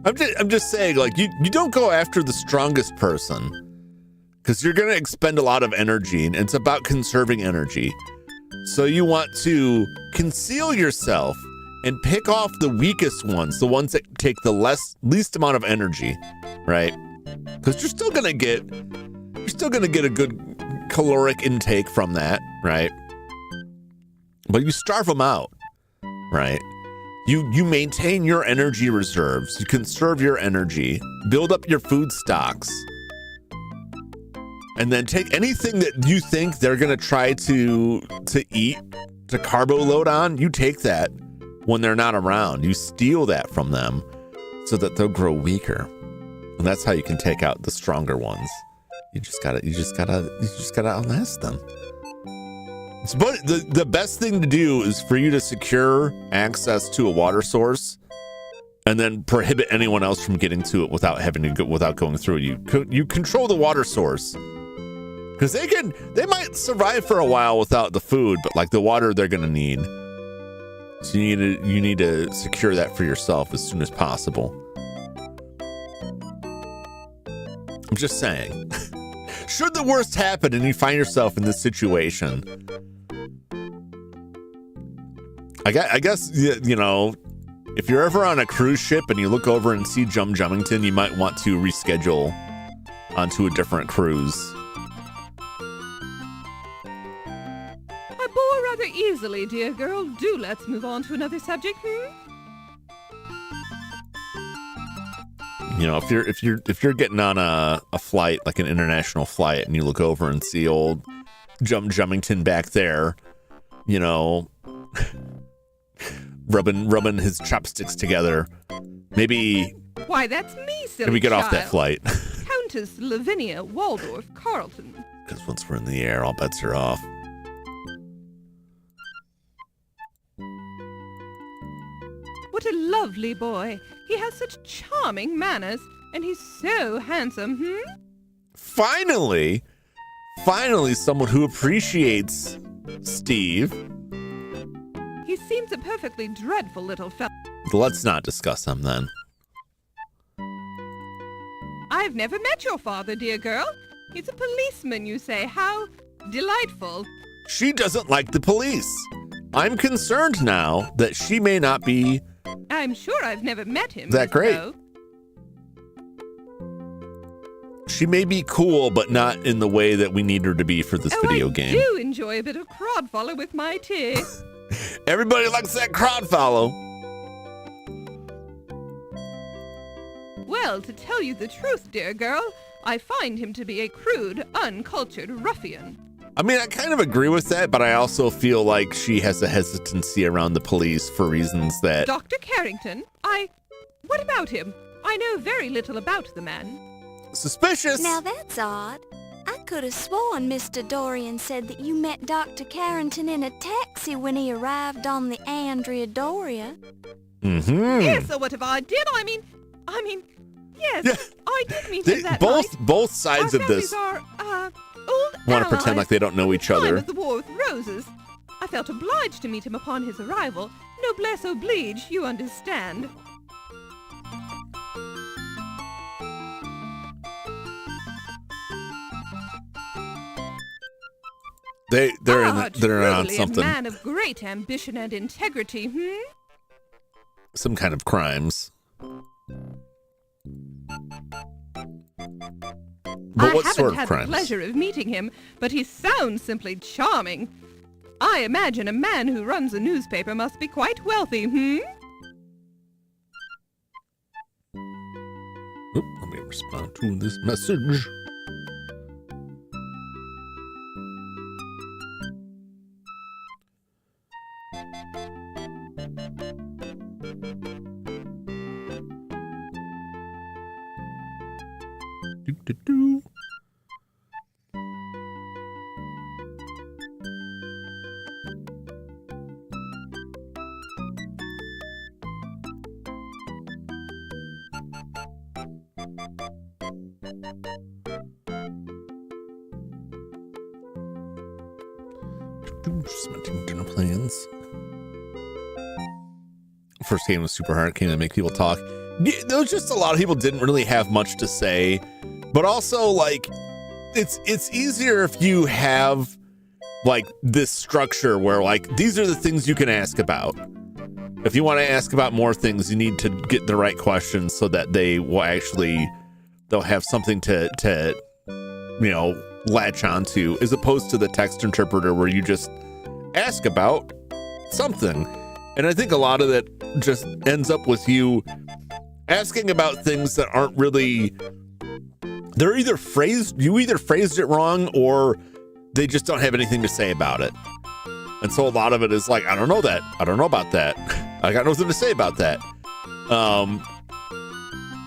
I'm just saying, like, you don't go after the strongest person because you're going to expend a lot of energy, and it's about conserving energy. So you want to conceal yourself and pick off the weakest ones, the ones that take the least amount of energy, right? Because you're still gonna get a good caloric intake from that, right? But you starve them out, right? You maintain your energy reserves, you conserve your energy, build up your food stocks, and then take anything that you think they're gonna try to eat, to carbo load on, you take that when they're not around. You steal that from them so that they'll grow weaker. And that's how you can take out the stronger ones. You just gotta outlast them. But the best thing to do is for you to secure access to a water source and then prohibit anyone else from getting to it without going through you. You control the water source. Because they might survive for a while without the food, but like the water they're gonna need. So you need to secure that for yourself as soon as possible. I'm just saying. Should the worst happen and you find yourself in this situation, I guess you know, if you're ever on a cruise ship and you look over and see Jum Jumington, you might want to reschedule onto a different cruise. I bore rather easily, dear girl. Do let's move on to another subject, You know, if you're getting on a flight, like an international flight, and you look over and see old Jum Jumington back there, you know, rubbing his chopsticks together, maybe. Why, that's me, silly Maybe get child. off that flight. Countess Lavinia Waldorf Carleton. Because once we're in the air, all bets are off. What a lovely boy. He has such charming manners, and he's so handsome, Finally, someone who appreciates Steve. He seems a perfectly dreadful little fellow. Let's not discuss him then. I've never met your father, dear girl. He's a policeman, you say. How delightful. She doesn't like the police. I'm concerned now that she may not be I'm sure I've never met him. that Miss great. Bow. She may be cool, but not in the way that we need her to be for this video I game. do enjoy a bit of crowd follow with my tea. Everybody likes that crowd follow. Well, to tell you the truth, dear girl, I find him to be a crude, uncultured ruffian. I mean, I kind of agree with that, but I also feel like she has a hesitancy around the police for reasons that... Dr. Carrington, what about him? I know very little about the man. Suspicious. Now that's odd. I could have sworn Mr. Dorian said that you met Dr. Carrington in a taxi when he arrived on the Andrea Doria. Mm-hmm. Yes, or whatever I did. I mean, yes, I did meet him that night. Both sides Our of this families are, old want to pretend allies like they don't know each from the time other. of the War with Roses. I felt obliged to meet him upon his arrival. Noblesse oblige, you understand. They're on truly something. A man of great ambition and integrity, Some kind of crimes. But what I sort haven't of had crimes? the pleasure of meeting him, but he sounds simply charming. I imagine a man who runs a newspaper must be quite wealthy, Oop, let me respond to this message. Do. Cementing dinner plans. First game was super hard. Came to make people talk. There was just a lot of people didn't really have much to say, but also like it's easier if you have like this structure where like these are the things you can ask about, if you want to ask about more things, you need to get the right questions so that they'll have something to latch onto, as opposed to the text interpreter where you just ask about something. And I think a lot of that just ends up with you asking about things that aren't really, you either phrased it wrong, or they just don't have anything to say about it. And so a lot of it is like, I don't know that. I don't know about that. I got nothing to say about that.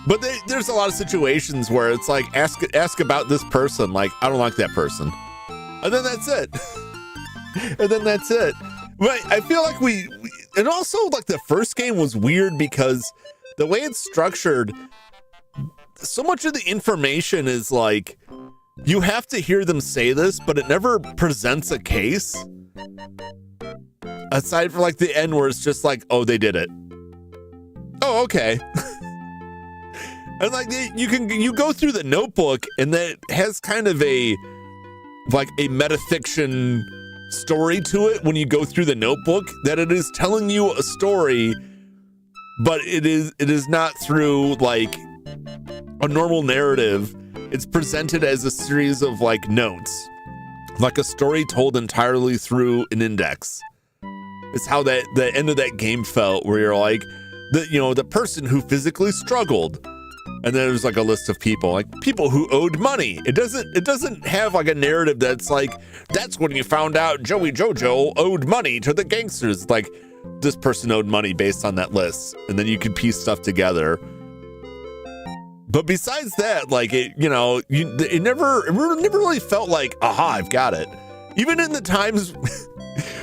But there's a lot of situations where it's like, ask about this person. Like, I don't like that person. And then that's it. But I feel like and also like the first game was weird because the way it's structured, so much of the information is like, you have to hear them say this, but it never presents a case. Aside from like the end where it's just like, oh, they did it. Oh, okay. And like you go through the notebook, and that has kind of a metafiction story to it when you go through the notebook, that it is telling you a story, but it is not through like a normal narrative. It's presented as a series of like notes, like a story told entirely through an index. It's how the end of that game felt, where you're like, the person who physically struggled, and then there's like a list of people who owed money. It doesn't have like a narrative that's like, that's when you found out Joey Jojo owed money to the gangsters. Like, this person owed money based on that list, and then you can piece stuff together. But besides that, like it never really felt like, aha, I've got it. Even in the times,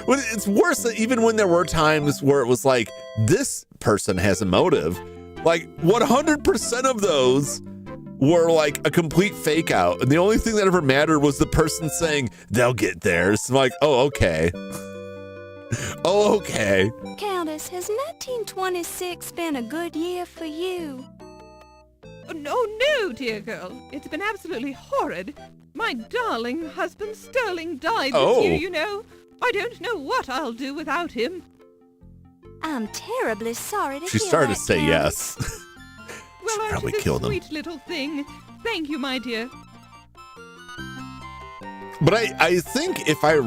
it's worse that even when there were times where it was like, this person has a motive, like 100% of those were like a complete fake out. And the only thing that ever mattered was the person saying they'll get theirs. I'm like, oh, okay. Oh, okay. Countess, has 1926 been a good year for you? No, dear girl. It's been absolutely horrid. My darling husband Sterling died this year, you know. I don't know what I'll do without him. I'm terribly sorry to hear that. She started to say yes. Well, aren't probably you killed this him. sweet little thing? Thank you, my dear. But I think if I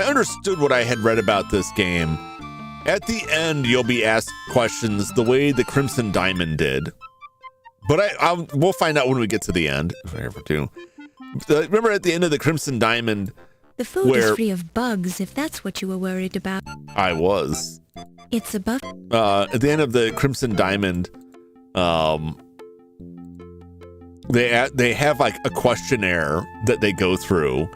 understood what I had read about this game, at the end you'll be asked questions the way the Crimson Diamond did. But we'll find out when we get to the end, if I ever do. Remember at the end of the Crimson Diamond, The food is free of bugs, if that's what you were worried about. I was. It's above. At the end of the Crimson Diamond, they have like a questionnaire that they go through,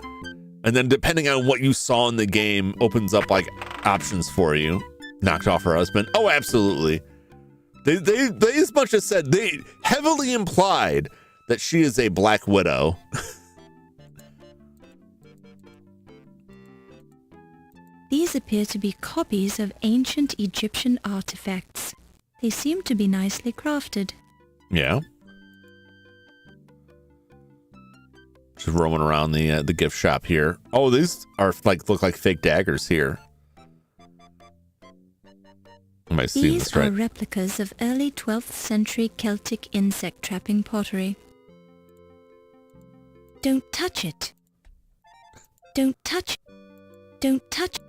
and then depending on what you saw in the game, opens up like options for you. Knocked off her husband. Oh, absolutely. They as much as said, they heavily implied that she is a Black Widow. These appear to be copies of ancient Egyptian artifacts. They seem to be nicely crafted. Yeah. Just roaming around the gift shop here. Oh, these are look like fake daggers here. Am I seeing These this right? are replicas of early 12th century Celtic insect trapping pottery. Don't touch it. Don't touch it. Don't touch it.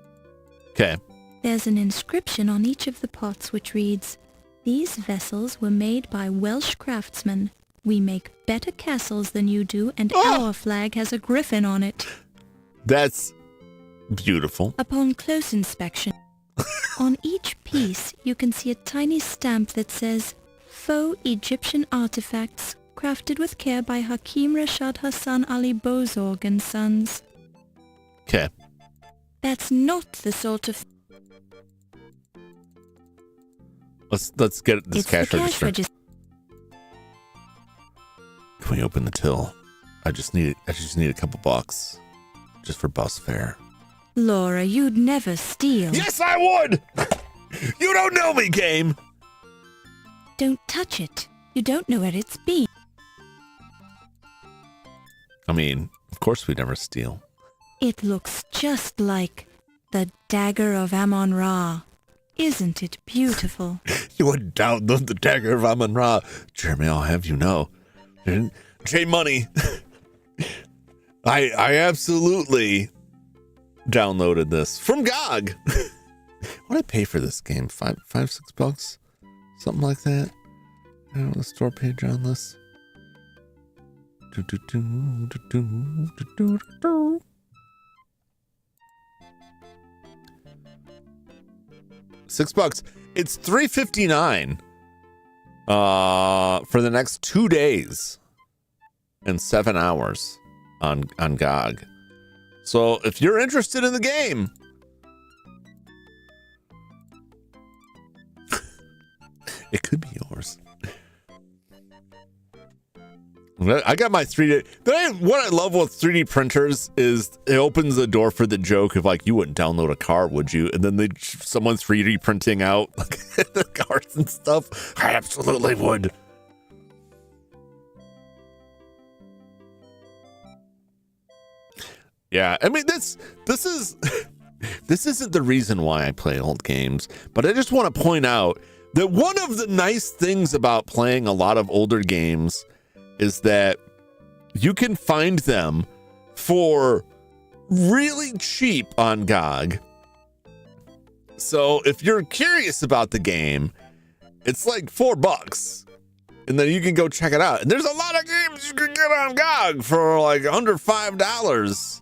Okay. There's an inscription on each of the pots which reads, "These vessels were made by Welsh craftsmen. We make better castles than you do, and our flag has a griffin on it." That's beautiful. Upon close inspection, on each piece you can see a tiny stamp that says, "Faux Egyptian artifacts, crafted with care by Hakim Rashad Hassan Ali Bozorg and Sons." Okay. That's not the sort of... Let's get this It's cash the cash register. Can we open the till? I just need a couple bucks, just for bus fare. Laura, you'd never steal. Yes, I would. You don't know me, game. Don't touch it. You don't know where it's been. I mean, of course we never steal. It looks just like the Dagger of Amon Ra. Isn't it beautiful? You would download the Dagger of Amon Ra. Jeremy, I'll have you know. J Money. I absolutely downloaded this from GOG. What did I pay for this game? $5-6? Something like that. I don't know the store page on this. $6. It's $3.59 for the next 2 days and 7 hours on GOG. So if you're interested in the game, it could be yours. I got my 3D. What I love with 3D printers is it opens the door for the joke of like, you wouldn't download a car, would you? And then someone's 3D printing out like, the cars and stuff. I absolutely would. Yeah, I mean this is this isn't the reason why I play old games, but I just want to point out that one of the nice things about playing a lot of older games is that you can find them for really cheap on GOG. So if you're curious about the game, it's like $4, and then you can go check it out. And there's a lot of games you can get on GOG for like under $5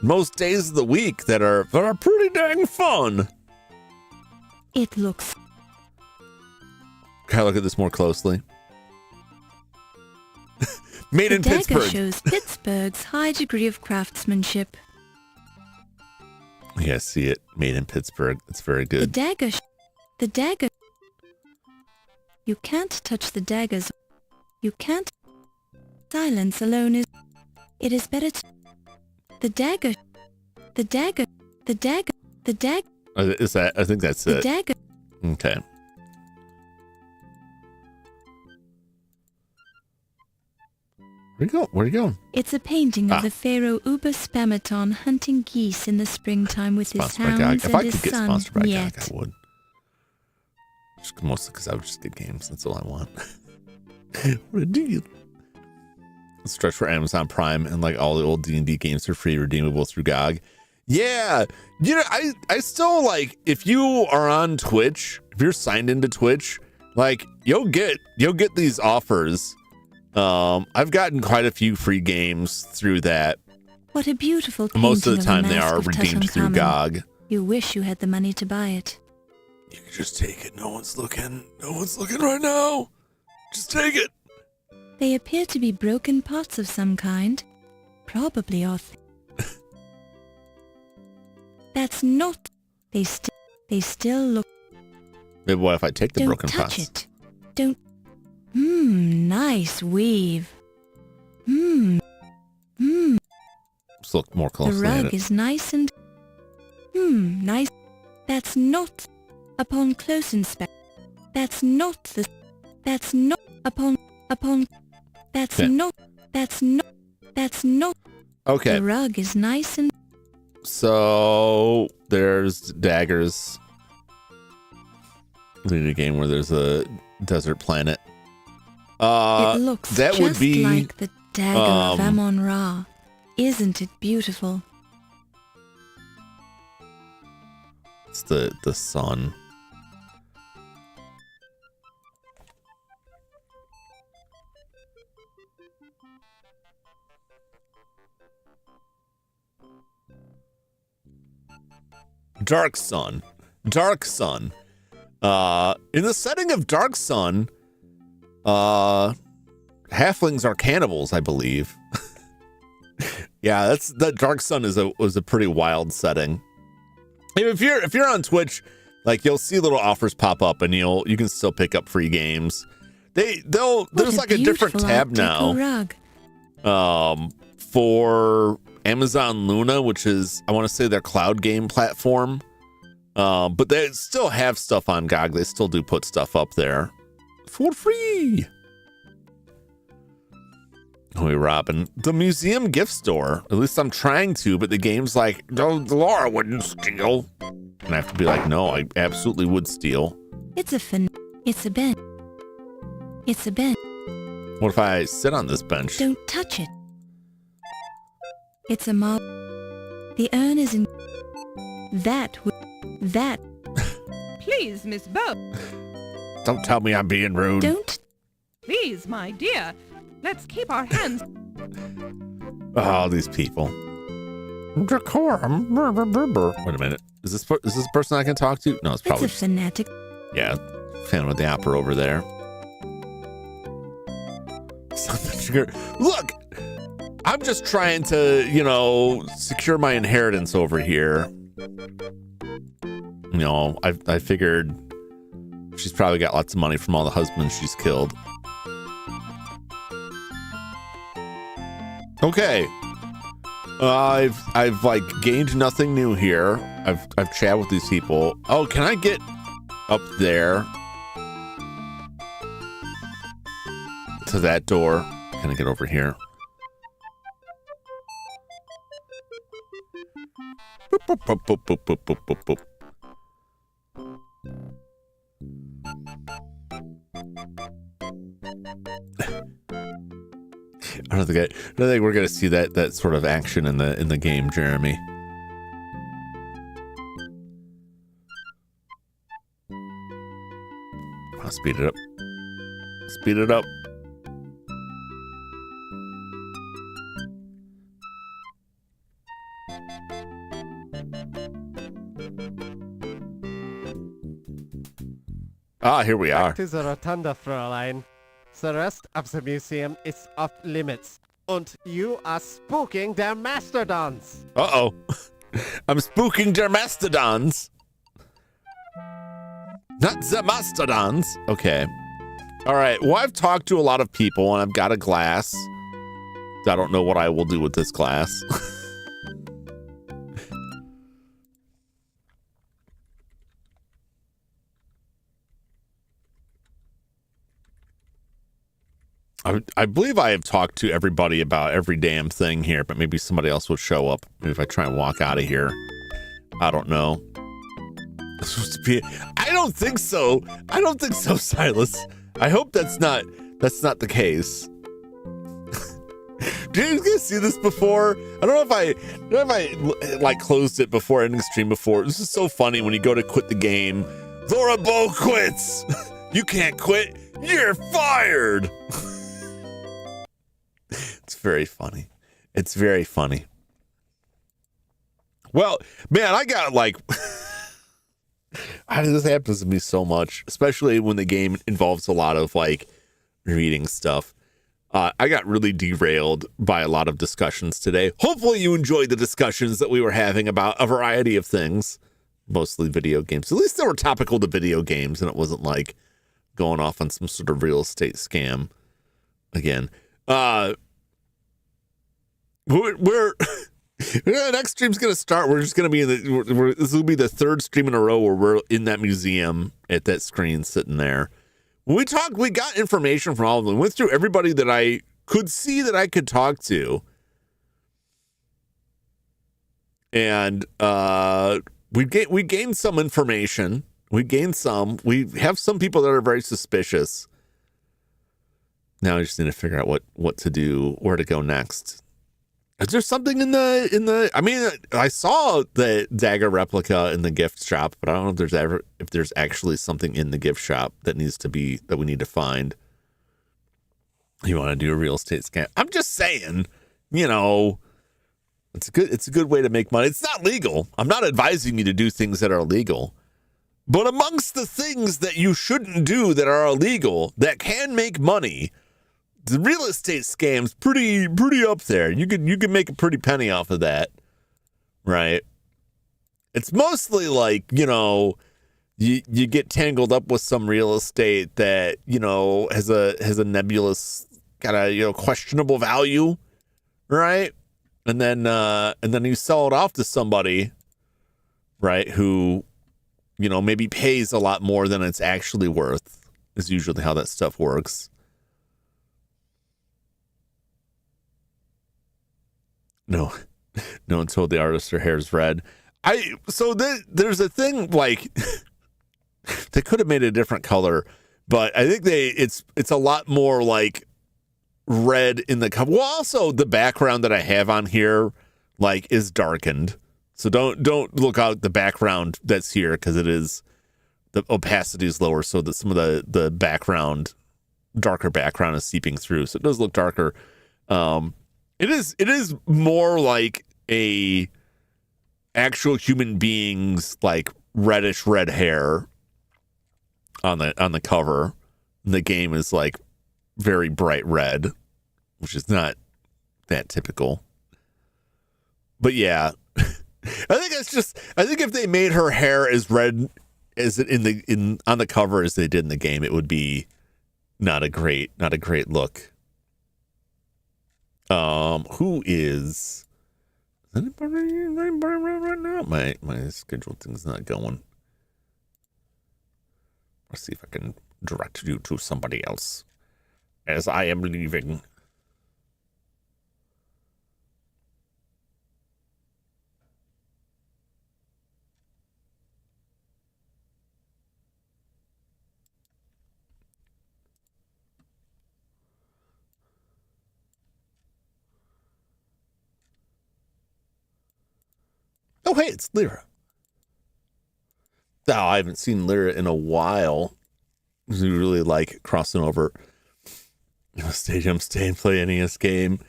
most days of the week that are pretty dang fun. It looks. Can I look at this more closely? Made in Pittsburgh. The dagger shows Pittsburgh's high degree of craftsmanship. You guys see it. Made in Pittsburgh. It's very good. The dagger. You can't touch the daggers. You can't. Silence alone is. It is better to. The dagger. Is that? I think that's the it. Dagger. Okay. Where you going? It's a painting of the pharaoh Uber Spamaton hunting geese in the springtime with his Sponsored by GOG. hounds If and I his could get son. sponsored by Yet. GOG, I would. Just mostly because I would just get games. That's all I want. What a deal. Stretch for Amazon Prime, and like all the old D&D games are free, redeemable through GOG. Yeah, you know, I still like, if you are on Twitch, if you're signed into Twitch, like you'll get these offers. I've gotten quite a few free games through that. What a beautiful painting. Most of the time they Mask are of redeemed through Tutankhamun. GOG. You wish you had the money to buy it. You can just take it. No one's looking. No one's looking right now. Just take it. They appear to be broken pots of some kind. Probably That's not. They still look. Maybe what if I take the Don't broken touch pots? it. Don't. Nice weave. Let's look more The closely at rug it. is nice and. Nice. That's not. Upon close inspection. That's not the. That's not. Upon. That's Yeah. not. That's not. Okay. The rug is nice and. So there's daggers. We need a game where there's a desert planet. It looks that just would be like the Dagger of Amon Ra. Isn't it beautiful? It's the sun. Dark Sun. In the setting of Dark Sun, halflings are cannibals, I believe. Yeah, that Dark Sun was a pretty wild setting. If you're on Twitch, like you'll see little offers pop up, and you can still pick up free games. There's like a different tab now. For Amazon Luna, which is, I want to say, their cloud game platform. But they still have stuff on GOG. They still do put stuff up there for free. Who are we robbing? The museum gift store. At least I'm trying to, but the game's like, no, Laura wouldn't steal. And I have to be like, no, I absolutely would steal. It's a bench. It's a bench. What if I sit on this bench? Don't touch it. It's a mob. The urn is in... That. Please, Miss Bow. Don't tell me I'm being rude. Don't. Please, my dear. Let's keep our hands... Oh, these people. Decorum. Wait a minute. Is this a person I can talk to? No, it's probably... It's a fanatic. Yeah, fan with the opera over there. Look! I'm just trying to, secure my inheritance over here. I figured she's probably got lots of money from all the husbands she's killed. Okay. I've like gained nothing new here. I've chatted with these people. Oh, can I get up there to that door? Can I get over here? Boop, boop, boop, boop, boop, boop, boop, boop, boop. I don't think we're gonna see that sort of action in the game, Jeremy. I'll speed it up. Speed it up. Ah, here we are. Back to the Rotunda, Fräulein. The rest of the museum is off limits. And you are spooking their mastodons. Uh-oh. I'm spooking their mastodons. Not the mastodons. Okay. All right. Well, I've talked to a lot of people, and I've got a glass. I don't know what I will do with this glass. I believe I have talked to everybody about every damn thing here, but maybe somebody else will show up. Maybe if I try and walk out of here. I don't know. It's supposed to be... I don't think so. I don't think so, Silas. I hope that's not the case. Did you guys see this before? I don't know if I like closed it before ending stream before. This is so funny when you go to quit the game. Laura Bow quits. You can't quit. You're fired. It's very funny. It's very funny. Well, man, I got like... This happens to me so much, especially when the game involves a lot of like reading stuff. I got really derailed by a lot of discussions today. Hopefully you enjoyed the discussions that we were having about a variety of things, mostly video games. At least they were topical to video games, and it wasn't like going off on some sort of real estate scam again. We're next stream's gonna start. We're just gonna be this will be the third stream in a row where we're in that museum at that screen sitting there. When we talked, we got information from all of them. We went through everybody that I could see that I could talk to, and we gained some information. We gained some. We have some people that are very suspicious. Now I just need to figure out what to do, where to go next. Is there something in the? I mean, I saw the Dagger replica in the gift shop, but I don't know if there's actually something in the gift shop that we need to find. You want to do a real estate scam? I'm just saying, it's a good way to make money. It's not legal. I'm not advising you to do things that are illegal, but amongst the things that you shouldn't do that are illegal that can make money, the real estate scam's pretty up there. You could make a pretty penny off of that, right? It's mostly like, you get tangled up with some real estate that, has a nebulous kind of, questionable value, right? And then you sell it off to somebody, right, who, maybe pays a lot more than it's actually worth, is usually how that stuff works. No one told the artist her hair's red. There's a thing like they could have made it a different color, but I think it's a lot more like red in the cover. Well, also the background that I have on here like is darkened, so don't look out the background that's here because it is the opacity is lower, so that some of the background, darker background is seeping through, so it does look darker. It is more like a actual human being's like reddish red hair on the cover. The game is like very bright red, which is not that typical. But yeah, I think if they made her hair as red as it on the cover as they did in the game, it would be not a great look. Who is anybody right now? My schedule thing's not going. Let's see if I can direct you to somebody else as I am leaving. Oh, hey, it's Lyra. Oh, I haven't seen Lyra in a while. We really like crossing over. Stay and play NES game.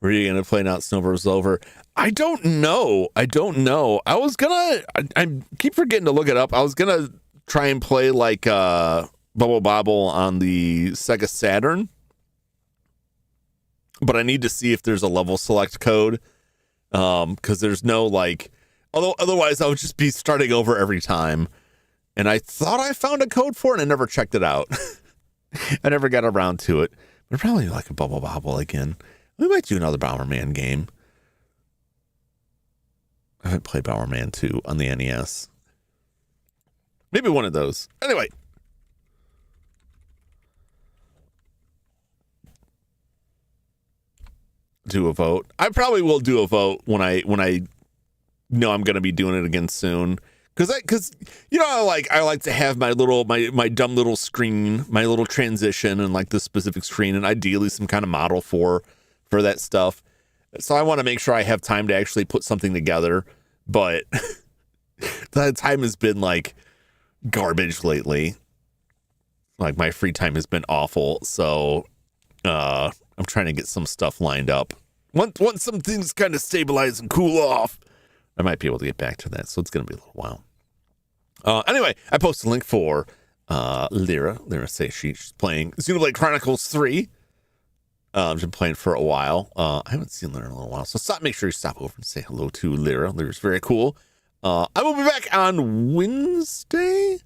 Were you going to play Not Snowbirds Over? I don't know. I keep forgetting to look it up. I was going to try and play like Bubble Bobble on the Sega Saturn. But I need to see if there's a level select code. Because there's no like... Although otherwise I would just be starting over every time. And I thought I found a code for it and I never checked it out. I never got around to it. But probably like a Bubble Bobble again. We might do another Bomberman game. I haven't played Bomberman 2 on the NES. Maybe one of those. Anyway. Do a vote. I probably will do a vote when I know I'm going to be doing it again soon. Because you know, I like to have my dumb little screen, my little transition, and like the specific screen, and ideally some kind of model for that stuff. So I want to make sure I have time to actually put something together. But the time has been like garbage lately. Like my free time has been awful. So I'm trying to get some stuff lined up. Once some things kind of stabilize and cool off, I might be able to get back to that. So it's going to be a little while. Anyway, I posted a link for Lyra. Lyra says she's playing Xenoblade Chronicles 3. I've been playing for a while. I haven't seen Lyra in a little while. So make sure you stop over and say hello to Lyra. Lyra's very cool. I will be back on Wednesday.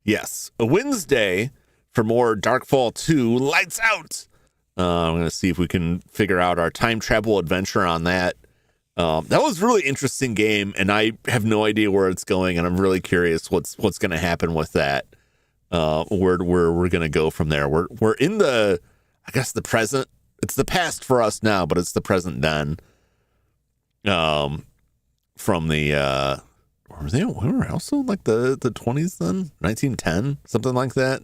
Yes, a Wednesday for more Darkfall 2 Lights Out. I'm going to see if we can figure out our time travel adventure on that. That was a really interesting game, and I have no idea where it's going, and I'm really curious what's going to happen with that. Where we're going to go from there. We're in the present. It's the past for us now, but it's the present then. From the we were also like the 20s then, 1910, something like that.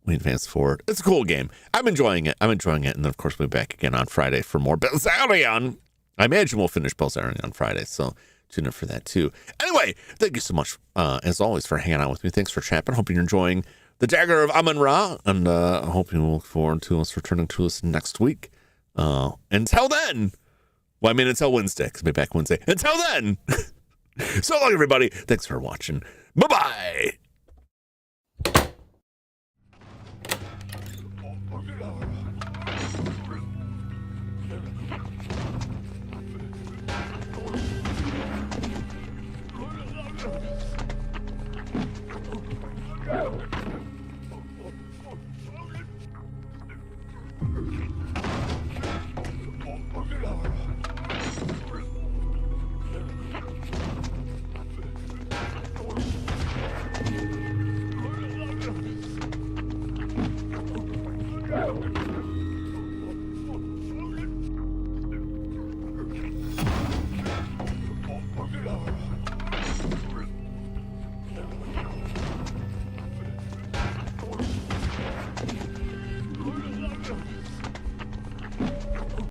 We advance forward. It's a cool game. I'm enjoying it. And then of course we'll be back again on Friday for more Belzarion. I imagine we'll finish Belzarion on Friday, so tune in for that too. Anyway, thank you so much, as always, for hanging out with me. Thanks for chatting. Hope you're enjoying the Dagger of Amon Ra, and I hope you look forward to us returning to us next week. Until then, until Wednesday, because I'll be back Wednesday. Until then, so long, everybody. Thanks for watching. Bye-bye.